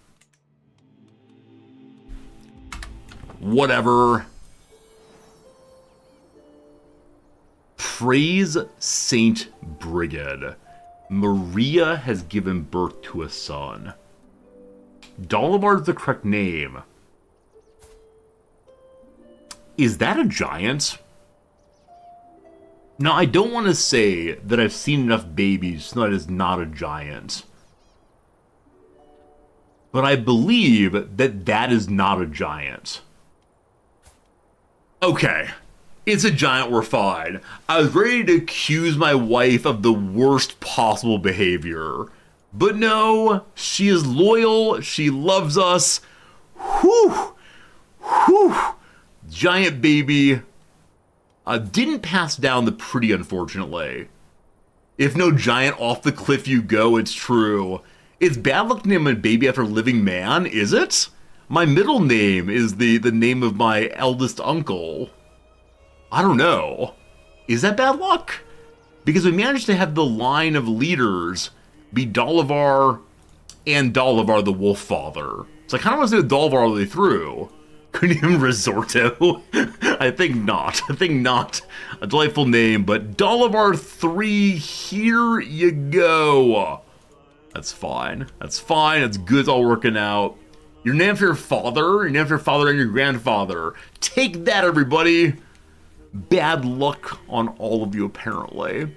[SPEAKER 1] Whatever. Praise Saint Brigid. Maria has given birth to a son. Dalabar is the correct name. Is that a giant? Now, I don't want to say that I've seen enough babies to know that it's not a giant. But I believe that that is not a giant. Okay. It's a giant, we're fine. I was ready to accuse my wife of the worst possible behavior. But no, she is loyal, she loves us. Whew! Whew! Giant baby. Didn't pass down the pretty, unfortunately. If no giant, off the cliff you go, it's true. It's bad luck to name a baby after a living man, is it? My middle name is the name of my eldest uncle. I don't know. Is that bad luck? Because we managed to have the line of leaders be Dalavar and Dalavar the Wolf Father. So I kind of want to say Dalavar all the way through. Couldn't even resort to. I think not. I think not. A delightful name, but Dalavar 3, here you go. That's fine. That's fine. That's good. It's all working out. You're named for your father. You're named for your father and your grandfather. Take that, everybody. Bad luck on all of you, apparently.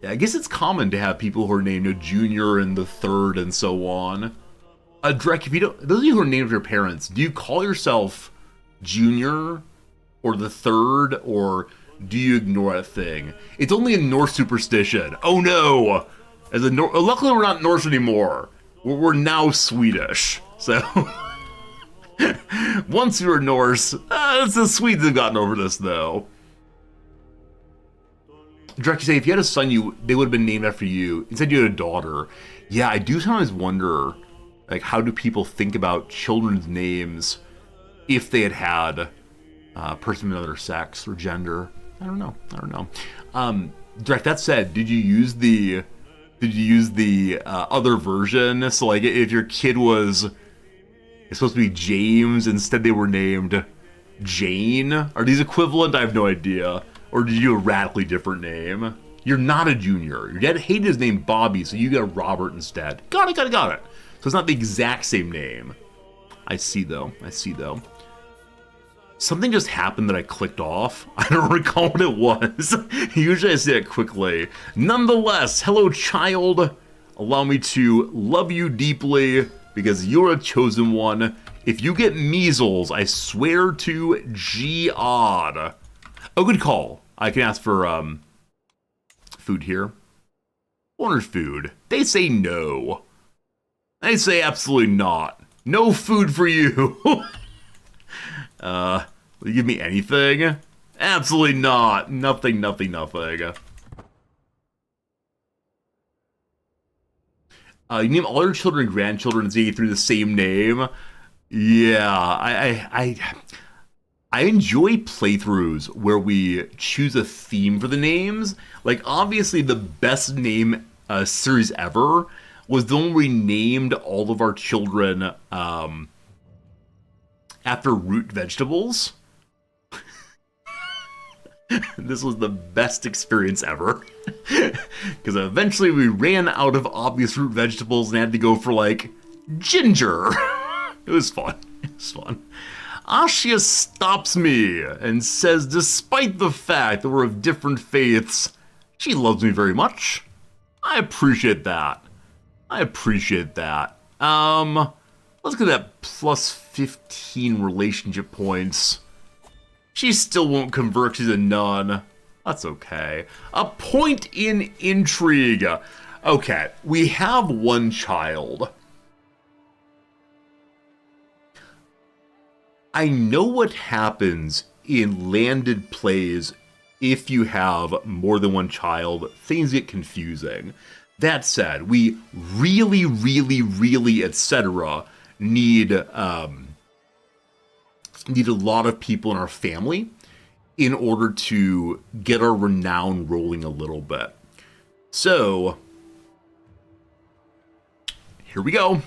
[SPEAKER 1] Yeah, I guess it's common to have people who are named a junior and the third and so on. Drek, if you don't, those of you who are named your parents, do you call yourself junior or the third, or do you ignore that thing? It's only a Norse superstition. Oh no! Luckily we're not Norse anymore. We're now Swedish. So once you were Norse, it's the Swedes have gotten over this though. Drek, you say if you had a son, they would have been named after you. Instead, you had a daughter. Yeah, I do sometimes wonder. Like, how do people think about children's names if they had a person of another sex or gender? I don't know. Direct, that said, did you use the other version? So, like, if your kid was supposed to be James, instead they were named Jane? Are these equivalent? I have no idea. Or did you have a radically different name? You're not a junior. Your dad hated his name Bobby, so you got Robert instead. Got it. So it's not the exact same name. I see though. Something just happened that I clicked off. I don't recall what it was. Usually I say it quickly. Nonetheless, hello child. Allow me to love you deeply because you're a chosen one. If you get measles, I swear to G-Odd. Oh, good call. I can ask for food here. Owner's food. They say no. They say absolutely not. No food for you. Will you give me anything? Absolutely not. Nothing. You name all your children and grandchildren in CK3 the same name? Yeah, I enjoy playthroughs where we choose a theme for the names. Like, obviously, the best name series ever was the one where we named all of our children after root vegetables. This was the best experience ever. Because eventually we ran out of obvious root vegetables and had to go for, like, ginger. It was fun. Ashia stops me and says, despite the fact that we're of different faiths, she loves me very much. I appreciate that. Let's get that plus 15 relationship points. She still won't convert. She's a nun. That's okay. A point in intrigue. Okay, we have one child. I know what happens in landed plays if you have more than one child. Things get confusing. That said, we really, etc. need a lot of people in our family in order to get our renown rolling a little bit. So, here we go.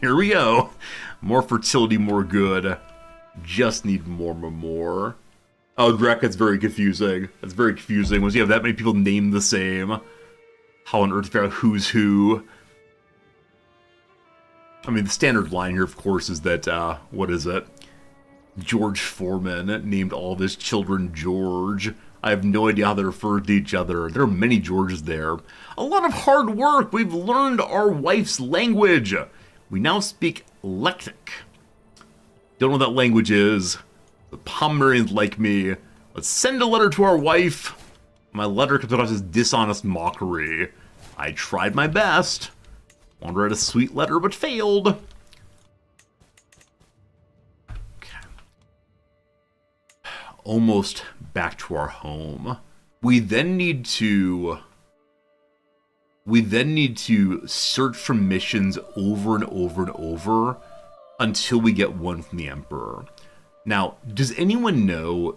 [SPEAKER 1] Here we go. More fertility, more good. Just need more. Oh, Drek, that's very confusing. That's very confusing. Once you have that many people named the same, how on earth to figure out who's who? I mean, the standard line here, of course, is that, what is it? George Foreman named all of his children George. I have no idea how they refer to each other. There are many Georges there. A lot of hard work. We've learned our wife's language. We now speak Lectic. Don't know what that language is. The Pomeranians like me. Let's send a letter to our wife. My letter comes across as dishonest mockery. I tried my best. Wanted to write a sweet letter, but failed. Almost back to our home. We then need to search for missions over and over until we get one from the Emperor. Now, does anyone know,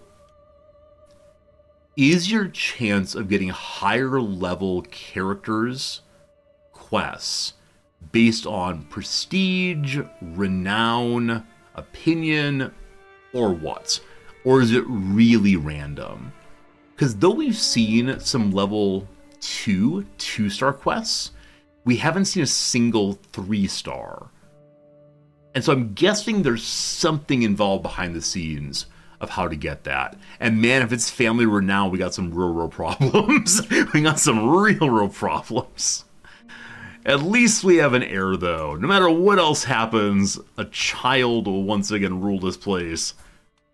[SPEAKER 1] is your chance of getting higher level characters quests based on prestige, renown, opinion, or what? Or is it really random? Because though we've seen some level 2-star quests, we haven't seen a single 3-star. And so I'm guessing there's something involved behind the scenes of how to get that. And man, if it's family renown, we got some real problems. We got some real problems. At least we have an heir, though. No matter what else happens, a child will once again rule this place.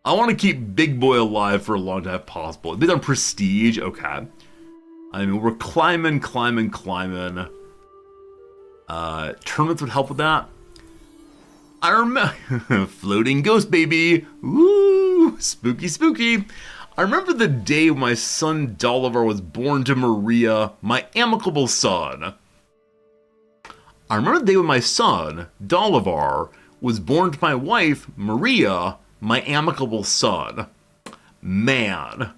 [SPEAKER 1] I want to keep Big Boy alive for a long time if possible. It's on prestige, okay. I mean, we're climbing. Tournaments would help with that. I remember floating ghost baby. Woo, spooky. I remember the day my son Dolivar was born to Maria, my amicable son. I remember the day when my son Dolivar was born to my wife Maria, my amicable son. Man.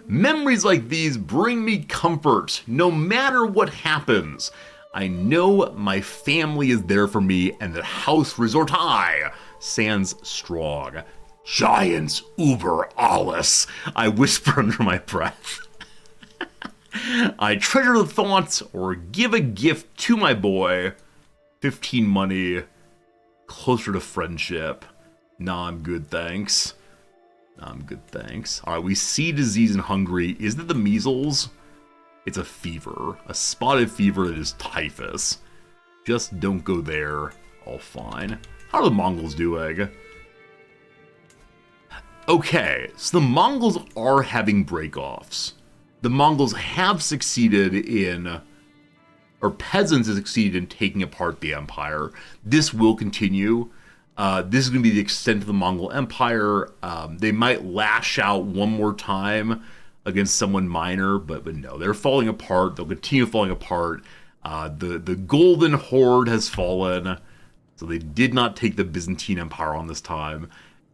[SPEAKER 1] Memories like these bring me comfort, no matter what happens. I know my family is there for me, and that House Resort High stands strong. Giants uber alles, I whisper under my breath. I treasure the thoughts or give a gift to my boy. 15 money, closer to friendship. Nah, I'm good, thanks. Alright, we see disease in Hungary. Is it the measles? It's a fever. A spotted fever that is typhus. Just don't go there. All fine. How are the Mongols doing? Okay, so the Mongols are having break-offs. The Mongols have succeeded in... or peasants have succeeded in taking apart the empire. This will continue. This is going to be the extent of the Mongol Empire. They might lash out one more time against someone minor, but no, they're falling apart. They'll continue falling apart. The Golden Horde has fallen, so they did not take the Byzantine Empire on this time,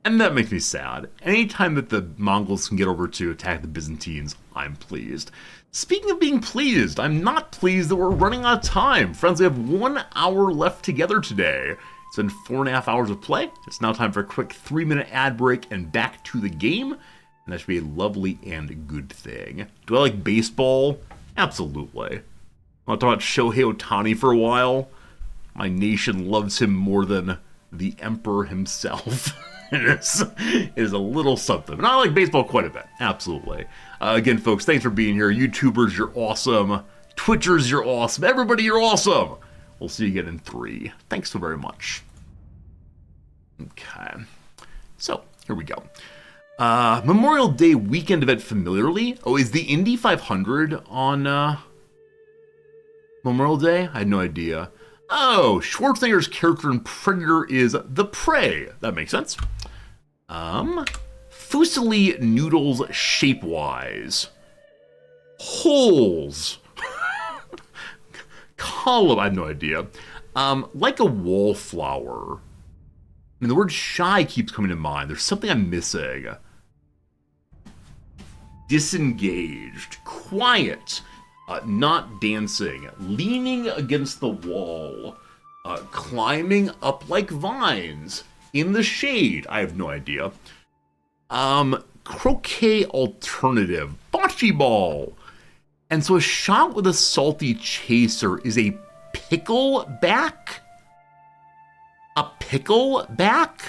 [SPEAKER 1] and that makes me sad. Anytime that the Mongols can get over to attack the Byzantines, I'm pleased. Speaking of being pleased, I'm not pleased that we're running out of time. Friends, we have 1 hour left together today. It's been 4.5 hours of play. It's now time for a quick 3-minute ad break and back to the game. And that should be a lovely and good thing. Do I like baseball? Absolutely. Want to talk about Shohei Ohtani for a while? My nation loves him more than the Emperor himself. It is a little something. But I like baseball quite a bit. Absolutely. Again, folks, thanks for being here. YouTubers, you're awesome. Twitchers, you're awesome. Everybody, you're awesome. We'll see you again in 3. Thanks so very much. Okay. So, Here we go. Memorial Day weekend event familiarly. Oh, is the Indy 500 on Memorial Day? I had no idea. Oh, Schwarzenegger's character in Predator is the prey. That makes sense. Fusilli noodles shape-wise. Holes. Column, I have no idea. Like a wallflower. I mean, the word shy keeps coming to mind. There's something I'm missing. Disengaged. Quiet. Not dancing. Leaning against the wall. Climbing up like vines. In the shade. I have no idea. Croquet alternative. Bocce ball. And so a shot with a salty chaser is a pickleback? A pickleback?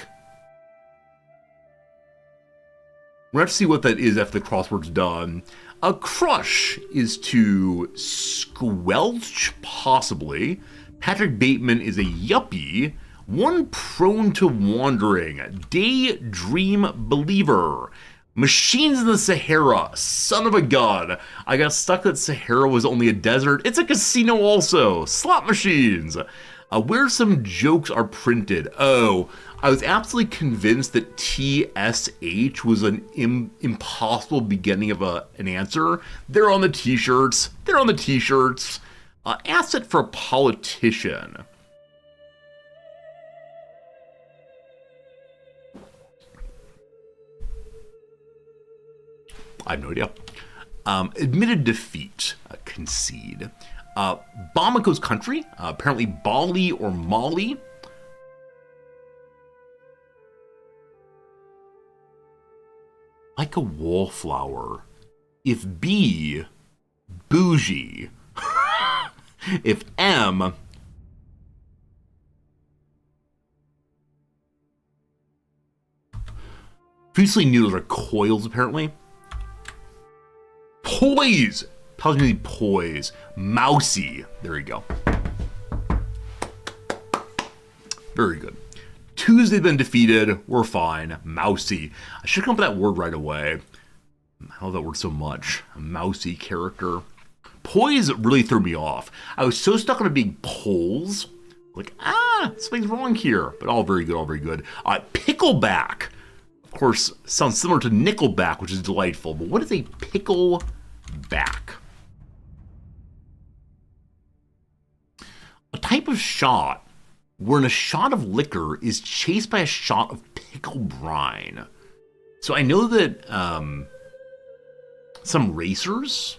[SPEAKER 1] We're going to have to see what that is after the crossword's done. A crush is to squelch, possibly. Patrick Bateman is a yuppie. One prone to wandering. Daydream believer. Machines in the Sahara. Son of a gun. I got stuck that Sahara was only a desert. It's a casino also. Slot machines. Where some jokes are printed. Oh, I was absolutely convinced that TSH was an impossible beginning of an answer. They're on the t-shirts. They're on the t-shirts. Asset for a politician. I have no idea. Admitted defeat. Concede. Bamako's country. Apparently Bali or Mali. Like a wallflower. If B, bougie. If M, previously noodles are coils, apparently. Poise! Tells me poise. Mousy. There you go. Very good. Tuesday been defeated. We're fine. Mousy. I should come up with that word right away. I love that word so much. A mousy character. Poise really threw me off. I was so stuck on it being poles. Like, something's wrong here. But all very good, all very good. Pickleback. Of course, sounds similar to Nickelback, which is delightful. But what is a pickleback? A type of shot wherein a shot of liquor is chased by a shot of pickle brine. So I know that some racers,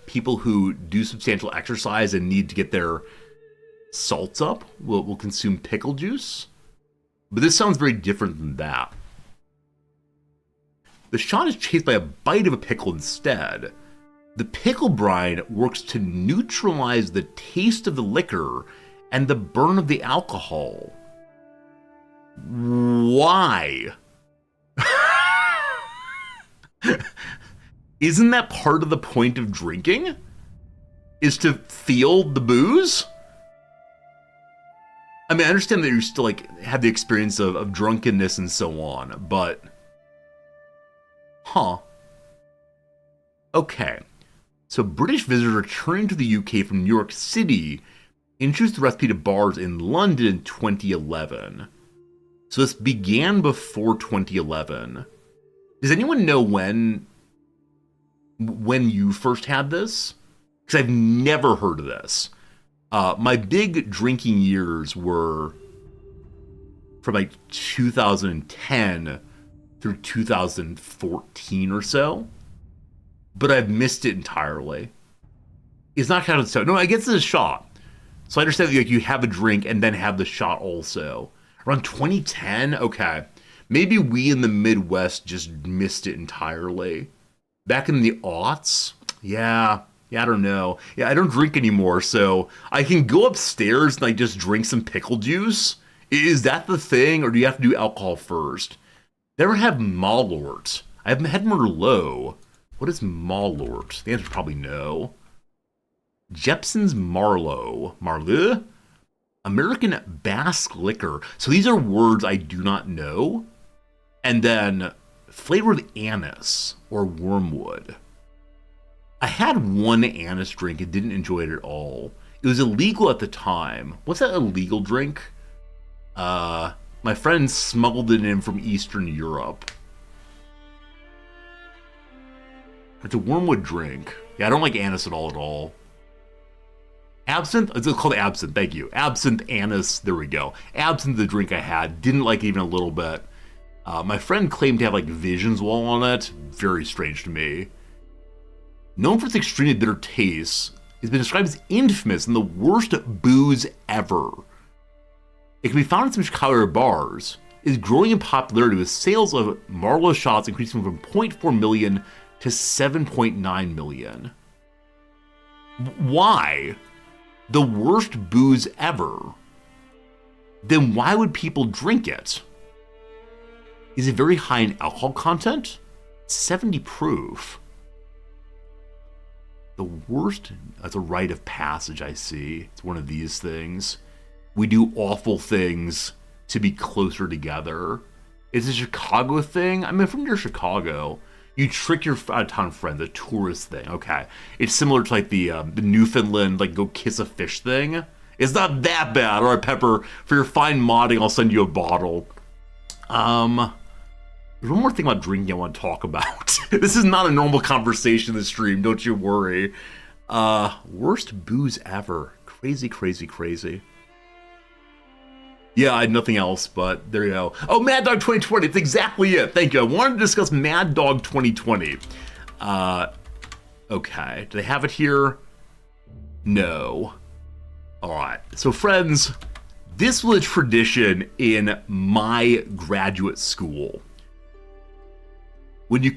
[SPEAKER 1] people who do substantial exercise and need to get their salts up, will consume pickle juice. But this sounds very different than that. The shot is chased by a bite of a pickle instead. The pickle brine works to neutralize the taste of the liquor and the burn of the alcohol. Why? Isn't that part of the point of drinking? Is to feel the booze? I mean, I understand that you still have the experience of drunkenness and so on, but... Huh. Okay. So British visitors returning to the UK from New York City introduced the recipe to bars in London in 2011. So this began before 2011. Does anyone know when you first had this? Because I've never heard of this. My big drinking years were from 2010 through 2014 or so. But I've missed it entirely. It's not counted so. No, I guess it's a shot. So I understand that you have a drink and then have the shot also. Around 2010? Okay. Maybe we in the Midwest just missed it entirely. Back in the aughts? Yeah, I don't know. Yeah, I don't drink anymore, so I can go upstairs and just drink some pickle juice. Is that the thing, or do you have to do alcohol first? Never have Malort. I haven't had Merlot. What is Malort? The answer is probably no. Jepson's Marlot? American Basque liquor. So these are words I do not know. and then flavored anise or wormwood. I had one anise drink and didn't enjoy it at all. It was illegal at the time. What's that illegal drink? My friend smuggled it in from Eastern Europe. It's a wormwood drink. Yeah, I don't like anise at all. Absinthe? It's called absinthe, thank you. Absinthe, anise, there we go. Absinthe, the drink I had, didn't like it even a little bit. My friend claimed to have like visions while on it. Very strange to me. Known for its extremely bitter taste, it's been described as infamous and the worst booze ever. It can be found in some Chicago bars. It is growing in popularity with sales of Marlowe shots increasing from 0.4 million to 7.9 million. Why? The worst booze ever. Then why would people drink it? Is it very high in alcohol content? 70 proof. The worst, that's a rite of passage, I see. It's one of these things. We do awful things to be closer together. It's a Chicago thing? I mean, from near Chicago, you trick your out-of-town friends, a tourist thing. Okay. It's similar to like the Newfoundland, like go kiss a fish thing. It's not that bad. All right, Pepper, for your fine modding, I'll send you a bottle. There's one more thing about drinking I want to talk about. This is not a normal conversation in the stream, don't you worry. Worst booze ever. Crazy. Yeah, I had nothing else, but there you go. Oh, Mad Dog 2020, it's exactly it. Thank you. I wanted to discuss Mad Dog 2020. Okay, do they have it here? No. All right, so friends, this was a tradition in my graduate school. When you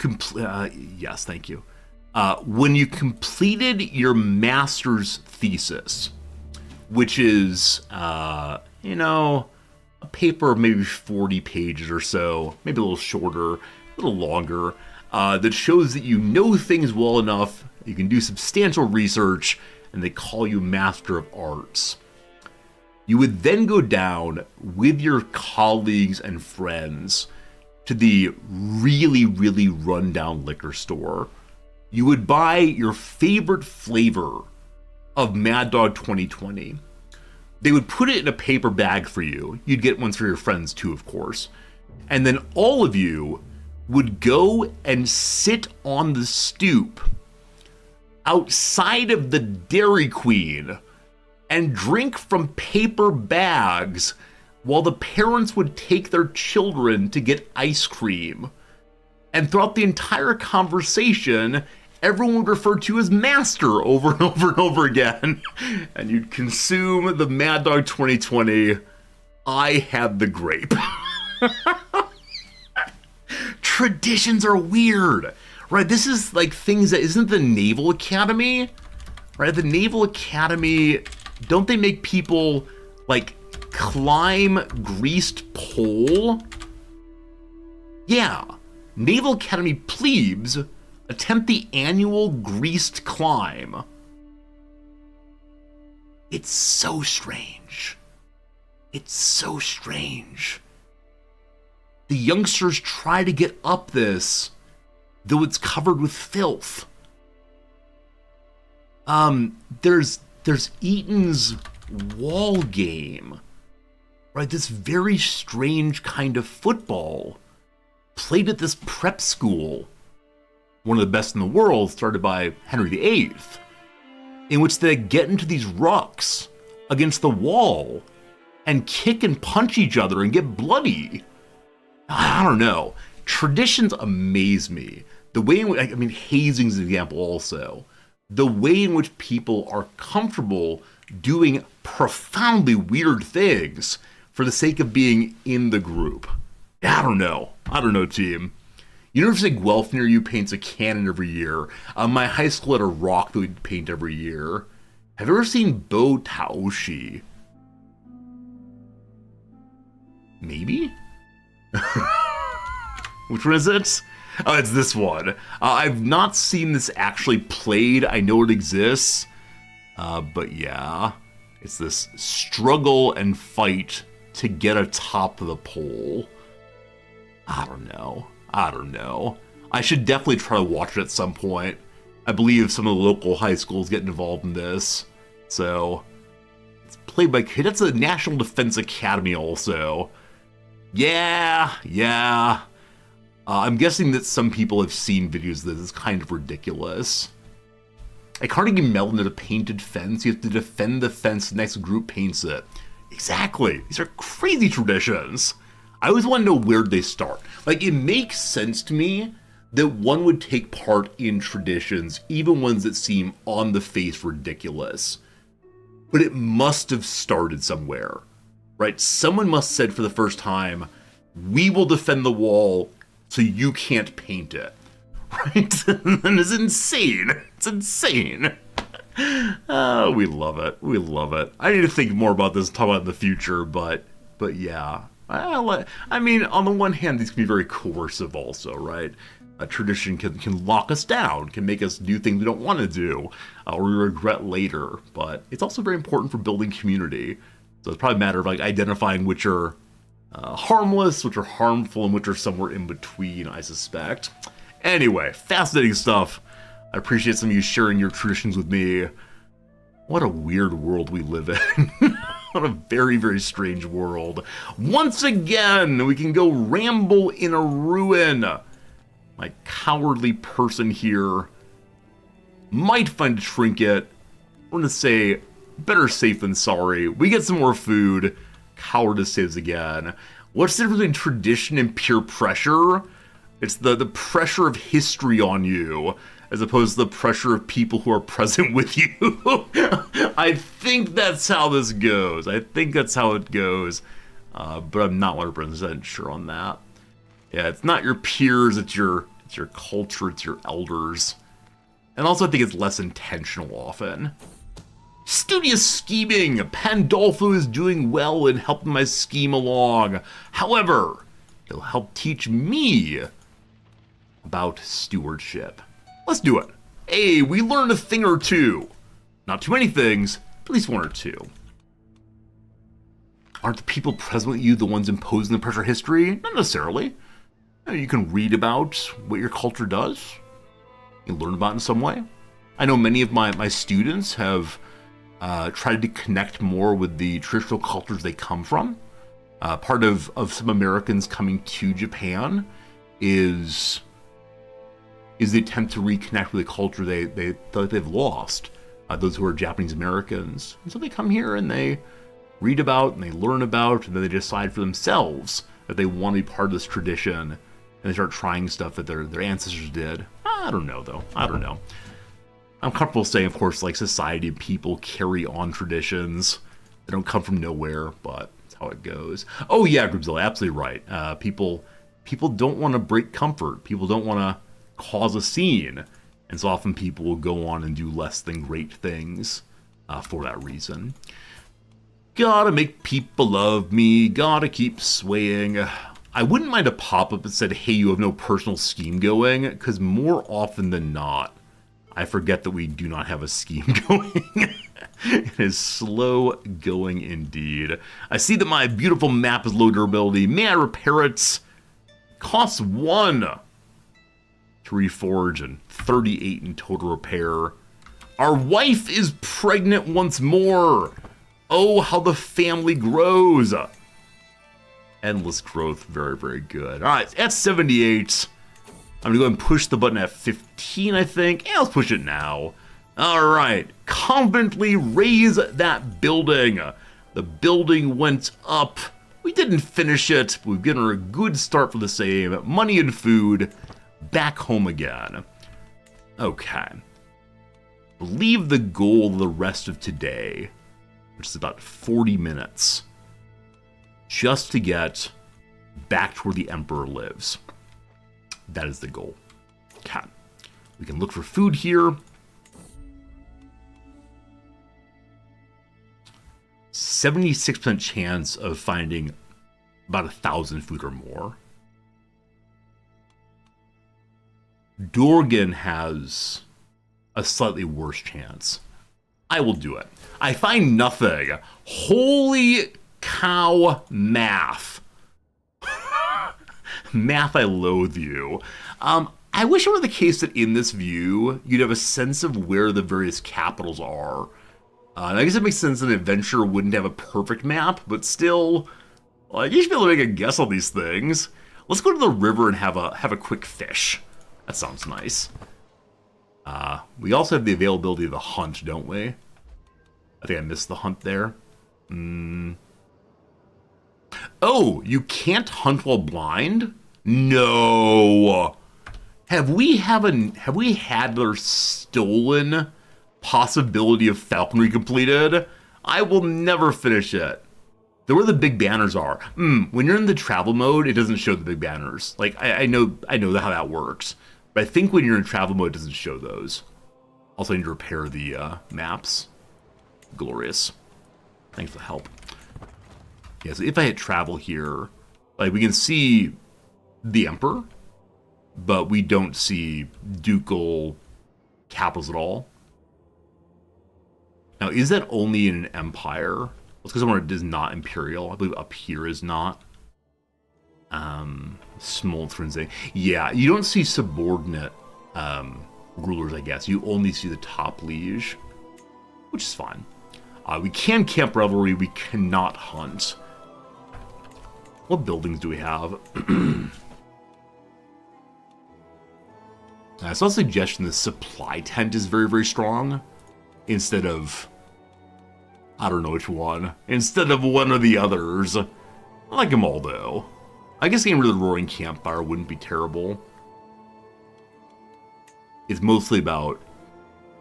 [SPEAKER 1] yes, thank you. When you completed your master's thesis, which is, a paper of maybe 40 pages or so, maybe a little shorter, a little longer, that shows that you know things well enough, you can do substantial research, and they call you Master of Arts. You would then go down with your colleagues and friends to the really rundown liquor store. You would buy your favorite flavor of Mad Dog 2020. They would put it in a paper bag for you. You'd get ones for your friends too, of course. And then all of you would go and sit on the stoop outside of the Dairy Queen and drink from paper bags while the parents would take their children to get ice cream. And throughout the entire conversation, everyone would refer to you as Master over and over and over again. And you'd consume the Mad Dog 2020. I had the grape. Traditions are weird, right? This is like things that isn't the Naval Academy, right? The Naval Academy, don't they make people like climb greased pole? Yeah, Naval Academy plebes attempt the annual greased climb. It's so strange. It's so strange. The youngsters try to get up this, though it's covered with filth. There's Eaton's wall game, right? This very strange kind of football played at this prep school, one of the best in the world, started by Henry VIII, in which they get into these rucks against the wall and kick and punch each other and get bloody. I don't know. Traditions amaze me. The way in which, I mean, hazing's an example also. The way in which people are comfortable doing profoundly weird things for the sake of being in the group. I don't know, team. University of Guelph near you paints a cannon every year. My high school had a rock that we'd paint every year. Have you ever seen Bo Taoshi? Maybe? Which one is it? Oh, it's this one. I've not seen this actually played. I know it exists. But yeah, it's this struggle and fight to get atop of the pole. I don't know. I should definitely try to watch it at some point. I believe some of the local high schools get involved in this. So, it's played by Cadets of the National Defense Academy also. Yeah. I'm guessing that some people have seen videos of this. It's kind of ridiculous. At Carnegie Mellon, there's a painted fence. You have to defend the fence, the next group paints it. Exactly. These are crazy traditions. I always want to know where they start. Like, it makes sense to me that one would take part in traditions, even ones that seem on the face ridiculous. But it must have started somewhere, right? Someone must have said for the first time, we will defend the wall so you can't paint it, right? And it's insane. It's insane. Oh, we love it. We love it. I need to think more about this, talk about it in the future, but yeah. I mean, on the one hand, these can be very coercive also, right? A tradition can lock us down, can make us do things we don't want to do, or we regret later, but it's also very important for building community. So it's probably a matter of like identifying which are harmless, which are harmful, and which are somewhere in between, I suspect. Anyway, fascinating stuff. I appreciate some of you sharing your traditions with me. What a weird world we live in. What a very, very strange world. Once again, we can go ramble in a ruin. My cowardly person here might find a trinket. I'm going to say, better safe than sorry. We get some more food. Cowardice saves again. What's the difference between tradition and peer pressure? It's the pressure of history on you, as opposed to the pressure of people who are present with you. I think that's how this goes. I think that's how it goes. But I'm not 100% sure on that. Yeah, it's not your peers, it's your culture, it's your elders. And also I think it's less intentional often. Studious scheming! Pandolfo is doing well in helping my scheme along. However, he'll help teach me about stewardship. Let's do it. Hey, we learned a thing or two. Not too many things, but at least one or two. Aren't the people present with you the ones imposing the pressure of history? Not necessarily. You can read about what your culture does. You learn about it in some way. I know many of my students have tried to connect more with the traditional cultures they come from. Part of some Americans coming to Japan is the attempt to reconnect with a culture they thought they've lost, those who are Japanese Americans. And so they come here and they read about and they learn about, and then they decide for themselves that they want to be part of this tradition, and they start trying stuff that their ancestors did. I don't know, though. I don't know. I'm comfortable saying, of course, like society and people carry on traditions. They don't come from nowhere, but that's how it goes. Oh yeah, Groupzilla, absolutely right. People don't want to break comfort. People don't want to cause a scene, and so often people will go on and do less than great things for that reason. Gotta make people love me, gotta keep swaying. I wouldn't mind a pop-up that said, hey, you have no personal scheme going, because more often than not, I forget that we do not have a scheme going. It is slow going indeed. I see that my beautiful map is low durability. May I repair it? Costs 1 to reforge and 38 in total repair. Our wife is pregnant once more. Oh, how the family grows. Endless growth, very, very good. All right, at 78. I'm gonna go ahead and push the button at 15, I think. Yeah, let's push it now. All right, confidently raise that building. The building went up. We didn't finish it, but we've given her a good start for the same. Money and food, back home again. Okay. Believe the goal of the rest of today, which is about 40 minutes, just to get back to where the Emperor lives. That is the goal. Okay. We can look for food here. 76% chance of finding about 1,000 food or more. Dorgan has a slightly worse chance. I will do it. I find nothing. Holy cow math. Math, I loathe you. I wish it were the case that in this view, you'd have a sense of where the various capitals are. And I guess it makes sense that an adventure wouldn't have a perfect map, but still, like, you should be able to make a guess on these things. Let's go to the river and have a quick fish. That sounds nice. We also have the availability of the hunt, don't we? I think I missed the hunt there. Oh, you can't hunt while blind? No. Have we had their stolen possibility of falconry completed? I will never finish it. They're where the big banners are. When you're in the travel mode, it doesn't show the big banners. Like, I know how that works. But I think when you're in travel mode, it doesn't show those. Also, I need to repair the maps. Glorious. Thanks for the help. Yeah, so if I hit travel here, like, we can see the Emperor, but we don't see ducal capitals at all. Now, is that only in an empire? Let's go somewhere it is not imperial. I believe up here is not. Smoldering. Yeah, you don't see subordinate rulers, I guess. You only see the top liege, which is fine. We can camp revelry. We cannot hunt. What buildings do we have? I saw a suggestion the supply tent is very, very strong instead of, I don't know which one, instead of one of the others. I like them all, though. I guess getting rid of the roaring campfire wouldn't be terrible. It's mostly about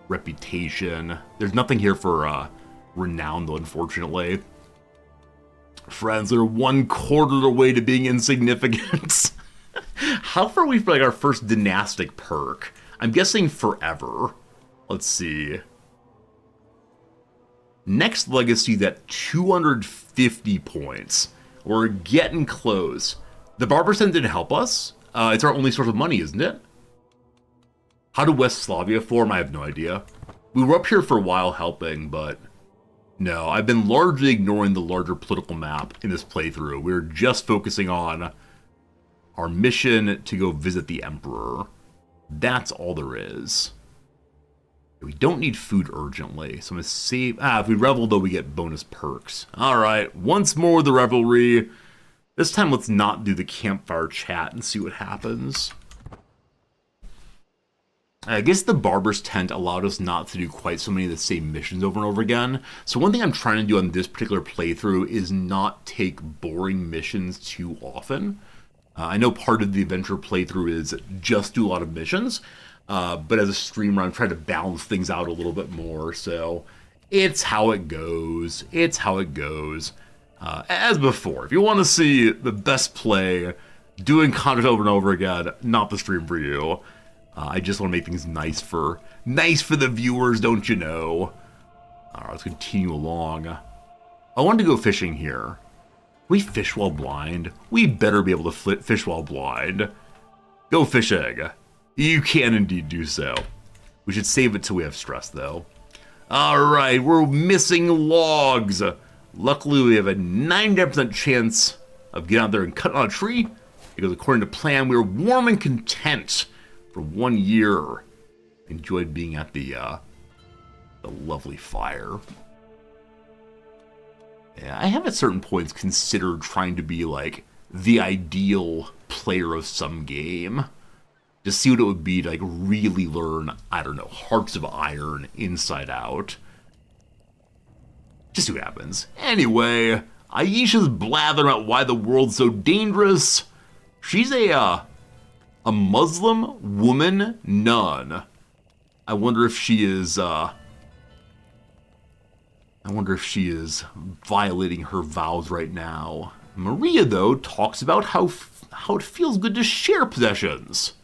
[SPEAKER 1] reputation. There's nothing here for renown, though, unfortunately. Friends, they're 1/4 of the way to being insignificant. How far are we for like our first dynastic perk? I'm guessing forever. Let's see. Next legacy at 250 points. We're getting close. The Barber Cent didn't help us. It's our only source of money, isn't it? How did West Slavia form? I have no idea. We were up here for a while helping, but no, I've been largely ignoring the larger political map in this playthrough. We're just focusing on our mission to go visit the Emperor. That's all there is. We don't need food urgently, so I'm going to save... if we revel, though, we get bonus perks. Alright, once more with the revelry. This time, let's not do the campfire chat and see what happens. I guess the Barber's Tent allowed us not to do quite so many of the same missions over and over again. So one thing I'm trying to do on this particular playthrough is not take boring missions too often. I know part of the adventure playthrough is just do a lot of missions, but as a streamer, I'm trying to balance things out a little bit more, so it's how it goes. It's how it goes. As before, if you want to see the best play, doing content over and over again, not the stream for you. I just want to make things nice for the viewers, don't you know? Alright, let's continue along. I wanted to go fishing here. We fish while blind. We better be able to fish while blind. Go fishing. You can indeed do so. We should save it till we have stress, though. Alright, we're missing logs. Luckily, we have a 99% chance of getting out there and cutting on a tree, because according to plan, we were warm and content for 1 year. Enjoyed being at the lovely fire. Yeah, I have at certain points considered trying to be like the ideal player of some game. Just see what it would be to like really learn, I don't know, Hearts of Iron inside out. Just see what happens. Anyway, Aisha's blathering about why the world's so dangerous. She's a Muslim woman nun. I wonder if she is violating her vows right now. Maria, though, talks about how it feels good to share possessions.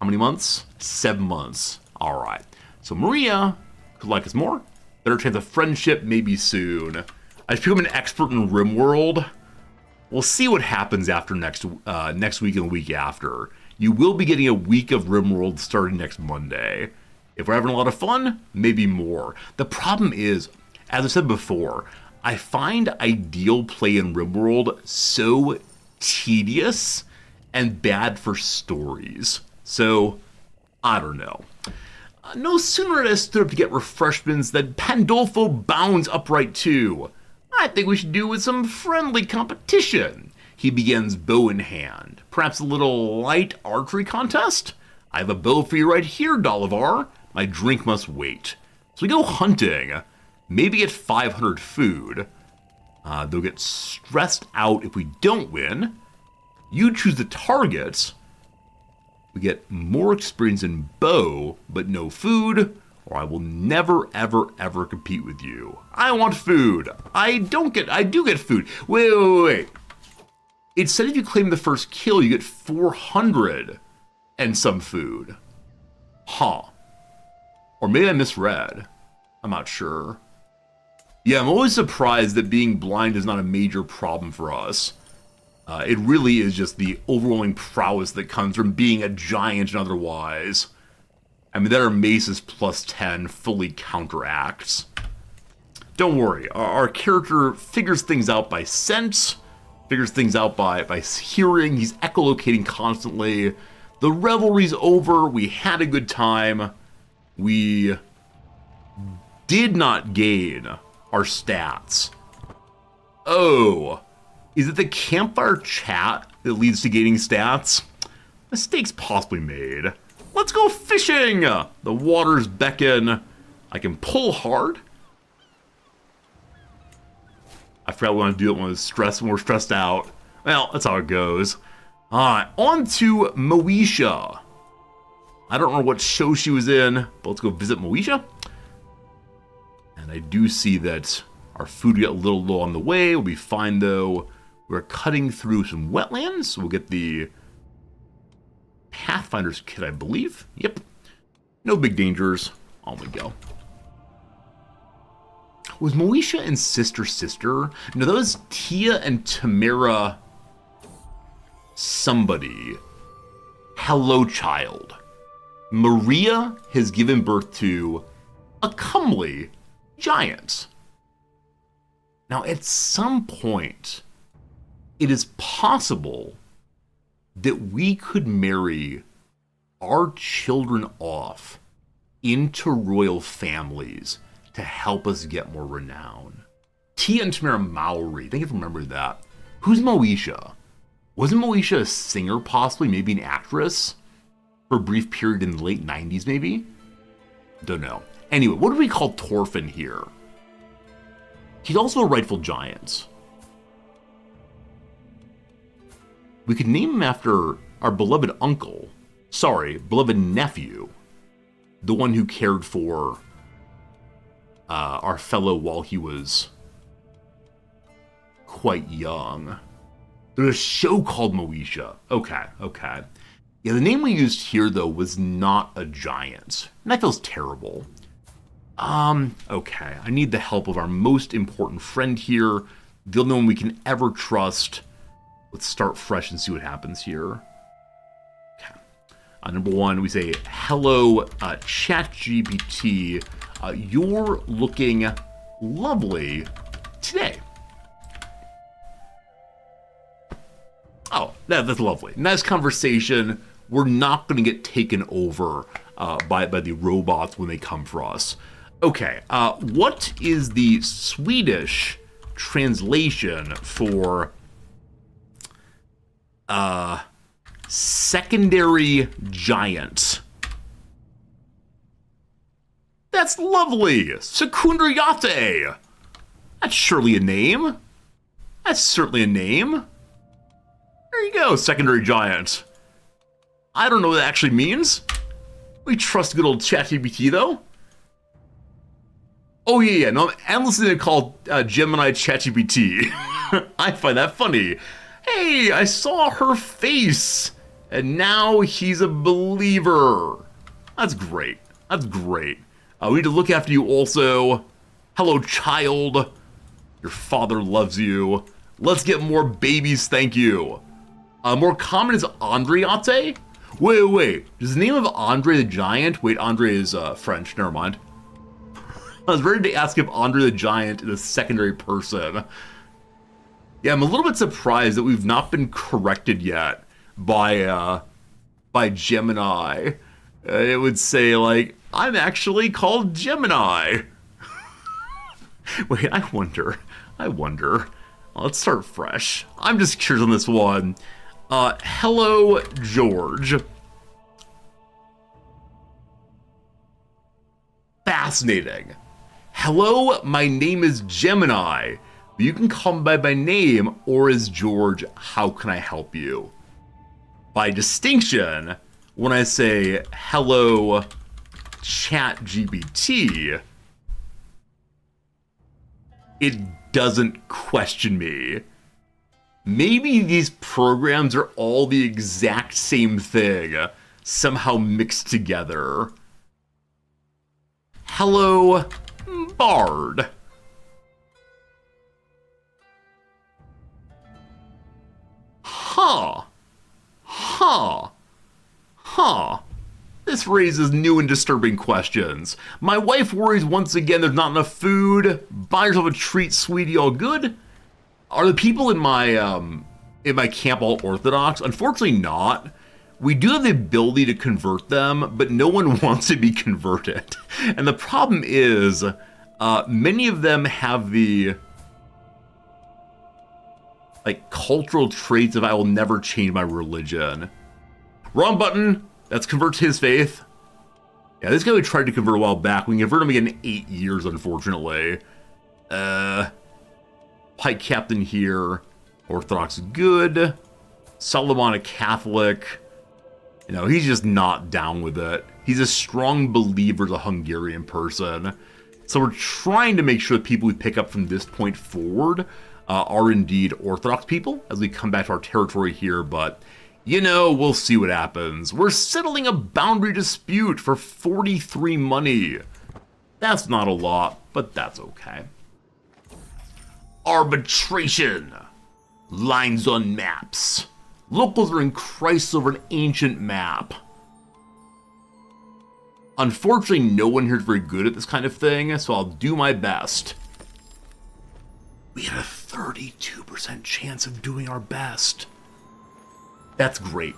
[SPEAKER 1] How many months? 7 months. All right. So Maria could like us more. Better chance of friendship, maybe soon. I should become an expert in RimWorld. We'll see what happens after next week and the week after. You will be getting a week of RimWorld starting next Monday. If we're having a lot of fun, maybe more. The problem is, as I said before, I find ideal play in RimWorld so tedious and bad for stories. So, I don't know. No sooner had I stood up to get refreshments than Pandolfo bounds upright too. I think we should do with some friendly competition. He begins bow in hand. Perhaps a little light archery contest? I have a bow for you right here, Dolivar. My drink must wait. So we go hunting. Maybe get 500 food. They'll get stressed out if we don't win. You choose the target. We get more experience in bow, but no food, or I will never, ever, ever compete with you. I want food. I do get food. Wait. It said if you claim the first kill, you get 400 and some food. Huh. Or maybe I misread. I'm not sure. Yeah, I'm always surprised that being blind is not a major problem for us. It really is just the overwhelming prowess that comes from being a giant and otherwise. I mean, that our mace is plus 10 fully counteracts. Don't worry, our character figures things out by sense, figures things out by hearing, he's echolocating constantly. The revelry's over, we had a good time. We did not gain our stats. Oh. Is it the campfire chat that leads to gaining stats? Mistakes possibly made. Let's go fishing! The waters beckon. I can pull hard. I forgot we want to do it when we're stressed out. Well, that's how it goes. Alright, on to Moesha. I don't know what show she was in, but let's go visit Moesha. And I do see that our food got a little low on the way. We'll be fine though. We're cutting through some wetlands, so we'll get the Pathfinder's kit, I believe. Yep. No big dangers. On we go. Was Moesha and Sister? No, that was Tia and Tamara somebody. Hello, child. Maria has given birth to a comely giant. Now, at some point, it is possible that we could marry our children off into royal families to help us get more renown. Tia and Tamara Mowry, I think I remember that. Who's Moesha? Wasn't Moesha a singer possibly, maybe an actress? For a brief period in the late 90s maybe? Don't know. Anyway, what do we call Torfin here? He's also a rightful giant. We could name him after our beloved uncle. Sorry, beloved nephew. The one who cared for our fellow while he was quite young. There's a show called Moesha. Okay. Yeah, the name we used here, though, was not a giant. And that feels terrible. Okay. I need the help of our most important friend here. The only one we can ever trust. Let's start fresh and see what happens here. Okay. Number one, we say, hello, ChatGPT. You're looking lovely today. Oh, that's lovely. Nice conversation. We're not going to get taken over by the robots when they come for us. Okay, what is the Swedish translation for secondary giant? That's lovely! Sekundariate! That's surely a name. That's certainly a name. There you go, secondary giant. I don't know what that actually means. We trust good old ChatGPT, though. Oh, yeah. No, I'm endlessly call Gemini ChatGPT. I find that funny. Hey, I saw her face, and now he's a believer. That's great. That's great. We need to look after you also. Hello, child. Your father loves you. Let's get more babies, thank you. More common is Andriate. Wait. Does the name of Andre the Giant? Wait, Andre is French. Never mind. I was ready to ask if Andre the Giant is a secondary person. Yeah, I'm a little bit surprised that we've not been corrected yet by Gemini. It would say, like, I'm actually called Gemini. Wait, I wonder. Let's start fresh. I'm just curious on this one. Hello, George. Fascinating. Hello, my name is Gemini. You can call me by my name or as George. How can I help you? By distinction, when I say hello, ChatGPT, it doesn't question me. Maybe these programs are all the exact same thing, somehow mixed together. Hello, Bard. This raises new and disturbing questions. My wife worries once again there's not enough food. Buy yourself a treat, sweetie, all good? Are the people in my camp all Orthodox? Unfortunately not. We do have the ability to convert them, but no one wants to be converted. And the problem is, many of them have the cultural traits of I will never change my religion. Wrong button. That's convert to his faith. Yeah, this guy we tried to convert a while back. We can convert him again in 8 years, unfortunately. Pike Captain here. Orthodox good. Solomon a Catholic. You know, he's just not down with it. He's a strong believer as a Hungarian person. So we're trying to make sure that people we pick up from this point forward are indeed Orthodox people as we come back to our territory here, but you know, we'll see what happens. We're settling a boundary dispute for 43 money. That's not a lot, but that's okay. Arbitration. Lines on maps. Locals are in crisis over an ancient map. Unfortunately, no one here is very good at this kind of thing, so I'll do my best. We had a 32% chance of doing our best. That's great.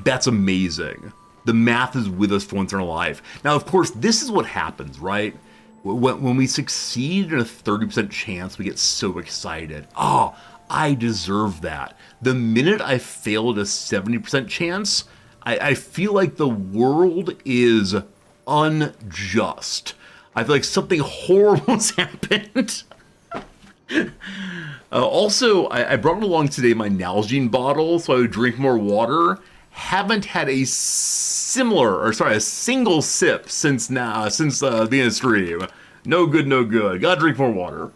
[SPEAKER 1] That's amazing. The math is with us for once in our life. Now, of course, this is what happens, right? When we succeed in a 30% chance, we get so excited. Oh, I deserve that. The minute I fail at a 70% chance, I feel like the world is unjust. I feel like something horrible has happened. Also, I brought along today my Nalgene bottle so I would drink more water. Haven't had a single sip since the beginning of the stream. No good, no good. Gotta drink more water.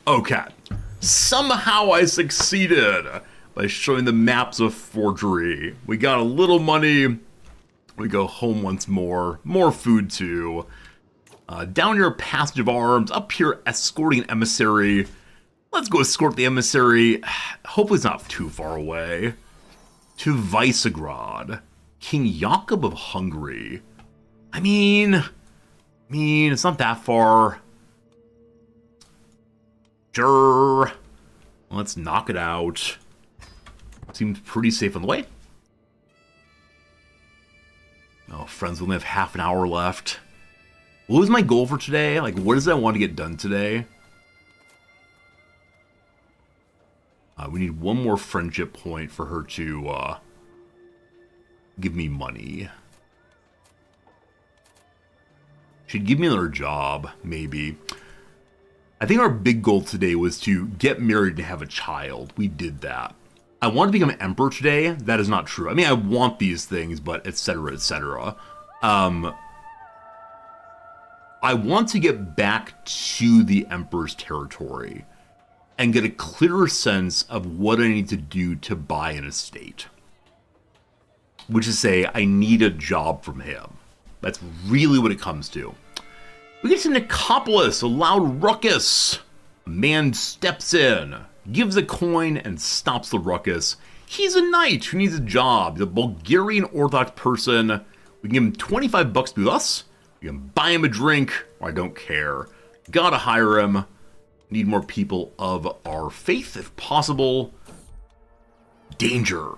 [SPEAKER 1] Okay. Somehow I succeeded by showing the maps of forgery. We got a little money. We go home once more. More food too. Down here, Passage of Arms. Up here, escorting an emissary. Let's go escort the emissary. Hopefully it's not too far away. To Visegrad. King Jakob of Hungary. I mean, it's not that far. Sure. Let's knock it out. Seems pretty safe on the way. Oh, friends, we only have half an hour left. What was my goal for today? Like, what does I want to get done today? We need one more friendship point for her to give me money. She'd give me another job, maybe. I think our big goal today was to get married and have a child. We did that. I want to become emperor today. That is not true. I mean, I want these things, but etc., etc. I want to get back to the emperor's territory and get a clearer sense of what I need to do to buy an estate. Which is to say, I need a job from him. That's really what it comes to. We get to Nicopolis, a loud ruckus. A man steps in, gives a coin, and stops the ruckus. He's a knight who needs a job. He's a Bulgarian Orthodox person. We can give him 25 bucks to be with us. We can buy him a drink, or I don't care. Gotta hire him. Need more people of our faith, if possible. Danger.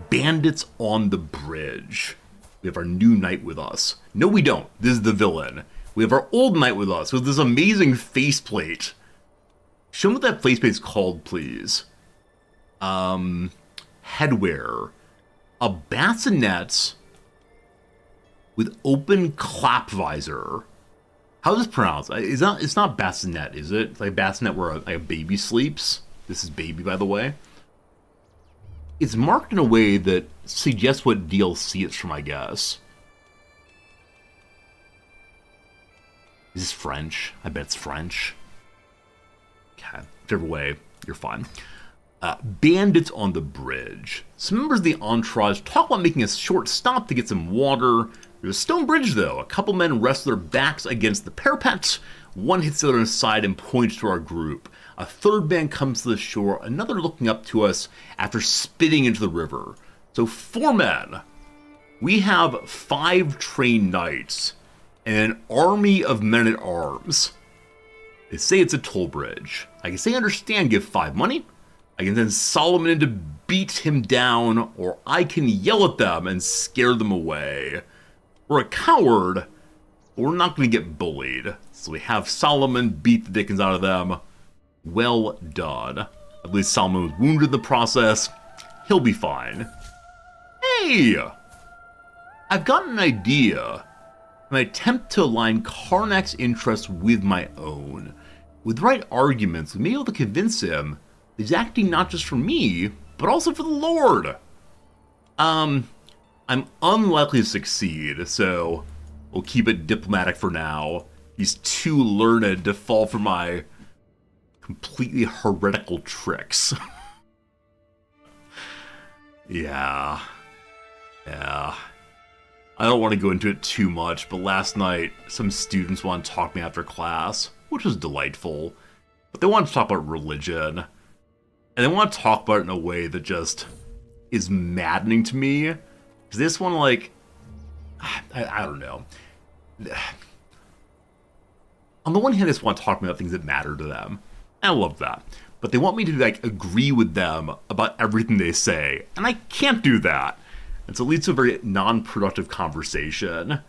[SPEAKER 1] Bandits on the bridge. We have our new knight with us. No, we don't. This is the villain. We have our old knight with us with this amazing faceplate. Show me what that faceplate is called, please. Headwear. A bassinet with open clap visor. How is this pronounced? It's not bassinet, is it? It's like a bassinet where a baby sleeps. This is baby, by the way. It's marked in a way that suggests what DLC it's from, I guess. Is this French? I bet it's French. Okay, whichever way, you're fine. Bandits on the bridge. Some members of the entourage talk about making a short stop to get some water. There's a stone bridge, though. A couple men rest their backs against the parapet. One hits the other on the side and points to our group. A third man comes to the shore, another looking up to us after spitting into the river. So 4 men. We have 5 trained knights and an army of men-at-arms. They say it's a toll bridge. I can say understand, give 5 money. I can send Solomon in to beat him down, or I can yell at them and scare them away. We're a coward, but we're not going to get bullied. So we have Solomon beat the dickens out of them. Well done. At least Solomon was wounded in the process. He'll be fine. Hey! I've got an idea. An attempt to align Karnak's interests with my own. With the right arguments, we may be able to convince him that he's acting not just for me, but also for the Lord. I'm unlikely to succeed, so we'll keep it diplomatic for now. He's too learned to fall for my completely heretical tricks. Yeah. I don't want to go into it too much, but last night, some students wanted to talk to me after class, which was delightful. But they wanted to talk about religion. And they want to talk about it in a way that just is maddening to me. Because they just want to, like, I don't know. On the one hand, they just want to talk about things that matter to them. I love that. But they want me to, like, agree with them about everything they say. And I can't do that. And so it leads to a very non-productive conversation.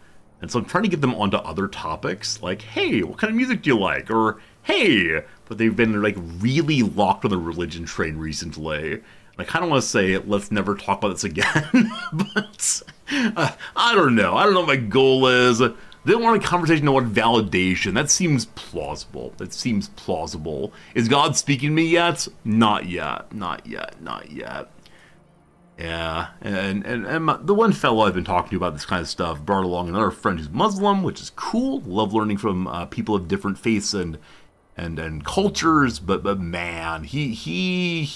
[SPEAKER 1] And so I'm trying to get them onto other topics, like, hey, what kind of music do you like? Or, hey, but they've been, like, really locked on the religion train recently. And I kind of want to say, let's never talk about this again. But I don't know. I don't know what my goal is. They don't want a conversation about validation. That seems plausible. Is God speaking to me yet? Not yet. Yeah, and the one fellow I've been talking to about this kind of stuff brought along another friend who's Muslim, which is cool. Love learning from people of different faiths and cultures. But man, he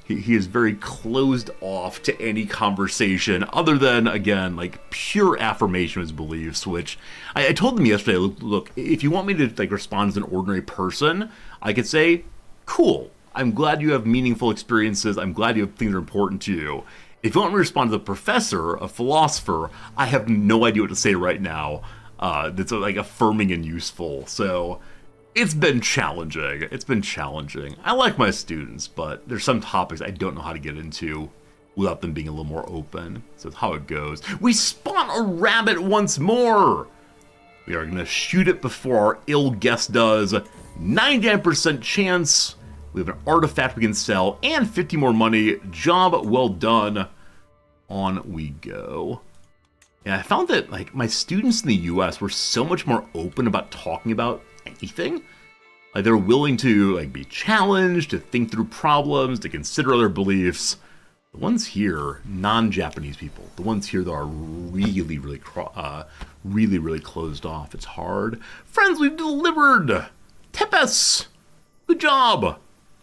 [SPEAKER 1] is very closed off to any conversation other than, again, like pure affirmation of his beliefs. Which I told them yesterday. Look, if you want me to like respond as an ordinary person, I could say, cool. I'm glad you have meaningful experiences. I'm glad you have things that are important to you. If you want me to respond to the professor, a philosopher, I have no idea what to say right now. That's like affirming and useful. So it's been challenging. I like my students, but there's some topics I don't know how to get into without them being a little more open. So that's how it goes. We spawn a rabbit once more. We are going to shoot it before our ill guest does. 99% chance. We have an artifact we can sell and 50 more money. Job well done. On we go. And I found that like my students in the US were so much more open about talking about anything. Like they're willing to like be challenged, to think through problems, to consider other beliefs. The ones here, non-Japanese people, the ones here that are really closed off. It's hard. Friends, we've delivered. Tepes, good job.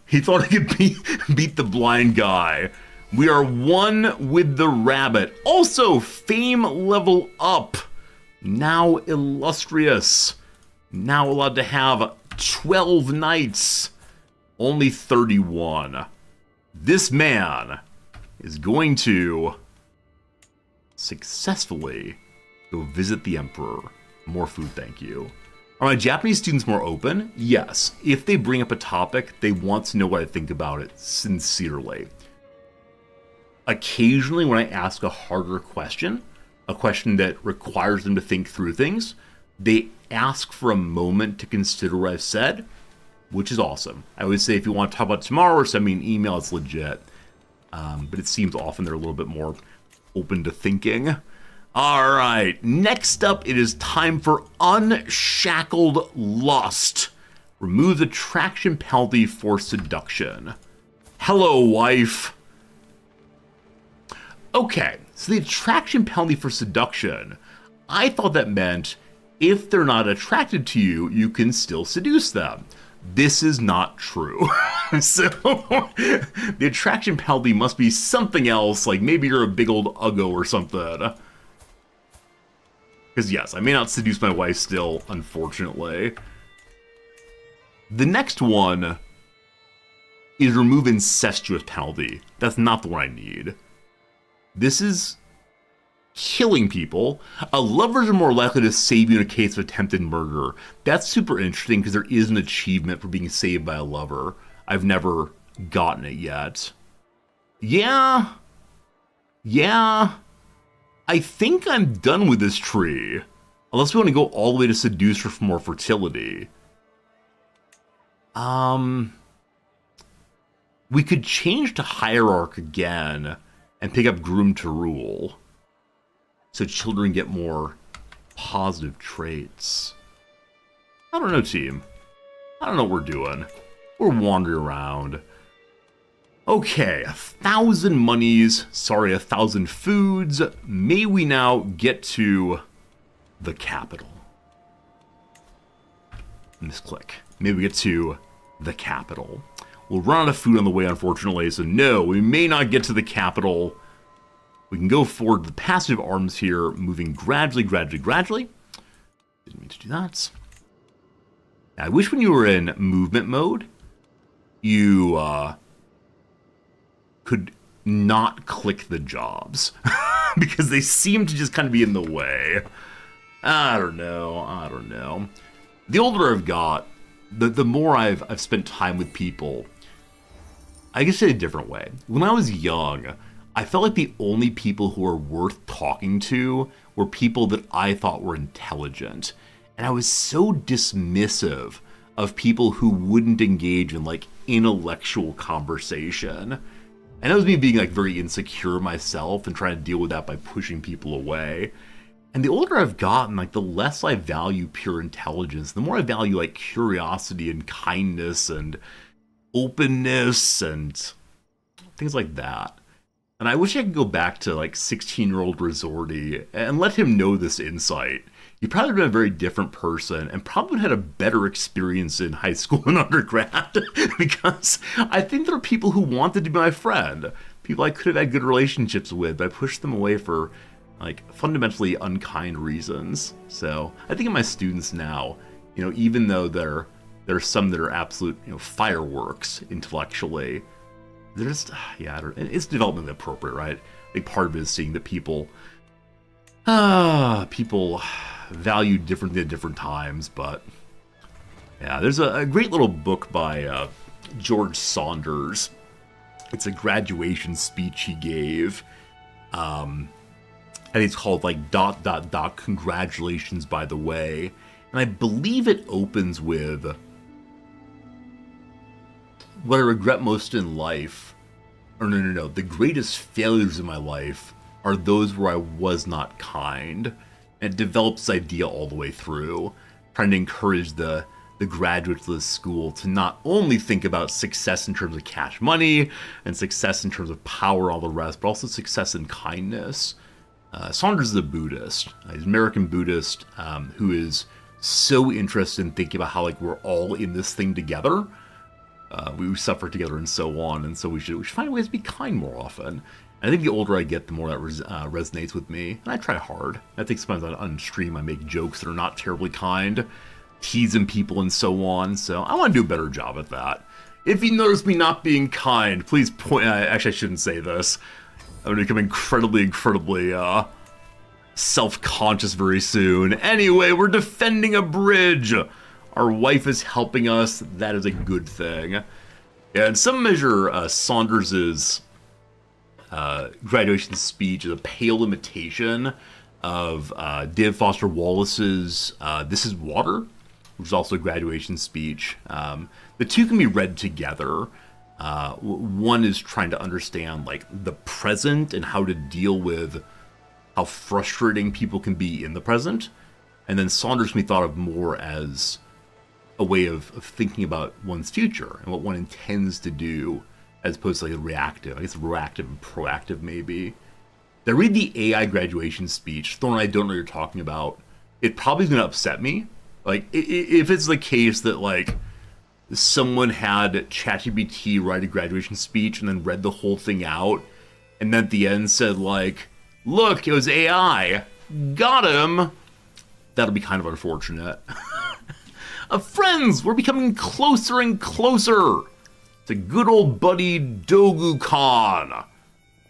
[SPEAKER 1] He thought he could beat the blind guy. We are one with the rabbit. Also, fame level up. Now illustrious. Now allowed to have 12 knights. Only 31. This man is going to successfully go visit the Emperor. More food, thank you. Are my Japanese students more open? Yes. If they bring up a topic, they want to know what I think about it sincerely. Occasionally, when I ask a harder question, a question that requires them to think through things, they ask for a moment to consider what I've said, which is awesome. I always say if you want to talk about it tomorrow or send me an email, it's legit. But it seems often they're a little bit more open to thinking. All right, next up, it is time for Unshackled Lust. Remove the attraction penalty for seduction. Hello, wife. Okay, so the attraction penalty for seduction, I thought that meant if they're not attracted to you, you can still seduce them. This is not true. So the attraction penalty must be something else, like maybe you're a big old uggo or something. Because yes, I may not seduce my wife still, unfortunately. The next one is remove incestuous penalty. That's not the one I need. This is killing people. Lovers are more likely to save you in a case of attempted murder. That's super interesting because there is an achievement for being saved by a lover. I've never gotten it yet. Yeah. I think I'm done with this tree. Unless we want to go all the way to seducer for more fertility. We could change to hierarch again and pick up groom to rule. So children get more positive traits. I don't know, team. I don't know what we're doing. We're wandering around. Okay, 1,000 monies. Sorry, 1,000 foods. May we now get to the capital. Misclick. May we get to the capital. We'll run out of food on the way, unfortunately, so no, we may not get to the capital. We can go forward to the passive arms here, moving gradually. Didn't mean to do that. Now, I wish when you were in movement mode, you could not click the jobs. Because they seem to just kind of be in the way. I don't know. The older I've got, the more I've spent time with people. I guess in a different way. When I was young, I felt like the only people who were worth talking to were people that I thought were intelligent. And I was so dismissive of people who wouldn't engage in like intellectual conversation. And that was me being like very insecure myself and trying to deal with that by pushing people away. And the older I've gotten, like the less I value pure intelligence, the more I value like curiosity and kindness and openness and things like that. And I wish I could go back to like 16-year-old Resorti and let him know this insight. He probably would have been a very different person and probably would have had a better experience in high school and undergrad because I think there are people who wanted to be my friend, people I could have had good relationships with, but I pushed them away for like fundamentally unkind reasons. So I think of my students now, you know, even though there are some that are absolute, you know, fireworks intellectually, they're just, yeah, it's developmentally appropriate, right? I think part of it is seeing that people value differently at different times, but yeah, there's a great little book by George Saunders. It's a graduation speech he gave. I think it's called like ... Congratulations, by the way. And I believe it opens with what I regret most in life. Or no. The greatest failures in my life are those where I was not kind. And it develops this idea all the way through, trying to encourage the graduates of the school to not only think about success in terms of cash money and success in terms of power and all the rest, but also success in kindness. Saunders is a Buddhist. He's an American Buddhist who is so interested in thinking about how like we're all in this thing together. We suffer together and so on, and so we should find ways to be kind more often. And I think the older I get, the more that resonates with me, and I try hard. I think sometimes on stream I make jokes that are not terribly kind, teasing people and so on, so I want to do a better job at that. If you notice me not being kind, please point... actually, I shouldn't say this. I'm going to become incredibly self-conscious very soon. Anyway, we're defending a bridge. Our wife is helping us. That is a good thing. Yeah, in some measure, Saunders's graduation speech is a pale imitation of David Foster Wallace's This Is Water, which is also a graduation speech. The two can be read together. One is trying to understand like the present and how to deal with how frustrating people can be in the present. And then Saunders can be thought of more as a way of thinking about one's future and what one intends to do, as opposed to like a reactive. I guess reactive and proactive maybe. Did I read the AI graduation speech? Thorne, I don't know what you're talking about. It probably is going to upset me. Like, if it's the case that, like, someone had ChatGPT write a graduation speech and then read the whole thing out, and then at the end said, like, look, it was AI. Got him. That'll be kind of unfortunate. Friends, we're becoming closer and closer to good old buddy Dogu-Khan.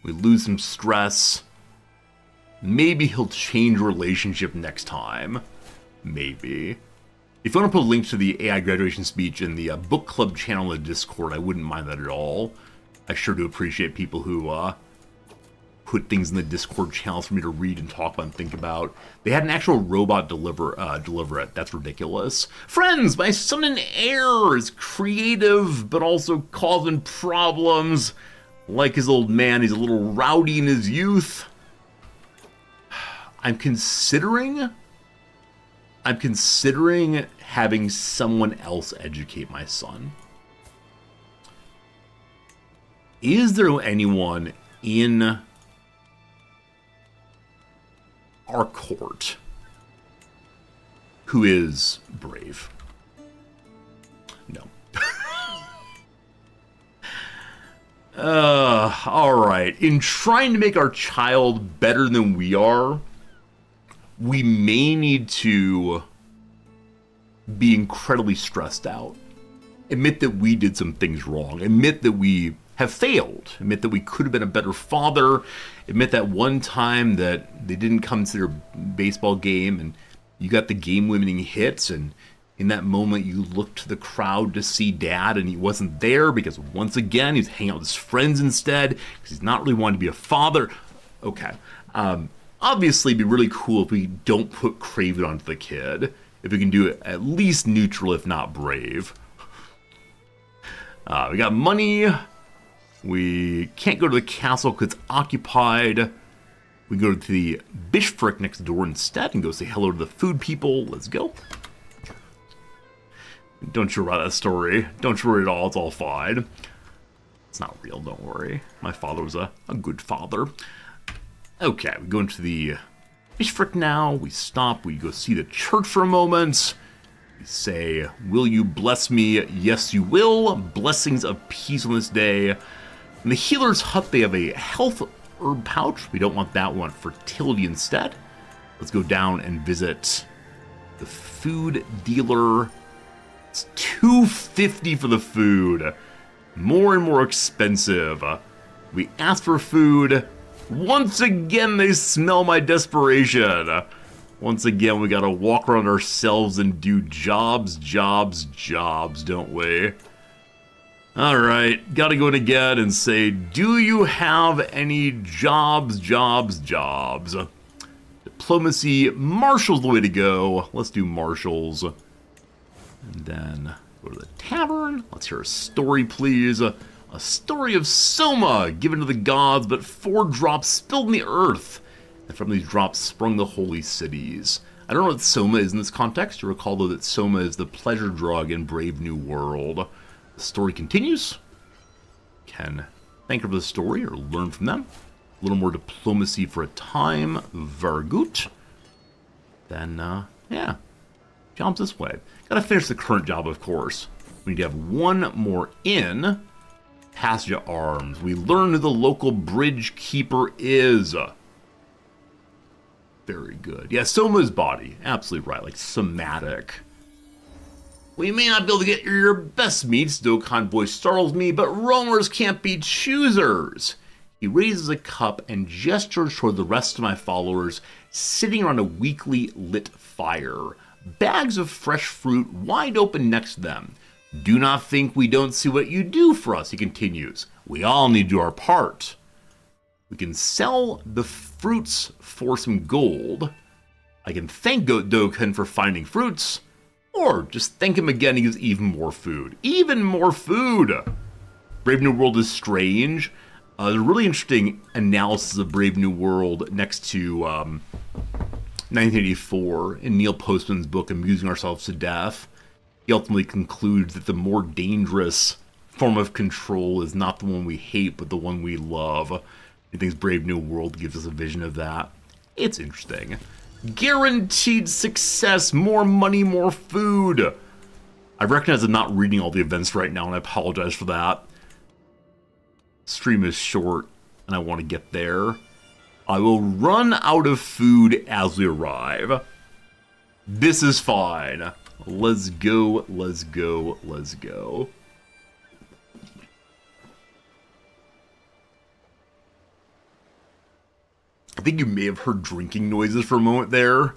[SPEAKER 1] We lose some stress. Maybe he'll change relationship next time. Maybe. If you want to put a link to the AI graduation speech in the book club channel in the Discord, I wouldn't mind that at all. I sure do appreciate people who put things in the Discord channels for me to read and talk about and think about. They had an actual robot deliver it. That's ridiculous. Friends, my son and heir is creative, but also causing problems. Like his old man, he's a little rowdy in his youth. I'm considering having someone else educate my son. Is there anyone in our court who is brave? No. Alright. In trying to make our child better than we are, we may need to be incredibly stressed out. Admit that we did some things wrong. Admit that we have failed. Admit that we could have been a better father. Admit that one time that they didn't come to their baseball game and you got the game-winning hits, and in that moment you looked to the crowd to see Dad and he wasn't there because once again he's hanging out with his friends instead because he's not really wanting to be a father. Okay. Obviously it'd be really cool if we don't put Craven onto the kid. If we can do it at least neutral, if not brave. We got money. We can't go to the castle because it's occupied. We go to the Bishopric next door instead and go say hello to the food people. Let's go. Don't you worry about that story. Don't you worry at all. It's all fine. It's not real, don't worry. My father was a good father. Okay, we go into the Bishopric now. We stop. We go see the church for a moment. We say, will you bless me? Yes, you will. Blessings of peace on this day. In the healer's hut, they have a health herb pouch. We don't want that. We want fertility instead. Let's go down and visit the food dealer. It's $2.50 for the food. More and more expensive. We ask for food. Once again, they smell my desperation. Once again, we gotta walk around ourselves and do jobs, don't we? Alright, gotta go in again and say, do you have any jobs? Diplomacy, Marshall's the way to go. Let's do Marshall's. And then go to the tavern. Let's hear a story, please. A story of Soma, given to the gods, but 4 drops spilled in the earth. And from these drops sprung the holy cities. I don't know what Soma is in this context. You recall, though, that Soma is the pleasure drug in Brave New World. The story continues. Can thank her for the story or learn from them. A little more diplomacy for a time. Very good. Then, yeah. Jobs this way. Gotta finish the current job, of course. We need to have one more in. Passage of Arms. We learn who the local bridge keeper is. Very good. Yeah, Soma's body. Absolutely right. Like, somatic. We may not be able to get your best meats, though convoy startles me, but roamers can't be choosers. He raises a cup and gestures toward the rest of my followers sitting around a weakly lit fire, bags of fresh fruit wide open next to them. Do not think we don't see what you do for us, he continues. We all need to do our part. We can sell the fruits for some gold. I can thank Dokun for finding fruits, or just thank him again and he gives even more food. Even more food! Brave New World is strange. There's a really interesting analysis of Brave New World next to 1984 in Neil Postman's book, Amusing Ourselves to Death. He ultimately concludes that the more dangerous form of control is not the one we hate, but the one we love. He thinks Brave New World gives us a vision of that. It's interesting. Guaranteed success, more money, more food. I recognize I'm not reading all the events right now, and I apologize for that. Stream is short, and I want to get there. I will run out of food as we arrive. This is fine. Let's go, let's go, let's go. I think you may have heard drinking noises for a moment there.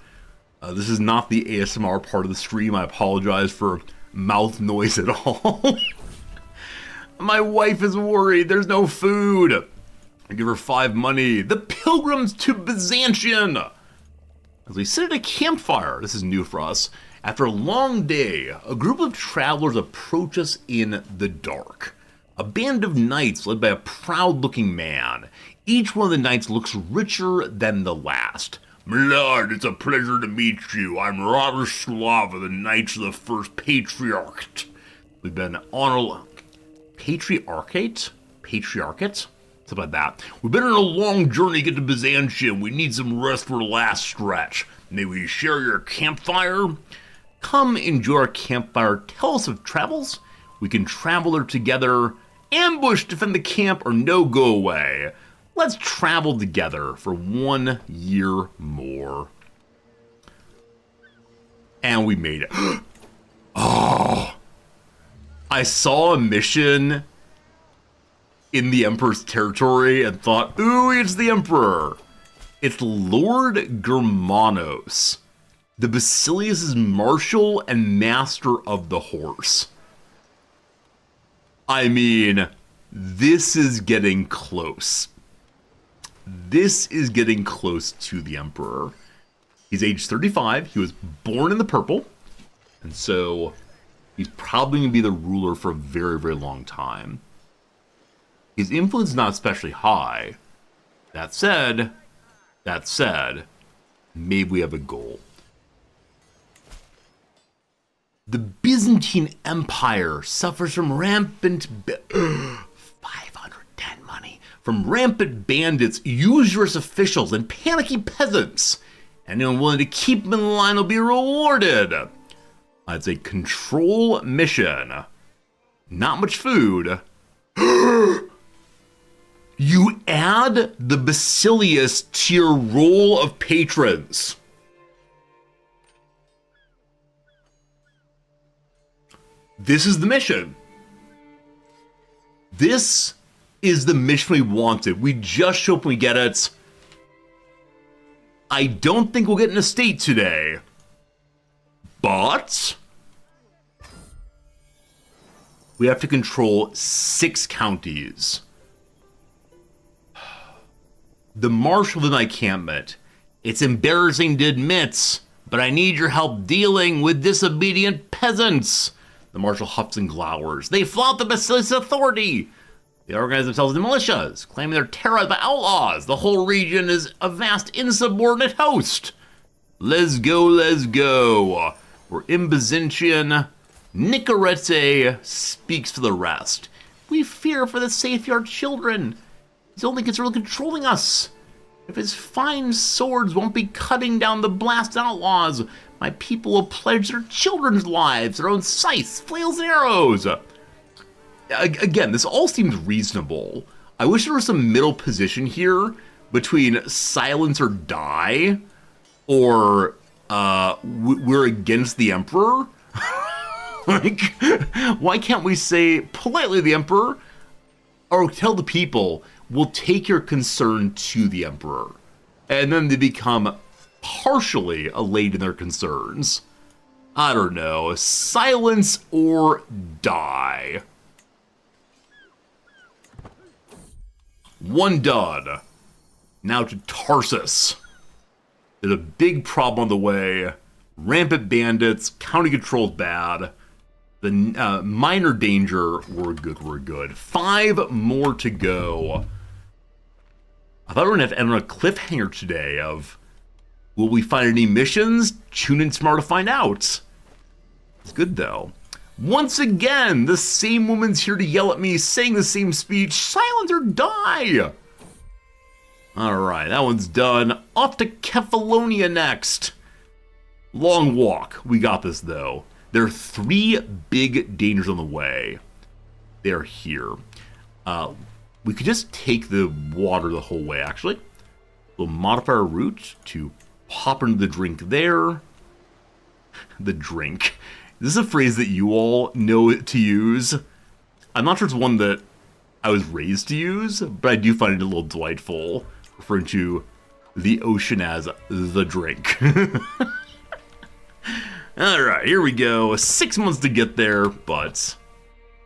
[SPEAKER 1] This is not the ASMR part of the stream. I apologize for mouth noise at all. My wife is worried. There's no food. I give her 5 money. The pilgrims to Byzantium. As we sit at a campfire, this is new for us. After a long day, a group of travelers approach us in the dark. A band of knights led by a proud-looking man. Each one of the knights looks richer than the last. My lord, it's a pleasure to meet you. I'm Radoslav of the Knights of the First Patriarchate. We've been on a... Patriarchate? Something like that. We've been on a long journey to get to Byzantium. We need some rest for the last stretch. May we share your campfire? Come enjoy our campfire. Tell us of travels. We can travel there together. Ambush, defend the camp, or no go away. Let's travel together for 1 year more. And we made it. Oh! I saw a mission in the Emperor's territory and thought, ooh, it's the Emperor. It's Lord Germanos, the Basilius' marshal and master of the horse. I mean, this is getting close. This is getting close to the Emperor. He's age 35. He was born in the purple. And so he's probably going to be the ruler for a very, very long time. His influence is not especially high. That said, maybe we have a goal. The Byzantine Empire suffers from rampant... 510 money. From rampant bandits, usurious officials, and panicky peasants. Anyone willing to keep them in line will be rewarded. It's a control mission. Not much food. You add the Basilius to your roll of patrons. This is the mission. This is the mission we wanted. We just show up when we get it. I don't think we'll get an estate today. But we have to control 6 counties. The marshal of the encampment. It's embarrassing to admit, but I need your help dealing with disobedient peasants. The marshal huffs and glowers. They flout the Basilius authority. They organize themselves into militias, claiming they're terrorized by outlaws. The whole region is a vast insubordinate host. Let's go, let's go. We're in Byzantium. Nicorette speaks for the rest. We fear for the safety of our children. He's only concerned with controlling us. If his fine swords won't be cutting down the blasted outlaws, my people will pledge their children's lives, their own scythes, flails, and arrows. Again, this all seems reasonable. I wish there was some middle position here between silence or die, or we're against the Emperor. Like, why can't we say politely the Emperor, or tell the people will take your concern to the Emperor, and then they become partially allayed in their concerns. I don't know, silence or die. One done. Now to Tarsus. There's a big problem on the way. Rampant bandits, county control's bad. The minor danger, we're good. 5 more to go. I thought we were going to have to end on a cliffhanger today of, will we find any missions? Tune in tomorrow to find out. It's good though. Once again, the same woman's here to yell at me, saying the same speech, silence or die! Alright, that one's done. Off to Kefalonia next. Long walk. We got this though. There are 3 big dangers on the way. They're here. We could just take the water the whole way, actually. We'll modify our route to pop into the drink there. The drink. This is a phrase that you all know to use. I'm not sure it's one that I was raised to use, but I do find it a little delightful, referring to the ocean as the drink. Alright, here we go. 6 months to get there, but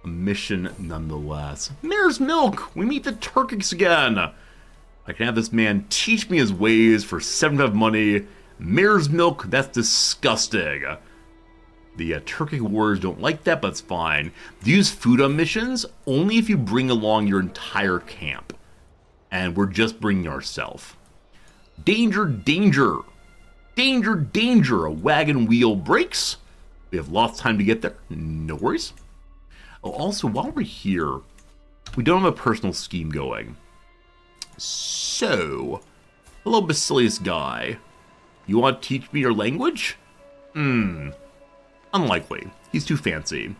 [SPEAKER 1] a mission nonetheless. Mare's Milk! We meet the Turkics again! I can have this man teach me his ways for 75 money. Mare's Milk, that's disgusting. The Turkic warriors don't like that, but it's fine. They use food on missions only if you bring along your entire camp. And we're just bringing ourselves. Danger, danger! Danger, danger! A wagon wheel breaks. We have lots of time to get there. No worries. Oh, also, while we're here, we don't have a personal scheme going. So, hello, Basilius guy. You want to teach me your language? Unlikely. He's too fancy.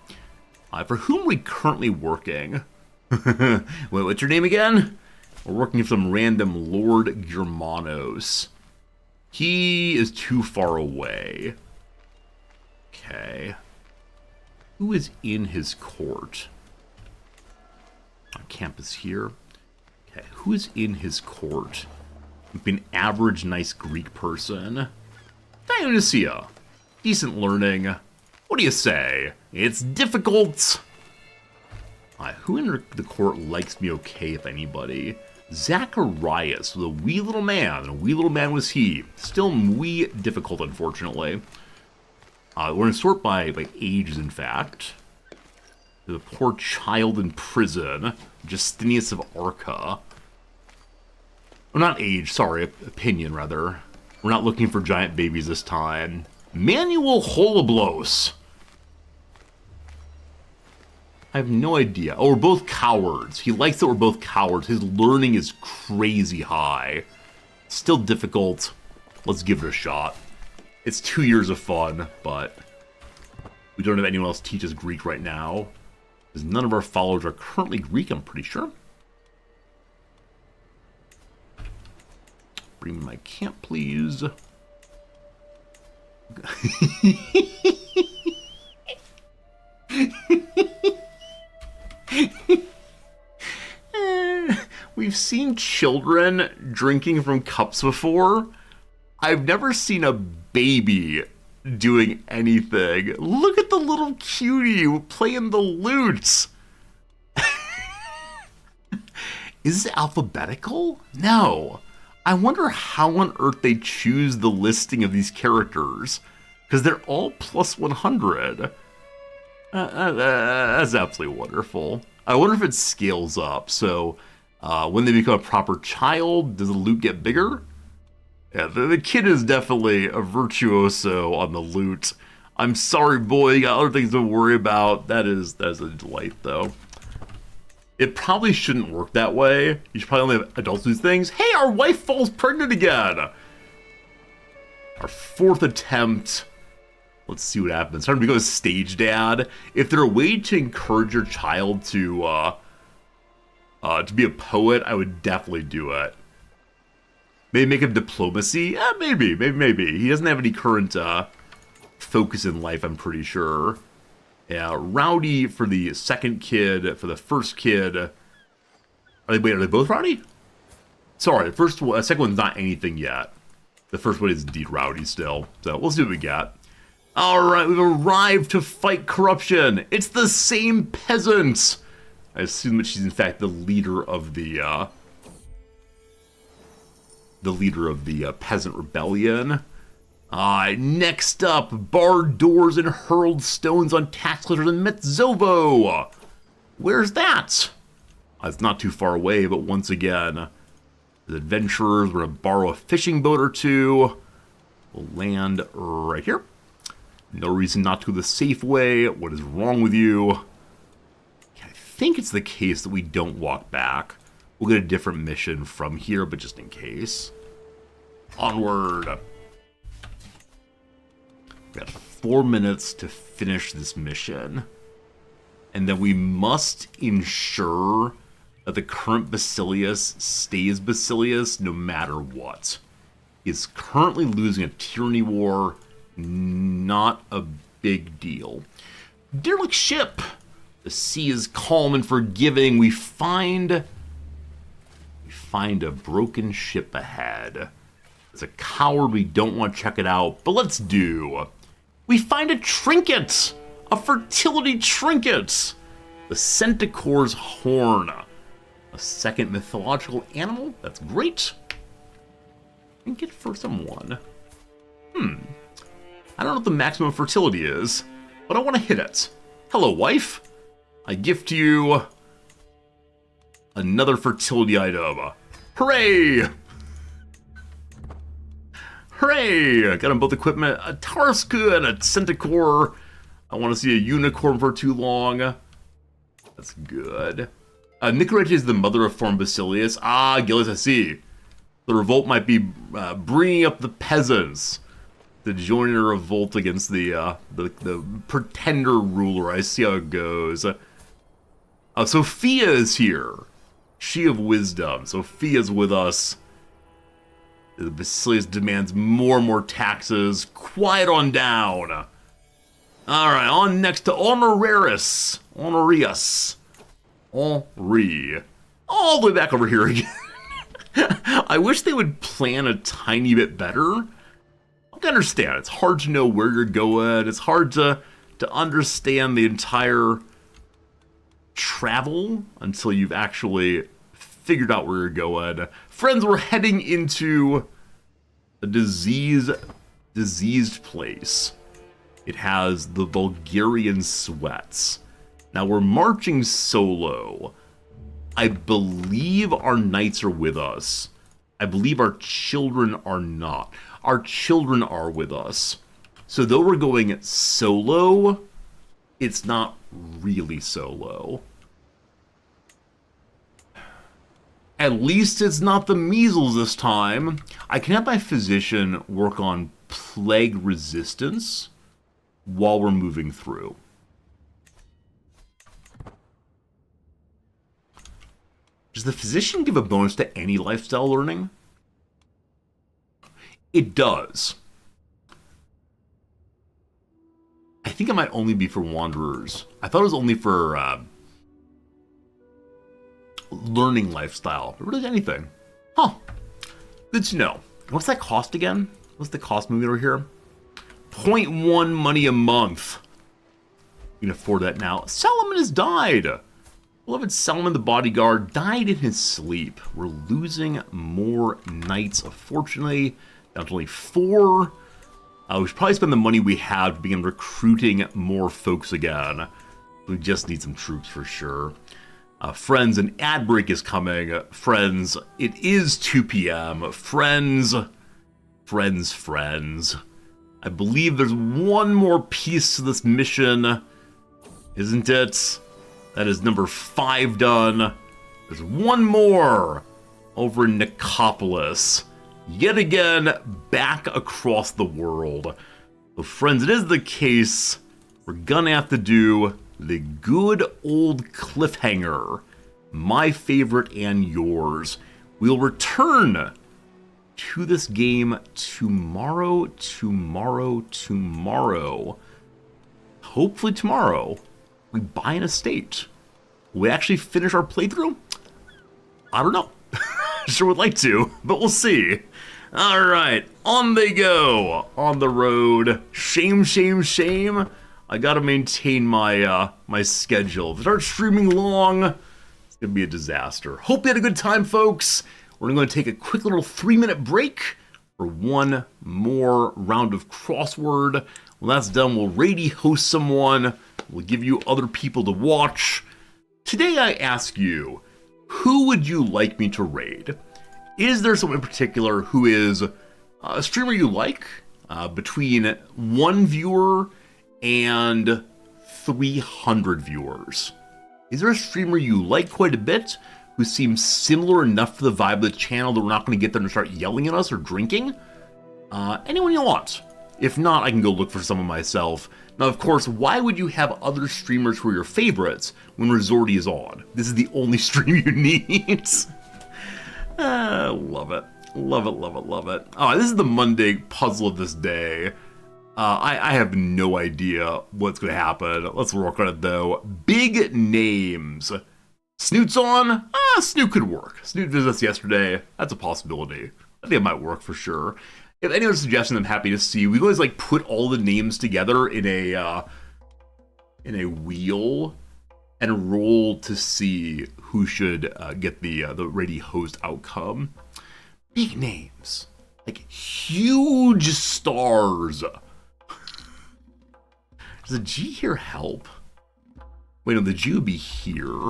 [SPEAKER 1] For whom are we currently working? Wait, what's your name again? We're working for some random Lord Germanos. He is too far away. Okay. Who is in his court? Our camp is here. Okay, who is in his court? Maybe an average, nice Greek person. Dionysia. Decent learning. What do you say? It's difficult. Who in the court likes me okay, if anybody? Zacharias was a wee little man, and a wee little man was he. Still wee difficult, unfortunately. We're going to sort by ages, in fact. The poor child in prison, Justinius of Arca. Oh, not age, sorry, opinion, rather. We're not looking for giant babies this time. Manuel Holoblos. I have no idea. Oh, we're both cowards. He likes that we're both cowards. His learning is crazy high. Still difficult. Let's give it a shot. It's 2 years of fun, but we don't have anyone else teach us Greek right now, because none of our followers are currently Greek, I'm pretty sure. Bring me my camp, please. We've seen children drinking from cups before. I've never seen a baby doing anything. Look at the little cutie playing the lute. Is it alphabetical? No. I wonder how on earth they choose the listing of these characters, because they're all plus 100. That's absolutely wonderful. I wonder if it scales up. So when they become a proper child, does the lute get bigger? Yeah, the kid is definitely a virtuoso on the lute. I'm sorry, boy, you got other things to worry about. That's a delight, though. It probably shouldn't work that way. You should probably only have adults do things. Hey, our wife falls pregnant again! Our 4th attempt. Let's see what happens. Starting to become a stage dad. If there's a way to encourage your child to be a poet, I would definitely do it. Maybe make him diplomacy? Maybe. He doesn't have any current focus in life, I'm pretty sure. Yeah, rowdy for the second kid. For the first kid, Are they both rowdy? Sorry, the second one's not anything yet. The first one is indeed rowdy still. So we'll see what we got. Alright, we've arrived to fight corruption. It's the same peasant. I assume that she's in fact the leader of the peasant rebellion. Next up, barred doors and hurled stones on tax collectors in Metzovo. Where's that? It's not too far away, but once again, the adventurers, we're going to borrow a fishing boat or two. We'll land right here. No reason not to go the safe way. What is wrong with you? I think it's the case that we don't walk back. We'll get a different mission from here, but just in case. Onward. We got 4 minutes to finish this mission. And then we must ensure that the current Basilius stays Basilius no matter what. He's currently losing a tyranny war. Not a big deal. Derelict ship. The sea is calm and forgiving. We find a broken ship ahead. As a coward, we don't want to check it out, but let's do. We find a trinket! A fertility trinket! The Centaur's horn. A second mythological animal? That's great. Trinket for someone. I don't know what the maximum fertility is, but I want to hit it. Hello, wife. I gift you another fertility item. Hooray! Hooray! I got them both equipment. A Tarsku and a Centaur. I want to see a unicorn for too long. That's good. Nicorette is the mother of Form Basilius. Gillis, I see. The revolt might be bringing up the peasants to join in a revolt against the pretender ruler. I see how it goes. Sophia is here. She of wisdom. Sophia's with us. The Basilius demands more and more taxes. Quiet on down. Alright, on next to Honorius. Henri. All the way back over here again. I wish they would plan a tiny bit better. I can understand. It's hard to know where you're going. It's hard to understand the entire travel until you've actually figured out where you're going. Friends, we're heading into a diseased place. It has the Bulgarian sweats. Now we're marching solo. I believe our knights are with us. I believe our children are not. Our children are with us. So though we're going solo, it's not really solo. At least it's not the measles this time. I can have my physician work on plague resistance while we're moving through. Does the physician give a bonus to any lifestyle learning? It does. I think it might only be for wanderers. I thought it was only for learning lifestyle. But really anything. Huh. Good to know. What's that cost again? What's the cost moving over here? 0.1 money a month. You can afford that now. Solomon has died. Beloved Solomon the bodyguard died in his sleep. We're losing more knights, unfortunately. Down to only 4. We should probably spend the money we have to begin recruiting more folks again. We just need some troops for sure. Friends, an ad break is coming. Friends, it is 2 p.m. Friends. I believe there's one more piece to this mission, isn't it? That is number 5 done. There's one more over in Nicopolis. Yet again, back across the world. So friends, it is the case. We're gonna have to do the good old cliffhanger. My favorite and yours. We'll return to this game tomorrow. Hopefully tomorrow, we buy an estate. We actually finish our playthrough? I don't know. Sure would like to, but we'll see. Alright, on they go. On the road. Shame, shame, shame. I gotta maintain my my schedule. If I start streaming long, it's gonna be a disaster. Hope you had a good time, folks. We're gonna take a quick little 3-minute break for one more round of crossword. When that's done, we'll raid host someone. We'll give you other people to watch. Today I ask you, who would you like me to raid? Is there someone in particular who is a streamer you like? Between 1 viewer and 300 viewers. Is there a streamer you like quite a bit who seems similar enough to the vibe of the channel that we're not going to get them to start yelling at us or drinking? Anyone you want. If not, I can go look for someone myself. Now, of course, why would you have other streamers who are your favorites when Resorty is on? This is the only stream you need. Love it. Love it, love it, love it. Oh, this is the Monday puzzle of this day. I have no idea what's going to happen. Let's work on it, though. Big names. Snoot's on? Snoot could work. Snoot visited us yesterday. That's a possibility. I think it might work for sure. If anyone's suggesting, I'm happy to see. We always like put all the names together in a wheel and roll to see who should get the ready host outcome. Big names, like huge stars. Does the G here help? Wait, no, the G would be here.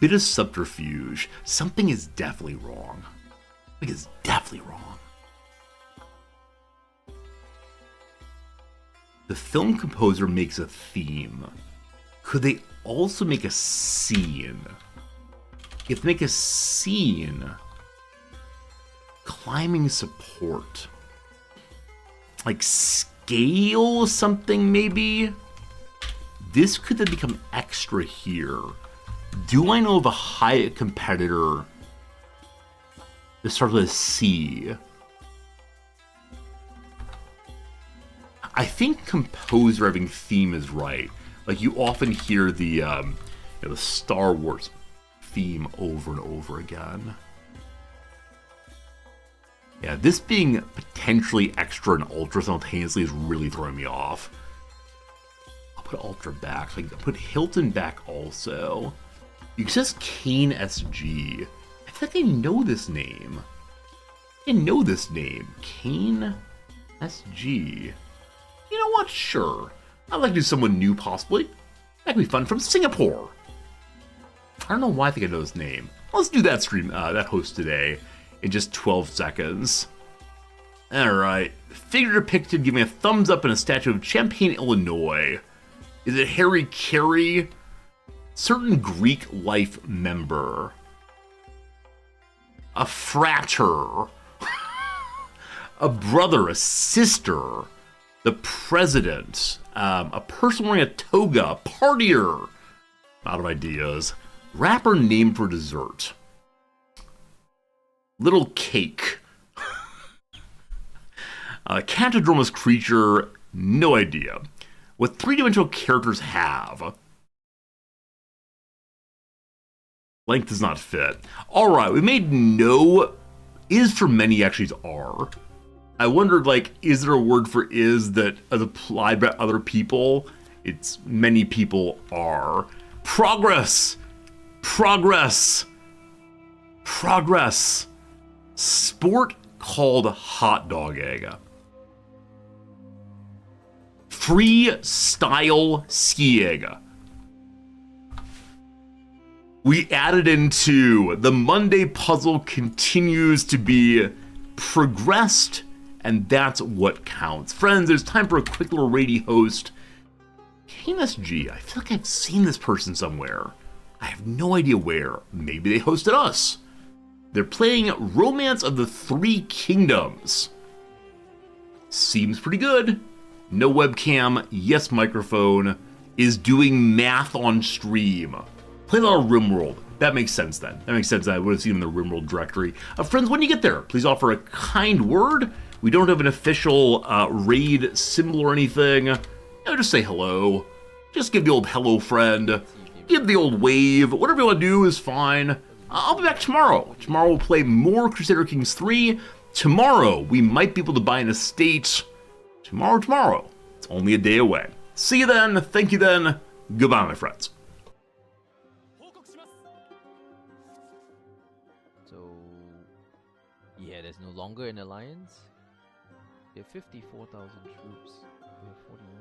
[SPEAKER 1] Bit of subterfuge. Something is definitely wrong. Something is definitely wrong. The film composer makes a theme. Could they also make a scene? If they make a scene, climbing support. Like scale something maybe? This could then become extra here. Do I know of a high competitor that starts with a C? I think composer having theme is right. Like you often hear the the Star Wars theme over and over again. Yeah, this being potentially extra and ultra simultaneously is really throwing me off. I'll put ultra back. So I can put Hilton back also. It says Kane SG. I think I know this name. I know this name. Kane SG. You know what? Sure. I'd like to do someone new, possibly. That could be fun from Singapore. I don't know why I think I know his name. Let's do that stream, that host today in just 12 seconds. Alright. Figure depicted giving a thumbs up in a statue of Champaign, Illinois. Is it Harry Carey? Certain Greek life member. A frater. A brother, a sister. The president, a person wearing a toga, partier. Out of ideas. Rapper named for dessert. Little cake. Cantadromus creature, no idea. What three-dimensional characters have. Length does not fit. Alright, we made no. Is for many actually is are. I wondered, like, is there a word for is that is applied by other people? It's many people are. Progress! Progress! Progress! Sport called hot dog egg. Freestyle skiing. We added into the Monday puzzle continues to be progressed. And that's what counts. Friends, it's time for a quick little raid host. KMSG, I feel like I've seen this person somewhere. I have no idea where. Maybe they hosted us. They're playing Romance of the Three Kingdoms. Seems pretty good. No webcam, yes microphone, is doing math on stream. Played a lot of RimWorld. That makes sense then. That makes sense. I would have seen him in the RimWorld directory. Friends, when you get there, please offer a kind word. We don't have an official raid symbol or anything. Just say hello. Just give the old hello friend. Give the old wave. Whatever you want to do is fine. I'll be back tomorrow. Tomorrow we'll play more Crusader Kings 3. Tomorrow we might be able to buy an estate. Tomorrow. It's only a day away. See you then. Thank you then. Goodbye, my friends.
[SPEAKER 2] So, yeah, there's no longer an alliance. We have 54,000 troops. We have 41.